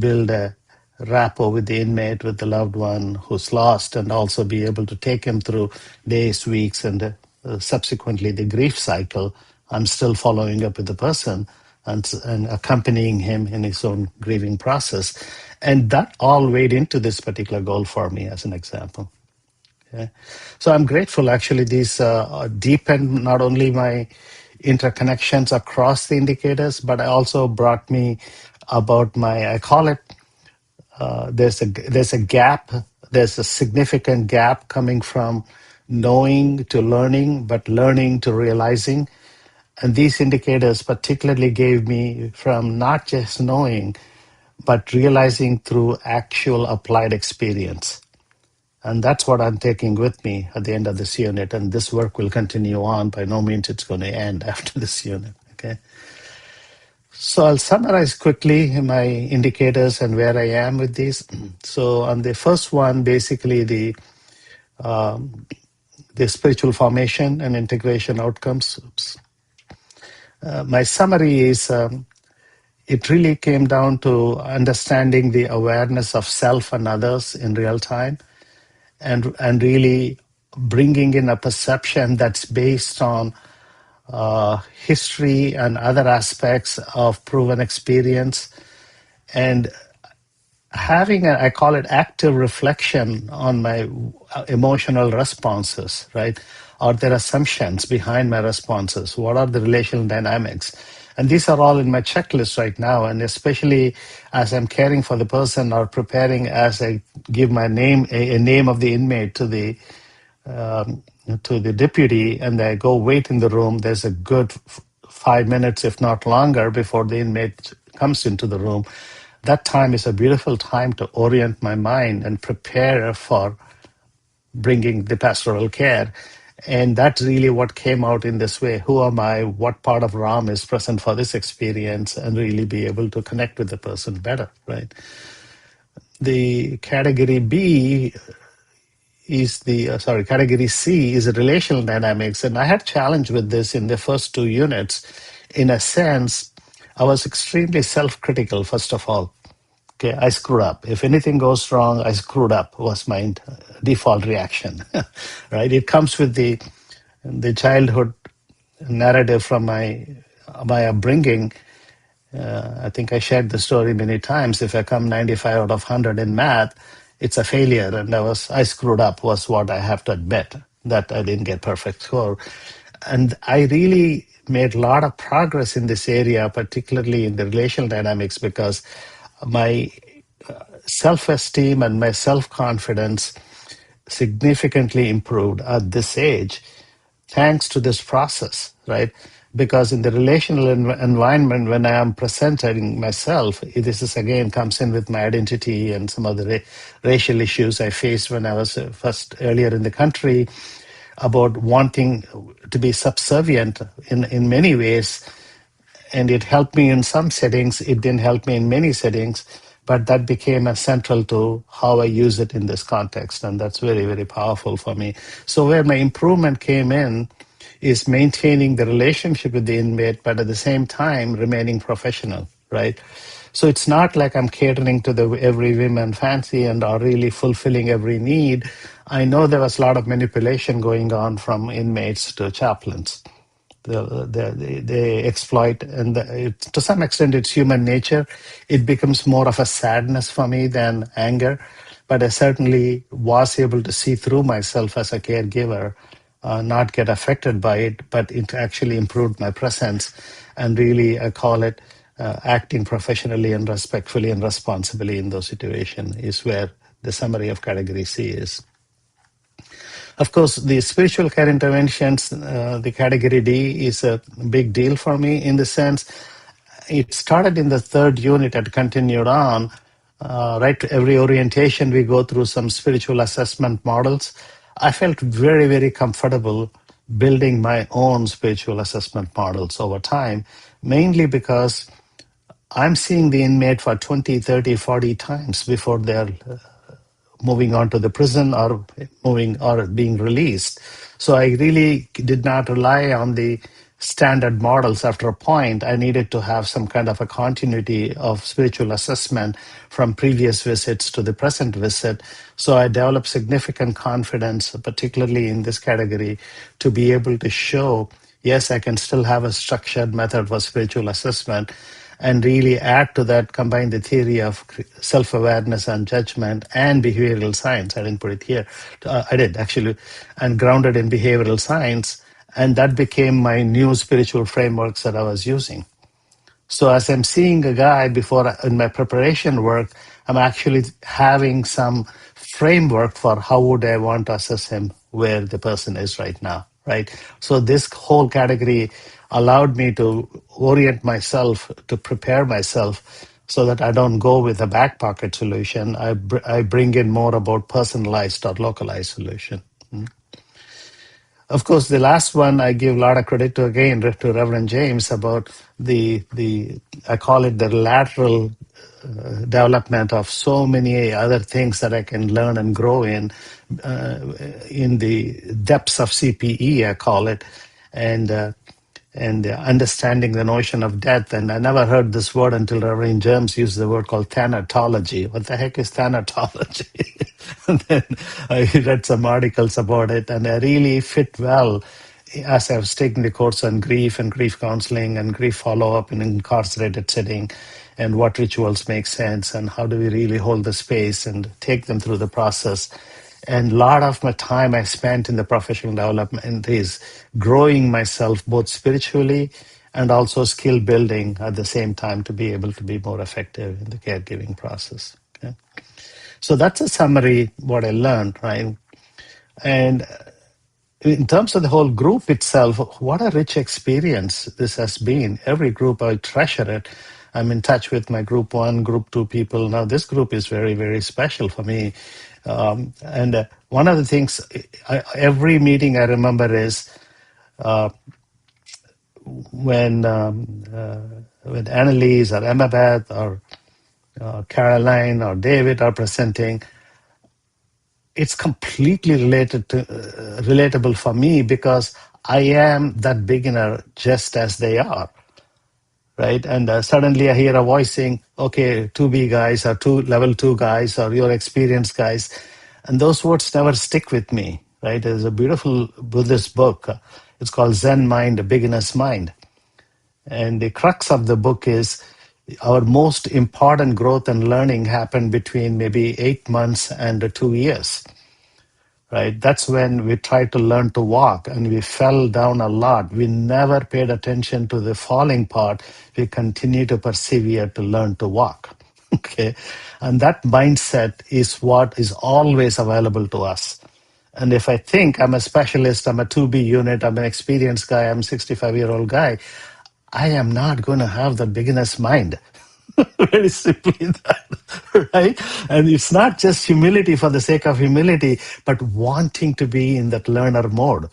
build a rapport with the inmate, with the loved one who's lost, and also be able to take him through days, weeks, and subsequently the grief cycle. I'm still following up with the person and accompanying him in his own grieving process. And that all weighed into this particular goal for me as an example. Okay. So I'm grateful actually these deepened not only my interconnections across the indicators, but I also brought me about I call it, there's a gap, there's a significant gap coming from knowing to learning, but learning to realizing. And these indicators particularly gave me from not just knowing, but realizing through actual applied experience. And that's what I'm taking with me at the end of this unit. And this work will continue on. By no means it's going to end after this unit. Okay. So I'll summarize quickly my indicators and where I am with these. So on the first one, basically the spiritual formation and integration outcomes. My summary is it really came down to understanding the awareness of self and others in real time and really bringing in a perception that's based on history and other aspects of proven experience and having I call it active reflection on my emotional responses, right? Or their assumptions behind my responses. What are the relational dynamics? And these are all in my checklist right now. And especially as I'm caring for the person or preparing as I give my name, a name of the inmate to the deputy and I go wait in the room, there's a good 5 minutes, if not longer, before the inmate comes into the room. That time is a beautiful time to orient my mind and prepare for bringing the pastoral care. And that's really what came out in this way. Who am I? What part of Ram is present for this experience? And really be able to connect with the person better, right? The category B is category C is the relational dynamics. And I had challenge with this in the first 2 units. In a sense, I was extremely self-critical, first of all. Okay, I screwed up. If anything goes wrong, I screwed up was my default reaction, right? It comes with the childhood narrative from my upbringing. I think I shared the story many times. If I come 95 out of 100 in math, it's a failure, and I screwed up was what I have to admit. that I didn't get perfect score. And I really made a lot of progress in this area, particularly in the relational dynamics, because my self-esteem and my self-confidence significantly improved at this age thanks to this process, right? Because in the relational environment, when I am presenting myself, this is again comes in with my identity and some of the racial issues I faced when I was first earlier in the country, about wanting to be subservient in many ways. And it helped me in some settings. It didn't help me in many settings, but that became a central to how I use it in this context. And that's very, very powerful for me. So where my improvement came in is maintaining the relationship with the inmate, but at the same time remaining professional, right? So it's not like I'm catering to the every women fancy and are really fulfilling every need. I know there was a lot of manipulation going on from inmates to chaplains. They exploit, and to some extent it's human nature. It becomes more of a sadness for me than anger, but I certainly was able to see through myself as a caregiver, not get affected by it, but it actually improved my presence. And really, I call it acting professionally and respectfully and responsibly in those situations is where the summary of category C is. Of course, the spiritual care interventions, the category D, is a big deal for me in the sense it started in the third unit and continued on. Right to every orientation, we go through some spiritual assessment models. I felt very, very comfortable building my own spiritual assessment models over time, mainly because I'm seeing the inmate for 20, 30, 40 times before they're moving on to the prison or moving or being released. So I really did not rely on the standard models. After a point, I needed to have some kind of a continuity of spiritual assessment from previous visits to the present visit. So I developed significant confidence, particularly in this category, to be able to show, yes, I can still have a structured method for spiritual assessment, and really add to that, combine the theory of self-awareness and judgment and behavioral science. I didn't put it here. I did actually, and grounded in behavioral science. And that became my new spiritual frameworks that I was using. So as I'm seeing a guy before in my preparation work, I'm actually having some framework for how would I want to assess him where the person is right now, right? So this whole category allowed me to orient myself, to prepare myself so that I don't go with a back pocket solution. I bring in more about personalized or localized solution. Of course, the last one I give a lot of credit to again to Reverend James about the I call it the lateral development of so many other things that I can learn and grow in the depths of CPE, I call it, and understanding the notion of death. And I never heard this word until Reverend James used the word called thanatology. What the heck is thanatology? And then I read some articles about it, and I really fit well as I was taking the course on grief and grief counseling and grief follow-up in incarcerated setting, and what rituals make sense and how do we really hold the space and take them through the process. And a lot of my time I spent in the professional development is growing myself both spiritually and also skill building at the same time to be able to be more effective in the caregiving process. Okay? So that's a summary what I learned, right? And in terms of the whole group itself, what a rich experience this has been. Every group, I treasure it. I'm in touch with my group 1, group 2 people. Now this group is very, very special for me. And one of the things, every meeting I remember is when Annalise or Emma or Caroline or David are presenting, it's completely relatable for me because I am that beginner just as they are, right? And suddenly I hear a voice saying, okay, 2B guys or level 2 guys or your experienced guys. And those words never stick with me, right? There's a beautiful Buddhist book. It's called Zen Mind, a Beginner's Mind. And the crux of the book is our most important growth and learning happened between maybe 8 months and 2 years. right? That's when we tried to learn to walk and we fell down a lot. We never paid attention to the falling part. We continue to persevere to learn to walk. Okay. And that mindset is what is always available to us. And if I think I'm a specialist, I'm a 2B unit, I'm an experienced guy, I'm a 65-year-old guy, I am not going to have the beginner's mind. Very simply that, right? And it's not just humility for the sake of humility, but wanting to be in that learner mode,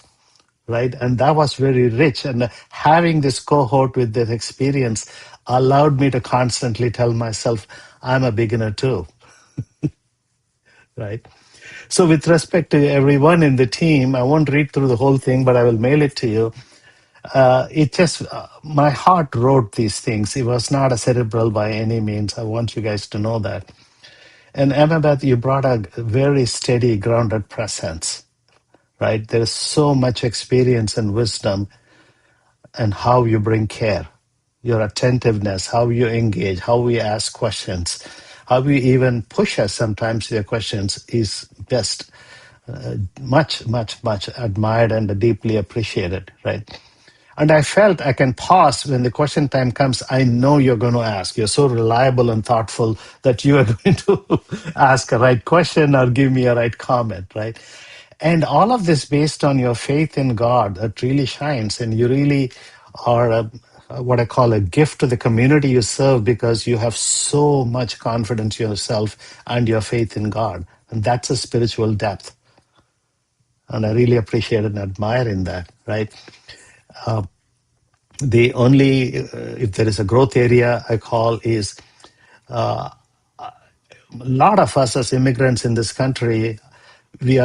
right? And that was very rich. And having this cohort with that experience allowed me to constantly tell myself, I'm a beginner too, right? So with respect to everyone in the team, I won't read through the whole thing, but I will mail it to you. My heart wrote these things. It was not a cerebral by any means. I want you guys to know that. And Annabeth, you brought a very steady, grounded presence, right? There is so much experience and wisdom and how you bring care, your attentiveness, how you engage, how we ask questions, how we even push us sometimes your questions is best. Much, much, much admired and deeply appreciated, right? And I felt I can pause when the question time comes. I know you're going to ask. You're so reliable and thoughtful that you are going to ask a right question or give me a right comment, right? And all of this based on your faith in God that really shines, and you really are what I call a gift to the community you serve because you have so much confidence in yourself and your faith in God. And that's a spiritual depth. And I really appreciate and admire in that, right? The only, if there is a growth area I call is a lot of us as immigrants in this country, we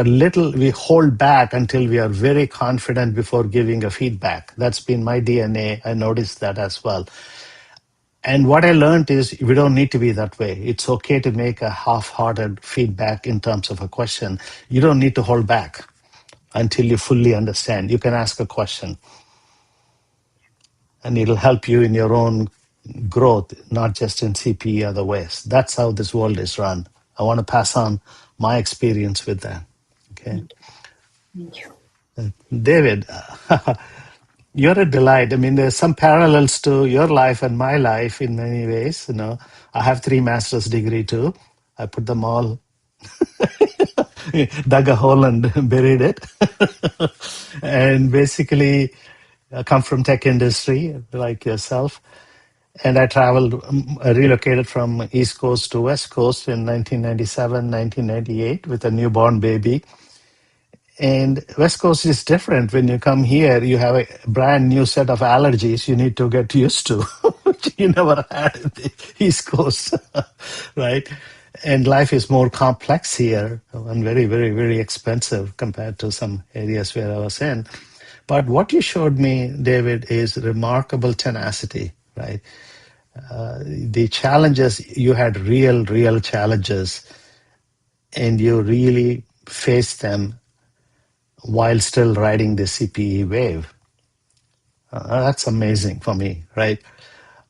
hold back until we are very confident before giving a feedback. That's been my DNA. I noticed that as well. And what I learned is we don't need to be that way. It's okay to make a half-hearted feedback in terms of a question. You don't need to hold back until you fully understand. You can ask a question and it'll help you in your own growth, not just in CPE other ways. That's how this world is run. I want to pass on my experience with that. Okay. Thank you. David, you're a delight. I mean, there's some parallels to your life and my life in many ways. You know, I have 3 master's degree too. I put them all, dug a hole and buried it. And basically, I come from tech industry like yourself. And I traveled, I relocated from East Coast to West Coast in 1997, 1998 with a newborn baby. And West Coast is different. When you come here, you have a brand new set of allergies you need to get used to, which you never had in the East Coast, right? And life is more complex here and very, very, very expensive compared to some areas where I was in. But what you showed me, David, is remarkable tenacity, right? The challenges, you had real challenges, and you really faced them while still riding the CPE wave. That's amazing for me, right?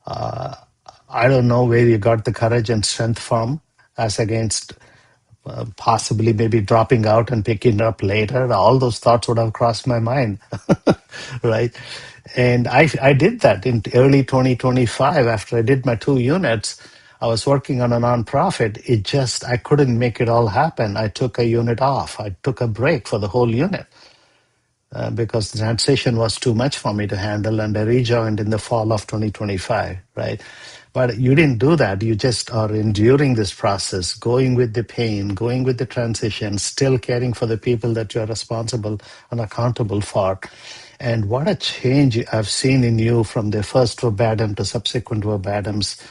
I don't know where you got the courage and strength from, as against possibly maybe dropping out and picking it up later. All those thoughts would have crossed my mind, right? And I did that in early 2025 after I did my 2 units. I was working on a nonprofit. I couldn't make it all happen. I took a unit off. I took a break for the whole unit because the transition was too much for me to handle, and I rejoined in the fall of 2025, right? But you didn't do that. You just are enduring this process, going with the pain, going with the transition, still caring for the people that you're responsible and accountable for. And what a change I've seen in you from the first verbatim to subsequent verbatims,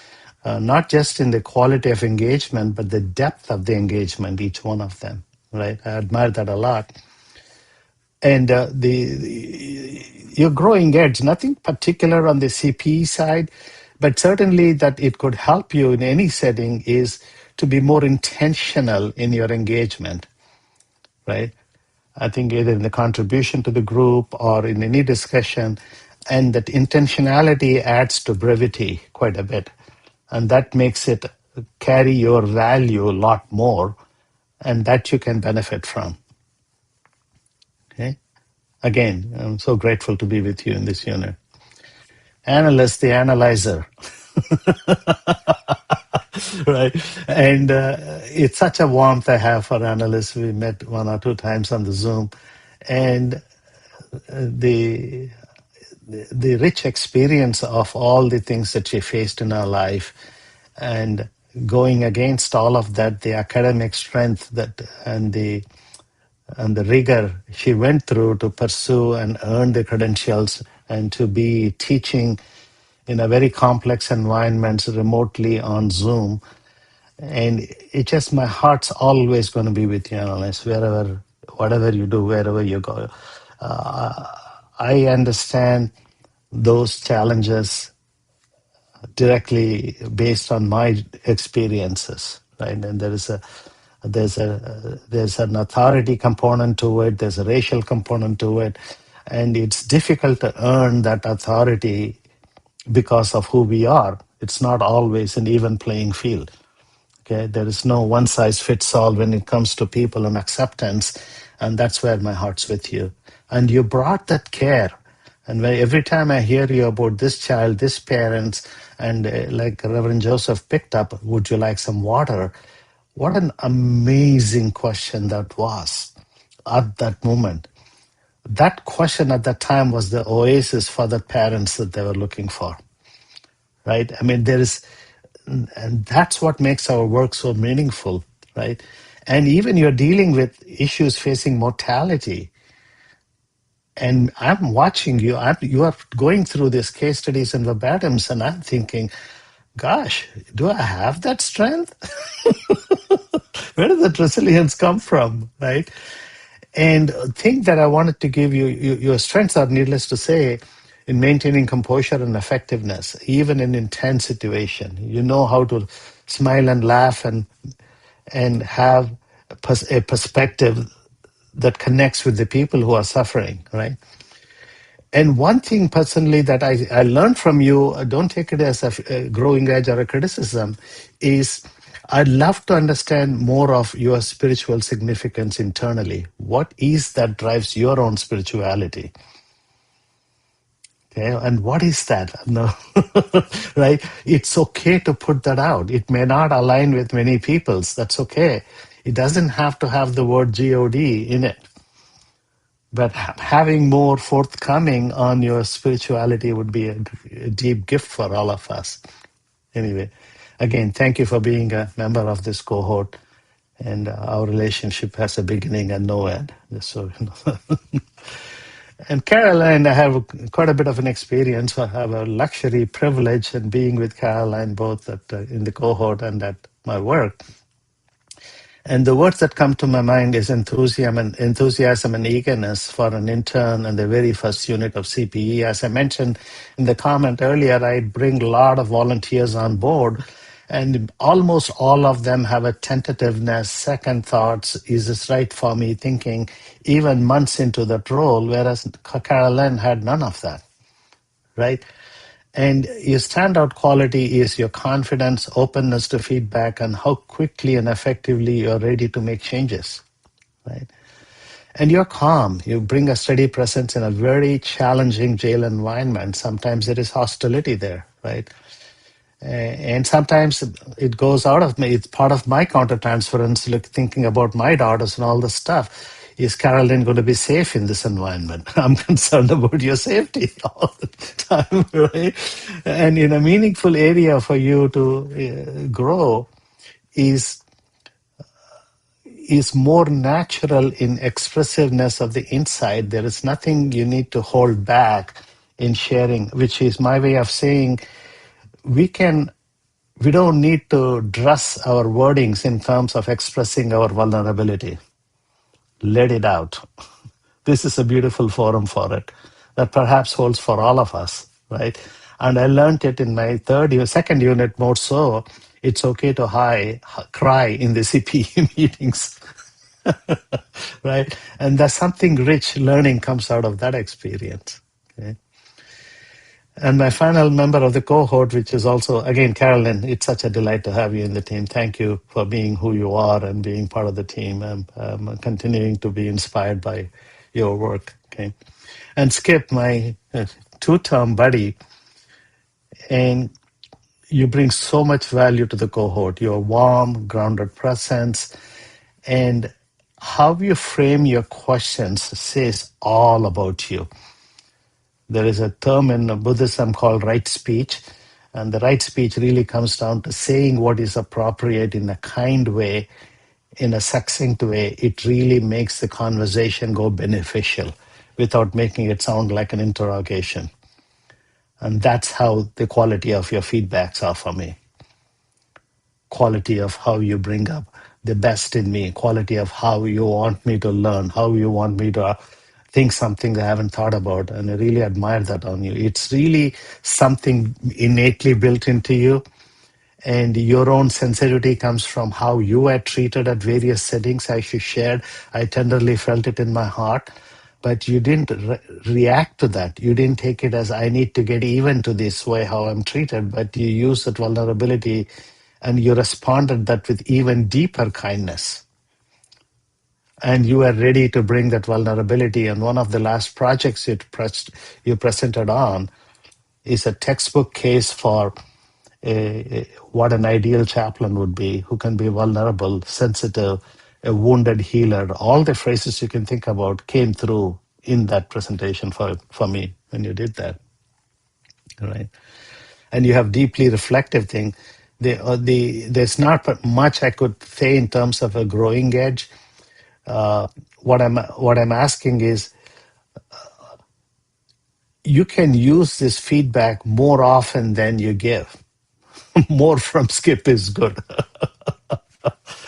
not just in the quality of engagement, but the depth of the engagement, each one of them, right? I admire that a lot. And your growing edge, nothing particular on the CPE side, but certainly that it could help you in any setting is to be more intentional in your engagement, right? I think either in the contribution to the group or in any discussion, and that intentionality adds to brevity quite a bit. And that makes it carry your value a lot more, and that you can benefit from. Again, I'm so grateful to be with you in this unit. Analyst, the analyzer. Right. And it's such a warmth I have for analysts. We met 1 or 2 times on the Zoom. And the rich experience of all the things that she faced in her life and going against all of that, the academic strength that and the rigor she went through to pursue and earn the credentials and to be teaching in a very complex environment remotely on Zoom. And it just, my heart's always going to be with you, analysts, wherever, whatever you do, wherever you go. I understand those challenges directly based on my experiences, right? And there's an authority component to it. There's a racial component to it, and it's difficult to earn that authority because of who we are. It's not always an even playing field. Okay, there is no one size fits all when it comes to people and acceptance, and that's where my heart's with you. And you brought that care. And every time I hear you about this child, this parents, and like Reverend Joseph picked up, would you like some water? What an amazing question that was at that moment. That question at that time was the oasis for the parents that they were looking for, right? I mean, and that's what makes our work so meaningful, right? And even you're dealing with issues facing mortality. And I'm watching you, you are going through these case studies and verbatims, and I'm thinking, gosh, do I have that strength? Where did that resilience come from, right? And the thing that I wanted to give you, your strengths are, needless to say, in maintaining composure and effectiveness, even in intense situation. You know how to smile and laugh and have a perspective that connects with the people who are suffering, right? And one thing personally that I learned from you, don't take it as a growing edge or a criticism, is I'd love to understand more of your spiritual significance internally. What is that drives your own spirituality? Okay, and what is that? No, right? It's okay to put that out. It may not align with many people's. That's okay. It doesn't have to have the word God in it. But having more forthcoming on your spirituality would be a deep gift for all of us. Anyway, again, thank you for being a member of this cohort. And our relationship has a beginning and no end. Just so you know. And Caroline, I have quite a bit of an experience. I have a luxury privilege in being with Caroline both in the cohort and at my work. And the words that come to my mind is enthusiasm and eagerness for an intern and the very first unit of CPE. As I mentioned in the comment earlier, I bring a lot of volunteers on board, and almost all of them have a tentativeness, second thoughts, is this right for me, thinking even months into that role, whereas Carolyn had none of that, right? And your standout quality is your confidence, openness to feedback, and how quickly and effectively you're ready to make changes, right? And you're calm. You bring a steady presence in a very challenging jail environment. Sometimes there is hostility there, right? And sometimes it goes out of me. It's part of my countertransference, like thinking about my daughters and all this stuff. Is Carolyn going to be safe in this environment? I'm concerned about your safety all the time, right? And in a meaningful area for you to grow is more natural in expressiveness of the inside. There is nothing you need to hold back in sharing, which is my way of saying we don't need to dress our wordings in terms of expressing our vulnerability. Let it out. This is a beautiful forum for it that perhaps holds for all of us, right? And I learned it in my second unit more so. It's okay to cry in the CPE meetings, right? And there's something rich learning comes out of that experience. Okay? And my final member of the cohort, which is also, again, Carolyn, it's such a delight to have you in the team. Thank you for being who you are and being part of the team. I'm continuing to be inspired by your work, Okay. And Skip, my two-term buddy, and you bring so much value to the cohort. Your warm, grounded presence, and how you frame your questions says all about you. There is a term in Buddhism called right speech, and the right speech really comes down to saying what is appropriate in a kind way, in a succinct way. It really makes the conversation go beneficial without making it sound like an interrogation. And that's how the quality of your feedbacks are for me. Quality of how you bring up the best in me, quality of how you want me to learn, how you want me to think something I haven't thought about. And I really admire that on you. It's really something innately built into you. And your own sensitivity comes from how you were treated at various settings, as you shared. I tenderly felt it in my heart. But you didn't react to that. You didn't take it as I need to get even to this way how I'm treated, but you used that vulnerability and you responded that with even deeper kindness. And you are ready to bring that vulnerability. And one of the last projects you presented on is a textbook case for what an ideal chaplain would be, who can be vulnerable, sensitive, a wounded healer. All the phrases you can think about came through in that presentation for me when you did that. All right. And you have deeply reflective thing. There's not much I could say in terms of a growing edge. What I'm asking is, you can use this feedback more often than you give. More from Skip is good,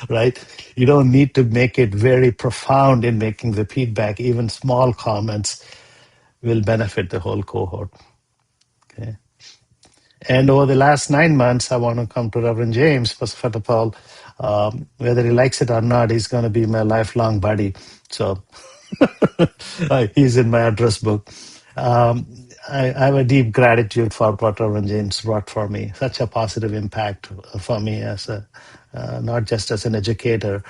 right? You don't need to make it very profound in making the feedback. Even small comments will benefit the whole cohort. Okay. And over the last 9 months, I want to come to Reverend James, first of all. Whether he likes it or not, he's going to be my lifelong buddy. So he's in my address book. I have a deep gratitude for what Reverend James brought for me. Such a positive impact for me as not just as an educator.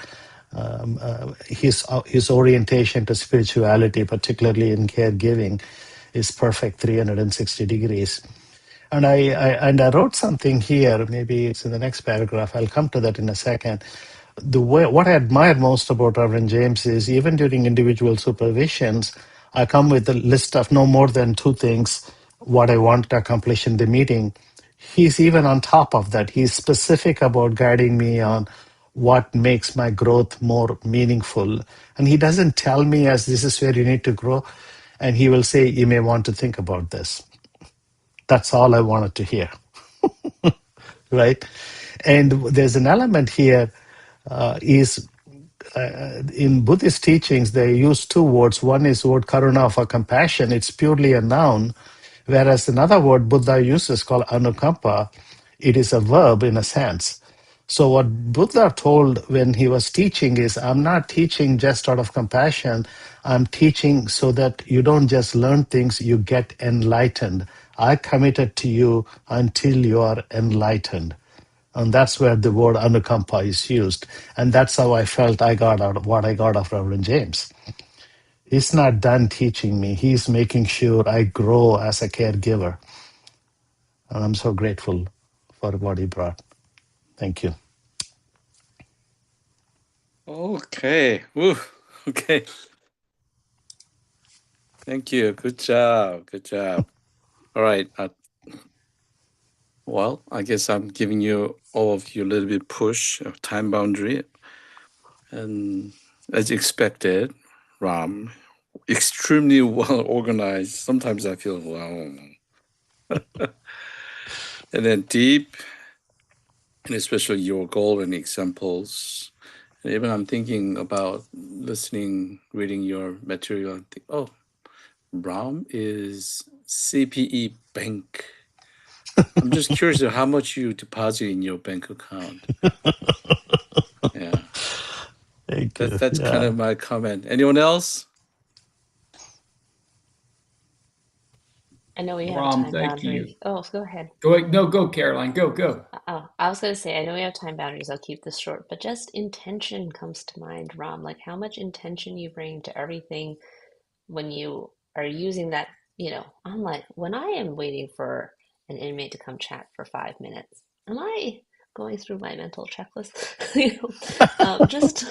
His orientation to spirituality, particularly in caregiving, is perfect 360 degrees. And I wrote something here. Maybe it's in the next paragraph. I'll come to that in a second. What I admire most about Reverend James is even during individual supervisions, I come with a list of no more than 2 things what I want to accomplish in the meeting. He's even on top of that. He's specific about guiding me on what makes my growth more meaningful. And he doesn't tell me as this is where you need to grow. And he will say, you may want to think about this. That's all I wanted to hear. Right? And there's an element here is in Buddhist teachings, they use 2 words. One is word karuna for compassion. It's purely a noun, whereas another word Buddha uses called anukampa. It is a verb in a sense. So what Buddha told when he was teaching is, I'm not teaching just out of compassion. I'm teaching so that you don't just learn things, you get enlightened. I committed to you until you are enlightened. And that's where the word anukampa is used. And that's how I felt I got out of what I got of Reverend James. He's not done teaching me. He's making sure I grow as a caregiver. And I'm so grateful for what he brought. Thank you. Okay. Woo. Okay. Thank you. Good job. Good job. All right. Well, I guess I'm giving you all of you a little bit push of time boundary. And as expected, Ram, extremely well organized. Sometimes I feel, wow. And then deep, and especially your goal and examples. And even I'm thinking about listening, reading your material, and think, oh, Ram is CPE Bank. I'm just curious how much you deposit in your bank account. Yeah. Thank you. That's kind of my comment. Anyone else? I know we have a Ram, time thank you. boundary. Oh, go ahead. Go, Caroline. Go. Oh, I was going to say, I know we have time boundaries. I'll keep this short, but just intention comes to mind, Ram. Like how much intention you bring to everything when you are using that, I'm like, when I am waiting for an inmate to come chat for 5 minutes, am I going through my mental checklist? Just,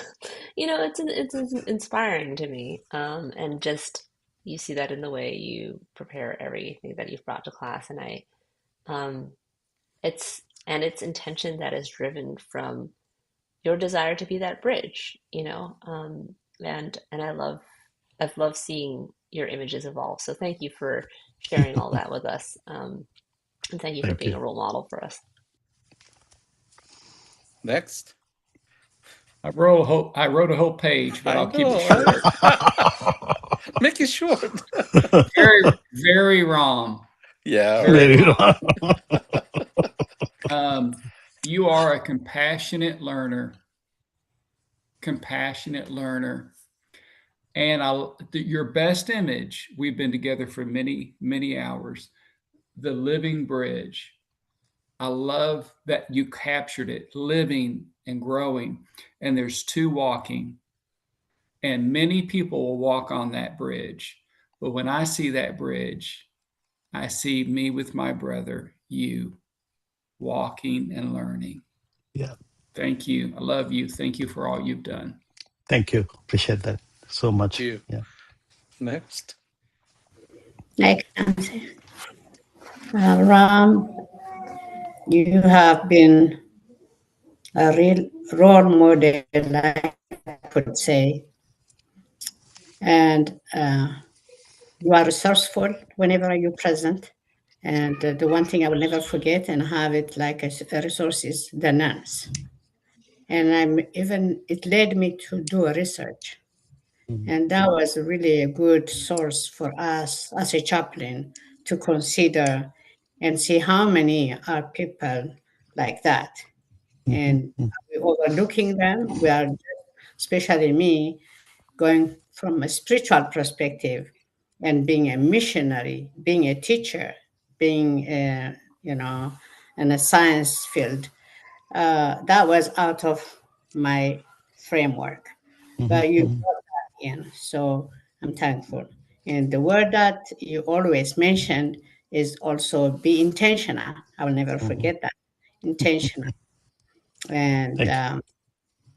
it's inspiring to me. And just, you see that in the way you prepare everything that you've brought to class. And um, it's intention that is driven from your desire to be that bridge, and I've loved seeing your images evolve. So thank you for sharing all that with us. And thank you for Thank being you. a role model for us. Next. I wrote a whole page, but I I'll keep it know. short. Make it short. Very, very wrong. Yeah. Very Very wrong. You are a compassionate learner. Compassionate learner. And your best image, we've been together for many, many hours, the living bridge. I love that you captured it, living and growing. And there's two walking. And many people will walk on that bridge. But when I see that bridge, I see me with my brother, you, walking and learning. Yeah. Thank you. I love you. Thank you for all you've done. Thank you. Appreciate that so much. You. Yeah. Next. I can say, Ram, you have been a real role model, I could say. And you are resourceful whenever you're present. And the one thing I will never forget and have it like a resource is the nuns. And it led me to do a research. And that was really a good source for us as a chaplain to consider and see how many are people like that. And we're overlooking them. We are, especially me, going from a spiritual perspective and being a missionary, being a teacher, being in a science field. That was out of my framework. But you brought that in, so I'm thankful. And the word that you always mentioned is also be intentional. I will never forget that. Intentional. And Thank you.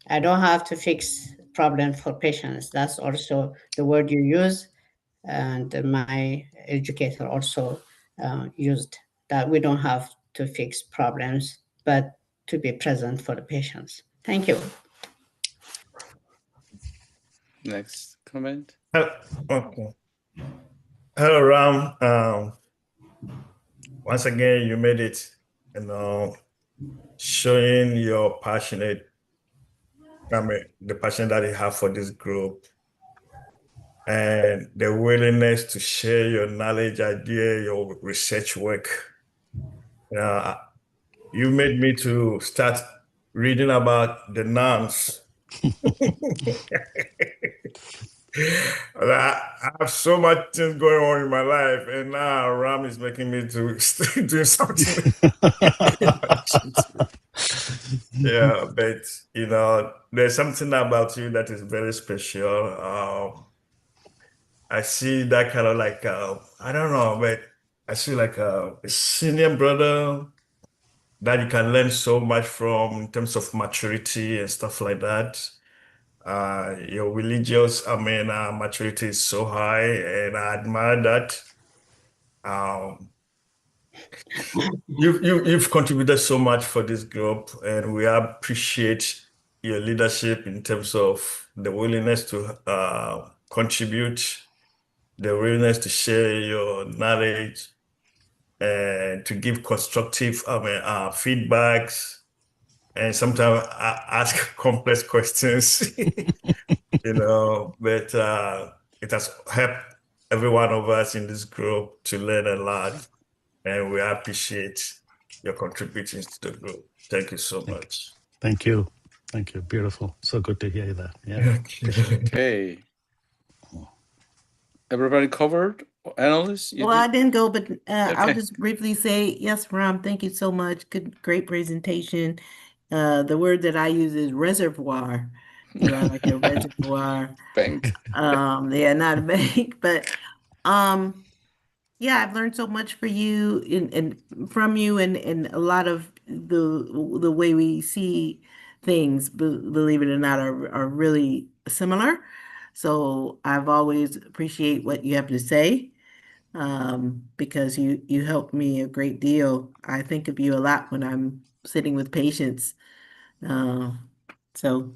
I don't have to fix problems for patients. That's also the word you use. And my educator also used that we don't have to fix problems, but to be present for the patients. Thank you. Next comment. Okay. Hello, Ram. Once again, you made it, showing your the passion that you have for this group and the willingness to share your knowledge, idea, your research work. You made me to start reading about the nuns. I have so much things going on in my life, and now Ram is making me to do something. Yeah, but there's something about you that is very special. I see that kind of like I don't know, but I see like a senior brother that you can learn so much from in terms of maturity and stuff like that. Your religious, maturity is so high, and I admire that. Um, you've contributed so much for this group, and we appreciate your leadership in terms of the willingness to contribute, the willingness to share your knowledge, and to give constructive, feedbacks, and sometimes ask complex questions. But it has helped every one of us in this group to learn a lot, and we appreciate your contributions to the group. Thank you so much. Thank you. Thank you. Beautiful. So good to hear that. Yeah. Appreciate it. Okay. Everybody covered? Analysts? Well, I didn't go, but I'll Okay. just briefly say, yes, Ram, thank you so much. Great presentation. The word that I use is reservoir. You are like a reservoir. Bank. Yeah, not a bank, but yeah, I've learned so much for you and from you and a lot of the way we see things, believe it or not, are really similar. So I've always appreciate what you have to say, because you helped me a great deal. I think of you a lot when I'm sitting with patients. Uh, so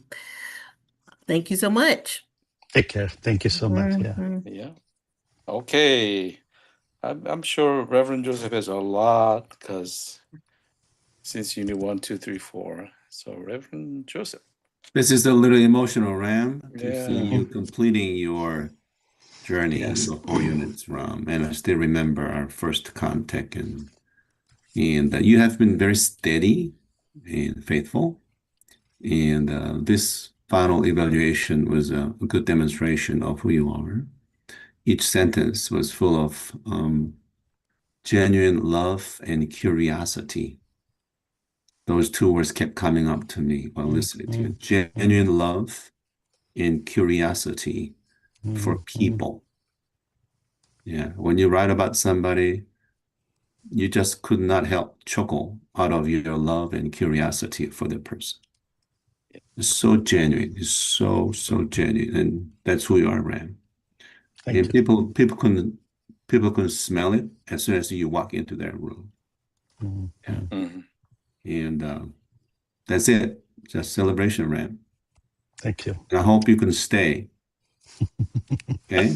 thank you so much. Take care. Thank you so much. Yeah. Mhm. Yeah. Okay. I'm sure Reverend Joseph has a lot because since you knew 1, 2, 3, 4. So Reverend Joseph. This is a little emotional, Ram, to see Yeah. you completing your journey, Yes. your 4 units, Ram. And I still remember our first contact, and you have been very steady and faithful. And this final evaluation was a good demonstration of who you are. Each sentence was full of genuine love and curiosity. Those two words kept coming up to me while listening to you. Genuine love and curiosity for people. Yeah, when you write about somebody, you just could not help chuckle out of your love and curiosity for the person. It's so genuine. It's so genuine, and that's who you are, Ram. Thank And you. people can smell it as soon as you walk into their room. Yeah. Mhm. And that's it. Just celebration, Ram. Thank you. And I hope you can stay. Okay.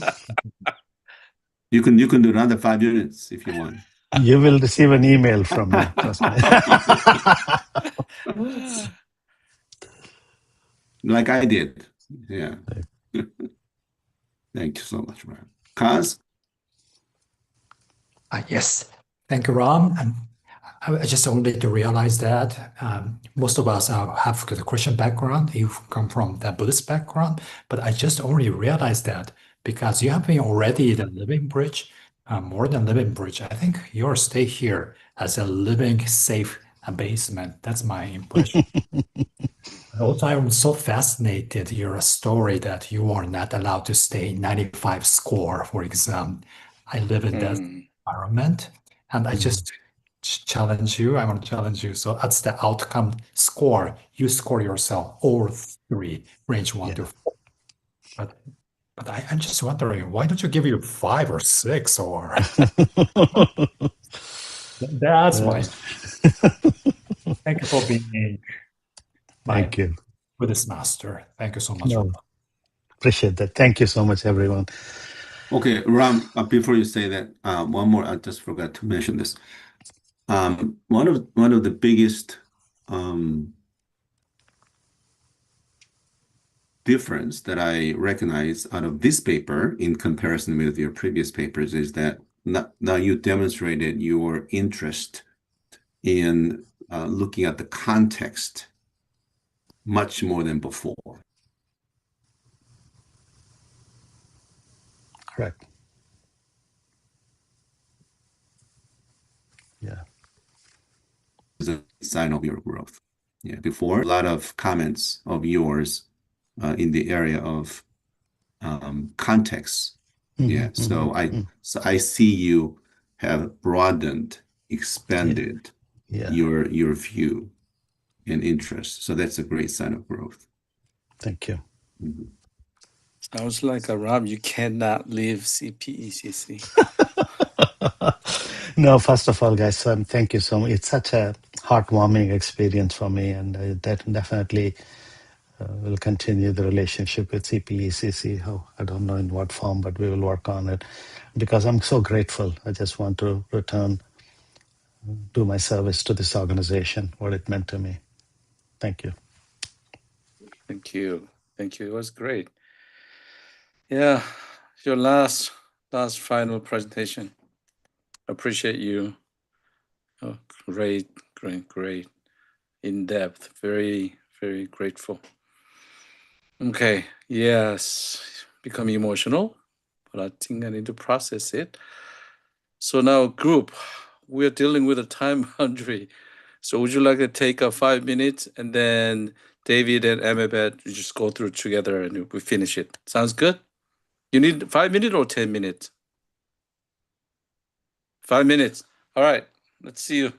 You can do another 5 units if you want. You will receive an email from me. Trust me. Like I did. Yeah. Thank you so much, Ram. Kaz? Yes, thank you, Ram. And I just only to realize that most of us have the Christian background. You come from the Buddhist background, but I just only realized that because you have been already the living bridge, more than living bridge. I think your stay here as a living safe basement. That's my impression. Also, I'm so fascinated your story that you are not allowed to stay 95 score for exam. I live in that environment, and I just challenge you. I want to challenge you. So that's the outcome score. You score yourself all 3, range 1 to 4. But I'm just wondering, why don't you give you 5 or 6 or that's my thank you for being my Thank you. Buddhist master. Thank you so much. No, appreciate that. Thank you so much, everyone. Okay, Ram, before you say that, one more, I just forgot to mention this. One of the biggest difference that I recognize out of this paper in comparison with your previous papers is that now you demonstrated your interest in looking at the context much more than before. Correct. Yeah. It's a sign of your growth. Yeah, before, a lot of comments of yours in the area of context. Yeah, so I see you have broadened, expanded your view and interest. So that's a great sign of growth. Thank you. Sounds like a Rob. You cannot leave CPECC. No, first of all, guys, thank you so much. It's such a heartwarming experience for me, and I definitely will continue the relationship with CPECC. How I don't know in what form, but we will work on it because I'm so grateful. I just want to do my service to this organization, what it meant to me. Thank you. Thank you. Thank you. It was great. Yeah, your last final presentation. Appreciate you. Oh, great. In depth. Very, very grateful. Okay. Yes. Become emotional, but I think I need to process it. So now, group, we're dealing with a time boundary. So would you like to take a 5 minutes and then David and Amabet, you just go through together and we finish it. Sounds good? You need 5 minutes or 10 minutes? 5 minutes. All right. Let's see you.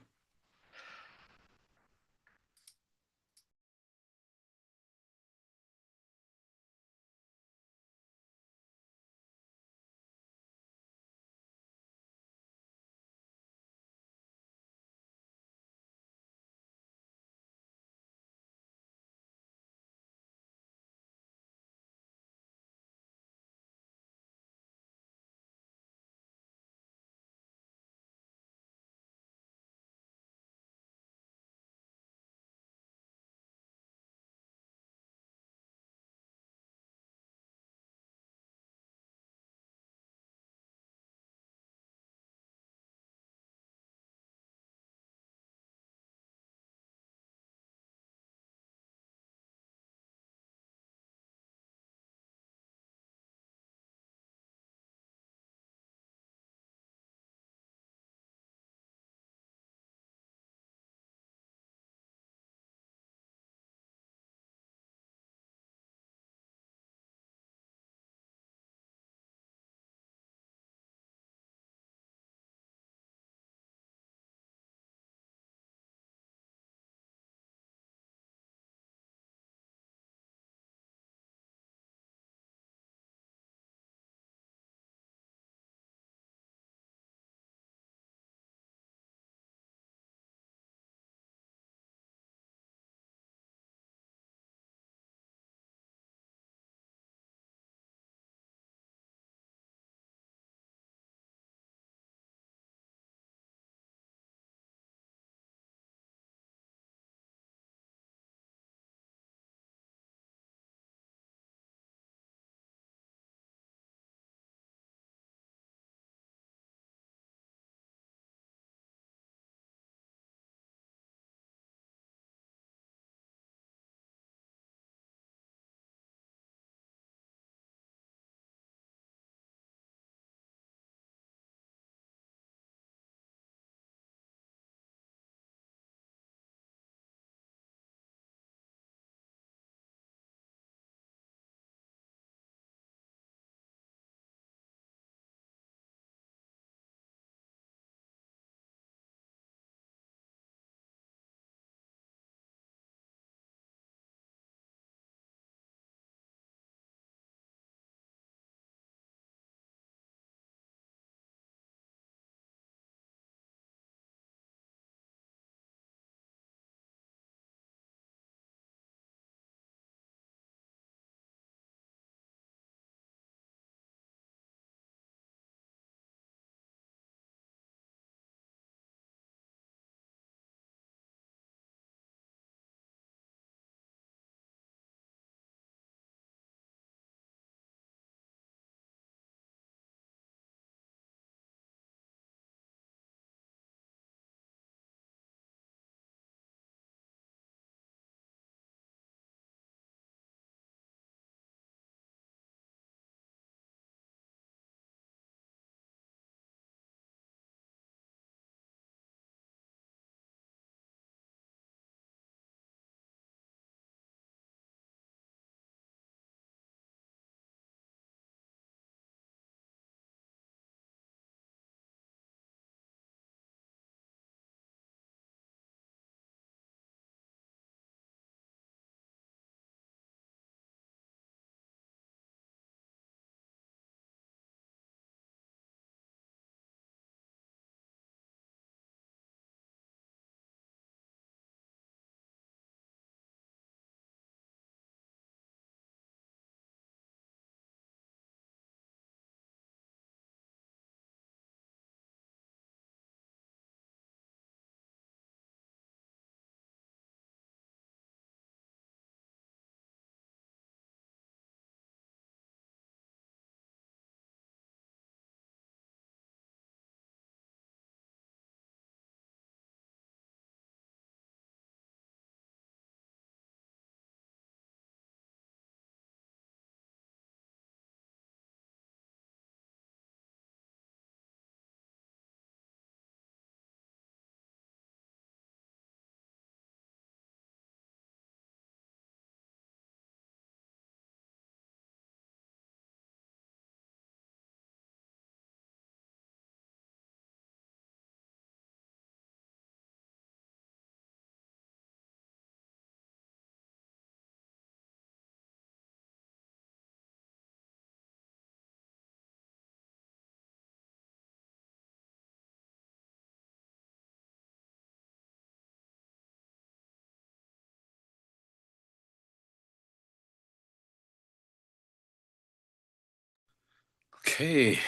Okay.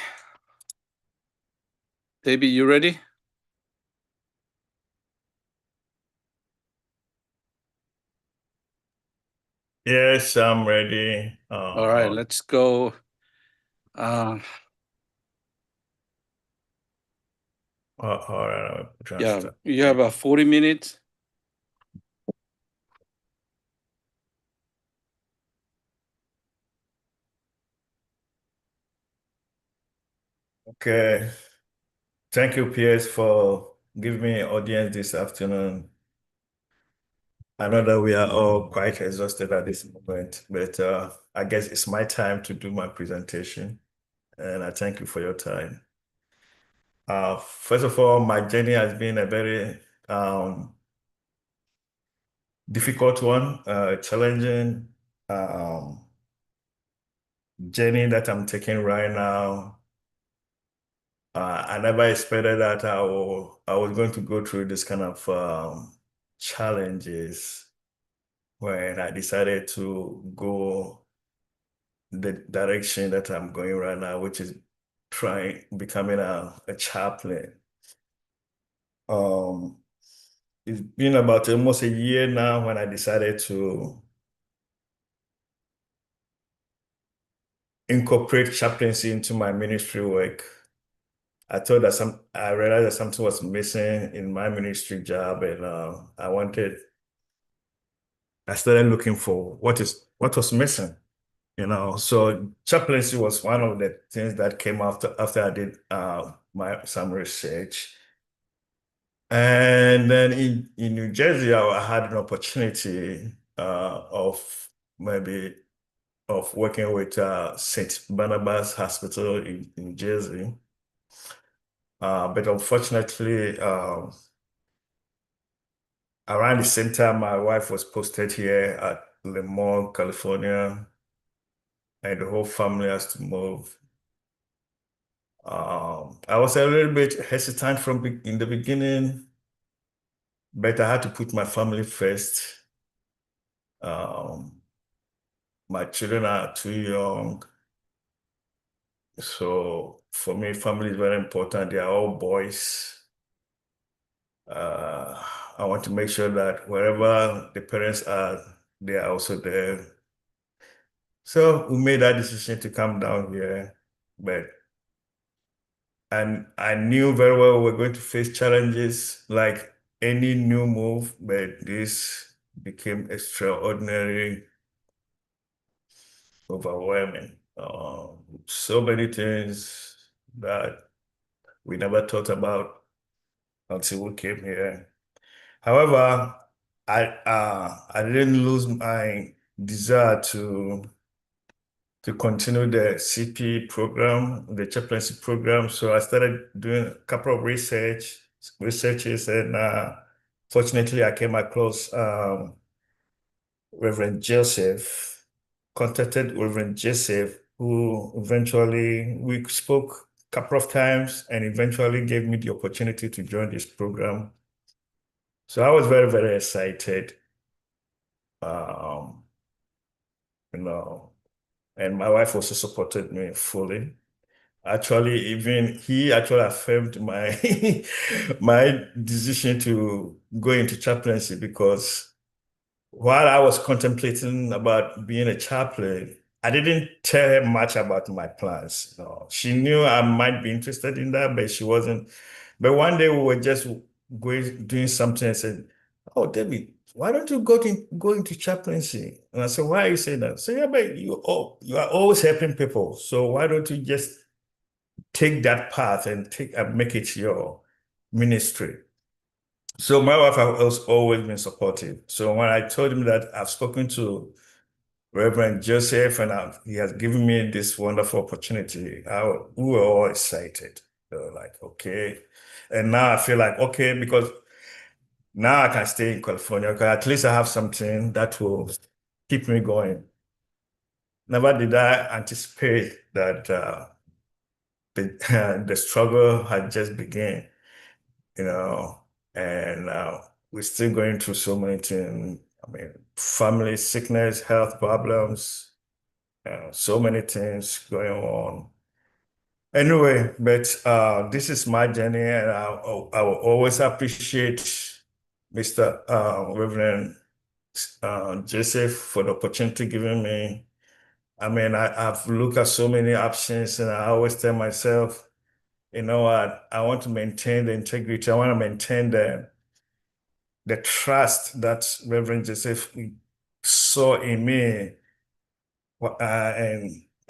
David, you ready? Yes, I'm ready. All right, let's go. All right, yeah, you have 40 minutes. Okay. Thank you, Piers, for giving me an audience this afternoon. I know that we are all quite exhausted at this moment, but I guess it's my time to do my presentation, and I thank you for your time. First of all, my journey has been a very difficult one, challenging journey that I'm taking right now. I never expected that I was going to go through this kind of challenges when I decided to go the direction that I'm going right now, which is becoming a chaplain. It's been about almost a year now when I decided to incorporate chaplaincy into my ministry work. I realized that something was missing in my ministry job, and I started looking for what was missing, So chaplaincy was one of the things that came after I did some research. And then in New Jersey, I had an opportunity maybe of working with St. Barnabas Hospital in New Jersey. But unfortunately, around the same time, my wife was posted here at Lemont, California, and the whole family has to move. I was a little bit hesitant in the beginning, but I had to put my family first. My children are too young. So for me, family is very important. They are all boys. I want to make sure that wherever the parents are, they are also there. So we made that decision to come down here, and I knew very well we were going to face challenges like any new move, but this became extraordinary, overwhelming. So many things that we never thought about until we came here. However, I didn't lose my desire to continue the CPE program, the chaplaincy program. So I started doing a couple of researches, and fortunately, I came across Reverend Joseph, contacted Reverend Joseph, who eventually we spoke a couple of times and eventually gave me the opportunity to join this program. So I was very, very excited. Um, and my wife also supported me fully. Actually, even he actually affirmed my my decision to go into chaplaincy, because while I was contemplating about being a chaplain, I didn't tell her much about my plans. She knew I might be interested in that, but she wasn't. But one day we were just doing something and said, "Oh, David, why don't you go into chaplaincy?" And I said, "Why are you saying that?" So yeah, but you are always helping people. So why don't you just take that path and make it your ministry? So my wife has always been supportive. So when I told him that I've spoken to Reverend Joseph and he has given me this wonderful opportunity, we were all excited. Like, okay. And now I feel like, okay, because now I can stay in California, because at least I have something that will keep me going. Never did I anticipate that the struggle had just begun, and we're still going through so many things. I mean, family sickness, health problems, so many things going on. Anyway, but this is my journey, and I will always appreciate Mr. Reverend Joseph for the opportunity given me. I mean, I've looked at so many options, and I always tell myself, you know what, I want to maintain the integrity. I want to maintain the trust that Reverend Joseph saw in me.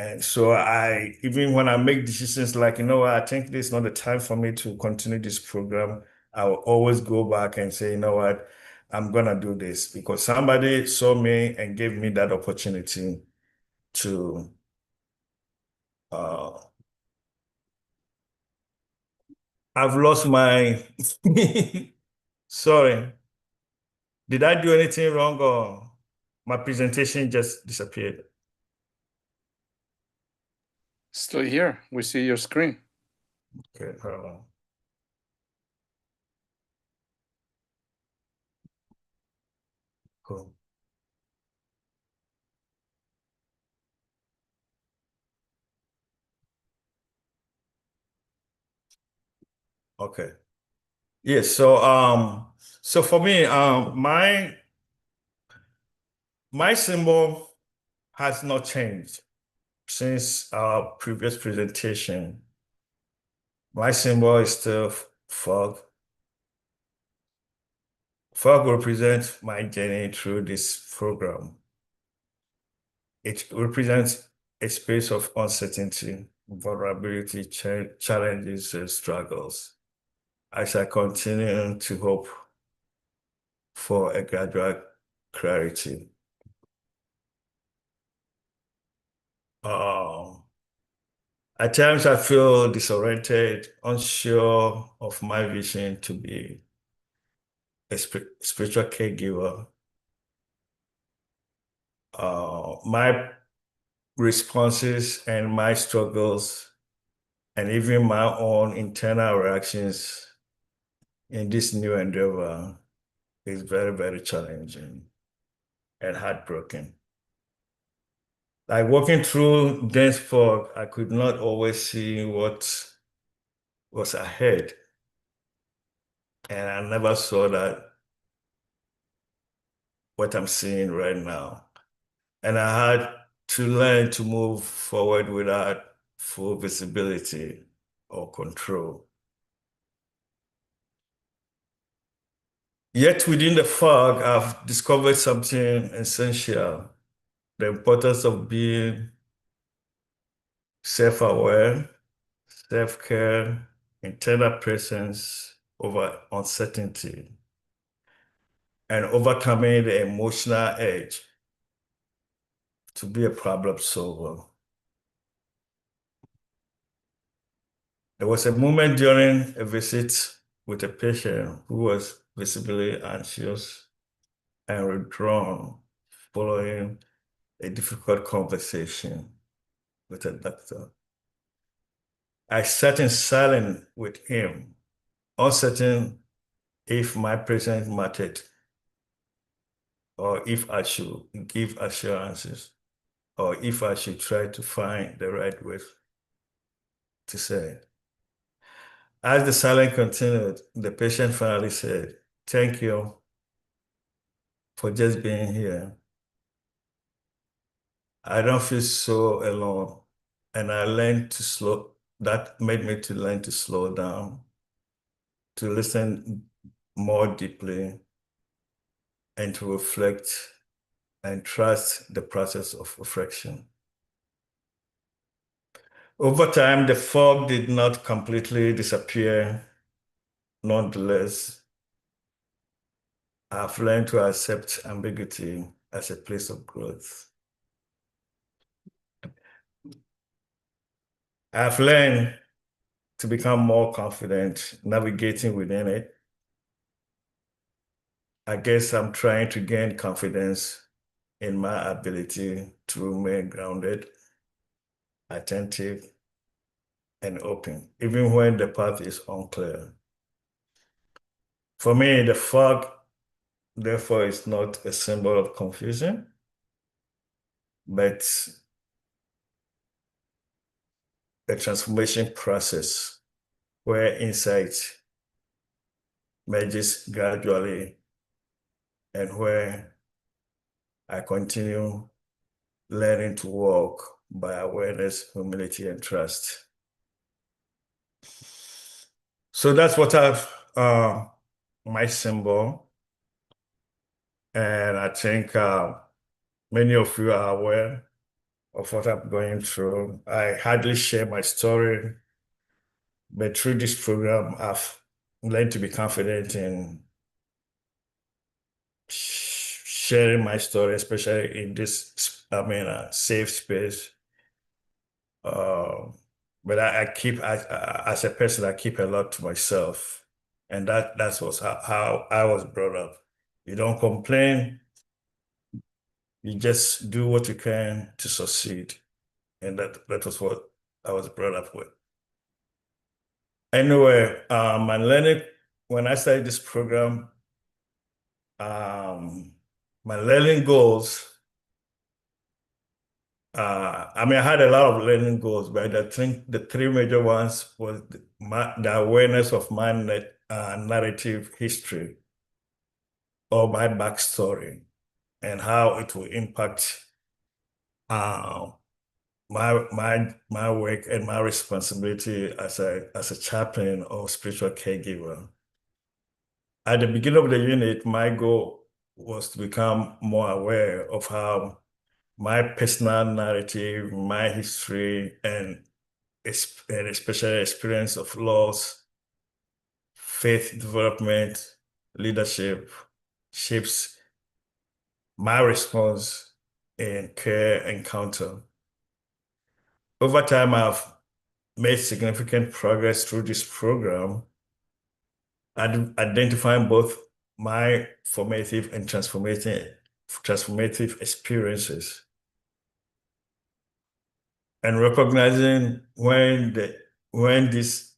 And so I, even when I make decisions like, you know what, I think this is not the time for me to continue this program, I will always go back and say, you know what, I'm gonna do this because somebody saw me and gave me that opportunity to I've lost my sorry. Did I do anything wrong or my presentation just disappeared? Still here. We see your screen. Okay, hold on. Cool. Okay. Yes, so for me, my symbol has not changed since our previous presentation. My symbol is still fog. Fog represents my journey through this program. It represents a space of uncertainty, vulnerability, challenges, and struggles. As I continue to hope for a gradual clarity. At times I feel disoriented, unsure of my vision to be a spiritual caregiver. My responses and my struggles and even my own internal reactions in this new endeavor is very, very challenging and heartbroken. Like walking through dense fog, I could not always see what was ahead. And I never saw that what I'm seeing right now. And I had to learn to move forward without full visibility or control. Yet within the fog, I've discovered something essential, the importance of being self-aware, self-care, internal presence over uncertainty, and overcoming the emotional edge to be a problem solver. There was a moment during a visit with a patient who was visibly anxious and withdrawn following a difficult conversation with a doctor. I sat in silence with him, uncertain if my presence mattered or if I should give assurances or if I should try to find the right way to say it. As the silence continued, the patient finally said, "Thank you for just being here. I don't feel so alone." And that made me to learn to slow down, to listen more deeply, and to reflect and trust the process of reflection. Over time, the fog did not completely disappear. Nonetheless, I've learned to accept ambiguity as a place of growth. I've learned to become more confident navigating within it. I guess I'm trying to gain confidence in my ability to remain grounded, attentive, and open, even when the path is unclear. For me, the fog, therefore, is not a symbol of confusion, but a transformation process where insight merges gradually and where I continue learning to walk by awareness, humility, and trust. So that's what I've my symbol. And I think many of you are aware of what I'm going through. I hardly share my story, but through this program, I've learned to be confident in sharing my story, especially in this, safe space. But I keep, as a person, I keep a lot to myself. And that's how I was brought up. You don't complain, you just do what you can to succeed. And that was what I was brought up with. Anyway, my learning, when I started this program, my learning goals, I had a lot of learning goals, but I think the three major ones was the awareness of my narrative history or my backstory and how it will impact my work and my responsibility as a chaplain or spiritual caregiver. At the beginning of the unit, my goal was to become more aware of how my personal narrative, my history, and especially experience of loss, faith development, leadership shapes my response in care encounter. Over time, I've made significant progress through this program, identifying both my formative and transformative experiences, and recognizing when these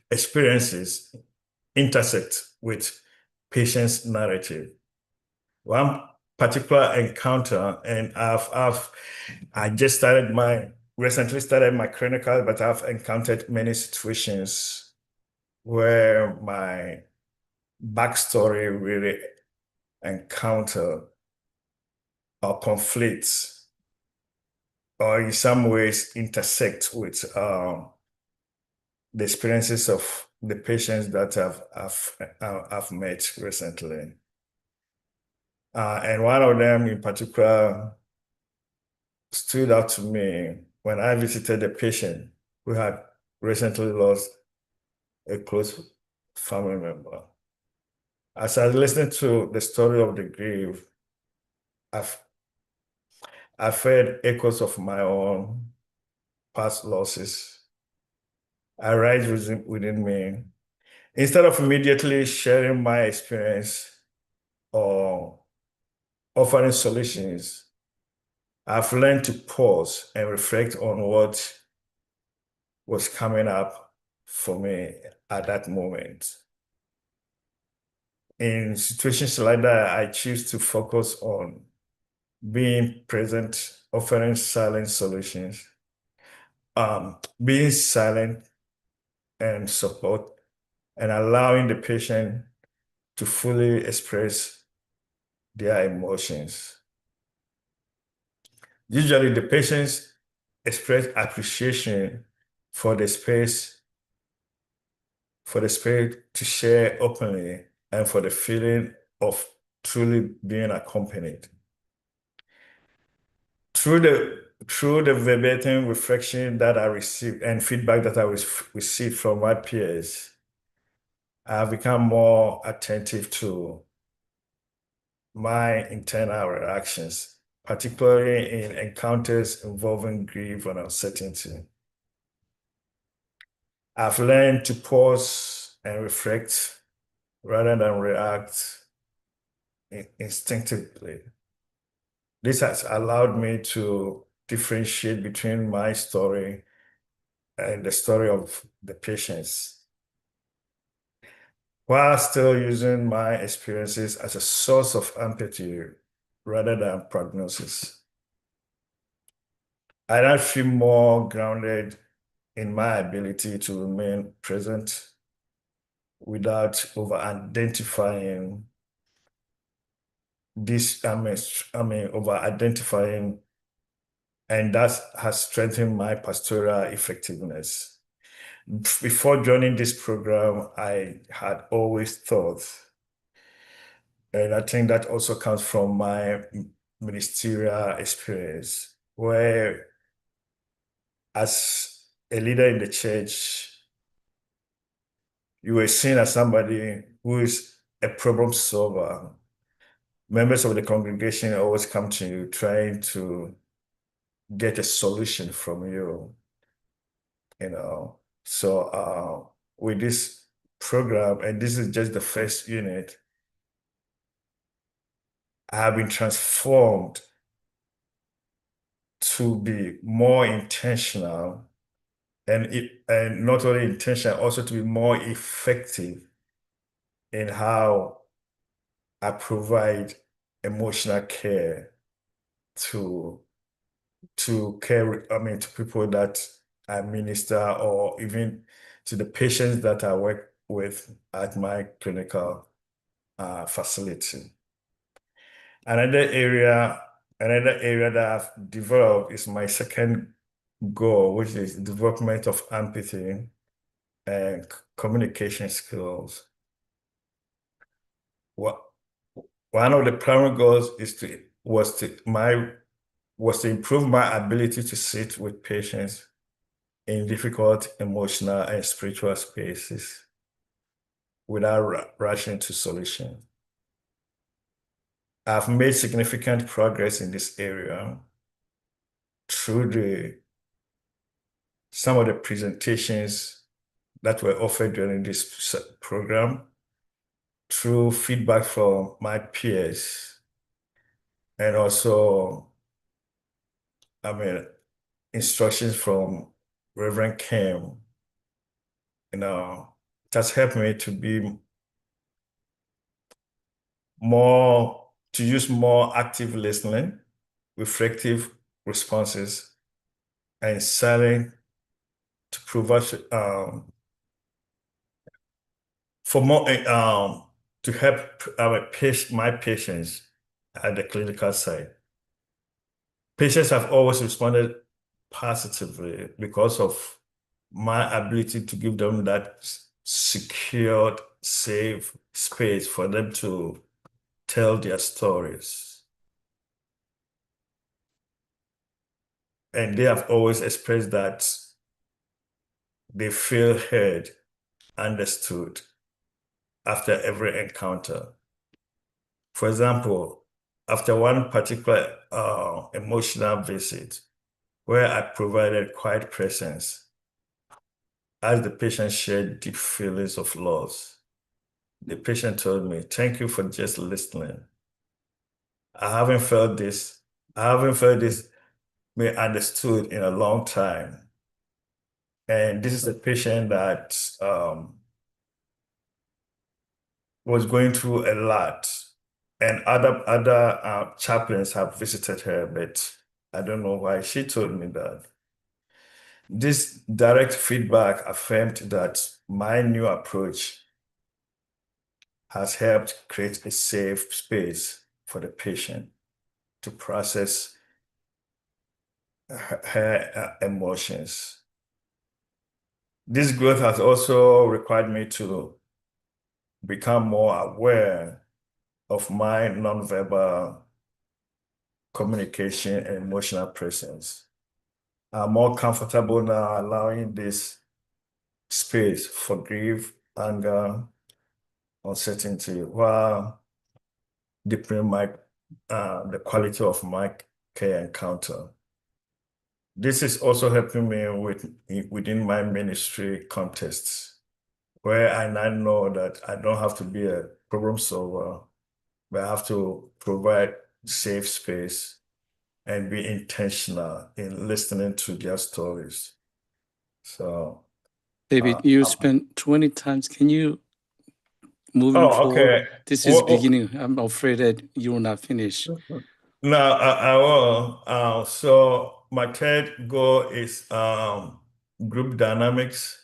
experiences intersect with patient's narrative. One particular encounter, and I just recently started my clinical, but I've encountered many situations where my backstory really encounter or conflicts or in some ways intersect with the experiences of the patients that I've met recently. And one of them in particular stood out to me when I visited a patient who had recently lost a close family member. As I listened to the story of the grief, I've heard echoes of my own past losses arise within me. Instead of immediately sharing my experience or offering solutions, I've learned to pause and reflect on what was coming up for me at that moment. In situations like that, I choose to focus on being present, offering silent solutions, being silent and support, and allowing the patient to fully express their emotions. Usually the patients express appreciation for the space to share openly and for the feeling of truly being accompanied. Through the verbatim reflection that I received and feedback that I received from my peers, I've become more attentive to my internal reactions, particularly in encounters involving grief and uncertainty. I've learned to pause and reflect rather than react instinctively. This has allowed me to differentiate between my story and the story of the patients, while still using my experiences as a source of empathy rather than prognosis. I feel more grounded in my ability to remain present without over-identifying over-identifying, and that has strengthened my pastoral effectiveness. Before joining this program, I had always thought, and I think that also comes from my ministerial experience, where as a leader in the church, you were seen as somebody who is a problem solver. Members of the congregation always come to you trying to get a solution from you, you know. So with this program, and this is just the first unit, I have been transformed to be more intentional, and not only intentional, also to be more effective in how I provide emotional care to to people that I minister, or even to the patients that I work with at my clinical facility. Another area that I've developed is my second goal, which is development of empathy and communication skills. One of the primary goals was to improve my ability to sit with patients in difficult emotional and spiritual spaces without rushing to solution. I've made significant progress in this area through some of the presentations that were offered during this program, through feedback from my peers, and also, instructions from Reverend Kim. It has helped me to be to use more active listening, reflective responses, and silent to provide for more to help my patients at the clinical side. Patients have always responded positively because of my ability to give them that secured, safe space for them to tell their stories. And they have always expressed that they feel heard, understood after every encounter. For example, after one particular emotional visit where I provided quiet presence, as the patient shared deep feelings of loss, the patient told me, "Thank you for just listening. I haven't felt this being understood in a long time." And this is a patient that was going through a lot, and other chaplains have visited her, but I don't know why she told me that. This direct feedback affirmed that my new approach has helped create a safe space for the patient to process her emotions. This growth has also required me to become more aware of my nonverbal communication and emotional presence. I'm more comfortable now allowing this space for grief, anger, uncertainty, while deepening the quality of my care encounter. This is also helping me within my ministry contexts, where I now know that I don't have to be a problem solver, but I have to provide safe space and be intentional in listening to their stories. So, David, you spent 20 times. Can you moving forward? Okay. This is beginning. I'm afraid that you will not finish. No, I will. So my third goal is group dynamics.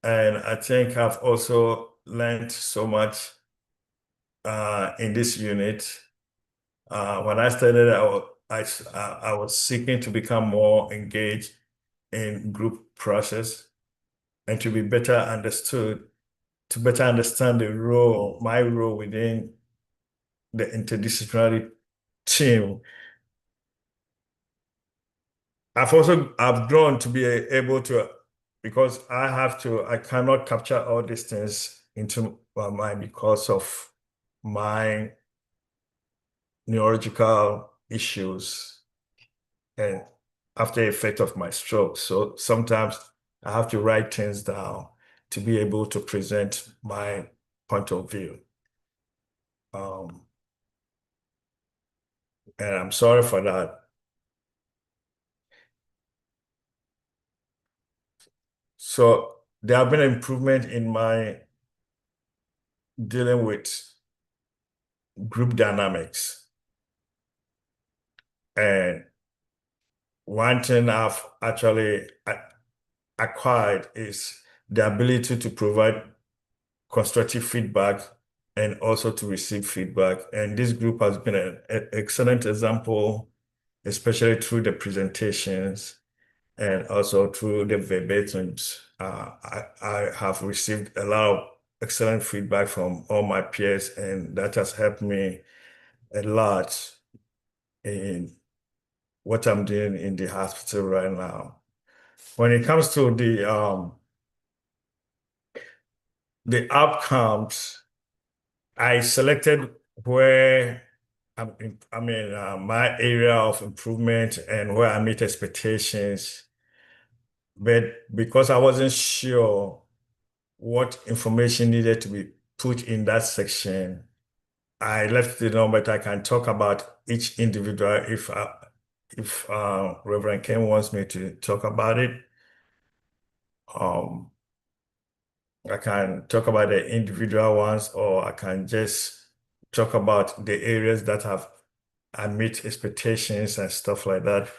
And I think I've also learned so much in this unit. When I started, I was seeking to become more engaged in group process and to be better understood, to better understand my role within the interdisciplinary team. I've grown to be able to, because I cannot capture all these things into my mind because of my neurological issues and after effect of my stroke. So sometimes I have to write things down to be able to present my point of view. And I'm sorry for that. So there have been improvement in my dealing with group dynamics. And one thing I've actually acquired is the ability to provide constructive feedback and also to receive feedback. And this group has been an excellent example, especially through the presentations and also through the verbatims. I have received a lot of excellent feedback from all my peers, and that has helped me a lot in what I'm doing in the hospital right now. When it comes to the outcomes, I selected where my area of improvement and where I meet expectations. But because I wasn't sure what information needed to be put in that section, I left it on, but I can talk about each individual if Reverend Ken wants me to talk about it. I can talk about the individual ones, or I can just talk about the areas that I meet expectations and stuff like that.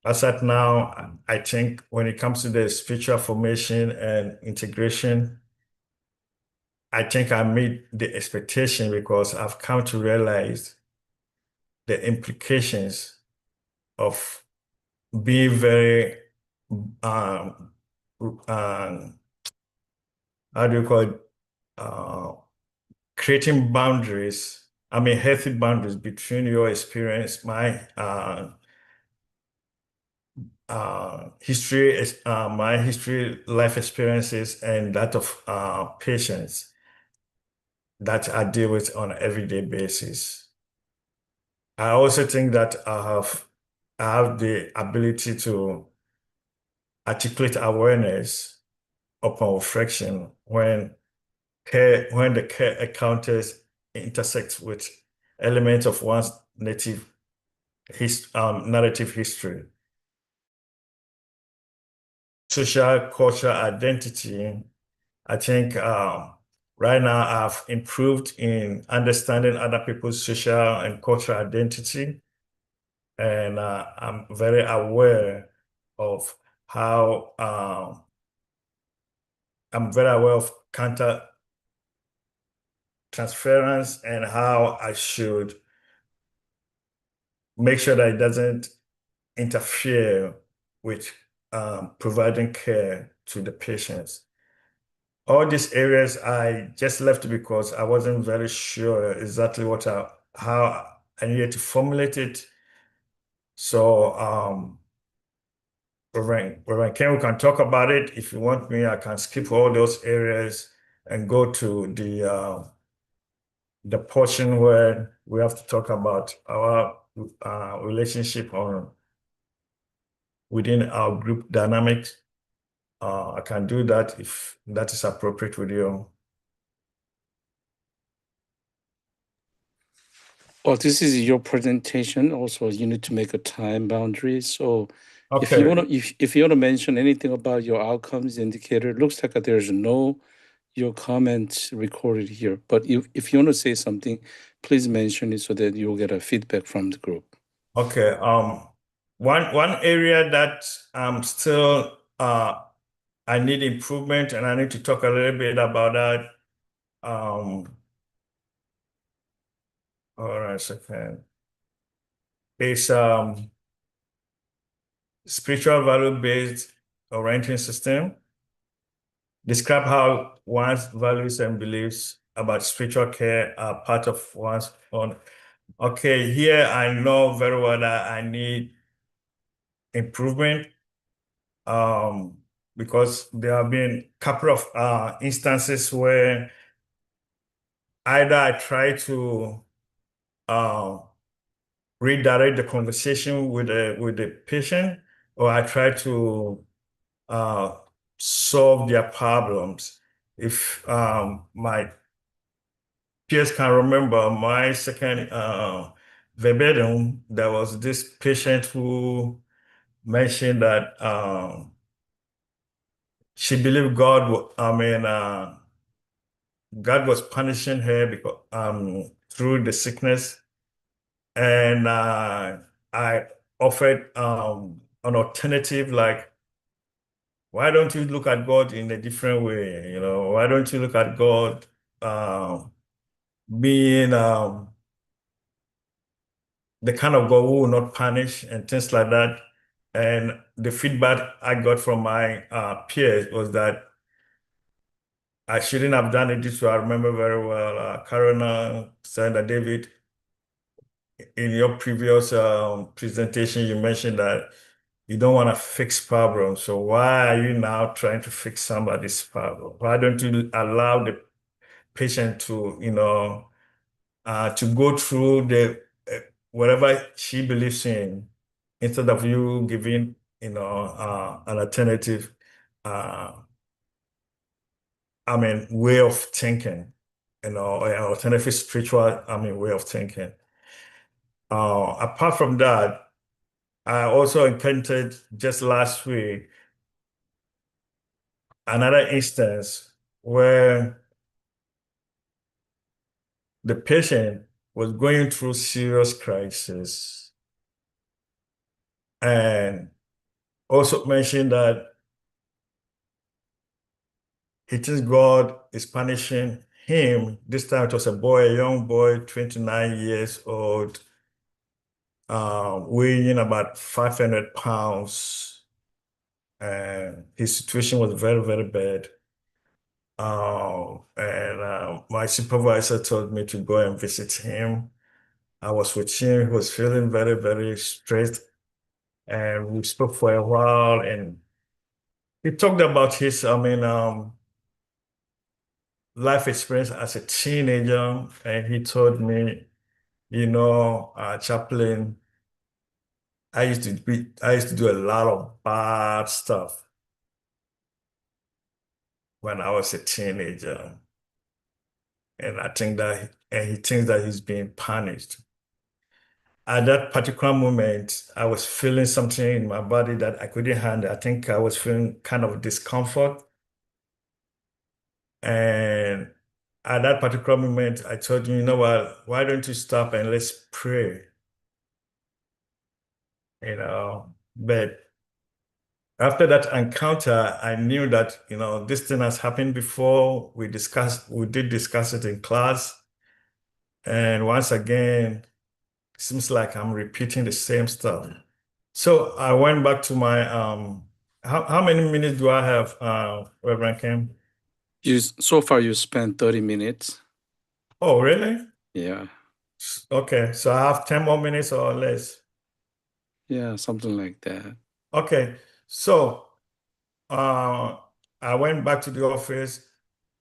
As at now, I think when it comes to the spiritual formation and integration, I think I meet the expectation because I've come to realize the implications of being very how do you call it? Creating boundaries, healthy boundaries between your experience, my history, life experiences, and that of patients that I deal with on an everyday basis. I also think that I have the ability to articulate awareness upon reflection when the care encounters intersects with elements of one's narrative history, social, cultural identity. I think right now I've improved in understanding other people's social and cultural identity, and I'm very aware of how I'm very aware of counter transference and how I should make sure that it doesn't interfere with providing care to the patients. All these areas I just left because I wasn't very sure exactly how I needed to formulate it. So Reverend Ken, we can talk about it. If you want me, I can skip all those areas and go to the portion where we have to talk about our relationship within our group dynamics. I can do that if that is appropriate with you. Well, this is your presentation. Also, you need to make a time boundary. So if Okay. you want to mention anything about your outcomes indicator, it looks like there's no your comment recorded here. But if you want to say something, please mention it so that you'll get a feedback from the group. Okay. One area that I'm still I need improvement, and I need to talk a little bit about that. Hold on a second. It's spiritual value-based orienting system. Describe how one's values and beliefs about spiritual care are part of one's own. Okay, here I know very well that I need improvement because there have been a couple of instances where either I try to uh, redirect the conversation with the patient, or I try to uh, solve their problems. If my peers can remember my second verbatim, there was this patient who mentioned that she believed God was punishing her because through the sickness, and I offered an alternative, like, why don't you look at God in a different way? Why don't you look at God being the kind of God who will not punish and things like that? And the feedback I got from my peers was that I shouldn't have done it this way. I remember very well, Karuna, Sandra, David, in your previous presentation, you mentioned that you don't want to fix problems. So why are you now trying to fix somebody's problem? Why don't you allow the patient to, to go through the whatever she believes in, instead of you giving, an alternative, way of thinking, an alternative spiritual, way of thinking. Apart from that, I also encountered just last week another instance where the patient was going through serious crisis and also mentioned that he thinks God is punishing him. This time it was a young boy, 29 years old, weighing about 500 pounds. And his situation was very, very bad. And my supervisor told me to go and visit him. I was with him. He was feeling very, very stressed. And we spoke for a while, and he talked about his, life experience as a teenager. And he told me, Chaplain, I used to do a lot of bad stuff when I was a teenager. And he thinks that he's being punished. At that particular moment, I was feeling something in my body that I couldn't handle. I think I was feeling kind of discomfort. And at that particular moment, I told him, you know what, why don't you stop and let's pray? But after that encounter, I knew that, this thing has happened before. We did discuss it in class. And once again, it seems like I'm repeating the same stuff. So I went back to my how many minutes do I have, Reverend Kim? So far you spent 30 minutes. Oh, really? Yeah. Okay, so I have 10 more minutes or less. Yeah, something like that. Okay, so I went back to the office,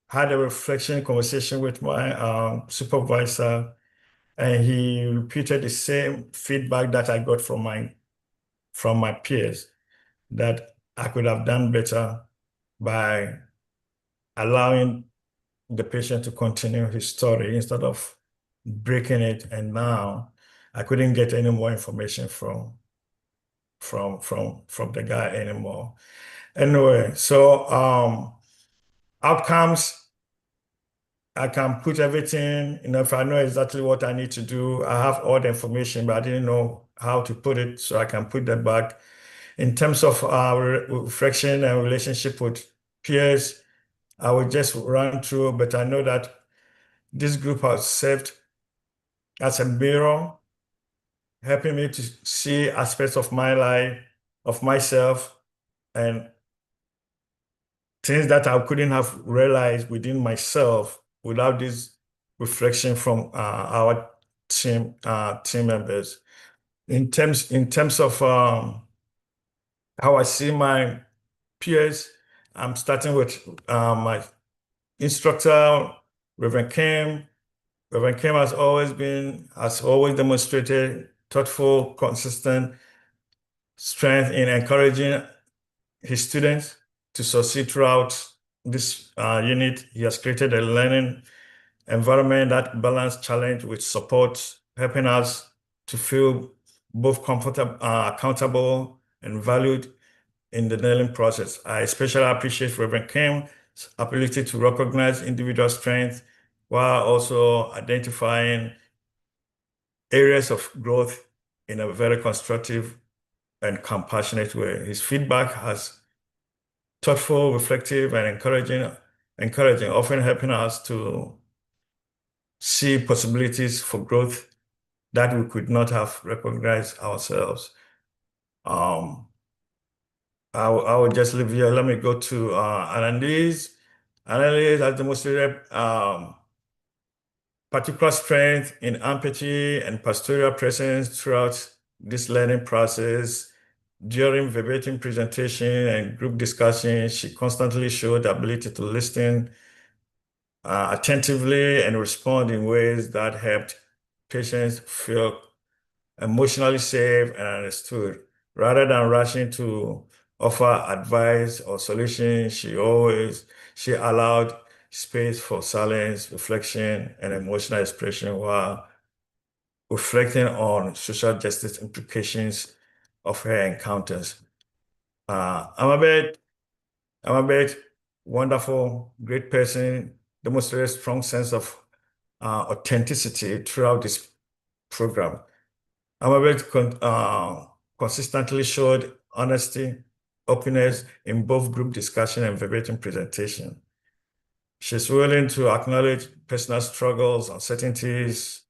had a reflection conversation with my supervisor, and he repeated the same feedback that I got from my peers, that I could have done better by allowing the patient to continue his story instead of breaking it. And now I couldn't get any more information from the guy anymore. Anyway, so outcomes, I can put everything, if I know exactly what I need to do, I have all the information, but I didn't know how to put it, so I can put that back. In terms of our reflection and relationship with peers, I will just run through, but I know that this group has served as a mirror, helping me to see aspects of my life, of myself, and things that I couldn't have realized within myself without this reflection from our team members. In terms of how I see my peers, I'm starting with my instructor, Reverend Kim. Reverend Kim has always demonstrated thoughtful, consistent strength in encouraging his students to succeed throughout this unit. He has created a learning environment that balances challenge with support, helping us to feel both comfortable, accountable, and valued in the learning process. I especially appreciate Reverend Kim's ability to recognize individual strengths while also identifying areas of growth in a very constructive and compassionate way. His feedback has thoughtful, reflective, and encouraging, often helping us to see possibilities for growth that we could not have recognized ourselves. I will just leave here. Let me go to Annalise. Annalise has demonstrated particular strength in empathy and pastoral presence throughout this learning process. During verbatim presentation and group discussion, she constantly showed the ability to listen attentively and respond in ways that helped patients feel emotionally safe and understood. Rather than rushing to offer advice or solutions, she allowed space for silence, reflection, and emotional expression while reflecting on social justice implications of her encounters. Amabet, wonderful, great person, demonstrated a strong sense of authenticity throughout this program. Amabet consistently showed honesty, openness in both group discussion and verbatim presentation. She's willing to acknowledge personal struggles, uncertainties,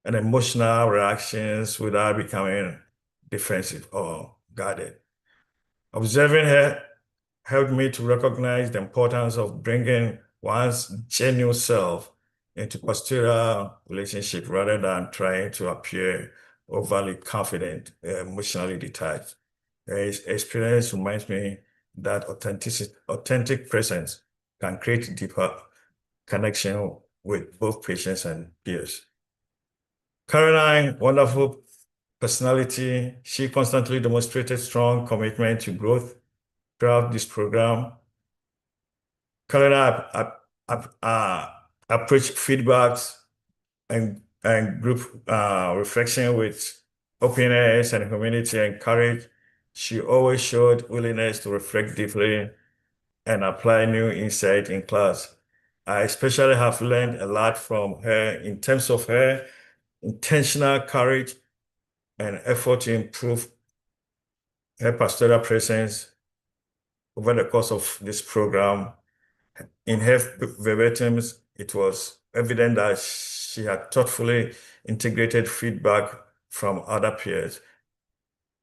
and emotional reactions without becoming defensive or guarded. Observing her helped me to recognize the importance of bringing one's genuine self into pastoral relationship rather than trying to appear overly confident, emotionally detached. Experience reminds me that authentic presence can create deeper connection with both patients and peers. Caroline, wonderful personality. She constantly demonstrated strong commitment to growth throughout this program. Caroline approached feedbacks and group reflection with openness and humility and courage. She always showed willingness to reflect deeply and apply new insight in class. I especially have learned a lot from her in terms of her intentional courage and effort to improve her pastoral presence over the course of this program. In her verbatims, it was evident that she had thoughtfully integrated feedback from other peers.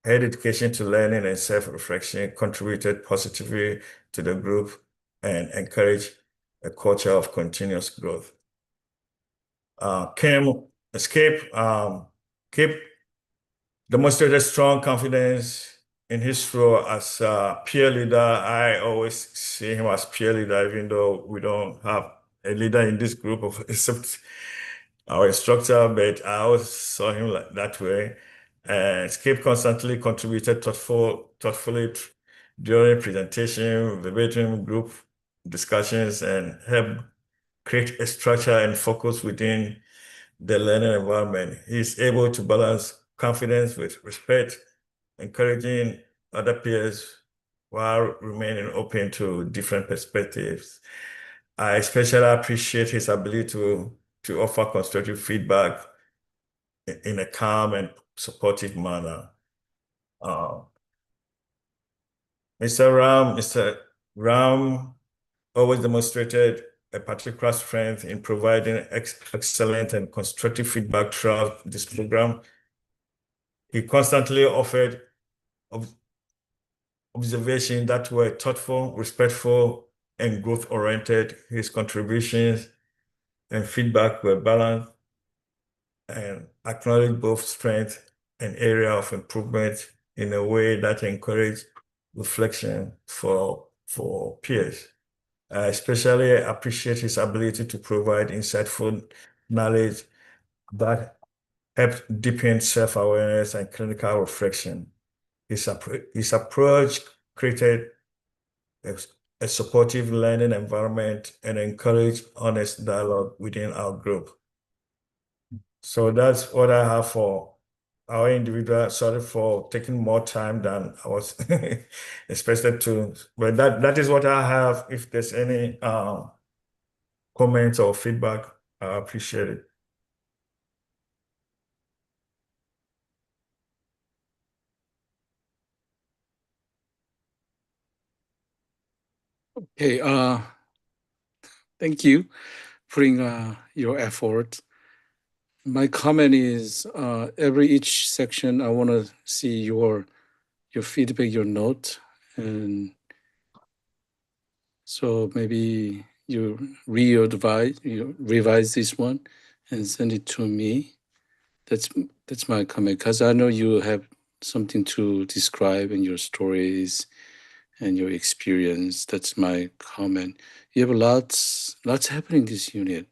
Her dedication to learning and self-reflection contributed positively to the group and encouraged a culture of continuous growth. Kip demonstrated strong confidence in his role as a peer leader. I always see him as peer leader, even though we don't have a leader in this group except our instructor, but I always saw him like that way. And Skip constantly contributed thoughtfully during presentation, verbatim group discussions, and helped create a structure and focus within the learning environment. He's able to balance confidence with respect, encouraging other peers while remaining open to different perspectives. I especially appreciate his ability to offer constructive feedback in a calm and supportive manner. Mr. Ram always demonstrated a particular strength in providing excellent and constructive feedback throughout this program. He constantly offered observations that were thoughtful, respectful, and growth-oriented. His contributions and feedback were balanced and acknowledged both strength and area of improvement in a way that encouraged reflection for peers. I especially appreciate his ability to provide insightful knowledge that helps deepen self-awareness and clinical reflection. His approach created a supportive learning environment and encouraged honest dialogue within our group. So that's what I have for our individual. Sorry for taking more time than I was expected to, but that is what I have. If there's any comments or feedback, I appreciate it. Okay, thank you for putting your effort. My comment is each section I want to see your feedback, your note, and so maybe you revise this one and send it to me. That's my comment, because I know you have something to describe in your stories and your experience. That's my comment. You have lots happening in this unit,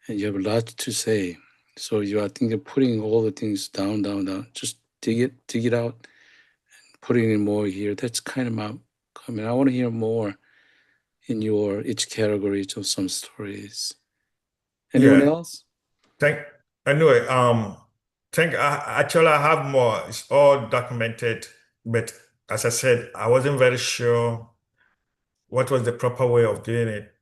and you have a lot to say. So I think you're putting all the things down. Just dig it out, putting in more here. That's kind of my comment. I want to hear more in your each category of some stories. Anyone Yeah. else? Anyway, actually I have more. It's all documented, but as I said, I wasn't very sure what was the proper way of doing it.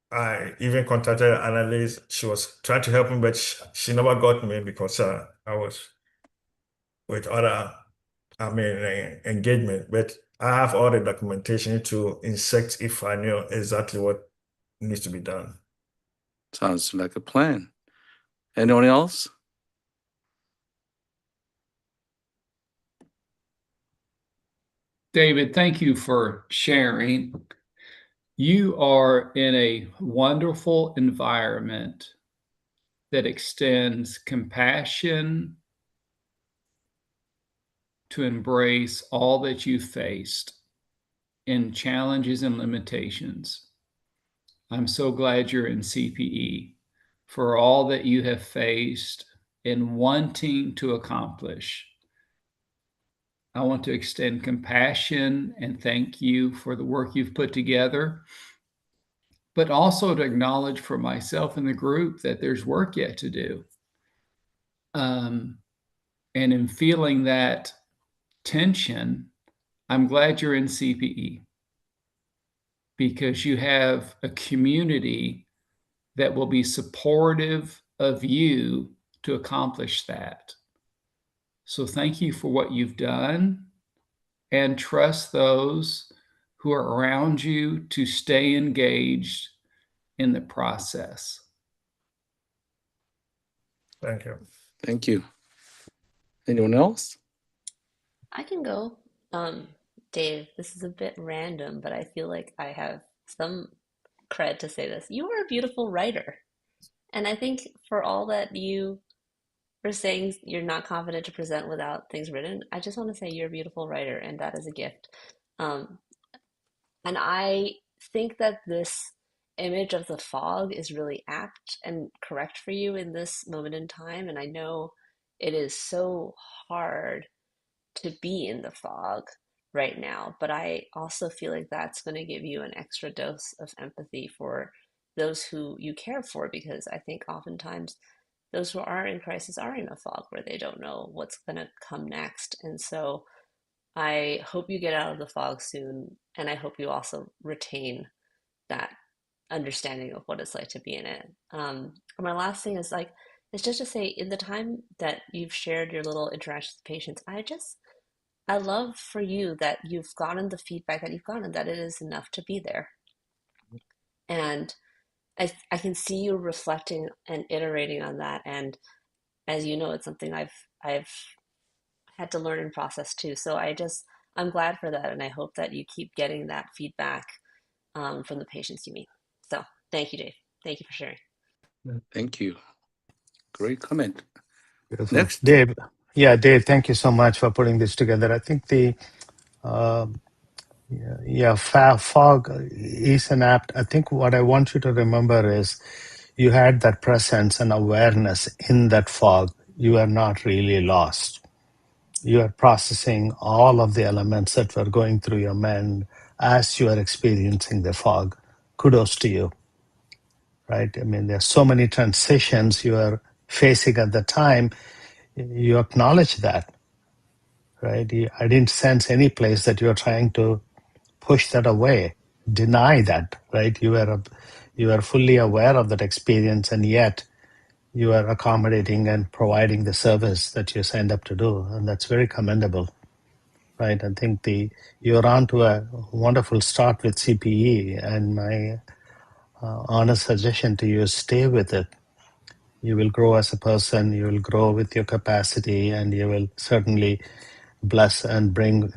I even contacted an analyst. She was trying to help me, but she never got me because I was with other, engagement. But I have all the documentation to insert if I knew exactly what needs to be done. Sounds like a plan. Anyone else? David, thank you for sharing. You are in a wonderful environment that extends compassion to embrace all that you faced in challenges and limitations. I'm so glad you're in CPE for all that you have faced and wanting to accomplish. I want to extend compassion and thank you for the work you've put together, but also to acknowledge for myself and the group that there's work yet to do. And in feeling that tension, I'm glad you're in CPE because you have a community that will be supportive of you to accomplish that. So thank you for what you've done, and trust those who are around you to stay engaged in the process. Thank you. Thank you. Anyone else? I can go. Dave, this is a bit random, but I feel like I have some cred to say this. You are a beautiful writer. And I think for all that you were saying you're not confident to present without things written, I just want to say you're a beautiful writer, and that is a gift. Um, and I think that this image of the fog is really apt and correct for you in this moment in time. And I know it is so hard to be in the fog right now, but I also feel like that's going to give you an extra dose of empathy for those who you care for, because I think oftentimes those who are in crisis are in a fog where they don't know what's going to come next. And so I hope you get out of the fog soon, and I hope you also retain that understanding of what it's like to be in it. And my last thing is like, it's just to say, in the time that you've shared your little interactions with patients, I love for you that you've gotten the feedback that you've gotten, that it is enough to be there. And I can see you reflecting and iterating on that. And as you know, it's something I've had to learn and process too. So I'm glad for that. And I hope that you keep getting that feedback from the patients you meet. So thank you, Dave. Thank you for sharing. Thank you. Great comment. Beautiful. Next. Dave. Yeah, Dave, thank you so much for putting this together. I think fog is an apt. I think what I want you to remember is you had that presence and awareness in that fog. You are not really lost. You are processing all of the elements that were going through your mind as you are experiencing the fog. Kudos to you, right? I mean, there's so many transitions you are facing at the time. You acknowledge that, right? I didn't sense any place that you're trying to push that away, deny that, right? You were fully aware of that experience, and yet you are accommodating and providing the service that you signed up to do, and that's very commendable, right? I think you're on to a wonderful start with CPE, and my honest suggestion to you is stay with it. You will grow as a person, you will grow with your capacity, and you will certainly bless and bring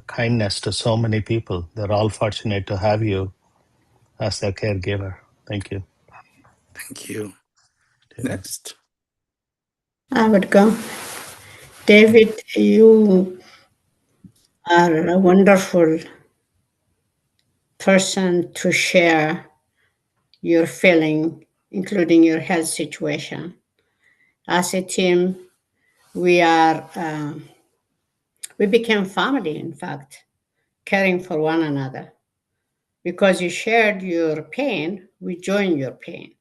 kindness to so many people. They're all fortunate to have you as their caregiver. Thank you. Thank you. Next. I would go. David, you are a wonderful person to share your feeling, including your health situation. As a team, we became family, in fact, caring for one another. Because you shared your pain, we join your pain.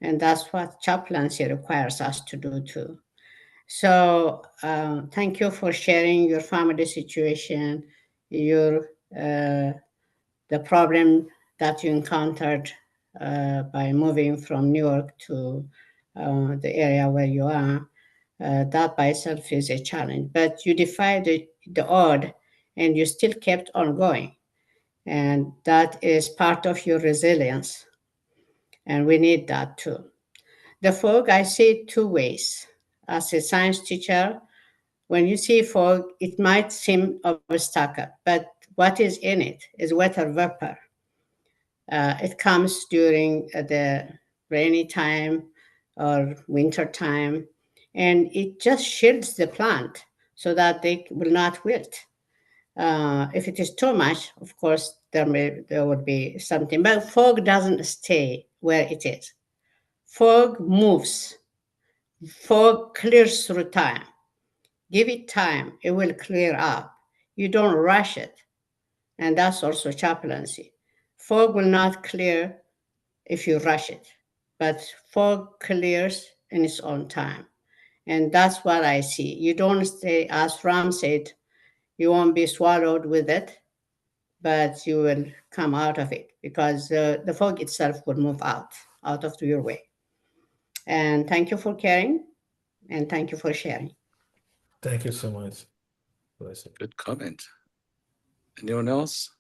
And that's what chaplaincy requires us to do too. So thank you for sharing your family situation, the problem that you encountered by moving from New York to the area where you are. That by itself is a challenge, but you defied the odd and you still kept on going. And that is part of your resilience. And we need that too. The fog, I see it two ways. As a science teacher, when you see fog, it might seem obstacle, but what is in it is water vapor. It comes during the rainy time or winter time, and it just shields the plant so that they will not wilt. If it is too much, of course, there would be something. But fog doesn't stay where it is. Fog moves. Fog clears through time. Give it time, it will clear up. You don't rush it. And that's also chaplaincy. Fog will not clear if you rush it, but fog clears in its own time. And that's what I see. You don't stay, as Ram said, you won't be swallowed with it, but you will come out of it because the fog itself will move out of your way. And thank you for caring, and thank you for sharing. Thank you so much. Good comment. Anyone else?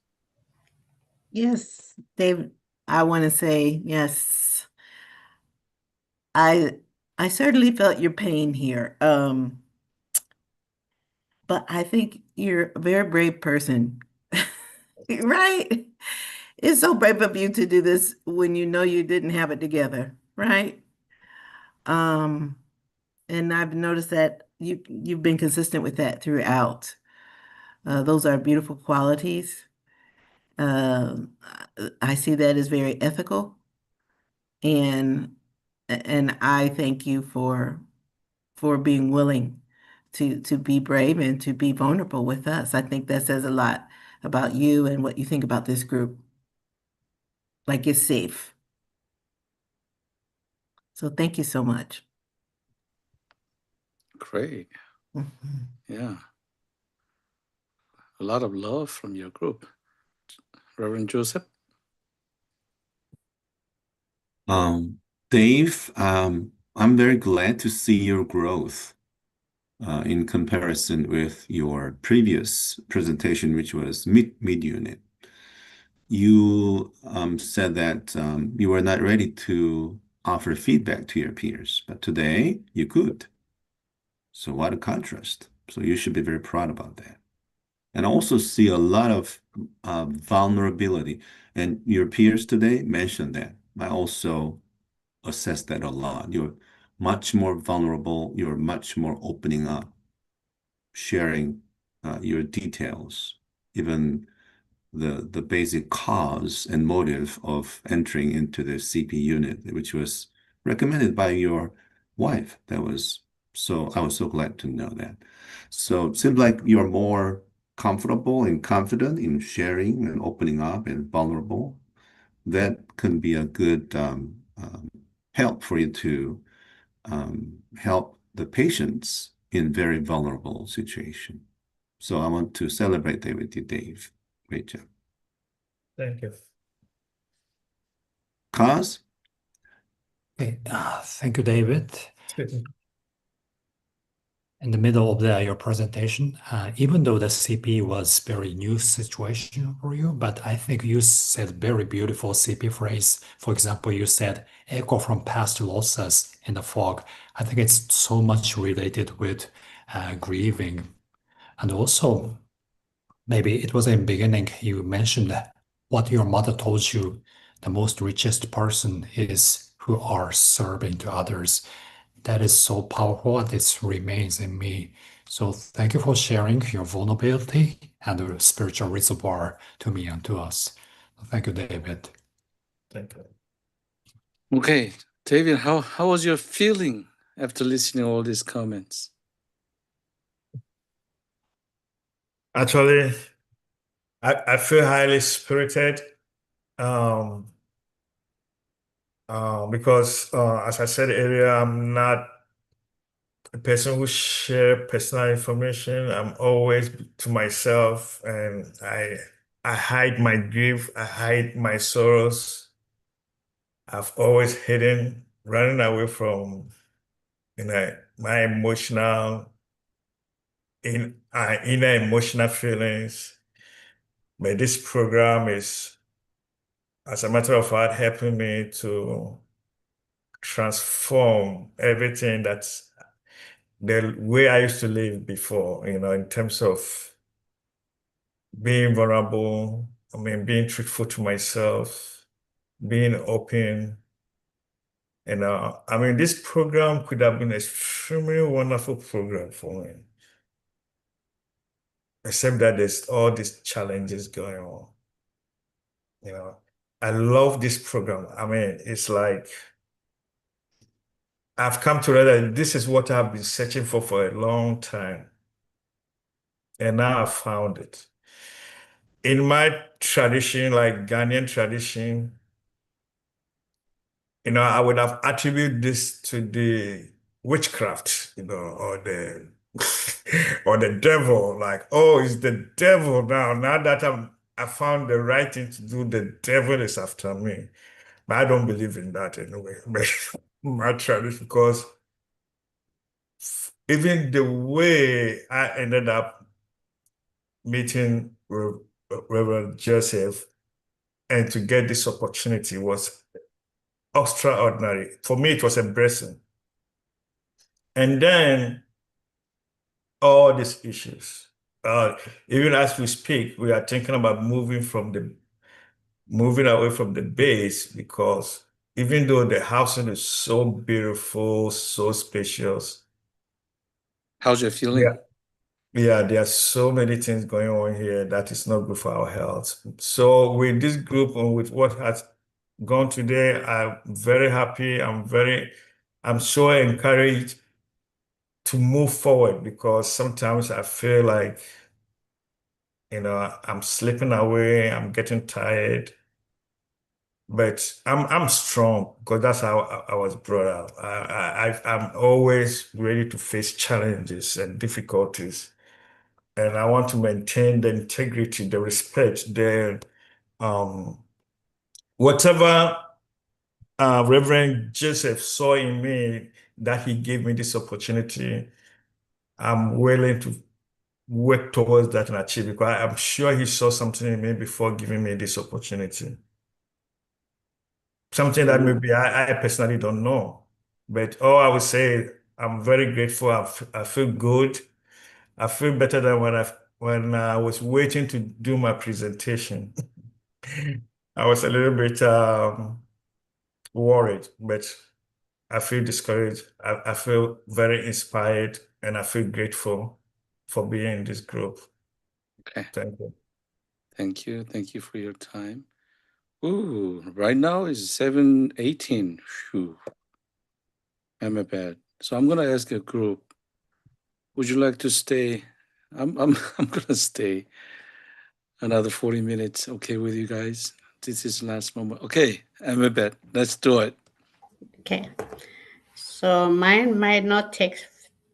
Yes, David, I want to say yes. I certainly felt your pain here. But I think you're a very brave person. Right? It's so brave of you to do this when you know you didn't have it together, right? Um, and I've noticed that you've been consistent with that throughout. Those are beautiful qualities. Um, I see that as very ethical, and I thank you for being willing to be brave and to be vulnerable with us. I think that says a lot about you and what you think about this group. Like it's safe. So thank you so much. Great. Mhm. Yeah. A lot of love from your group. Reverend Joseph? Dave, I'm very glad to see your growth in comparison with your previous presentation, which was mid-unit. You said that you were not ready to offer feedback to your peers, but today you could. So what a contrast. So you should be very proud about that. And I also see a lot of vulnerability. And your peers today mentioned that. I also assess that a lot. You're much more vulnerable. You're much more opening up, sharing your details, even the basic cause and motive of entering into the CP unit, which was recommended by your wife. I was so glad to know that. So it seems like you're more comfortable and confident in sharing and opening up and vulnerable. That can be a good help for you to help the patients in very vulnerable situation. So I want to celebrate that with you, Dave. Great job. Thank you. Cause? Okay, thank you, David. In the middle of your presentation, even though the CP was very new situation for you, but I think you said very beautiful CP phrase. For example, you said echo from past losses in the fog. I think it's so much related with grieving. And also, maybe it was in the beginning, you mentioned what your mother told you, the most richest person is who are serving to others. That is so powerful and it remains in me. So thank you for sharing your vulnerability and the spiritual reservoir to me and to us. Thank you, David. Thank you. Okay, David, how was your feeling after listening to all these comments? Actually, I feel highly spirited because, as I said earlier, I'm not a person who share personal information. I'm always to myself, and I hide my grief, I hide my sorrows. I've always hidden, running away from, my emotional inner emotional feelings. But this program is, as a matter of fact, helping me to transform everything that's the way I used to live before, in terms of being vulnerable, being truthful to myself, being open. This program could have been an extremely wonderful program for me, except that there's all these challenges going on. I love this program. It's like I've come to realize this is what I've been searching for a long time. And now I've found it. In my tradition, like Ghanaian tradition, I would have attributed this to the witchcraft, or the or the devil. Like, oh, it's the devil now. Now that I found the right thing to do, the devil is after me. But I don't believe in that anyway. But my tradition, because even the way I ended up meeting Reverend Joseph and to get this opportunity was extraordinary. For me, it was a blessing. And then all these issues. Even as we speak, we are thinking about moving away from the base, because even though the housing is so beautiful, so spacious. How's your feeling? Yeah, there are so many things going on here that is not good for our health. So with this group and with what has gone today, I'm very happy. I'm so encouraged to move forward, because sometimes I feel like, I'm slipping away, I'm getting tired. But I'm strong, because that's how I was brought up. I'm always ready to face challenges and difficulties. And I want to maintain the integrity, the respect, the whatever Reverend Joseph saw in me that he gave me this opportunity. I'm willing to work towards that and achieve it, because I'm sure he saw something in me before giving me this opportunity. Something that maybe I personally don't know. But all I would say, I'm very grateful. I feel good. I feel better than when I was waiting to do my presentation. I was a little bit worried, but I feel discouraged. I feel very inspired, and I feel grateful for being in this group. Okay. Thank you. Thank you. Thank you for your time. Ooh, right now is 7:18. Phew. I'm a bad. So I'm gonna ask a group. Would you like to stay? I'm gonna stay another 40 minutes. Okay with you guys? This is last moment. Okay, I'm a bad. Let's do it. Okay. So mine might not take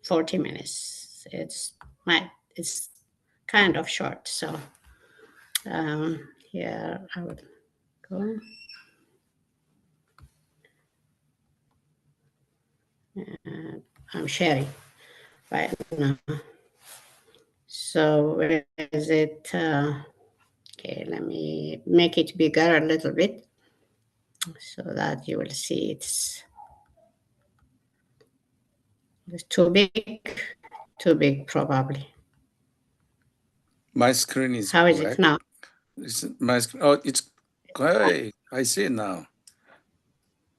40 minutes. It's kind of short. So here I would go. And I'm sharing right now. So where is it? Okay, let me make it bigger a little bit so that you will see it's too big probably. My screen is How is black. it now? My screen. Oh, it's great. I see it now.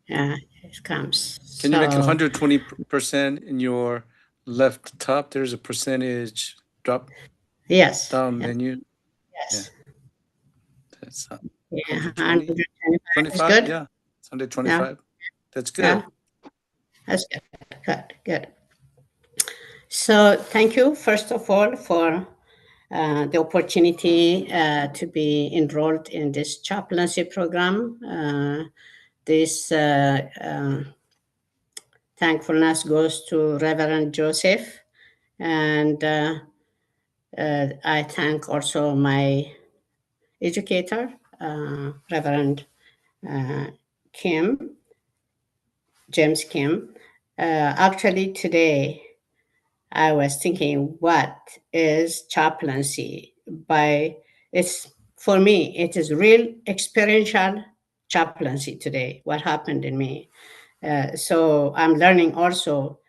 Yeah, it comes. Can you make 120% in your left top? There's a percentage drop Yes. down Yeah. menu. Yes. Yeah. That's 120. 120? Is good. Yeah. It's 125. Yeah. That's good. Yeah. That's good. Good. So thank you, first of all, for the opportunity to be enrolled in this chaplaincy program. This thankfulness goes to Reverend Joseph, and I thank also my educator, Reverend James Kim. Actually, today I was thinking, what is chaplaincy? For me, it is real experiential chaplaincy today, what happened in me. So I'm learning also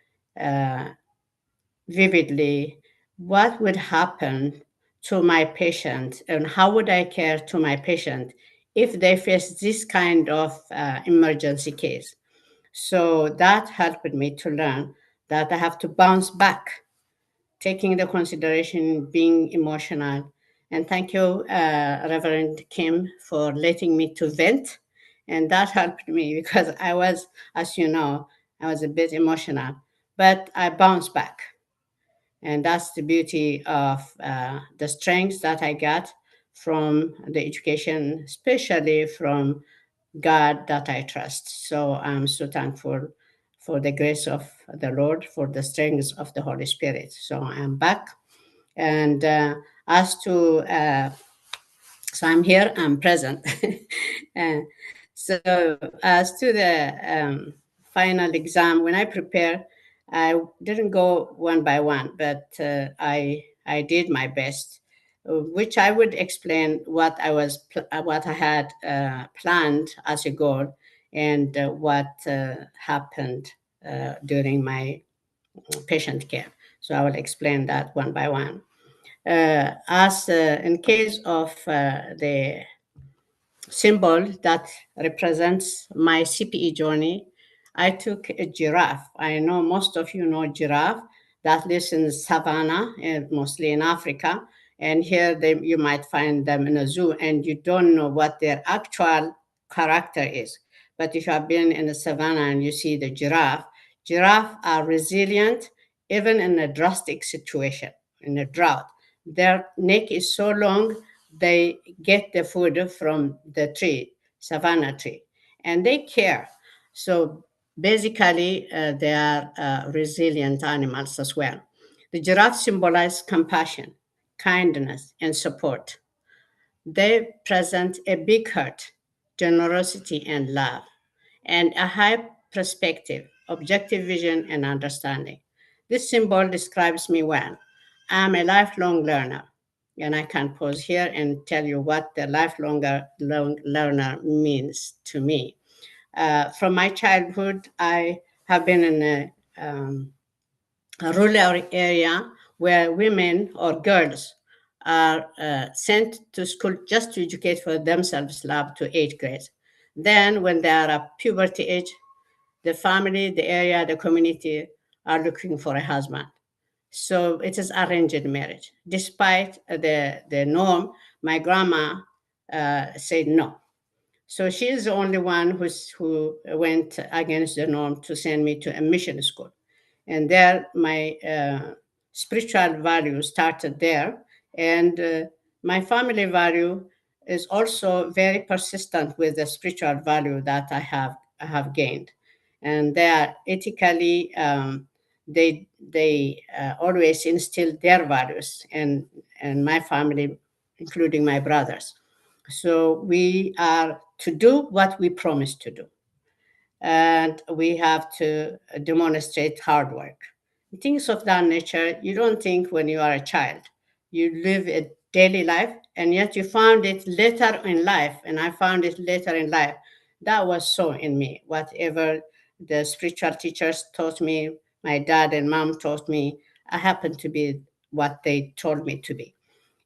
vividly what would happen to my patient and how would I care to my patient if they face this kind of emergency case. So that helped me to learn that I have to bounce back, taking the consideration being emotional. And thank you, Reverend Kim, for letting me to vent. And that helped me because I was, as you know, I was a bit emotional, but I bounced back. And that's the beauty of the strength that I got from the education, especially from God that I trust. So I'm so thankful for the grace of the Lord, for the strength of the Holy Spirit. So I'm back. And as to, so I'm here, I'm present. So as to the final exam, when I prepare, I didn't go one by one, but I did my best, which I would explain what I had planned as a goal and what happened during my patient care. So I will explain that one by one. As in case of the symbol that represents my CPE journey, I took a giraffe. I know most of you know giraffe that lives in the savannah, mostly in Africa. And here you might find them in a zoo and you don't know what their actual character is. But if you have been in the savannah and you see the giraffe are resilient even in a drastic situation, in a drought. Their neck is so long, they get the food from the tree, savanna tree, and they care. So basically, they are resilient animals as well. The giraffe symbolize compassion, kindness, and support. They present a big heart, generosity, and love. and a high perspective, objective vision, and understanding. This symbol describes me well. I'm a lifelong learner, and I can pause here and tell you what the learner means to me. From my childhood, I have been in a rural area where women or girls are sent to school just to educate for themselves up to 8th grade. Then, when they are at puberty age, the family, the area, the community are looking for a husband. So it is arranged marriage. Despite the norm, my grandma said no. So she is the only one who went against the norm to send me to a mission school. And there, my spiritual value started there. And my family value is also very persistent with the spiritual value that I have gained. And they are ethically, they always instill their values, and my family, including my brothers. So we are to do what we promise to do, and we have to demonstrate hard work. Things of that nature, you don't think when you are a child. You live a daily life, and yet you found it later in life, and I found it later in life. That was so in me. Whatever the spiritual teachers taught me, my dad and mom taught me, I happened to be what they told me to be,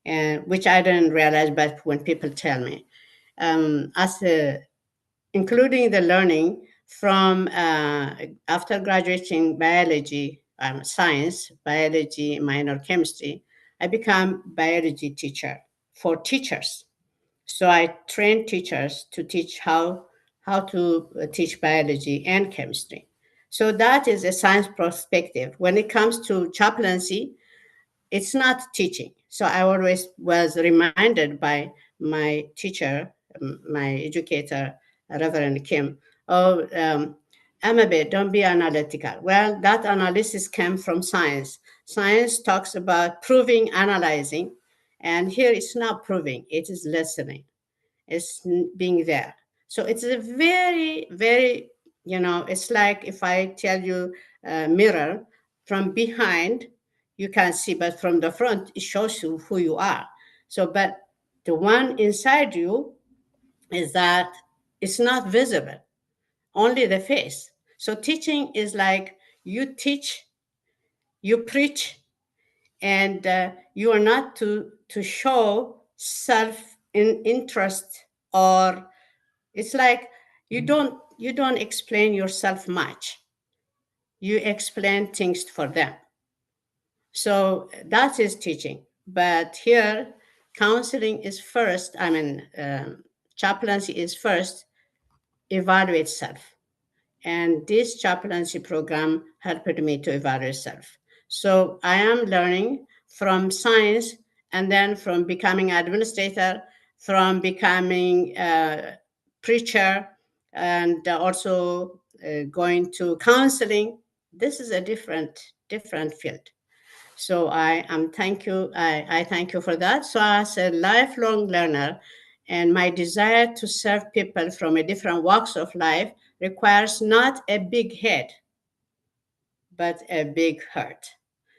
and which I didn't realize, but when people tell me, as a including the learning from after graduating biology, science, biology, minor chemistry, I became biology teacher for teachers. So I train teachers to teach how to teach biology and chemistry. So that is a science perspective. When it comes to chaplaincy, it's not teaching. So I always was reminded by my teacher, my educator, Reverend Kim, oh, Amabe, don't be analytical. Well, that analysis came from science. Science talks about proving, analyzing, and here it's not proving, it is listening. It's being there. So it's a very, very, it's like if I tell you a mirror from behind, you can see, but from the front, it shows you who you are. So, but the one inside you is that it's not visible, only the face. So, teaching is like you teach, you preach, and you are not to show self interest, or it's like you don't explain yourself much. You explain things for them. So that is teaching. But here, counseling is first. Chaplaincy is first. Evaluate self, and this chaplaincy program helped me to evaluate self. So I am learning from science, and then from becoming administrator, from becoming a preacher, and also going to counseling. This is a different field. So I thank you for that. So as a lifelong learner, and my desire to serve people from a different walks of life requires not a big head, but a big heart.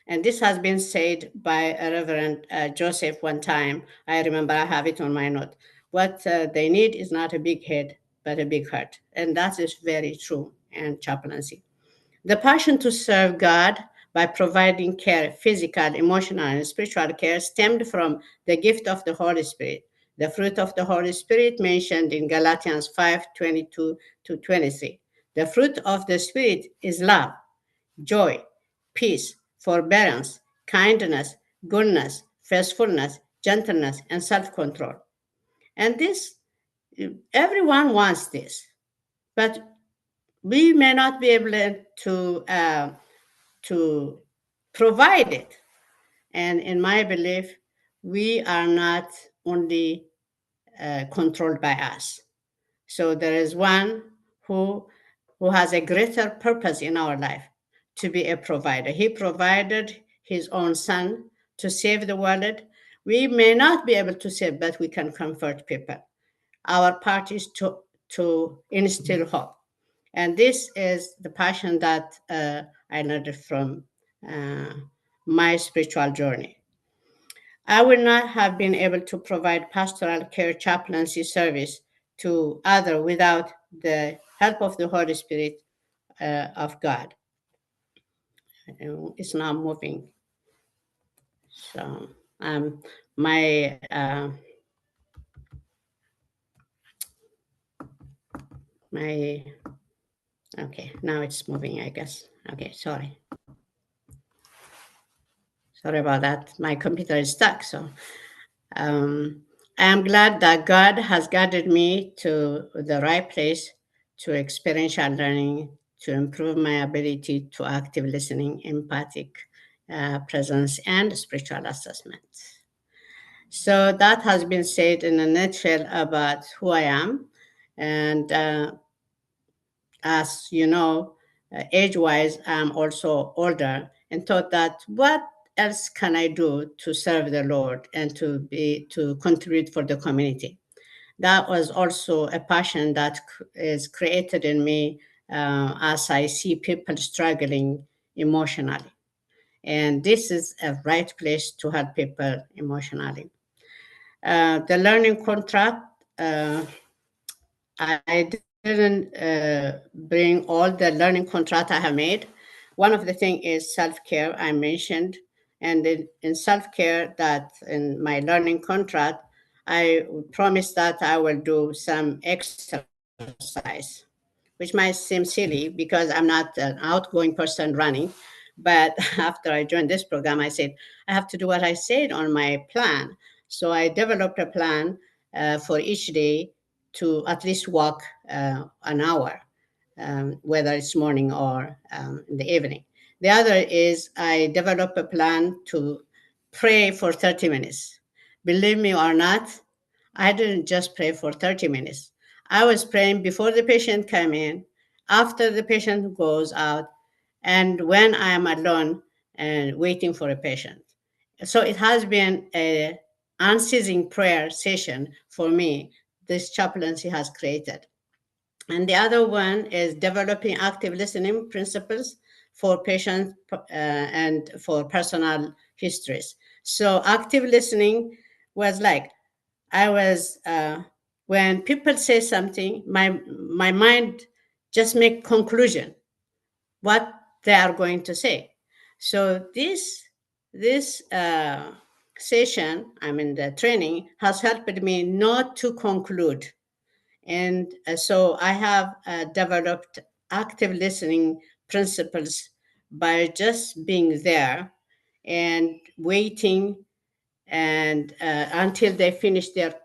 And this has been said by Reverend Joseph one time. I remember, I have it on my note. What they need is not a big head, but a big heart. And that is very true in chaplaincy. The passion to serve God by providing care, physical, emotional, and spiritual care, stemmed from the gift of the Holy Spirit, the fruit of the Holy Spirit mentioned in Galatians 5:22-23. The fruit of the Spirit is love, joy, peace, forbearance, kindness, goodness, faithfulness, gentleness, and self control. And this, everyone wants this, but we may not be able to provide it. And in my belief, we are not only controlled by us. So there is one who has a greater purpose in our life, to be a provider. He provided his own son to save the world. We may not be able to save, but we can comfort people. Our part is to instill hope. And this is the passion that I learned from my spiritual journey. I would not have been able to provide pastoral care chaplaincy service to others without the help of the Holy Spirit of God. It's not moving. So my okay, now it's moving, I guess. Okay, sorry about that. My computer is stuck. So I am glad that God has guided me to the right place to experiential learning, to improve my ability to active listening, empathic presence, and spiritual assessment. So that has been said in a nutshell about who I am. And as you know, age-wise, I'm also older, and thought that what else can I do to serve the Lord and to contribute for the community? That was also a passion that is created in me as I see people struggling emotionally. And this is a right place to help people emotionally. The learning contract, I didn't bring all the learning contract I have made. One of the things is self-care I mentioned. And in self-care, that in my learning contract, I promised that I will do some exercise, which might seem silly because I'm not an outgoing person running. But after I joined this program, I said, I have to do what I said on my plan. So I developed a plan for each day to at least walk an hour, whether it's morning or in the evening. The other is I developed a plan to pray for 30 minutes. Believe me or not, I didn't just pray for 30 minutes. I was praying before the patient came in, after the patient goes out, and when I am alone and waiting for a patient. So it has been a unceasing prayer session for me this chaplaincy has created. And the other one is developing active listening principles for patients and for personal histories. So active listening was like, I was when people say something, my mind just make conclusion what they are going to say. So this session, I mean the training, has helped me not to conclude, and so I have developed active listening principles by just being there and waiting and until they finish their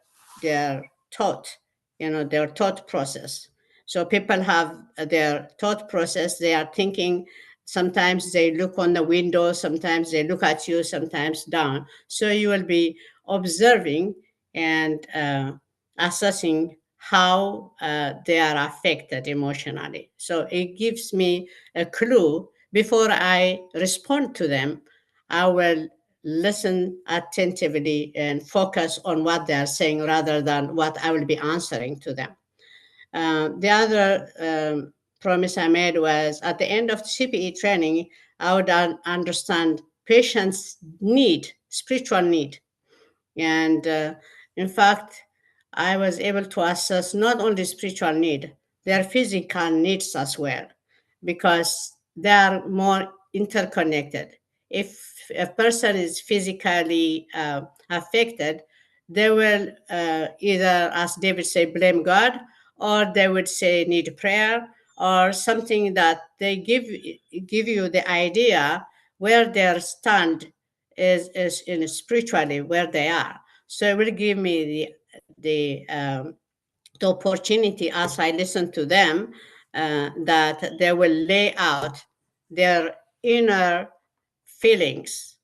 thought, their thought process. So people have their thought process. They are thinking. Sometimes they look on the window. Sometimes they look at you. Sometimes down. So you will be observing and assessing how they are affected emotionally. So it gives me a clue before I respond to them. I will listen attentively and focus on what they are saying rather than what I will be answering to them. The other promise I made was at the end of CPE training, I would understand patients' need, spiritual need. And in fact, I was able to assess not only spiritual need, their physical needs as well, because they are more interconnected. If a person is physically affected, they will either, as David say, blame God, or they would say need prayer, or something that they give you the idea where their stand is in spiritually where they are. So it will give me the opportunity as I listen to them that they will lay out their inner feelings,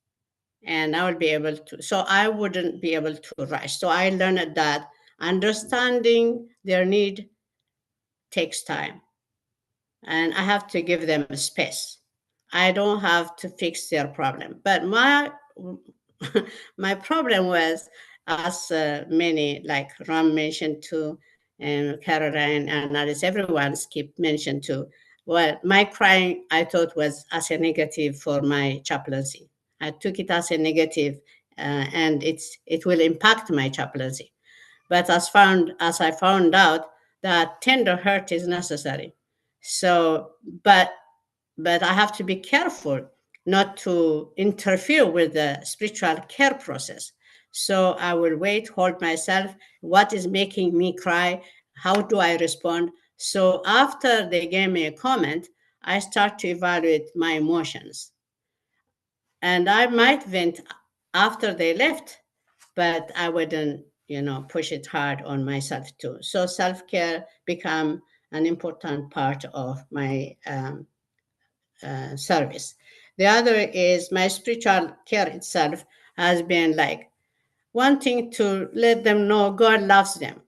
and I will be able to. So I wouldn't be able to rush. So I learned that understanding their need takes time, and I have to give them space. I don't have to fix their problem. But my my problem was, as many like Ram mentioned too, and Caroline and Alice, everyone's keep mentioned too. Well, my crying, I thought, was as a negative for my chaplaincy. I took it as a negative, and it will impact my chaplaincy. But as I found out that tender hurt is necessary. So, but I have to be careful not to interfere with the spiritual care process. So I will wait, hold myself. What is making me cry? How do I respond? So after they gave me a comment, I start to evaluate my emotions. And I might vent after they left, but I wouldn't, push it hard on myself too. So self-care become an important part of my service. The other is my spiritual care itself has been like wanting to let them know God loves them.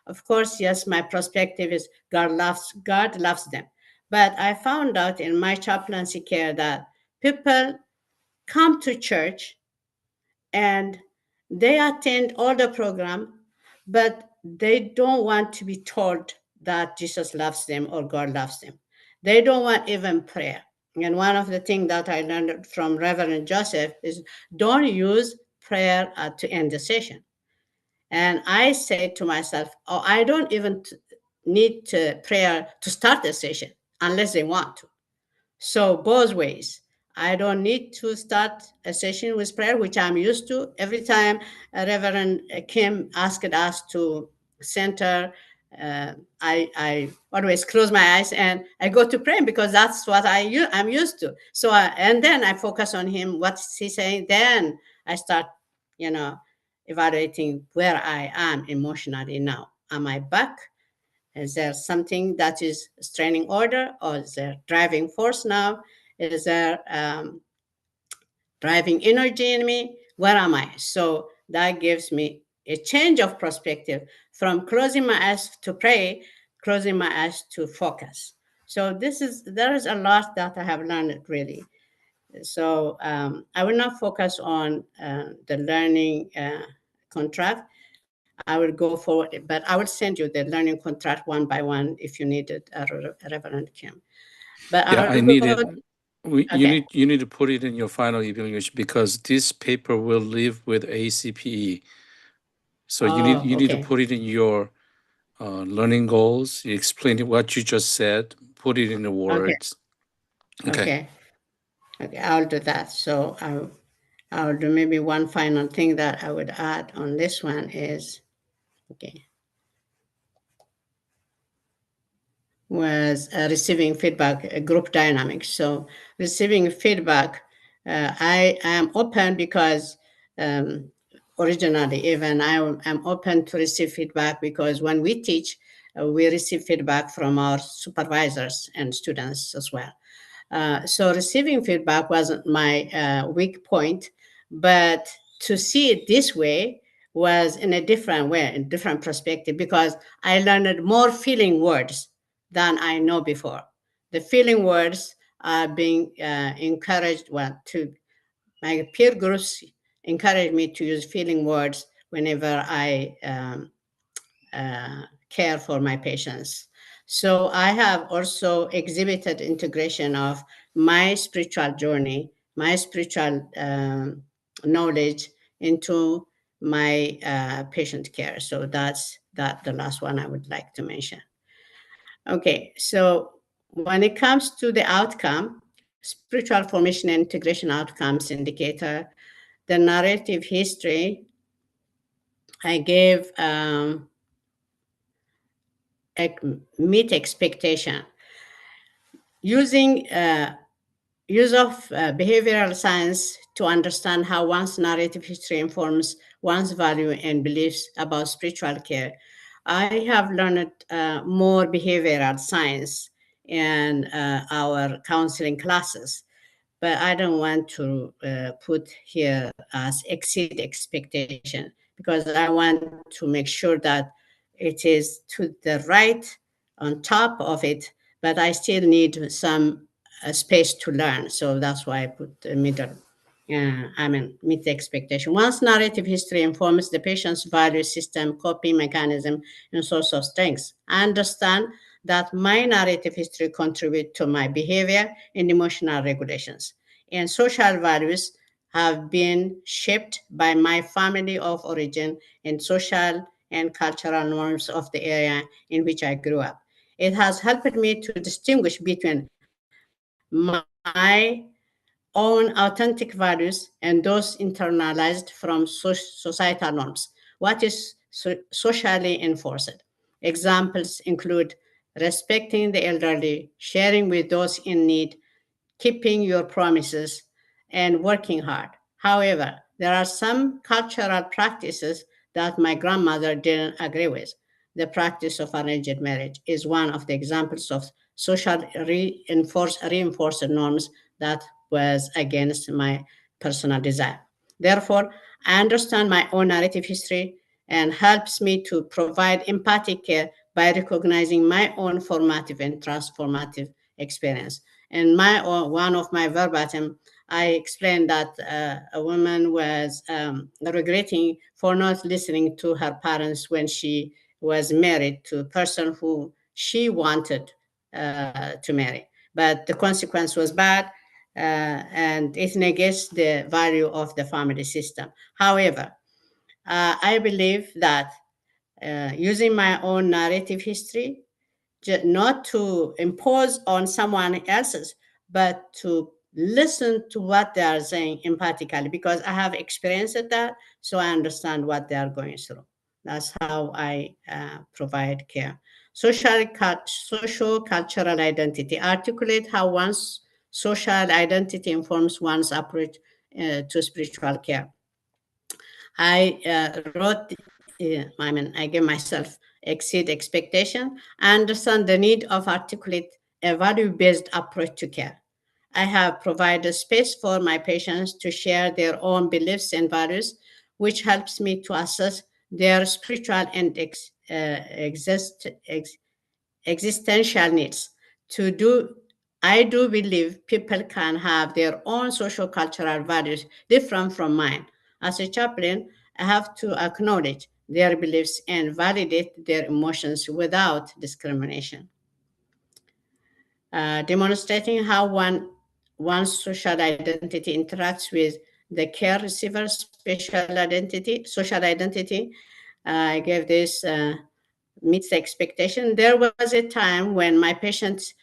Of course, yes, my perspective is God loves them. But I found out in my chaplaincy care that people come to church and they attend all the program, but they don't want to be told that Jesus loves them or God loves them. They don't want even prayer. And one of the things that I learned from Reverend Joseph is don't use prayer to end the session. And I say to myself, oh, I don't even need prayer to start the session unless they want to. So both ways. I don't need to start a session with prayer, which I'm used to. Every time Reverend Kim asked us to center, I always close my eyes and I go to pray because that's what I'm used to. So and then I focus on him. What's he saying? Then I start, evaluating where I am emotionally now. Am I back? Is there something that is straining order, or is there driving force now? Is there driving energy in me? Where am I? So that gives me a change of perspective from closing my eyes to pray, closing my eyes to focus. So there is a lot that I have learned really. So I will not focus on the learning contract. I will go forward, but I will send you the learning contract one by one if you need it, Reverend Kim. But Yeah, I need it. Okay. You need to put it in your final evaluation because this paper will live with ACPE. So you need to Okay. put it in your learning goals. You explain what you just said. Put it in the words. Okay. I'll do that. So I'll do maybe one final thing that I would add on this one is was receiving feedback, group dynamics. So receiving feedback, I am open because originally even I am open to receive feedback because when we teach, we receive feedback from our supervisors and students as well. So receiving feedback wasn't my weak point, but to see it this way was in a different way, in different perspective, because I learned more feeling words than I know before. The feeling words are being encouraged, to my peer groups encourage me to use feeling words whenever I care for my patients. So I have also exhibited integration of my spiritual journey, my spiritual knowledge into my patient care. So that's the last one I would like to mention. Okay, so when it comes to the outcome, spiritual formation and integration outcomes indicator, the narrative history, I gave meet expectation. Using use of behavioral science to understand how one's narrative history informs one's value and beliefs about spiritual care. I have learned more behavioral science in our counseling classes, but I don't want to put here as exceed expectation because I want to make sure that it is to the right on top of it, but I still need some space to learn. So that's why I put the middle. meet the expectation. Once narrative history informs the patient's value system, coping mechanism, and source of strengths, I understand that my narrative history contribute to my behavior and emotional regulations. And social values have been shaped by my family of origin and social and cultural norms of the area in which I grew up. It has helped me to distinguish between my own authentic values and those internalized from societal norms. What is socially enforced? Examples include respecting the elderly, sharing with those in need, keeping your promises, and working hard. However, there are some cultural practices that my grandmother didn't agree with. The practice of arranged marriage is one of the examples of social reinforced norms that was against my personal desire. Therefore, I understand my own narrative history and helps me to provide empathic care by recognizing my own formative and transformative experience. And one of my verbatim, I explained that a woman was regretting for not listening to her parents when she was married to a person who she wanted to marry. But the consequence was bad, and it negates the value of the family system. However, I believe that using my own narrative history, not to impose on someone else's, but to listen to what they are saying empathically, because I have experienced that, so I understand what they are going through. That's how I provide care. Social cultural identity articulate how one's social identity informs one's approach to spiritual care. I I gave myself exceed expectation. I understand the need of articulate a value-based approach to care. I have provided space for my patients to share their own beliefs and values, which helps me to assess their spiritual and existential needs. To do, I do believe people can have their own social cultural values different from mine. As a chaplain, I have to acknowledge their beliefs and validate their emotions without discrimination. Demonstrating how one's social identity interacts with the care receiver's social identity. I gave this meets the expectation. There was a time when my patient's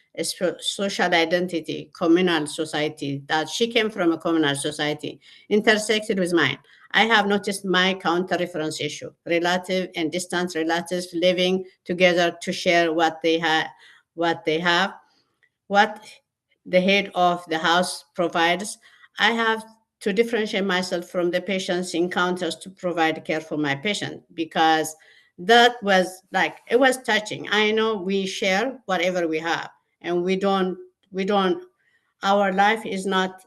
social identity, communal society, that she came from a communal society, intersected with mine. I have noticed my counter reference issue, relative and distant relatives living together to share what they have, what the head of the house provides. I have to differentiate myself from the patient's encounters to provide care for my patient, because that was like, it was touching. I know we share whatever we have, and we don't our life is not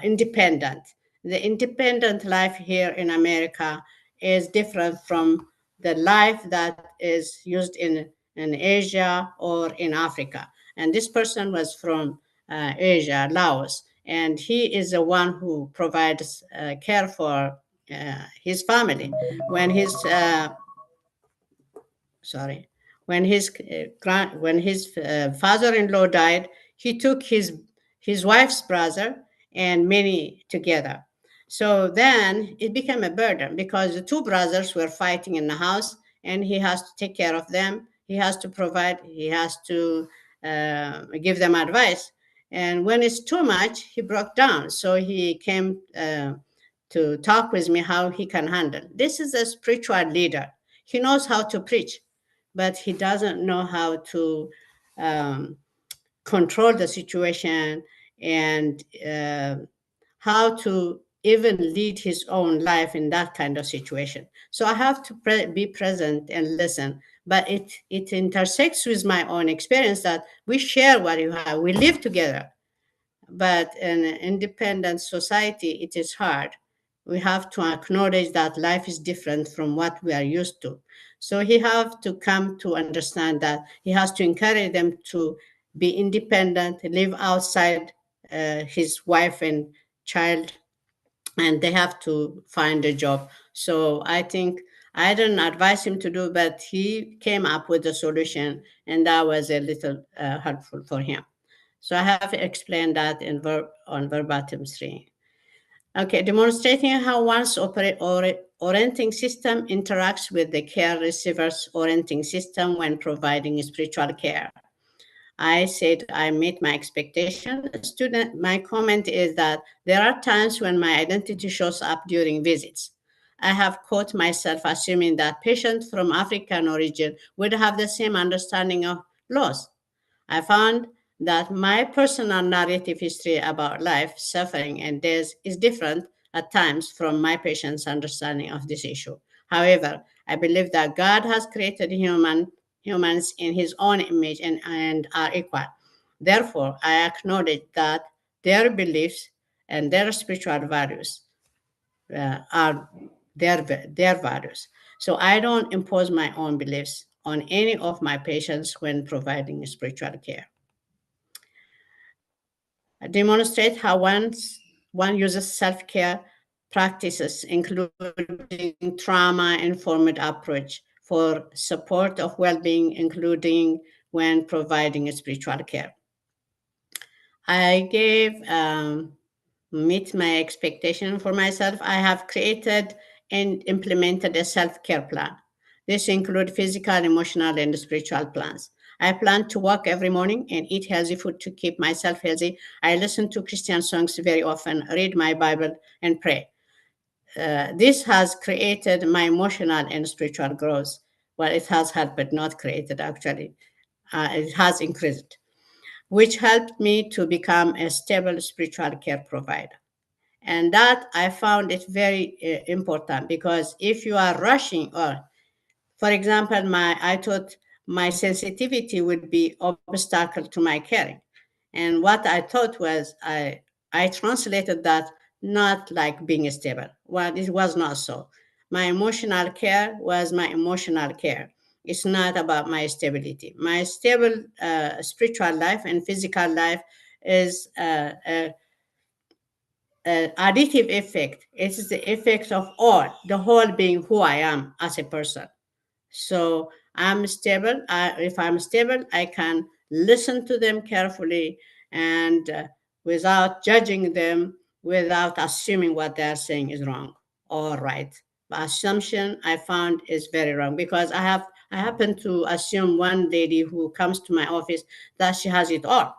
independent. The independent life here in America is different from the life that is used in Asia or in Africa. And this person was from Asia, Laos, and he is the one who provides care for his family. When his sorry, when his father-in-law died, he took his wife's brother and many together. So then it became a burden, because the two brothers were fighting in the house, and he has to take care of them. He has to provide. He has to give them advice. And when it's too much, he broke down. So he came to talk with me how he can handle. This is a spiritual leader. He knows how to preach, but he doesn't know how to um, control the situation, and how to even lead his own life in that kind of situation. So I have to be present and listen. But it intersects with my own experience that we share what you have. We live together. But in an independent society, it is hard. We have to acknowledge that life is different from what we are used to. So he have to come to understand that he has to encourage them to be independent, live outside his wife and child and they have to find a job. So I think I didn't advise him to do, but he came up with a solution, and that was a little helpful for him. So I have explained that on verbatim 3. Okay, demonstrating how one's orienting system interacts with the care receiver's orienting system when providing spiritual care. I said I meet my expectation. Student, my comment is that there are times when my identity shows up during visits. I have caught myself assuming that patients from African origin would have the same understanding of loss. I found that my personal narrative history about life, suffering, and death is different at times from my patient's understanding of this issue. However, I believe that God has created humans in his own image and are equal. Therefore, I acknowledge that their beliefs and their spiritual values are their values. So I don't impose my own beliefs on any of my patients when providing spiritual care. Demonstrate how one uses self-care practices, including trauma-informed approach for support of well-being, including when providing spiritual care. I gave meet my expectation for myself. I have created and implemented a self-care plan. This includes physical, emotional, and spiritual plans. I plan to walk every morning and eat healthy food to keep myself healthy. I listen to Christian songs very often, read my Bible, and pray. This has created my emotional and spiritual growth. Well, it has helped, but not created actually. It has increased, which helped me to become a stable spiritual care provider. And that I found it very important, because if you are rushing, or for example, I thought my sensitivity would be obstacle to my caring. And what I thought was I translated that not like being stable. Well, it was not so. My emotional care was my emotional care. It's not about my stability. My stable spiritual life and physical life is additive effect. It's the effect of all, the whole being who I am as a person. So I'm stable. If I'm stable, I can listen to them carefully and without judging them, without assuming what they're saying is wrong or right. The assumption I found is very wrong, because I happen to assume one lady who comes to my office that she has it all.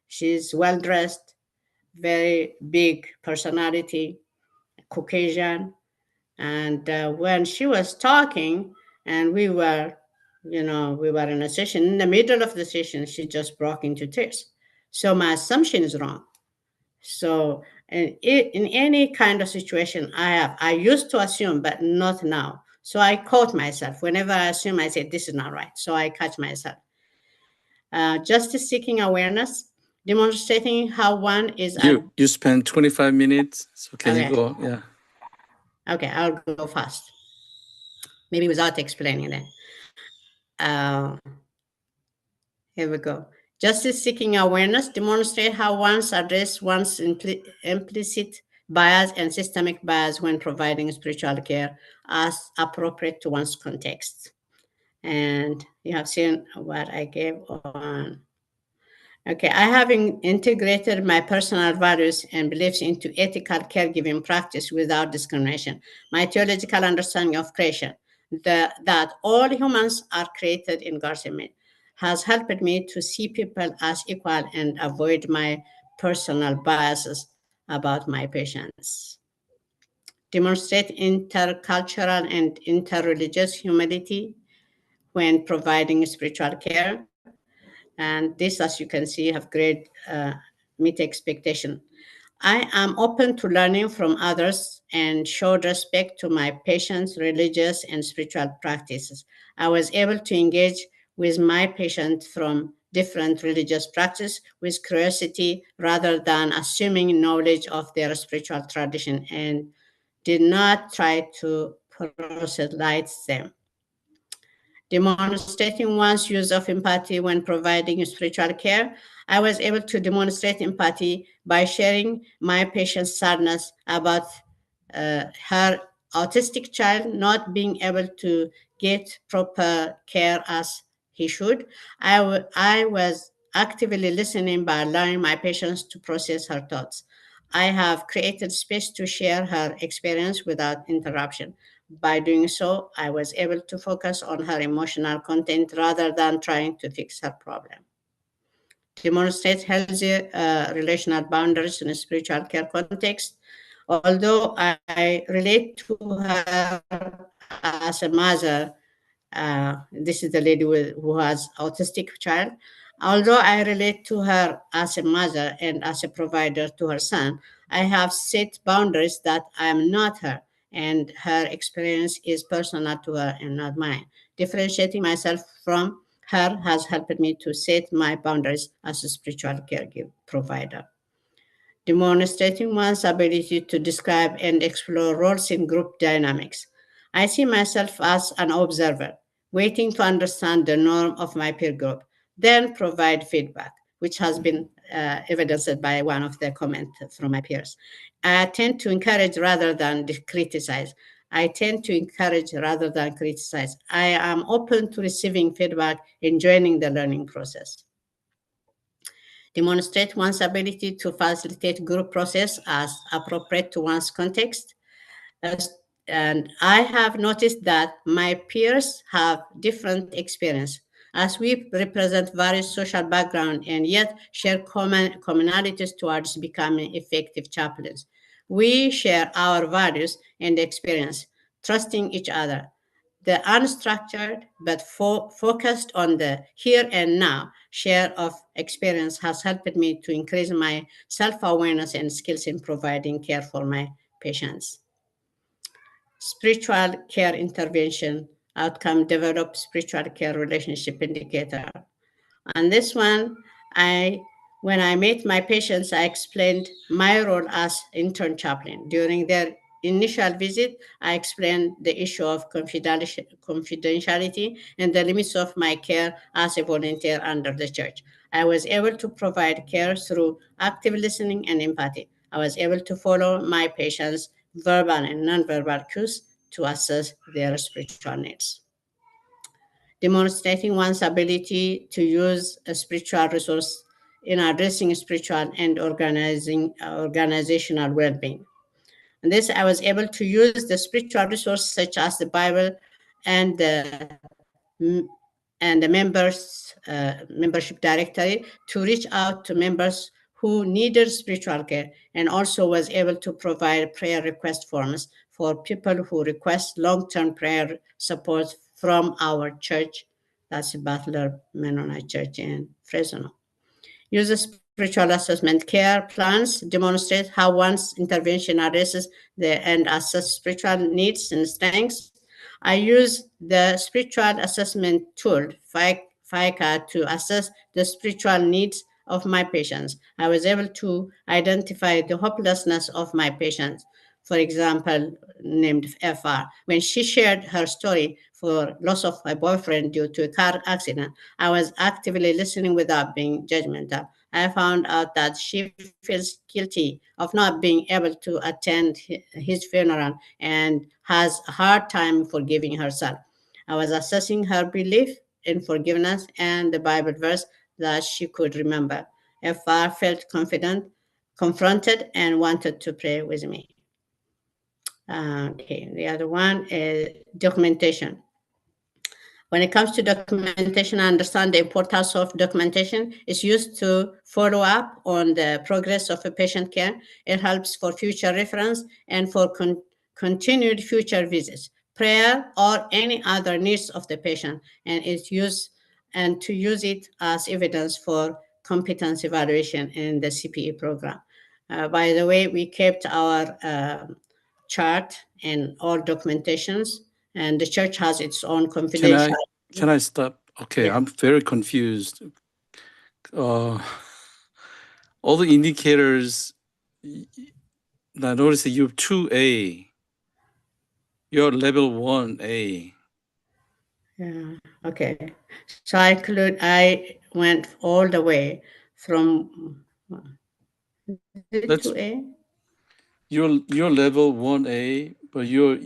She's well dressed, very big personality, Caucasian. And when she was talking, and we were in a session, in the middle of the session, she just broke into tears. So my assumption is wrong. So in any kind of situation I used to assume, but not now. So I caught myself. Whenever I assume, I say, this is not right. So I catch myself. Justice seeking awareness, demonstrating how one is. You spent 25 minutes, so can you Okay. go? Yeah. Okay, I'll go fast. Maybe without explaining that. Here we go. Justice seeking awareness, demonstrate how one's address one's implicit bias and systemic bias when providing spiritual care as appropriate to one's context. And you have seen what I gave on. Okay, I have integrated my personal values and beliefs into ethical caregiving practice without discrimination. My theological understanding of creation, that all humans are created in God's image, has helped me to see people as equal and avoid my personal biases about my patients. Demonstrate intercultural and interreligious humility when providing spiritual care. And this, as you can see, have great meet expectation. I am open to learning from others and showed respect to my patients' religious and spiritual practices. I was able to engage with my patients from different religious practices with curiosity rather than assuming knowledge of their spiritual tradition, and did not try to proselytize them. Demonstrating one's use of empathy when providing spiritual care, I was able to demonstrate empathy by sharing my patient's sadness about her autistic child not being able to get proper care as he should. I was actively listening by allowing my patients to process her thoughts. I have created space to share her experience without interruption. By doing so, I was able to focus on her emotional content rather than trying to fix her problem. Demonstrate healthy relational boundaries in a spiritual care context. Although I relate to her as a mother, this is the lady who has autistic child. Although I relate to her as a mother and as a provider to her son, I have set boundaries that I am not her, and her experience is personal to her and not mine. Differentiating myself from her has helped me to set my boundaries as a spiritual caregiver provider. Demonstrating one's ability to describe and explore roles in group dynamics. I see myself as an observer, waiting to understand the norm of my peer group, then provide feedback, which has been evidenced by one of the comments from my peers. I tend to encourage rather than criticize. I tend to encourage rather than criticize. I am open to receiving feedback and joining the learning process. Demonstrate one's ability to facilitate group process as appropriate to one's context. And I have noticed that my peers have different experience as we represent various social backgrounds and yet share commonalities towards becoming effective chaplains. We share our values and experience, trusting each other. The unstructured but focused on the here and now share of experience has helped me to increase my self-awareness and skills in providing care for my patients. Spiritual care intervention outcome develop spiritual care relationship indicator. On this one, when I met my patients, I explained my role as intern chaplain. During their initial visit, I explained the issue of confidentiality and the limits of my care as a volunteer under the church. I was able to provide care through active listening and empathy. I was able to follow my patients' verbal and nonverbal cues to assess their spiritual needs. Demonstrating one's ability to use a spiritual resource in addressing spiritual and organizational well-being. And this, I was able to use the spiritual resource such as the Bible and the membership directory to reach out to members who needed spiritual care, and also was able to provide prayer request forms for people who request long-term prayer support from our church. That's Butler Mennonite Church in Fresno. Use a spiritual assessment care plans demonstrate how one's intervention addresses and assess spiritual needs and strengths. I use the spiritual assessment tool, FICA, to assess the spiritual needs of my patients. I was able to identify the hopelessness of my patients. For example, named FR. When she shared her story for loss of my boyfriend due to a car accident, I was actively listening without being judgmental. I found out that she feels guilty of not being able to attend his funeral and has a hard time forgiving herself. I was assessing her belief in forgiveness and the Bible verse that she could remember. FR felt confronted, and wanted to pray with me. Okay, the other one is documentation. When it comes to documentation, I understand the importance of documentation. It's used to follow up on the progress of a patient care. It helps for future reference and for continued future visits, prayer, or any other needs of the patient, and to use it as evidence for competence evaluation in the CPE program. By the way, we kept our chart and all documentations, and the church has its own confidential. Can I stop? Okay, Yeah. I'm very confused. All the indicators, I noticed that you're 2A. You're level 1A. Yeah. Okay. So I went all the way from That's 2A. You're level 1A, but you're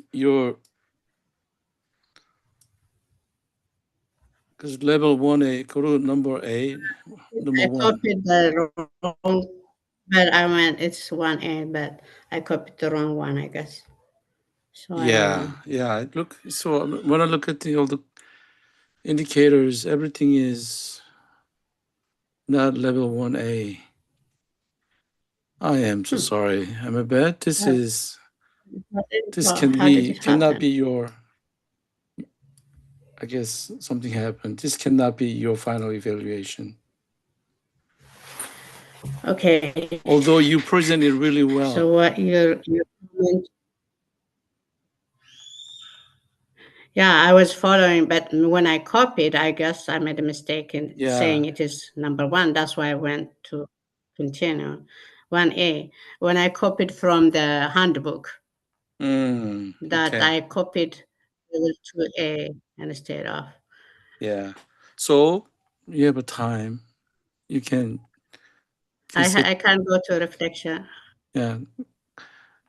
because level 1A, go to number A, number I 1. copied the wrong, but I meant it's 1A, but I copied the wrong one, I guess. So Yeah, yeah. Look, so when I look at all the indicators, everything is not level 1A. I am so sorry. I'm a bad. This how did it cannot happen? be your, I guess something happened. This cannot be your final evaluation. Okay. Although you presented really well. So what your comment? Yeah, I was following, but when I copied, I guess I made a mistake in saying it is number 1. That's why I went to continue 1A. When I copied from the handbook, that Okay. I copied level 2A instead of. Yeah. So you have a time. You can sit. I can go to reflection. Yeah.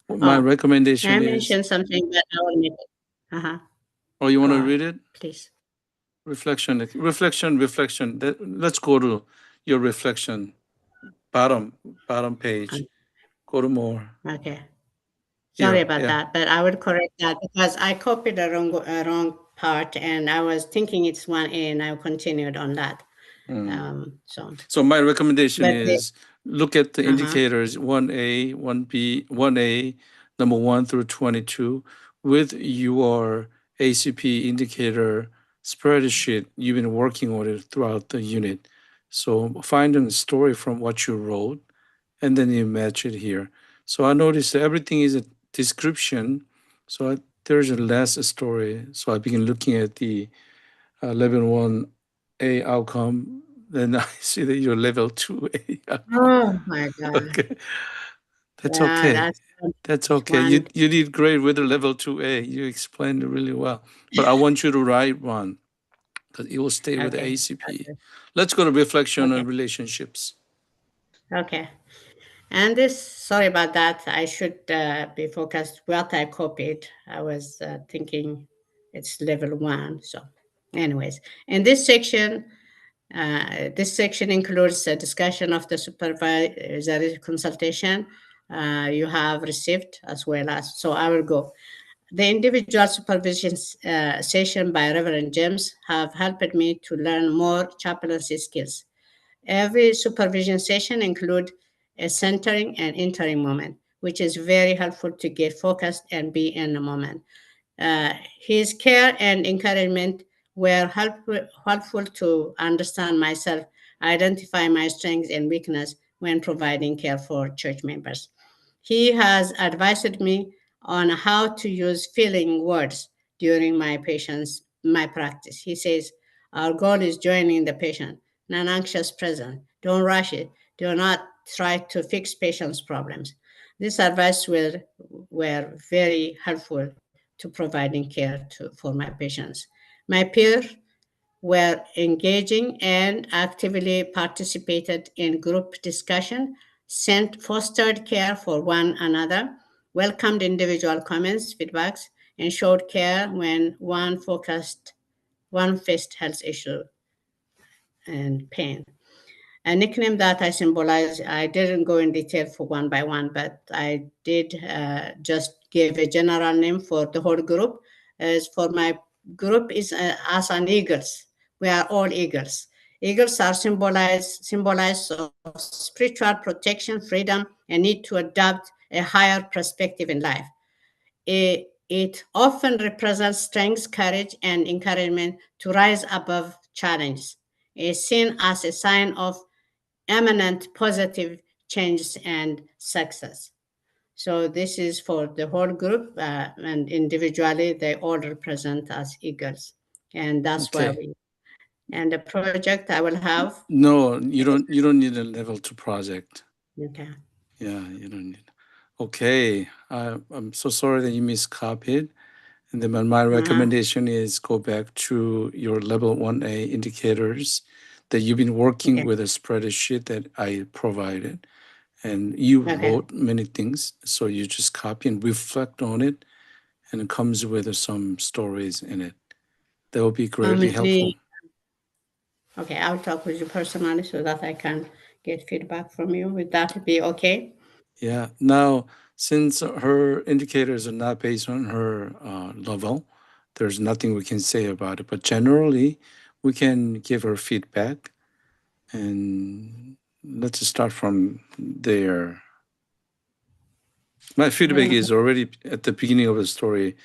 My Oh, recommendation I is. mentioned something, but I will make it. Oh, you want to Go on, read it? please. Reflection. Let's go to your reflection. Bottom page. Go to more. Okay. Sorry Here. about Yeah. that, but I would correct that because I copied the wrong part, and I was thinking it's 1A, and I continued on that. So my recommendation But is look at the indicators 1A, 1B, 1A, number 1 through 22 with your ACP indicator spreadsheet. You've been working on it throughout the unit. So find a story from what you wrote and then you match it here. So I noticed that everything is a description. So there's a less story. So I begin looking at the level 1A outcome, then I see that you're level 2A. oh my God. Okay. That's Yeah, okay. That's okay. You did great with the level 2A. You explained it really well. But I want you to write one because it will stay with the Okay. ACP. Let's go to reflection on relationships. Okay. And this, sorry about that. I should be focused what I copied. I was thinking it's level 1. So, anyways, in this section includes a discussion of the supervisory consultation you have received as well as. So I will go. The individual supervision session by Reverend James have helped me to learn more chaplaincy skills. Every supervision session includes a centering and entering moment, which is very helpful to get focused and be in the moment. His care and encouragement were helpful to understand myself, identify my strengths and weakness when providing care for church members. He has advised me on how to use feeling words during my practice. He says, our goal is joining the patient, not anxious presence. Don't rush it. Do not try to fix patient's problems. This advice were very helpful to providing care for my patients. My peers were engaging and actively participated in group discussion, fostered care for one another, welcomed individual comments, feedbacks, and showed care when one faced health issue and pain. A nickname that I symbolize, I didn't go in detail for one by one, but I did just give a general name for the whole group. As for my group is as an eagles. We are all eagles. Eagles are symbolized of spiritual protection, freedom, and need to adopt a higher perspective in life. It often represents strength, courage, and encouragement to rise above challenges. It's seen as a sign of eminent positive change and success. So this is for the whole group, and individually they all represent as eagles, and that's why we. And the project I will have. No, you don't need a level 2 project. Okay. Yeah, you don't need. Okay, I'm so sorry that you miscopied. And then my recommendation is go back to your level 1A indicators that you've been working with a spreadsheet that I provided. and you Okay. wrote many things, so you just copy and reflect on it, and it comes with some stories in it. That will be greatly helpful. Okay, I'll talk with you personally so that I can get feedback from you. Would that be okay? Yeah. Now, since her indicators are not based on her level, there's nothing we can say about it. But generally, we can give her feedback, and let's start from there. My feedback is already at the beginning of the story.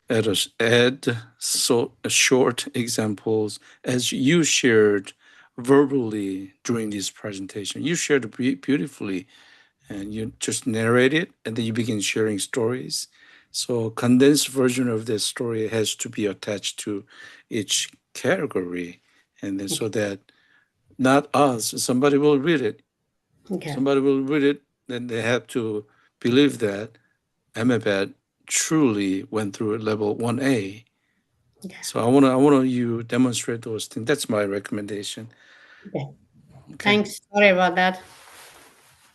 Add short examples as you shared verbally during this presentation. You shared beautifully, and you just narrate it, and then you begin sharing stories. So condensed version of this story has to be attached to each category, and then so that not us, somebody will read it. Okay. Somebody will read it, then they have to believe that Amabad truly went through level 1A. Okay. So I want you demonstrate those things. That's my recommendation. Okay. Thanks. Sorry about that.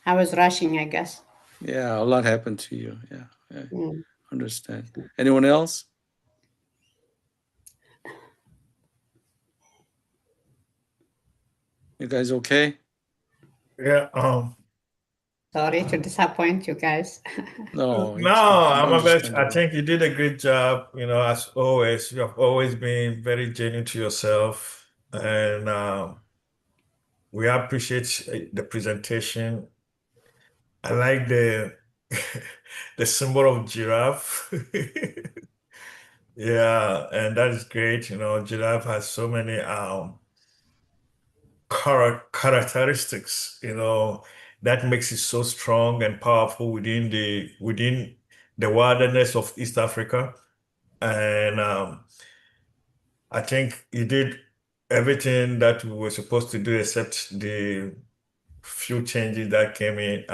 I was rushing, I guess. Yeah, a lot happened to you. Yeah, I understand. Anyone else? You guys okay? Yeah. Sorry to disappoint you guys. No, No, I think you did a great job. As always, you have always been very genuine to yourself, and we appreciate the presentation. I like the the symbol of giraffe. Yeah, and that is great. Giraffe has so many characteristics, that makes it so strong and powerful within the wilderness of East Africa. And I think you did everything that we were supposed to do except the few changes that came in.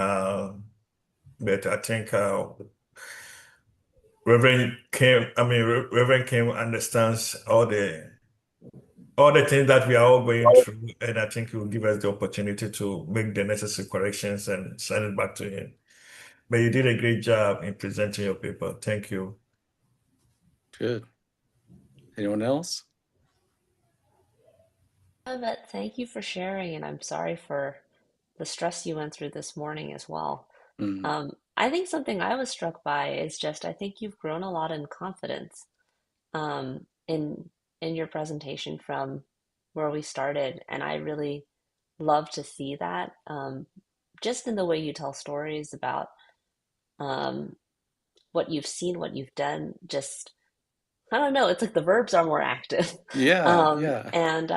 But I think Reverend Kim understands all the things that we are all going through, and I think he will give us the opportunity to make the necessary corrections and send it back to him. But you did a great job in presenting your paper. Thank you. Good. Anyone else? But thank you for sharing, and I'm sorry for the stress you went through this morning as well. I think something I was struck by is just I think you've grown a lot in confidence in your presentation from where we started, and I really love to see that just in the way you tell stories about what you've seen, what you've done. Just I don't know, it's like the verbs are more active. Yeah. And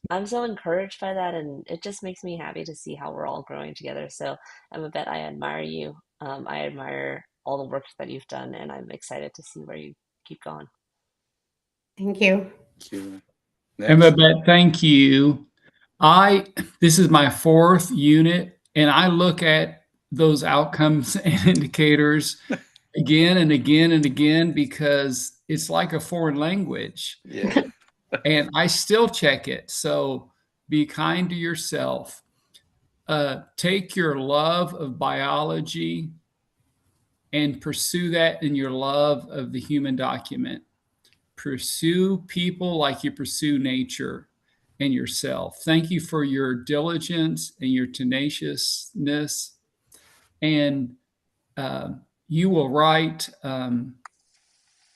I'm so encouraged by that, and it just makes me happy to see how we're all growing together. So I'm a bet I admire you. I admire all the work that you've done, and I'm excited to see where you keep going. Thank you. Thank you. Emmabet, thank you. This is my fourth unit, and I look at those outcomes and indicators again and again and again because it's like a foreign language. Yeah. And I still check it. So be kind to yourself. Take your love of biology and pursue that in your love of the human document. Pursue people like you pursue nature and yourself. Thank you for your diligence and your tenaciousness. And you will write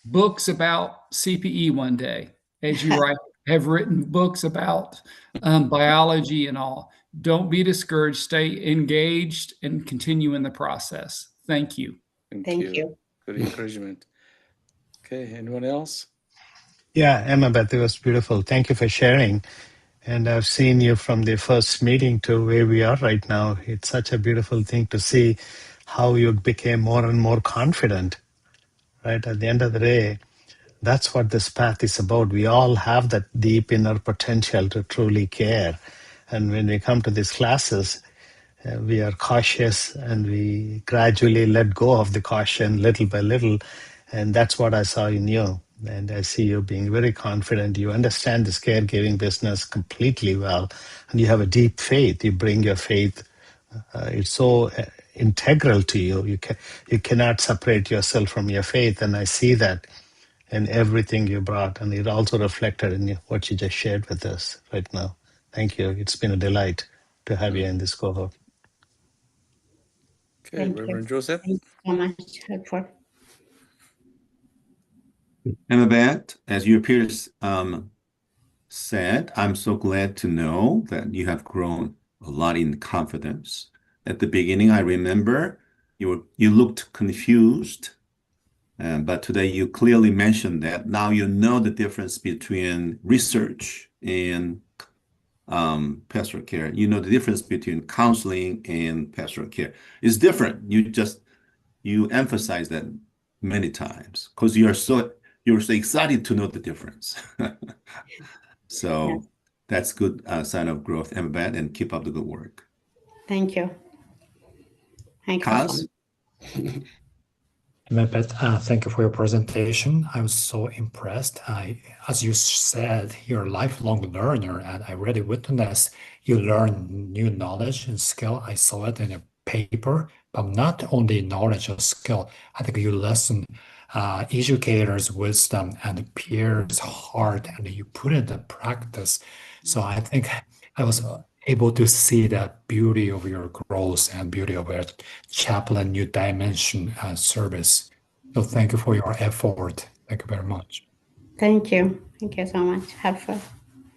books about CPE one day, as you have written books about biology and all. Don't be discouraged. Stay engaged and continue in the process. Thank you. Thank you. Good encouragement. Okay, anyone else? Yeah, Emma Beth, it was beautiful. Thank you for sharing. And I've seen you from the first meeting to where we are right now. It's such a beautiful thing to see how you became more and more confident, right? At the end of the day, that's what this path is about. We all have that deep inner potential to truly care. And when we come to these classes, we are cautious and we gradually let go of the caution little by little. And that's what I saw in you. And I see you being very confident. You understand this caregiving business completely well. And you have a deep faith. You bring your faith It's so integral to you. You cannot separate yourself from your faith, and I see that in everything you brought, and it also reflected in what you just shared with us right now. Thank you. It's been a delight to have you in this cohort. Okay, Thank you. Reverend Joseph. Thank you so much, Helpful. Annabeth, as your peers said, I'm so glad to know that you have grown a lot in confidence. At the beginning, I remember you looked confused, but today you clearly mentioned that now you know the difference between research and pastoral care. You know the difference between counseling and pastoral care. It's different. You emphasize that many times because you're so excited to know the difference. So that's good sign of growth, Annabeth, and keep up the good work. Thank you. Thank you so Kaz? much. Mehmet, thank you for your presentation. I was so impressed. As you said, you're a lifelong learner, and I really witnessed you learn new knowledge and skill. I saw it in a paper, but not only knowledge or skill. I think you listen educators' wisdom and peers' heart, and you put it in practice. So I think I was able to see the beauty of your growth and beauty of your chaplain new dimension service. So thank you for your effort. Thank you very much. Thank you. Thank you so much. Have fun.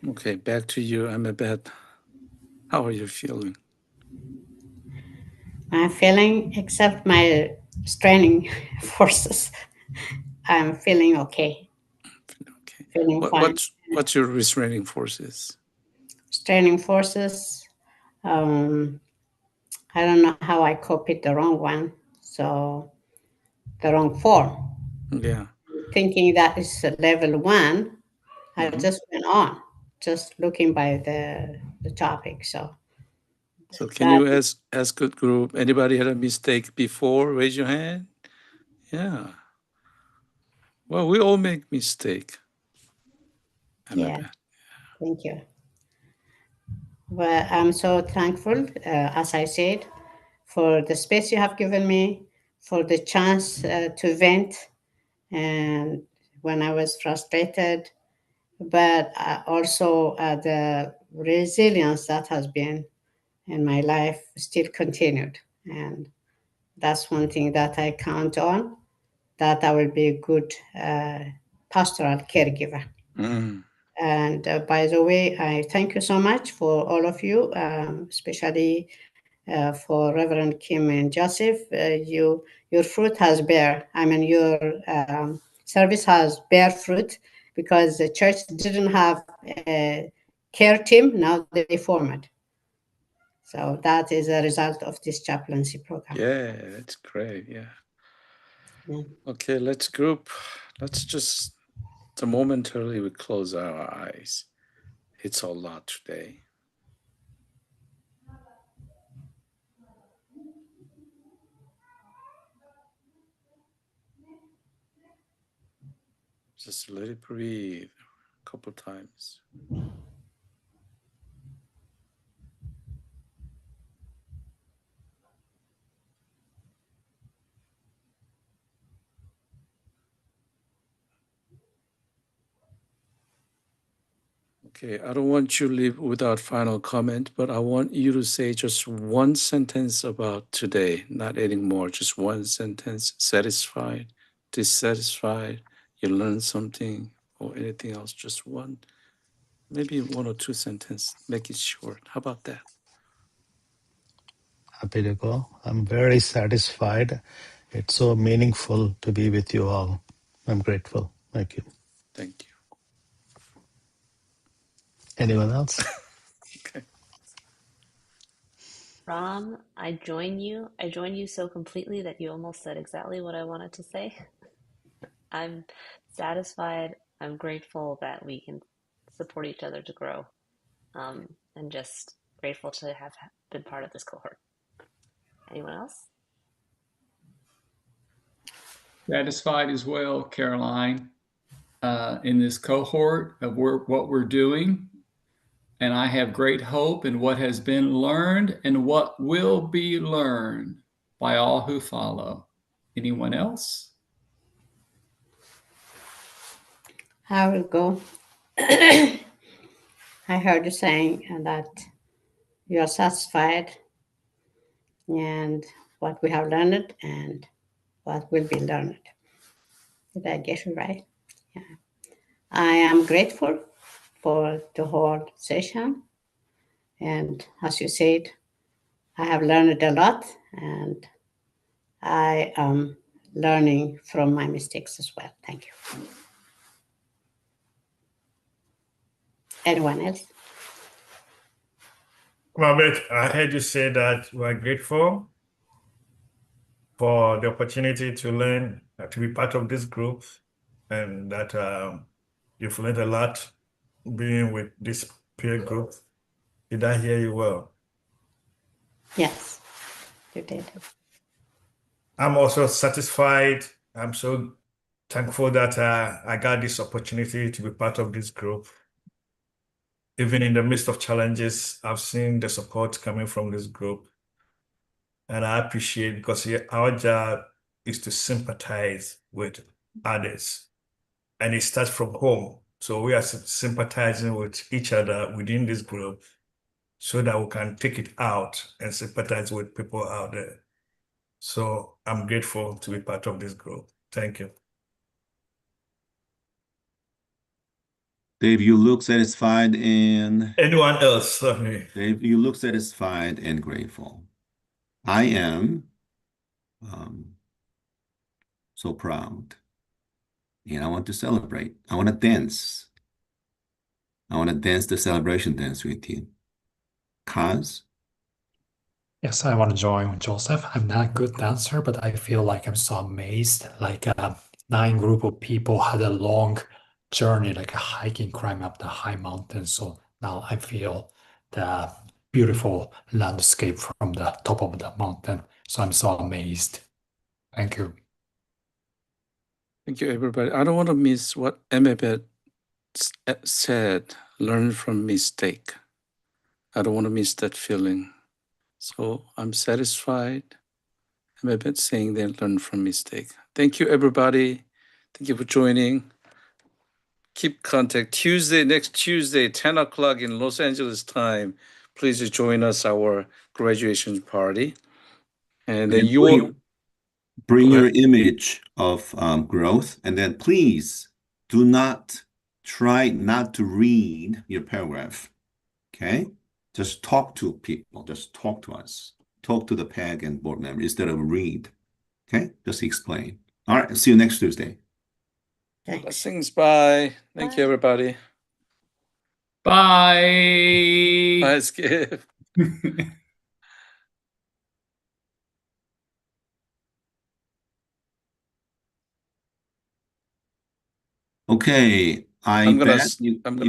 Okay, back to you, Annabeth. How are you feeling? I'm feeling, except my straining forces, I'm feeling okay. Okay. Feeling fine. What's your restraining forces? Straining forces. I don't know how I copied the wrong one, so the wrong form. Yeah. Thinking that is level 1, I just went on, just looking by the topic. So can you ask good group? Anybody had a mistake before? Raise your hand. Yeah. Well, we all make mistake. Yeah. Thank you. Well, I'm so thankful, as I said, for the space you have given me, for the chance to vent, and when I was frustrated, but also the resilience that has been in my life still continued. And that's one thing that I count on, that I will be a good pastoral caregiver. And by the way, I thank you so much for all of you, especially for Reverend Kim and Joseph. Your fruit has bear. I mean, your service has bear fruit, because the church didn't have a care team. Now they formed. So that is a result of this chaplaincy program. Yeah, that's great. Yeah. Okay, let's just momentarily we close our eyes. It's a lot today. Just let it breathe a couple times. Okay, I don't want you to leave without final comment, but I want you to say just one sentence about today, not adding more, just one sentence. Satisfied, dissatisfied, you learned something, or anything else, just one, maybe 1 or 2 sentences. Make it short. How about that? Happy to go. I'm very satisfied. It's so meaningful to be with you all. I'm grateful. Thank you. Thank you. Anyone else? Okay. Ram, I join you. I join you so completely that you almost said exactly what I wanted to say. I'm satisfied. I'm grateful that we can support each other to grow, and just grateful to have been part of this cohort. Anyone else? Satisfied as well, Caroline, in this cohort of what we're doing. and I have great hope in what has been learned and what will be learned by all who follow. Anyone else? I will go. I heard you saying that you are satisfied and what we have learned and what will be learned. Did I get it right? Yeah. I am grateful for the whole session. And as you said, I have learned a lot and I am learning from my mistakes as well. Thank you. Anyone else? Mohammed, I heard you say that you are grateful for the opportunity to learn, to be part of this group, and that you've learned a lot being with this peer group. Did I hear you well? Yes, you did. I'm also satisfied. I'm so thankful that I got this opportunity to be part of this group. Even in the midst of challenges, I've seen the support coming from this group. And I appreciate because our job is to sympathize with others. And it starts from home. So we are sympathizing with each other within this group so that we can take it out and sympathize with people out there. So I'm grateful to be part of this group. Thank you. Dave, you look satisfied and Anyone else? Sorry. Dave, you look satisfied and grateful. I am so proud. And I want to celebrate. I want to dance. I want to dance the celebration dance with you. Kaz? Yes, I want to join Joseph. I'm not a good dancer, but I feel like I'm so amazed. Like nine group of people had a long journey, like a hiking, climb up the high mountain. So now I feel the beautiful landscape from the top of the mountain. So I'm so amazed. Thank you. Thank you, everybody. I don't want to miss what Emebet said, learn from mistake. I don't want to miss that feeling. So I'm satisfied. Emebet saying they learn from mistake. Thank you, everybody. Thank you for joining. Keep contact. Next Tuesday, 10 o'clock in Los Angeles time. Please join us, our graduation party. And then you will bring Go your ahead. image of growth, and then please do not try not to read your paragraph. Okay? Just talk to people. Just talk to us. Talk to the PAG and board member instead of read. Okay? Just explain. All right. See you next Tuesday. Thanks. Blessings. Bye. Thank you, everybody. Bye. Bye, Skip. Okay. I I'm gonna bet you